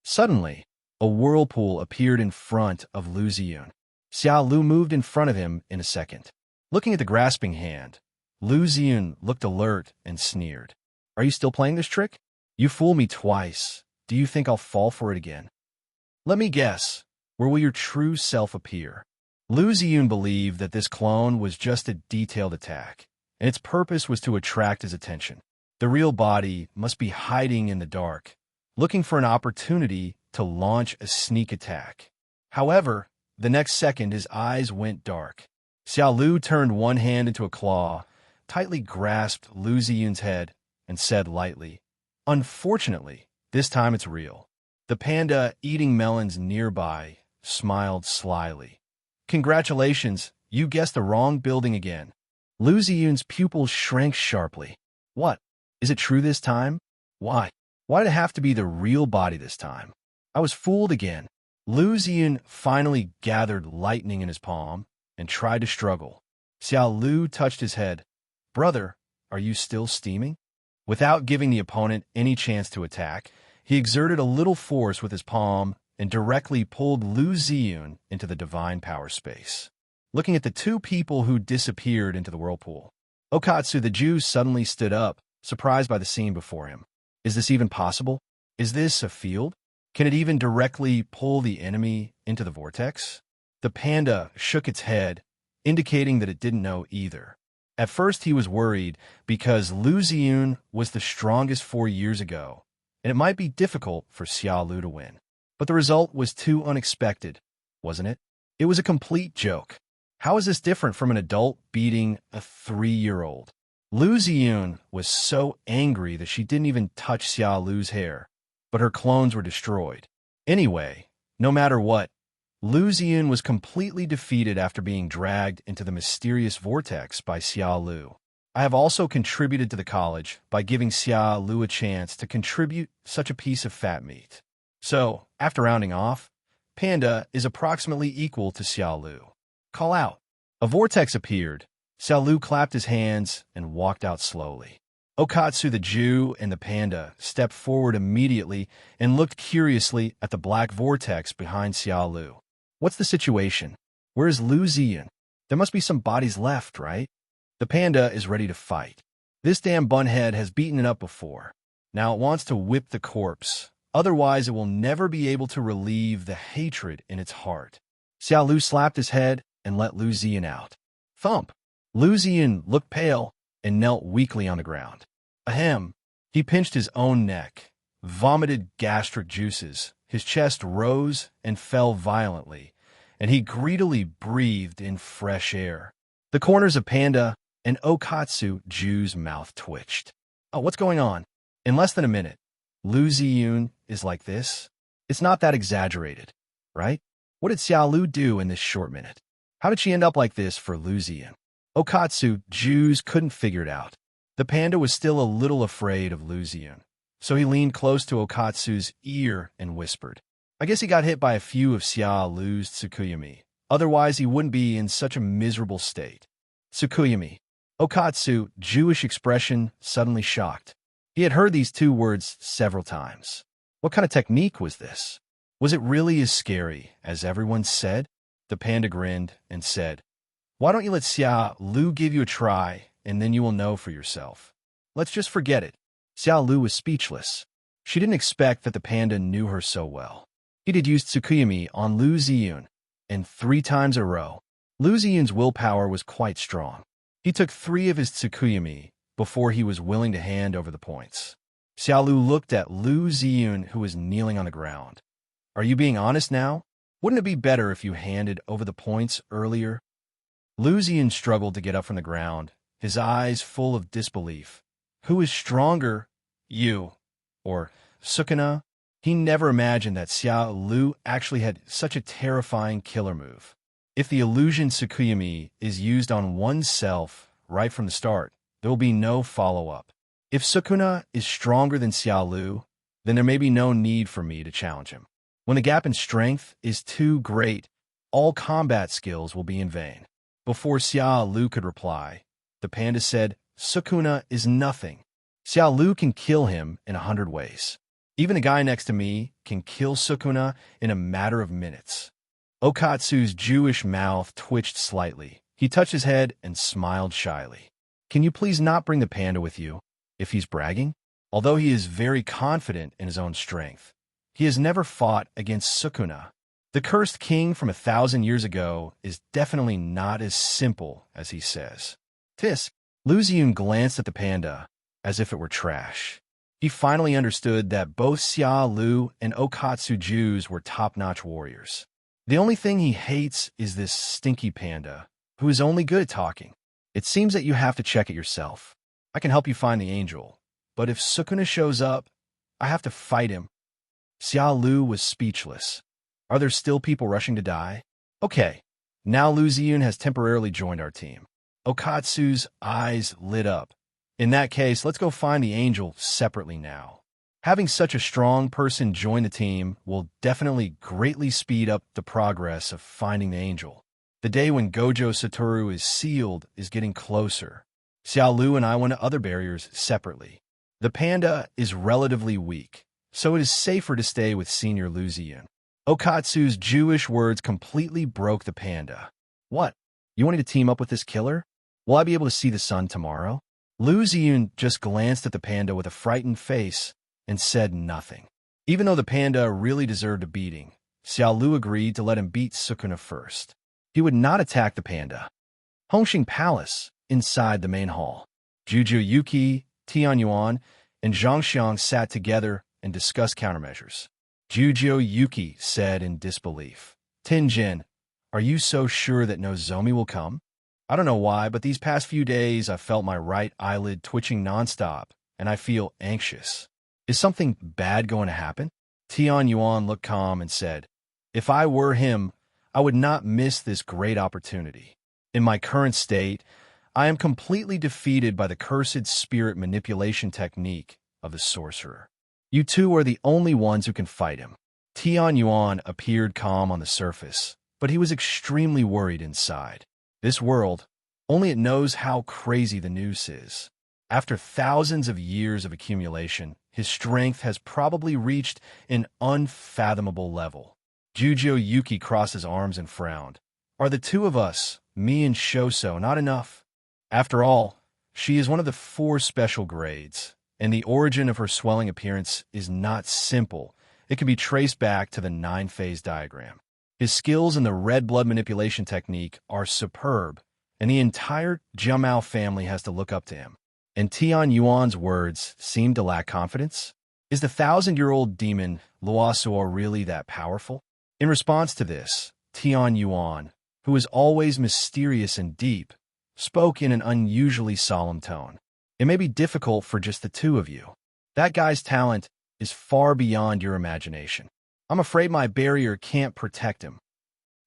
Suddenly, a whirlpool appeared in front of Lu Ziyun. Xia Lu moved in front of him in a second. Looking at the grasping hand, Lu Ziyun looked alert and sneered. Are you still playing this trick? You fooled me twice. Do you think I'll fall for it again? Let me guess. Where will your true self appear? Lu Ziyun believed that this clone was just a detailed attack, and its purpose was to attract his attention. The real body must be hiding in the dark, looking for an opportunity to launch a sneak attack. However, the next second his eyes went dark. Xia Lu turned one hand into a claw, tightly grasped Lu Ziyun's head, and said lightly, Unfortunately, this time it's real. The panda, eating melons nearby, smiled slyly. Congratulations, you guessed the wrong building again. Lu Ziyun's pupils shrank sharply. What? Is it true this time? Why? Why did it have to be the real body this time? I was fooled again. Lu Ziyun finally gathered lightning in his palm and tried to struggle. Xia Lu touched his head. Brother, are you still steaming? Without giving the opponent any chance to attack, he exerted a little force with his palm and directly pulled Lu Ziyun into the divine power space. Looking at the two people who disappeared into the whirlpool, Okatsu the Jew suddenly stood up, surprised by the scene before him. Is this even possible? Is this a field? Can it even directly pull the enemy into the vortex? The panda shook its head, indicating that it didn't know either. At first he was worried because Lu Ziyun was the strongest 4 years ago, and it might be difficult for Xiao Lu to win. But the result was too unexpected, wasn't it? It was a complete joke. How is this different from an adult beating a 3-year-old? Lu Ziyun was so angry that she didn't even touch Xiao Lu's hair, but her clones were destroyed. Anyway, no matter what, Lu Ziyun was completely defeated after being dragged into the mysterious vortex by Xiao Lu. I have also contributed to the college by giving Xiao Lu a chance to contribute such a piece of fat meat. So, after rounding off, Panda is approximately equal to Xiao Lu. Call out. A vortex appeared. Xiao Lu clapped his hands and walked out slowly. Okatsu the Jew and the panda stepped forward immediately and looked curiously at the black vortex behind Xiao Lu. What's the situation? Where is Lu Ziyun? There must be some bodies left, right? The panda is ready to fight. This damn bunhead has beaten it up before. Now it wants to whip the corpse. Otherwise, it will never be able to relieve the hatred in its heart. Xiao Lu slapped his head and let Lu Ziyun out. Thump! Lu Ziyun looked pale and knelt weakly on the ground. Ahem! He pinched his own neck, vomited gastric juices, his chest rose and fell violently, and he greedily breathed in fresh air. The corners of Panda and Okatsu Jew's mouth twitched. Oh, what's going on? In less than a minute, Lu Ziyun is like this? It's not that exaggerated, right? What did Xiao Lu do in this short minute? How did she end up like this for Lu Ziyun? Okatsu Jews couldn't figure it out. The panda was still a little afraid of Lu Ziyun, so he leaned close to Okatsu's ear and whispered. I guess he got hit by a few of Xiao Lu's Tsukuyami. Otherwise, he wouldn't be in such a miserable state. Tsukuyami. Okatsu, Jewish expression, suddenly shocked. He had heard these two words several times. What kind of technique was this? Was it really as scary as everyone said? The panda grinned and said, Why don't you let Xiao Lu give you a try, and then you will know for yourself. Let's just forget it. Xiao Lu was speechless. She didn't expect that the panda knew her so well. He had used Tsukuyami on Lu Ziyun, and 3 times in a row. Lu Ziyun's willpower was quite strong. He took 3 of his Tsukuyami before he was willing to hand over the points. Xiao Lu looked at Lu Ziyun, who was kneeling on the ground. Are you being honest now? Wouldn't it be better if you handed over the points earlier? Lu Ziyun struggled to get up from the ground, his eyes full of disbelief. Who is stronger, you or Sukuna? He never imagined that Xiao Lu actually had such a terrifying killer move. If the illusion Tsukuyami is used on oneself right from the start, there will be no follow-up. If Sukuna is stronger than Xiao Lu, then there may be no need for me to challenge him. When the gap in strength is too great, all combat skills will be in vain. Before Xiao Lu could reply, the panda said, Sukuna is nothing. Xiao Lu can kill him in 100 ways. Even the guy next to me can kill Sukuna in a matter of minutes. Okatsu's Jewish mouth twitched slightly. He touched his head and smiled shyly. Can you please not bring the panda with you, if he's bragging? Although he is very confident in his own strength, he has never fought against Sukuna. The cursed king from 1,000 years ago is definitely not as simple as he says. Tisk. Lu Ziyun glanced at the panda as if it were trash. He finally understood that both Xiao Lu and Okatsu Jews were top-notch warriors. The only thing he hates is this stinky panda, who is only good at talking. It seems that you have to check it yourself. I can help you find the angel, but if Sukuna shows up, I have to fight him. Xiao Lu was speechless. Are there still people rushing to die? Okay, now Lu Ziyun has temporarily joined our team. Okatsu's eyes lit up. In that case, let's go find the angel separately now. Having such a strong person join the team will definitely greatly speed up the progress of finding the angel. The day when Gojo Satoru is sealed is getting closer. Xiao Lu and I went to other barriers separately. The panda is relatively weak, so it is safer to stay with Senior Lu Ziyun. Okatsu's Jewish words completely broke the panda. What? You want me to team up with this killer? Will I be able to see the sun tomorrow? Lu Ziyun just glanced at the panda with a frightened face and said nothing. Even though the panda really deserved a beating, Xiao Lu agreed to let him beat Sukuna first. He would not attack the panda. Hongxing Palace, inside the main hall. Juju Yuki, Tian Yuan, and Zhang Xiang sat together and discussed countermeasures. Juju Yuki said in disbelief, Tinjin, are you so sure that Nozomi will come? I don't know why, but these past few days I've felt my right eyelid twitching nonstop, and I feel anxious. Is something bad going to happen? Tian Yuan looked calm and said, if I were him, I would not miss this great opportunity. In my current state, I am completely defeated by the cursed spirit manipulation technique of the sorcerer. You two are the only ones who can fight him. Tian Yuan appeared calm on the surface, but he was extremely worried inside. This world, only it knows how crazy the noose is. After thousands of years of accumulation, his strength has probably reached an unfathomable level. Juju Yuki crossed his arms and frowned. Are the two of us, me and Shoso, not enough? After all, she is one of the 4 special grades, and the origin of her swelling appearance is not simple. It can be traced back to the 9-phase diagram. His skills in the red blood manipulation technique are superb, and the entire Jiamao family has to look up to him. And Tian Yuan's words seem to lack confidence. Is the 1,000-year-old demon Luosuo really that powerful? In response to this, Tian Yuan, who is always mysterious and deep, spoke in an unusually solemn tone. It may be difficult for just the two of you. That guy's talent is far beyond your imagination. I'm afraid my barrier can't protect him.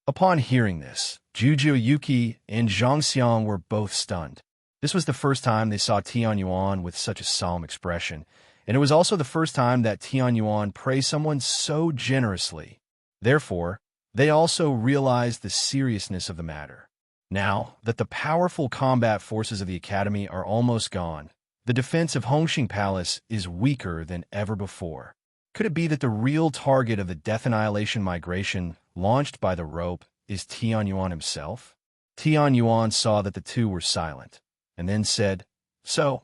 Upon hearing this, Juju Yuki and Zhang Xiang were both stunned. This was the first time they saw Tian Yuan with such a solemn expression, and it was also the first time that Tian Yuan praised someone so generously. Therefore, they also realized the seriousness of the matter. Now that the powerful combat forces of the Academy are almost gone, the defense of Hongxing Palace is weaker than ever before. Could it be that the real target of the Death Annihilation migration launched by the rope is Tian Yuan himself? Tian Yuan saw that the two were silent, and then said, So,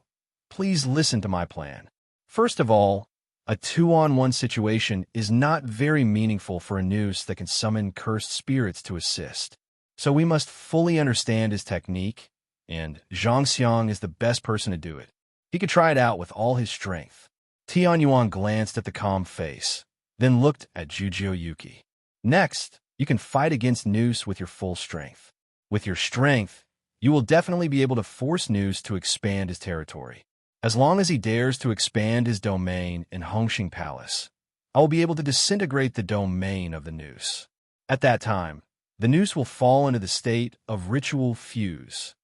please listen to my plan. First of all, a 2-on-1 situation is not very meaningful for a noose that can summon cursed spirits to assist. So we must fully understand his technique, and Zhang Xiang is the best person to do it. He could try it out with all his strength. Tian Yuan glanced at the calm face, then looked at Juju Yuki. Next, you can fight against Noose with your full strength. With your strength, you will definitely be able to force Noose to expand his territory. As long as he dares to expand his domain in Hongxing Palace, I will be able to disintegrate the domain of the Noose. At that time, the Noose will fall into the state of ritual fuse.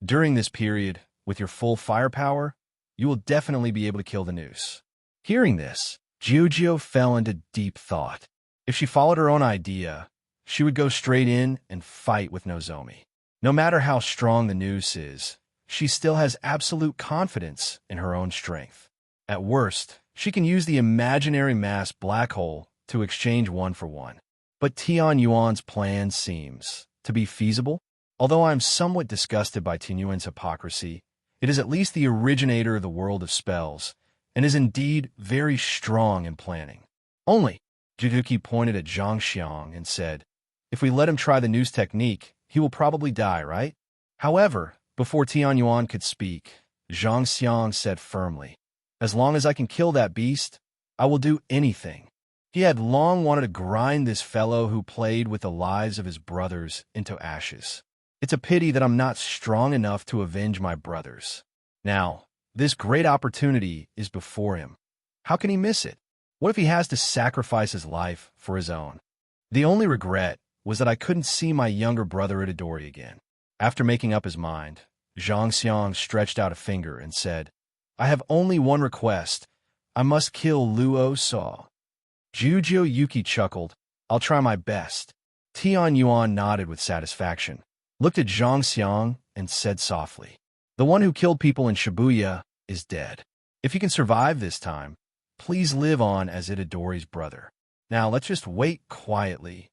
During this period, with your full firepower, you will definitely be able to kill the Noose. Hearing this, Juju fell into deep thought. If she followed her own idea, she would go straight in and fight with Nozomi. No matter how strong the Noose is, she still has absolute confidence in her own strength. At worst, she can use the imaginary mass black hole to exchange 1 for 1. But Tian Yuan's plan seems to be feasible. Although I am somewhat disgusted by Tian Yuan's hypocrisy, it is at least the originator of the world of spells, and is indeed very strong in planning. Only, Jujuki pointed at Zhang Xiang and said, if we let him try the Noose technique, he will probably die, right? However, before Tian Yuan could speak, Zhang Xiang said firmly, as long as I can kill that beast, I will do anything. He had long wanted to grind this fellow who played with the lives of his brothers into ashes. It's a pity that I'm not strong enough to avenge my brothers. Now, this great opportunity is before him. How can he miss it? What if he has to sacrifice his life for his own? The only regret was that I couldn't see my younger brother Itadori again. After making up his mind, Zhang Xiang stretched out a finger and said, I have only one request. I must kill Luo Saw. Juju Yuki chuckled, I'll try my best. Tian Yuan nodded with satisfaction, looked at Zhang Xiang, and said softly, the one who killed people in Shibuya is dead. If you can survive this time, please live on as Itadori's brother. Now let's just wait quietly.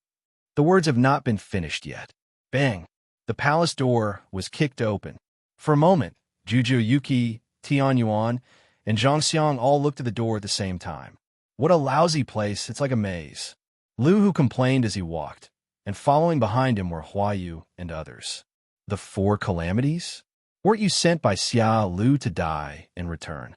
The words have not been finished yet. Bang! The palace door was kicked open. For a moment, Juju Yuki, Tian Yuan, and Zhang Xiang all looked at the door at the same time. What a lousy place, it's like a maze. Lu Hu complained as he walked, and following behind him were Huayu and others. The four calamities? Weren't you sent by Xia Lu to die in return?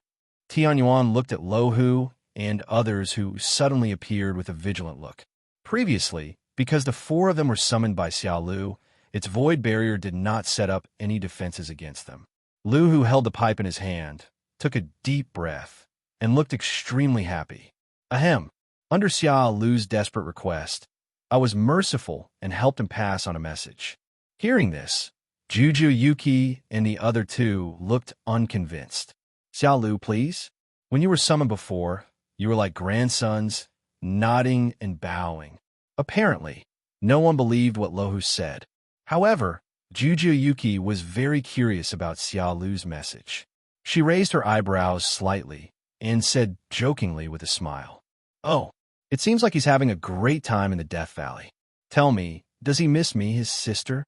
Tian Yuan looked at Lo Hu and others who suddenly appeared with a vigilant look. Previously, because the four of them were summoned by Xia Lu, its void barrier did not set up any defenses against them. Lu Hu held the pipe in his hand, took a deep breath, and looked extremely happy. Ahem. Under Xia Lu's desperate request, I was merciful and helped him pass on a message. Hearing this, Juju Yuki and the other two looked unconvinced. Xia Lu, please? When you were summoned before, you were like grandsons, nodding and bowing. Apparently, no one believed what Lo Hu said. However, Juju Yuki was very curious about Xia Lu's message. She raised her eyebrows slightly and said jokingly with a smile, "Oh, it seems like he's having a great time in the Death Valley. Tell me, does he miss me, his sister?"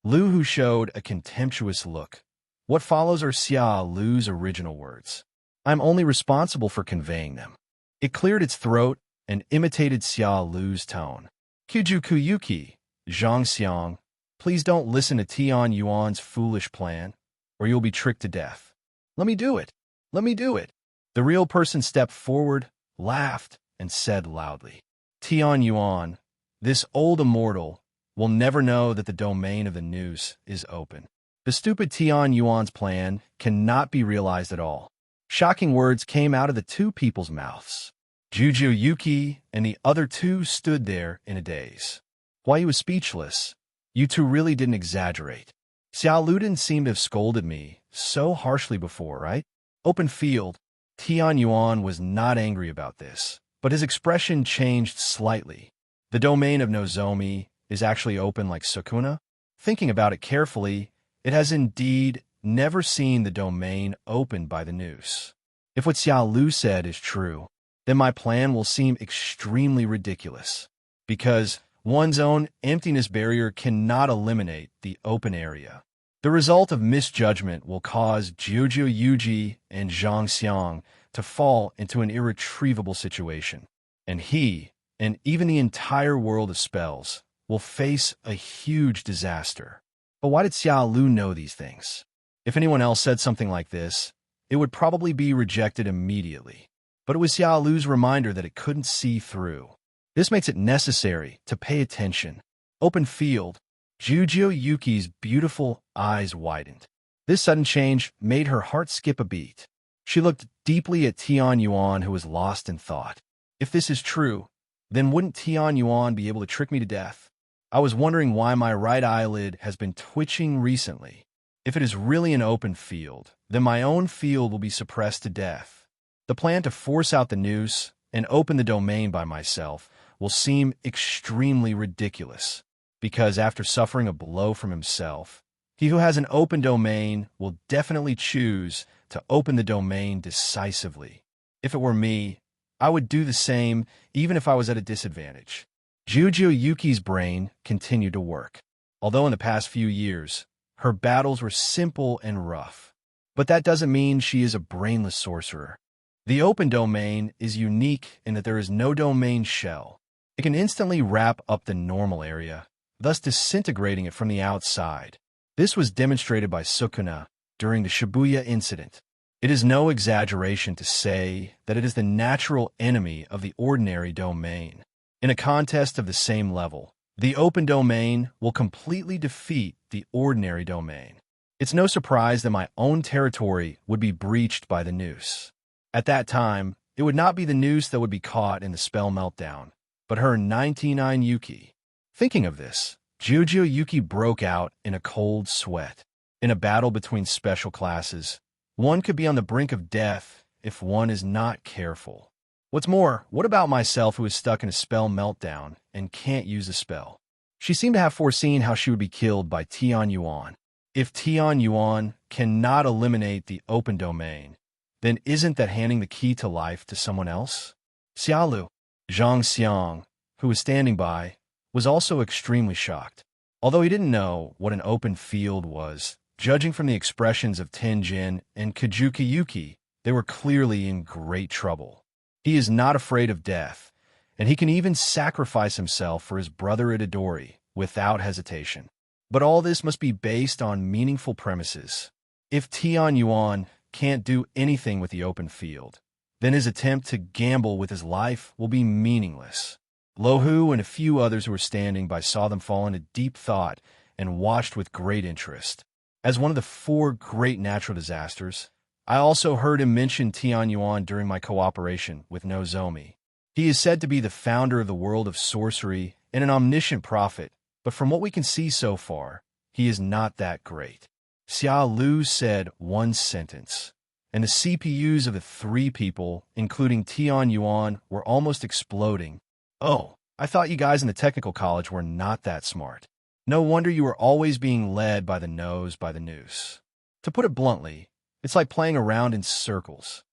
Lu Hu showed a contemptuous look. What follows are Xia Lu's original words. I'm only responsible for conveying them. It cleared its throat and imitated Xia Lu's tone. Kujuku Yuki, Zhang Xiang, please don't listen to Tian Yuan's foolish plan, or you'll be tricked to death. Let me do it. Let me do it. The real person stepped forward, laughed, and said loudly, Tian Yuan, this old immortal, will never know that the domain of the noose is open. The stupid Tian Yuan's plan cannot be realized at all. Shocking words came out of the two people's mouths. Juju Yuki and the other two stood there in a daze. While he was speechless, you two really didn't exaggerate. Xiao Lu didn't seem to have scolded me so harshly before, right? Open field. Tian Yuan was not angry about this, but his expression changed slightly. The domain of Nozomi is actually open like Sukuna? Thinking about it carefully, it has indeed never seen the domain opened by the noose. If what Xiao Lu said is true, then my plan will seem extremely ridiculous, because one's own emptiness barrier cannot eliminate the open area. The result of misjudgment will cause Juju Yuji and Zhang Xiang to fall into an irretrievable situation, and he, and even the entire world of spells, will face a huge disaster. But why did Xiao Lu know these things? If anyone else said something like this, it would probably be rejected immediately. But it was Xiao Lu's reminder that it couldn't see through. This makes it necessary to pay attention. Open field. Juju Yuki's beautiful eyes widened. This sudden change made her heart skip a beat. She looked deeply at Tian Yuan, who was lost in thought. If this is true, then wouldn't Tian Yuan be able to trick me to death? I was wondering why my right eyelid has been twitching recently. If it is really an open field, then my own field will be suppressed to death. The plan to force out the noose and open the domain by myself will seem extremely ridiculous, because after suffering a blow from himself, he who has an open domain will definitely choose to open the domain decisively. If it were me, I would do the same even if I was at a disadvantage. Juju Yuki's brain continued to work, although in the past few years, her battles were simple and rough. But that doesn't mean she is a brainless sorcerer. The open domain is unique in that there is no domain shell. It can instantly wrap up the normal area, thus disintegrating it from the outside. This was demonstrated by Sukuna during the Shibuya incident. It is no exaggeration to say that it is the natural enemy of the ordinary domain. In a contest of the same level, the open domain will completely defeat the ordinary domain. It's no surprise that my own territory would be breached by the noose. At that time, it would not be the noose that would be caught in the spell meltdown, but her 99 Yuki. Thinking of this, Juju Yuki broke out in a cold sweat. In a battle between special classes, one could be on the brink of death if one is not careful. What's more, what about myself, who is stuck in a spell meltdown and can't use a spell? She seemed to have foreseen how she would be killed by Tian Yuan. If Tian Yuan cannot eliminate the open domain, then isn't that handing the key to life to someone else? Xiaolu, Zhang Xiang, who was standing by, was also extremely shocked. Although he didn't know what an open field was, judging from the expressions of Tenjin and Kajuki Yuki, they were clearly in great trouble. He is not afraid of death, and he can even sacrifice himself for his brother Itadori without hesitation. But all this must be based on meaningful premises. If Tian Yuan can't do anything with the open field, then his attempt to gamble with his life will be meaningless. Lo Hu and a few others who were standing by saw them fall into deep thought and watched with great interest. As one of the 4 great natural disasters, I also heard him mention Tian Yuan during my cooperation with Nozomi. He is said to be the founder of the world of sorcery and an omniscient prophet, but from what we can see so far, he is not that great. Xia Lu said one sentence, and the CPUs of the 3 people, including Tian Yuan, were almost exploding. Oh, I thought you guys in the technical college were not that smart. No wonder you were always being led by the nose by the noose. To put it bluntly, it's like playing around in circles.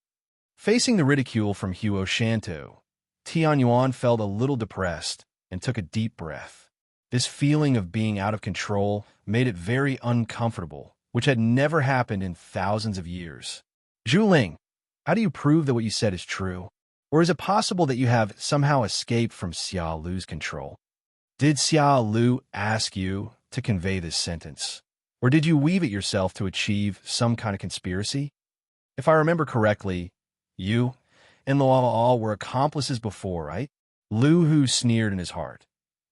Facing the ridicule from Huo Shantou, Tian Yuan felt a little depressed and took a deep breath. This feeling of being out of control made it very uncomfortable, which had never happened in thousands of years. Zhu Ling, how do you prove that what you said is true? Or is it possible that you have somehow escaped from Xia Lu's control? Did Xia Lu ask you to convey this sentence? Or did you weave it yourself to achieve some kind of conspiracy? If I remember correctly, you and Luo were accomplices before, right? Lu Hu sneered in his heart.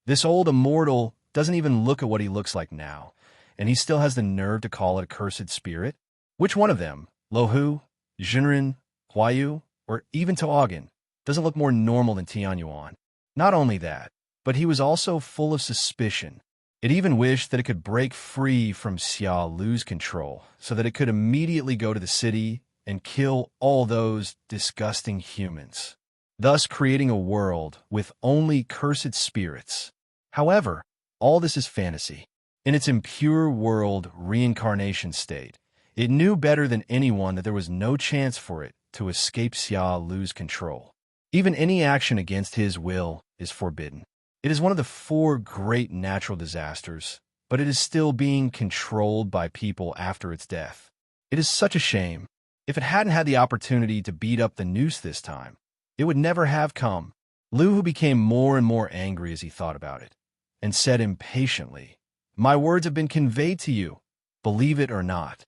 This old immortal doesn't even look at what he looks like now, and he still has the nerve to call it a cursed spirit? Which one of them, Lo Hu, Jinren, Huayu, or even Toagan, doesn't look more normal than Tian Yuan? Not only that, but he was also full of suspicion. It even wished that it could break free from Xia Lu's control, so that it could immediately go to the city and kill all those disgusting humans, thus creating a world with only cursed spirits. However, all this is fantasy. In its impure world reincarnation state, it knew better than anyone that there was no chance for it to escape Xia Lu's control. Even any action against his will is forbidden. It is one of the 4 great natural disasters, but it is still being controlled by people after its death. It is such a shame. If it hadn't had the opportunity to beat up the noose this time, it would never have come. Lu Hu became more and more angry as he thought about it, and said impatiently, "My words have been conveyed to you, believe it or not."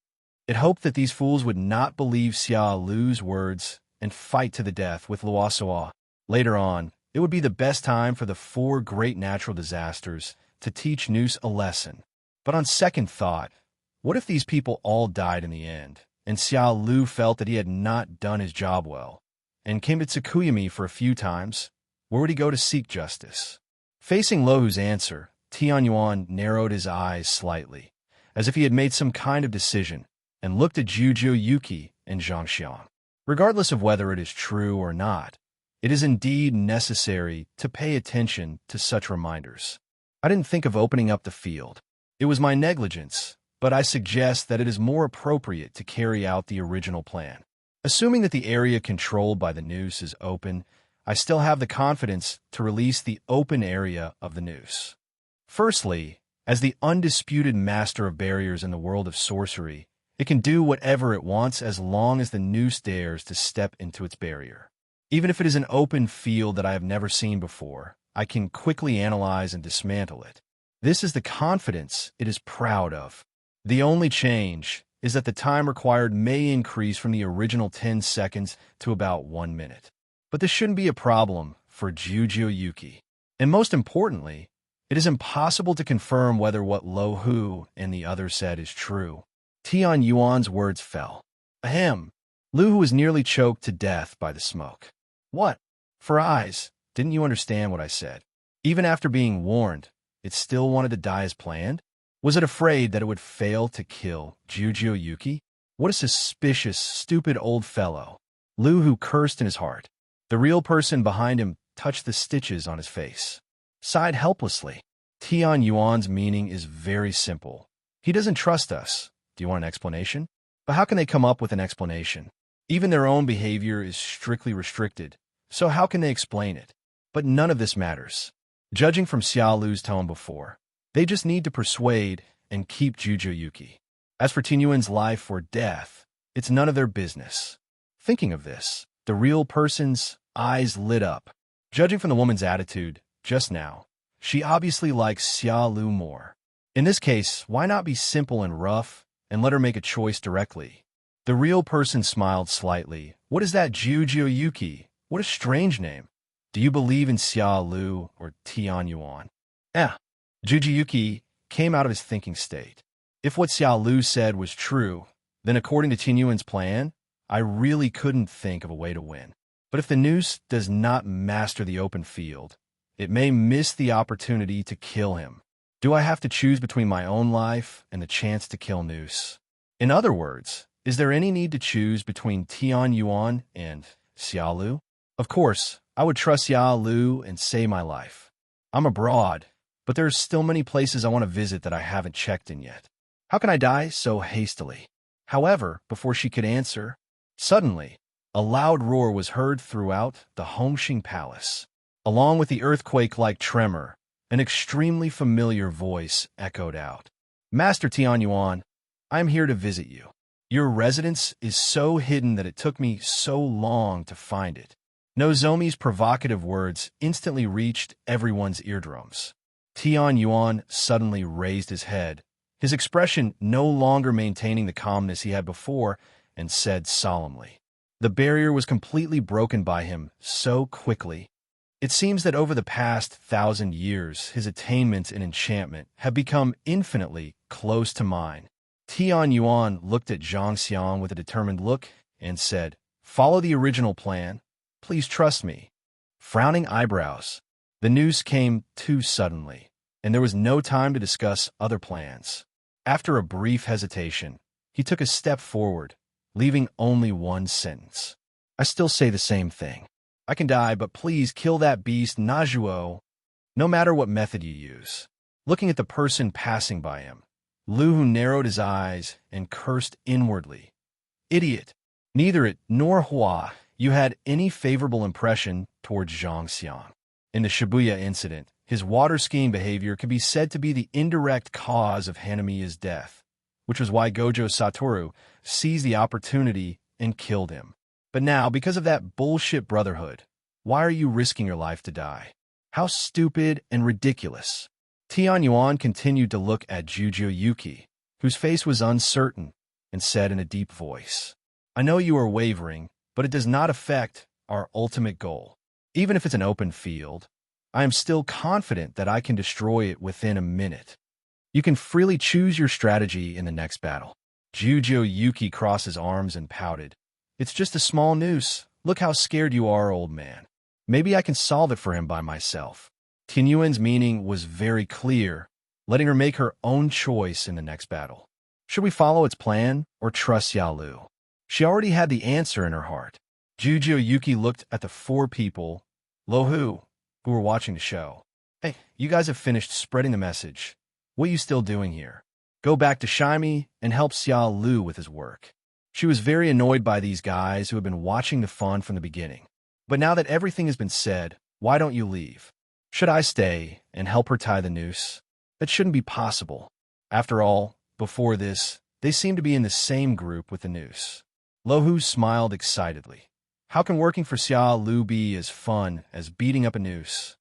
It hoped that these fools would not believe Xia Lu's words and fight to the death with Luosuo. Later on, it would be the best time for the 4 great natural disasters to teach Noose a lesson. But on second thought, what if these people all died in the end, and Xia Lu felt that he had not done his job well, and came to Tsukuyami for a few times? Where would he go to seek justice? Facing Lo Hu's answer, Tian Yuan narrowed his eyes slightly, as if he had made some kind of decision, and looked at Juju Yuki and Zhang Xiang. Regardless of whether it is true or not, it is indeed necessary to pay attention to such reminders. I didn't think of opening up the field. It was my negligence, but I suggest that it is more appropriate to carry out the original plan. Assuming that the area controlled by the noose is open, I still have the confidence to release the open area of the noose. Firstly, as the undisputed master of barriers in the world of sorcery, it can do whatever it wants as long as the noose dares to step into its barrier. Even if it is an open field that I have never seen before, I can quickly analyze and dismantle it. This is the confidence it is proud of. The only change is that the time required may increase from the original 10 seconds to about 1 minute. But this shouldn't be a problem for Juju Yuki. And most importantly, it is impossible to confirm whether what Lo Hu and the others said is true. Tian Yuan's words fell. Ahem. Lu Hu was nearly choked to death by the smoke. What? For eyes, didn't you understand what I said? Even after being warned, it still wanted to die as planned? Was it afraid that it would fail to kill Juju Yuki? What a suspicious, stupid old fellow. Lu Hu cursed in his heart. The real person behind him touched the stitches on his face, sighed helplessly. Tian Yuan's meaning is very simple. He doesn't trust us. Do you want an explanation? But how can they come up with an explanation? Even their own behavior is strictly restricted, so how can they explain it? But none of this matters. Judging from Xiaolu's tone before, they just need to persuade and keep Juju Yuki. As for Tinyuan's life or death, it's none of their business. Thinking of this, the real person's eyes lit up. Judging from the woman's attitude just now, she obviously likes Xiaolu more. In this case, why not be simple and rough and let her make a choice directly? The real person smiled slightly. What is that, Juju Yuki? What a strange name. Do you believe in Xiaolu or Tianyuan? Juju Yuki came out of his thinking state. If what Xiaolu said was true, then according to Tinyuan's plan, I really couldn't think of a way to win. But if the noose does not master the open field, it may miss the opportunity to kill him. Do I have to choose between my own life and the chance to kill Noose? In other words, is there any need to choose between Tianyuan and Xiaolu? Of course, I would trust Xiaolu and save my life. I'm abroad, but there are still many places I want to visit that I haven't checked in yet. How can I die so hastily? However, before she could answer, suddenly, a loud roar was heard throughout the Hongxing Palace. Along with the earthquake-like tremor, an extremely familiar voice echoed out. Master Tianyuan, I am here to visit you. Your residence is so hidden that it took me so long to find it. Nozomi's provocative words instantly reached everyone's eardrums. Tianyuan suddenly raised his head, his expression no longer maintaining the calmness he had before, and said solemnly. The barrier was completely broken by him so quickly. It seems that over the past 1,000 years, his attainments in enchantment have become infinitely close to mine. Tianyuan looked at Zhang Xiang with a determined look and said, Follow the original plan. Please trust me. Frowning eyebrows. The news came too suddenly, and there was no time to discuss other plans. After a brief hesitation, he took a step forward, leaving only one sentence. I still say the same thing. I can die, but please kill that beast Najuo, no matter what method you use. Looking at the person passing by him, Lu Hu narrowed his eyes and cursed inwardly. Idiot! Neither it nor Hua, you had any favorable impression towards Zhang Xiang. In the Shibuya incident, his water-skiing behavior could be said to be the indirect cause of Hanamiya's death, which was why Gojo Satoru seized the opportunity and killed him. But now, because of that bullshit brotherhood, why are you risking your life to die? How stupid and ridiculous. Tianyuan continued to look at Juju Yuki, whose face was uncertain, and said in a deep voice, I know you are wavering, but it does not affect our ultimate goal. Even if it's an open field, I am still confident that I can destroy it within a minute. You can freely choose your strategy in the next battle. Juju Yuki crossed his arms and pouted. It's just a small noose. Look how scared you are, old man. Maybe I can solve it for him by myself. Tinyuan's meaning was very clear, letting her make her own choice in the next battle. Should we follow its plan or trust Xiaolu? She already had the answer in her heart. Juju Yuki looked at the four people, Lohu, who were watching the show. Hey, you guys have finished spreading the message. What are you still doing here? Go back to Shaimi and help Xiaolu with his work. She was very annoyed by these guys who had been watching the fun from the beginning. But now that everything has been said, why don't you leave? Should I stay and help her tie the noose? That shouldn't be possible. After all, before this, they seemed to be in the same group with the noose. Lohu smiled excitedly. How can working for Xiaolu be as fun as beating up a noose?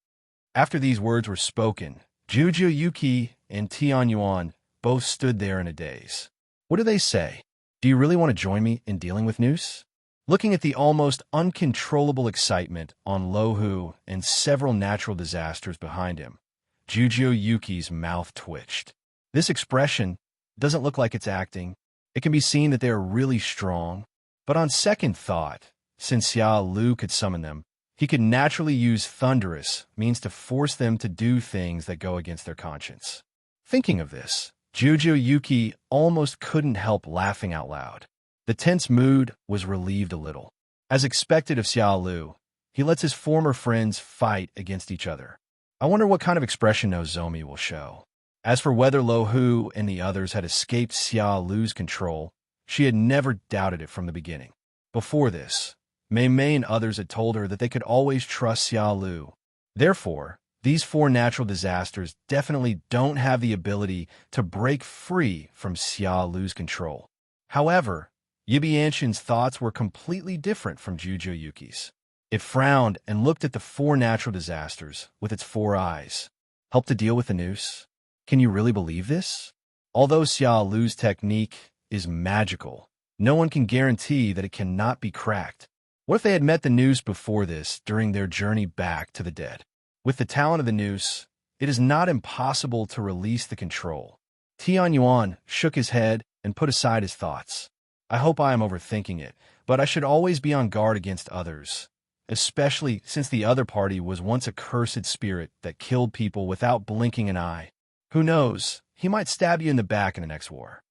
After these words were spoken, Juju Yuki and Tianyuan both stood there in a daze. What do they say? Do you really want to join me in dealing with Noose? Looking at the almost uncontrollable excitement on Lohu and several natural disasters behind him, Juju Yuki's mouth twitched. This expression doesn't look like it's acting. It can be seen that they are really strong. But on second thought, since Xiaolu could summon them, he could naturally use thunderous means to force them to do things that go against their conscience. Thinking of this, Juju Yuki almost couldn't help laughing out loud. The tense mood was relieved a little. As expected of Xiaolu, he lets his former friends fight against each other. I wonder what kind of expression Nozomi will show. As for whether Lohu and the others had escaped Xiaolu's control, she had never doubted it from the beginning. Before this, Mei Mei and others had told her that they could always trust Xiaolu, Therefore, these four natural disasters definitely don't have the ability to break free from Xia Lu's control. However, Yibi Anshin's thoughts were completely different from Jujo Yuki's. It frowned and looked at the four natural disasters with its four eyes. Help to deal with the noose? Can you really believe this? Although Xia Lu's technique is magical, no one can guarantee that it cannot be cracked. What if they had met the noose before this during their journey back to the dead? With the talent of the noose, it is not impossible to release the control. Tian Yuan shook his head and put aside his thoughts. I hope I am overthinking it, but I should always be on guard against others, especially since the other party was once a cursed spirit that killed people without blinking an eye. Who knows, he might stab you in the back in the next war.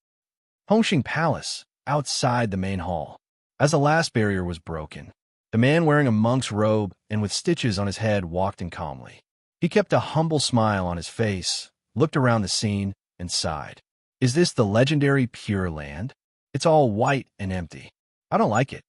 Hongxing Palace, outside the main hall. As the last barrier was broken, the man wearing a monk's robe and with stitches on his head walked in calmly. He kept a humble smile on his face, looked around the scene, and sighed. Is this the legendary Pure Land? It's all white and empty. I don't like it.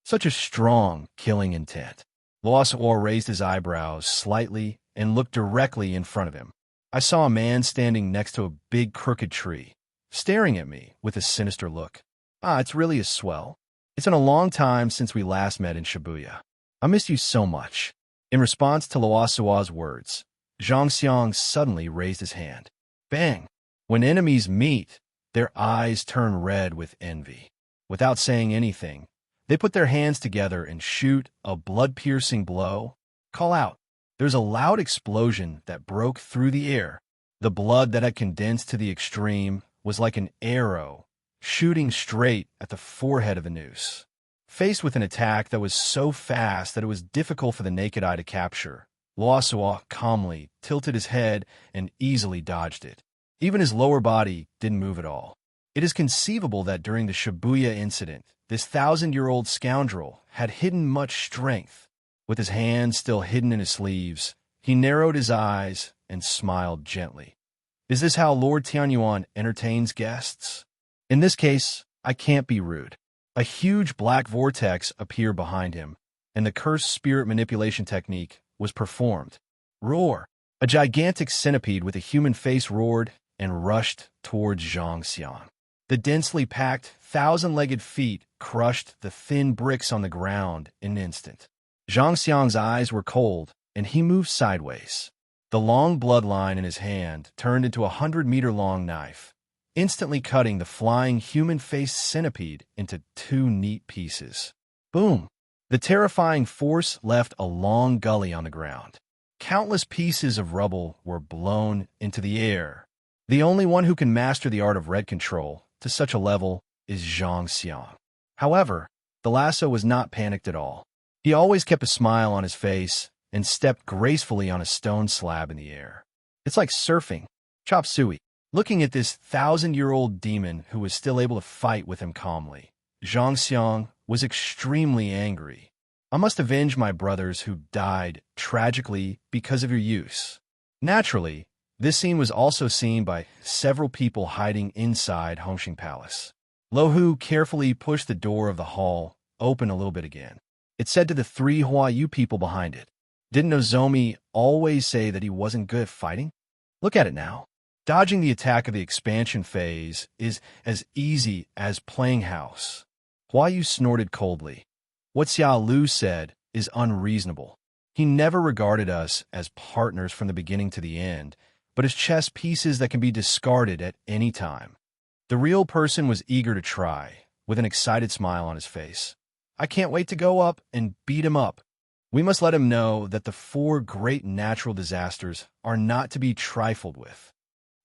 Such a strong, killing intent. Luosuo raised his eyebrows slightly and looked directly in front of him. I saw a man standing next to a big crooked tree, staring at me with a sinister look. It's really a swell. It's been a long time since we last met in Shibuya. I missed you so much. In response to Luosuo's words, Zhang Xiang suddenly raised his hand. Bang! When enemies meet, their eyes turn red with envy. Without saying anything, they put their hands together and shoot a blood-piercing blow. Call out. There's a loud explosion that broke through the air. The blood that had condensed to the extreme was like an arrow, shooting straight at the forehead of the noose. Faced with an attack that was so fast that it was difficult for the naked eye to capture, Luosuo calmly tilted his head and easily dodged it. Even his lower body didn't move at all. It is conceivable that during the Shibuya incident, this 1,000-year-old scoundrel had hidden much strength. With his hands still hidden in his sleeves, he narrowed his eyes and smiled gently. Is this how Lord Tianyuan entertains guests? In this case, I can't be rude. A huge black vortex appeared behind him, and the cursed spirit manipulation technique was performed. Roar! A gigantic centipede with a human face roared and rushed towards Zhang Xiang. The densely packed, 1,000-legged feet crushed the thin bricks on the ground in an instant. Zhang Xiang's eyes were cold, and he moved sideways. The long bloodline in his hand turned into a 100-meter-long knife, instantly cutting the flying human-faced centipede into two neat pieces. Boom! The terrifying force left a long gully on the ground. Countless pieces of rubble were blown into the air. The only one who can master the art of red control to such a level is Zhang Xiang. However, the lasso was not panicked at all. He always kept a smile on his face and stepped gracefully on a stone slab in the air. It's like surfing. Chop suey. Looking at this 1,000-year-old demon who was still able to fight with him calmly, Zhang Xiang was extremely angry. I must avenge my brothers who died tragically because of your use. Naturally, this scene was also seen by several people hiding inside Hongxing Palace. Lo Hu carefully pushed the door of the hall open a little bit again. It said to the three Huayu people behind it, didn't Nozomi always say that he wasn't good at fighting? Look at it now. Dodging the attack of the expansion phase is as easy as playing house. Huayu snorted coldly. What Xia Lu said is unreasonable. He never regarded us as partners from the beginning to the end, but as chess pieces that can be discarded at any time. The real person was eager to try, with an excited smile on his face. I can't wait to go up and beat him up. We must let him know that the four great natural disasters are not to be trifled with.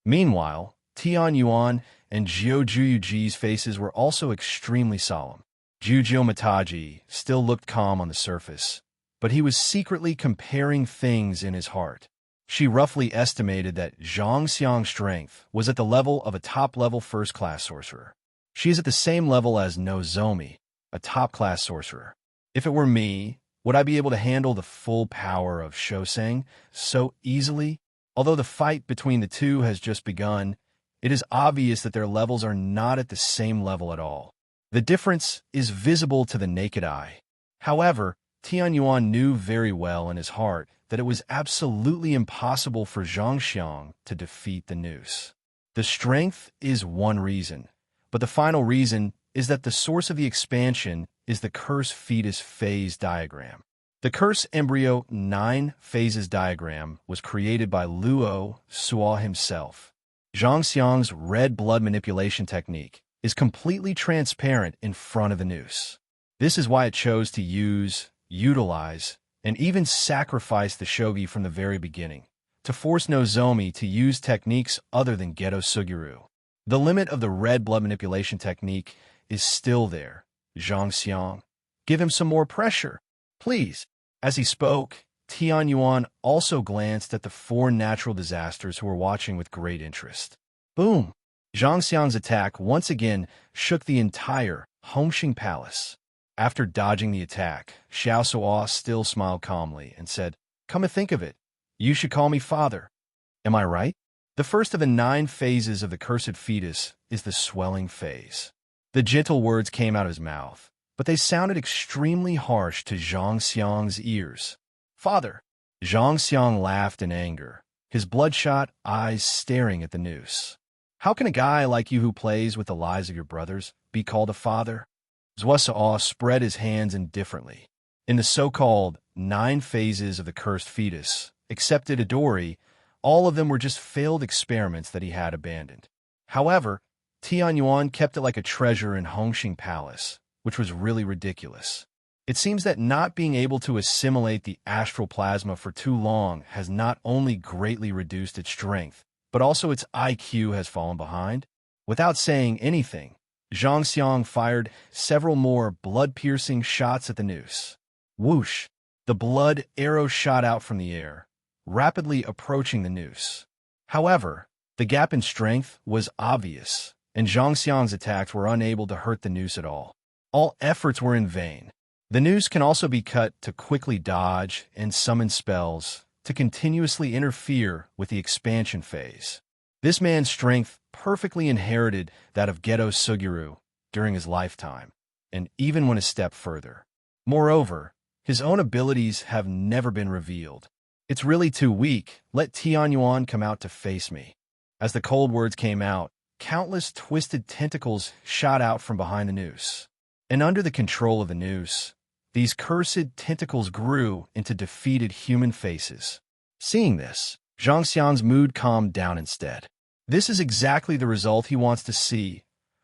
Meanwhile, Tian Yuan and Jiu Juyuji's faces were also extremely solemn. Jujio Mataji still looked calm on the surface, but he was secretly comparing things in his heart. She roughly estimated that Zhang Xiang's strength was at the level of a top-level first-class sorcerer. She is at the same level as Nozomi, a top-class sorcerer. If it were me, would I be able to handle the full power of Shoseng so easily? Although the fight between the two has just begun, it is obvious that their levels are not at the same level at all. The difference is visible to the naked eye. However, Tianyuan knew very well in his heart that it was absolutely impossible for Zhang Xiang to defeat the noose. The strength is one reason, but the final reason is that the source of the expansion is the curse fetus phase diagram. The curse embryo 9 phases diagram was created by Luo Suo himself. Zhang Xiang's red blood manipulation technique is completely transparent in front of the noose. This is why it chose to utilize, and even sacrifice the shogi from the very beginning, to force Nozomi to use techniques other than Geto Suguru. The limit of the red blood manipulation technique is still there. Zhang Xiang, give him some more pressure, please. As he spoke, Tianyuan also glanced at the 4 natural disasters who were watching with great interest. Boom! Zhang Xiang's attack once again shook the entire Hongxing Palace. After dodging the attack, Xiao Suo still smiled calmly and said, "Come to think of it, you should call me father. Am I right?" The first of the 9 phases of the cursed fetus is the swelling phase. The gentle words came out of his mouth, but they sounded extremely harsh to Zhang Xiang's ears. "Father!" Zhang Xiang laughed in anger, his bloodshot eyes staring at the noose. "How can a guy like you who plays with the lives of your brothers be called a father?" Zhuo Suo spread his hands indifferently. In the so-called 9 phases of the cursed fetus, except Itadori, all of them were just failed experiments that he had abandoned. However, Tianyuan kept it like a treasure in Hongxing Palace, which was really ridiculous. It seems that not being able to assimilate the astral plasma for too long has not only greatly reduced its strength, but also its IQ has fallen behind. Without saying anything, Zhang Xiang fired several more blood-piercing shots at the noose. Whoosh! The blood arrow shot out from the air, rapidly approaching the noose. However, the gap in strength was obvious, and Zhang Xiang's attacks were unable to hurt the noose at all. All efforts were in vain. The noose can also be cut to quickly dodge and summon spells to continuously interfere with the expansion phase. This man's strength perfectly inherited that of Geto Suguru during his lifetime, and even went a step further. Moreover, his own abilities have never been revealed. "It's really too weak. Let Tianyuan come out to face me." As the cold words came out, countless twisted tentacles shot out from behind the noose. And under the control of the noose, these cursed tentacles grew into defeated human faces. Seeing this, Zhang Xiang's mood calmed down instead. This is exactly the result he wants to see,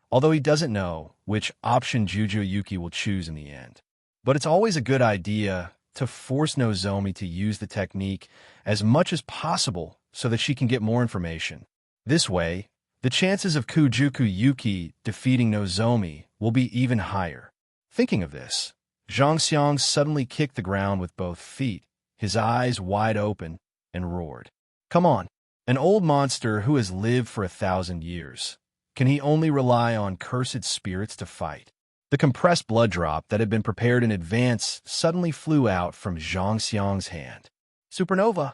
although he doesn't know which option Juju Yuki will choose in the end. But it's always a good idea to force Nozomi to use the technique as much as possible so that she can get more information. This way, the chances of Kujuku Yuki defeating Nozomi will be even higher. Thinking of this, Zhang Xiang suddenly kicked the ground with both feet, his eyes wide open, and roared. "Come on, an old monster who has lived for 1,000 years. Can he only rely on cursed spirits to fight?" The compressed blood drop that had been prepared in advance suddenly flew out from Zhang Xiang's hand. Supernova!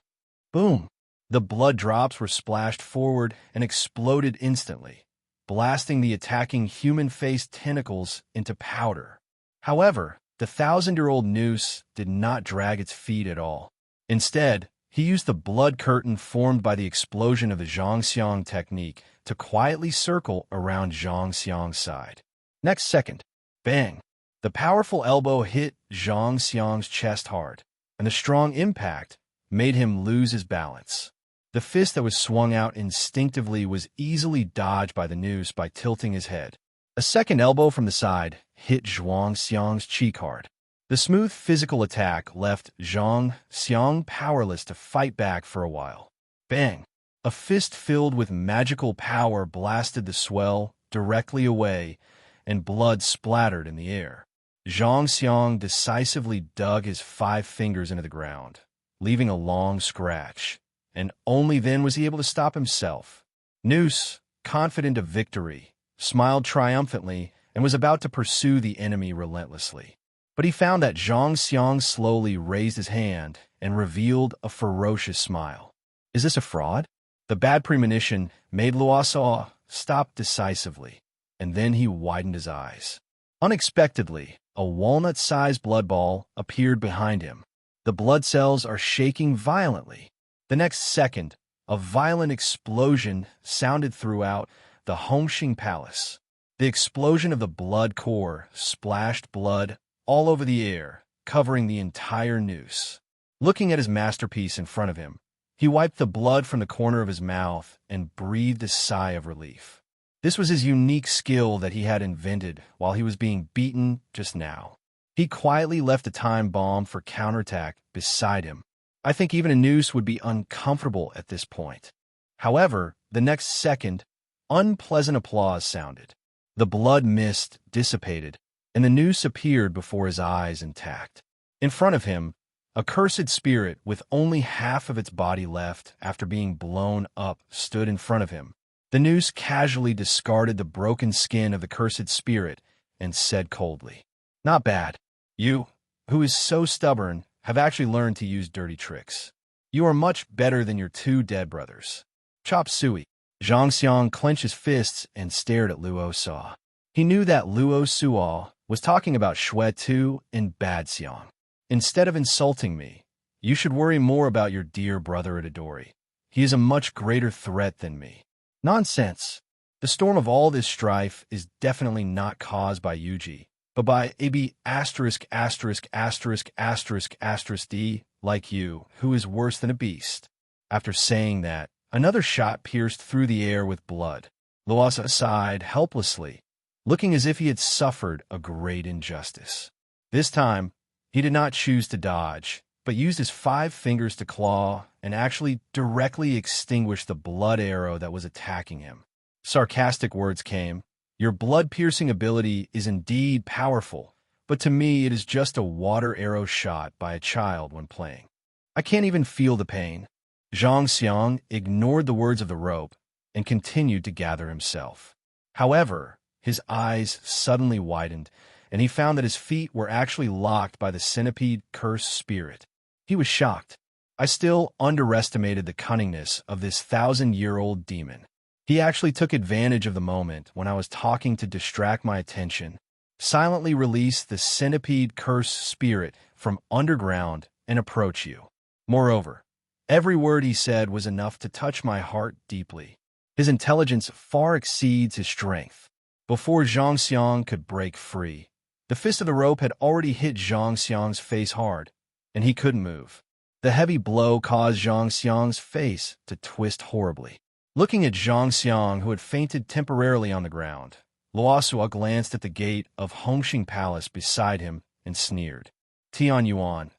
Boom! The blood drops were splashed forward and exploded instantly, blasting the attacking human-faced tentacles into powder. However, the 1,000-year-old noose did not drag its feet at all. Instead, he used the blood curtain formed by the explosion of the Zhang Xiang technique to quietly circle around Zhang Xiang's side. Next second, bang! The powerful elbow hit Zhang Xiang's chest hard, and the strong impact made him lose his balance. The fist that was swung out instinctively was easily dodged by the noose by tilting his head. A second elbow from the side hit Zhang Xiang's cheek hard. The smooth physical attack left Zhang Xiang powerless to fight back for a while. Bang! A fist filled with magical power blasted the swell directly away, and blood splattered in the air. Zhang Xiang decisively dug his 5 fingers into the ground, leaving a long scratch, and only then was he able to stop himself. Noose, confident of victory, smiled triumphantly and was about to pursue the enemy relentlessly. But he found that Zhang Xiang slowly raised his hand and revealed a ferocious smile. Is this a fraud? The bad premonition made Luo Suo stop decisively, and then he widened his eyes. Unexpectedly, a walnut-sized blood ball appeared behind him. The blood cells are shaking violently. The next second, a violent explosion sounded throughout the Hongxing Palace. The explosion of the blood core splashed blood all over the air, covering the entire noose. Looking at his masterpiece in front of him, he wiped the blood from the corner of his mouth and breathed a sigh of relief. This was his unique skill that he had invented while he was being beaten just now. He quietly left a time bomb for counterattack beside him. I think even a noose would be uncomfortable at this point. However, the next second, unpleasant applause sounded. The blood mist dissipated, and the noose appeared before his eyes intact. In front of him, a cursed spirit with only half of its body left after being blown up stood in front of him. The noose casually discarded the broken skin of the cursed spirit and said coldly, "Not bad. You, who is so stubborn, have actually learned to use dirty tricks. You are much better than your two dead brothers." Chop suey. Zhang Xiang clenched his fists and stared at Luo Sa. He knew that Luo Suo was talking about Xue Tu and Bad Xiang. "Instead of insulting me, you should worry more about your dear brother Itadori. He is a much greater threat than me." Nonsense. The storm of all this strife is definitely not caused by Yuji, but by AB asterisk asterisk asterisk asterisk asterisk D like you, who is worse than a beast. After saying that, another shot pierced through the air with blood. Luosa sighed helplessly, looking as if he had suffered a great injustice. This time, he did not choose to dodge, but used his 5 fingers to claw and actually directly extinguish the blood arrow that was attacking him. Sarcastic words came. "Your blood-piercing ability is indeed powerful, but to me it is just a water arrow shot by a child when playing. I can't even feel the pain." Zhang Xiang ignored the words of the rope and continued to gather himself. However, his eyes suddenly widened, and he found that his feet were actually locked by the centipede cursed spirit. He was shocked. I still underestimated the cunningness of this 1,000-year-old demon. He actually took advantage of the moment when I was talking to distract my attention, silently release the centipede cursed spirit from underground and approach you. Moreover, every word he said was enough to touch my heart deeply. His intelligence far exceeds his strength. Before Zhang Xiang could break free, the fist of the rope had already hit Zhang Xiang's face hard, and he couldn't move. The heavy blow caused Zhang Xiang's face to twist horribly. Looking at Zhang Xiang, who had fainted temporarily on the ground, Luosua glanced at the gate of Hongxing Palace beside him and sneered. "Tian Yuan,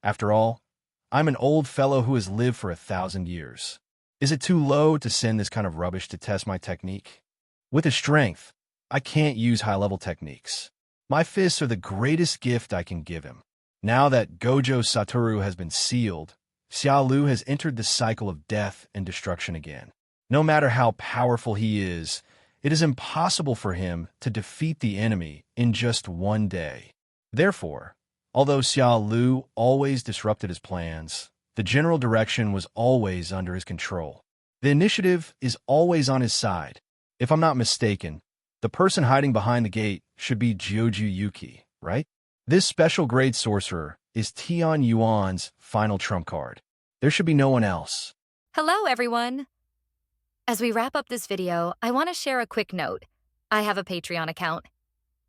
after all, I'm an old fellow who has lived for 1,000 years. Is it too low to send this kind of rubbish to test my technique? With his strength, I can't use high-level techniques. My fists are the greatest gift I can give him." Now that Gojo Satoru has been sealed, Xiao Lu has entered the cycle of death and destruction again. No matter how powerful he is, it is impossible for him to defeat the enemy in just one day. Therefore, although Xiao Lu always disrupted his plans, the general direction was always under his control. The initiative is always on his side. If I'm not mistaken, the person hiding behind the gate should be Jioju Yuki, right? This special grade sorcerer is Tian Yuan's final trump card. There should be no one else. Hello, everyone. As we wrap up this video, I want to share a quick note. I have a Patreon account.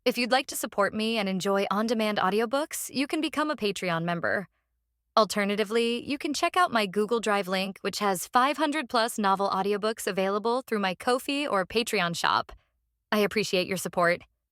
If you'd like to support me and enjoy on-demand audiobooks, you can become a Patreon member. Alternatively, you can check out my Google Drive link, which has 500+ novel audiobooks available through my Ko-fi or Patreon shop. I appreciate your support.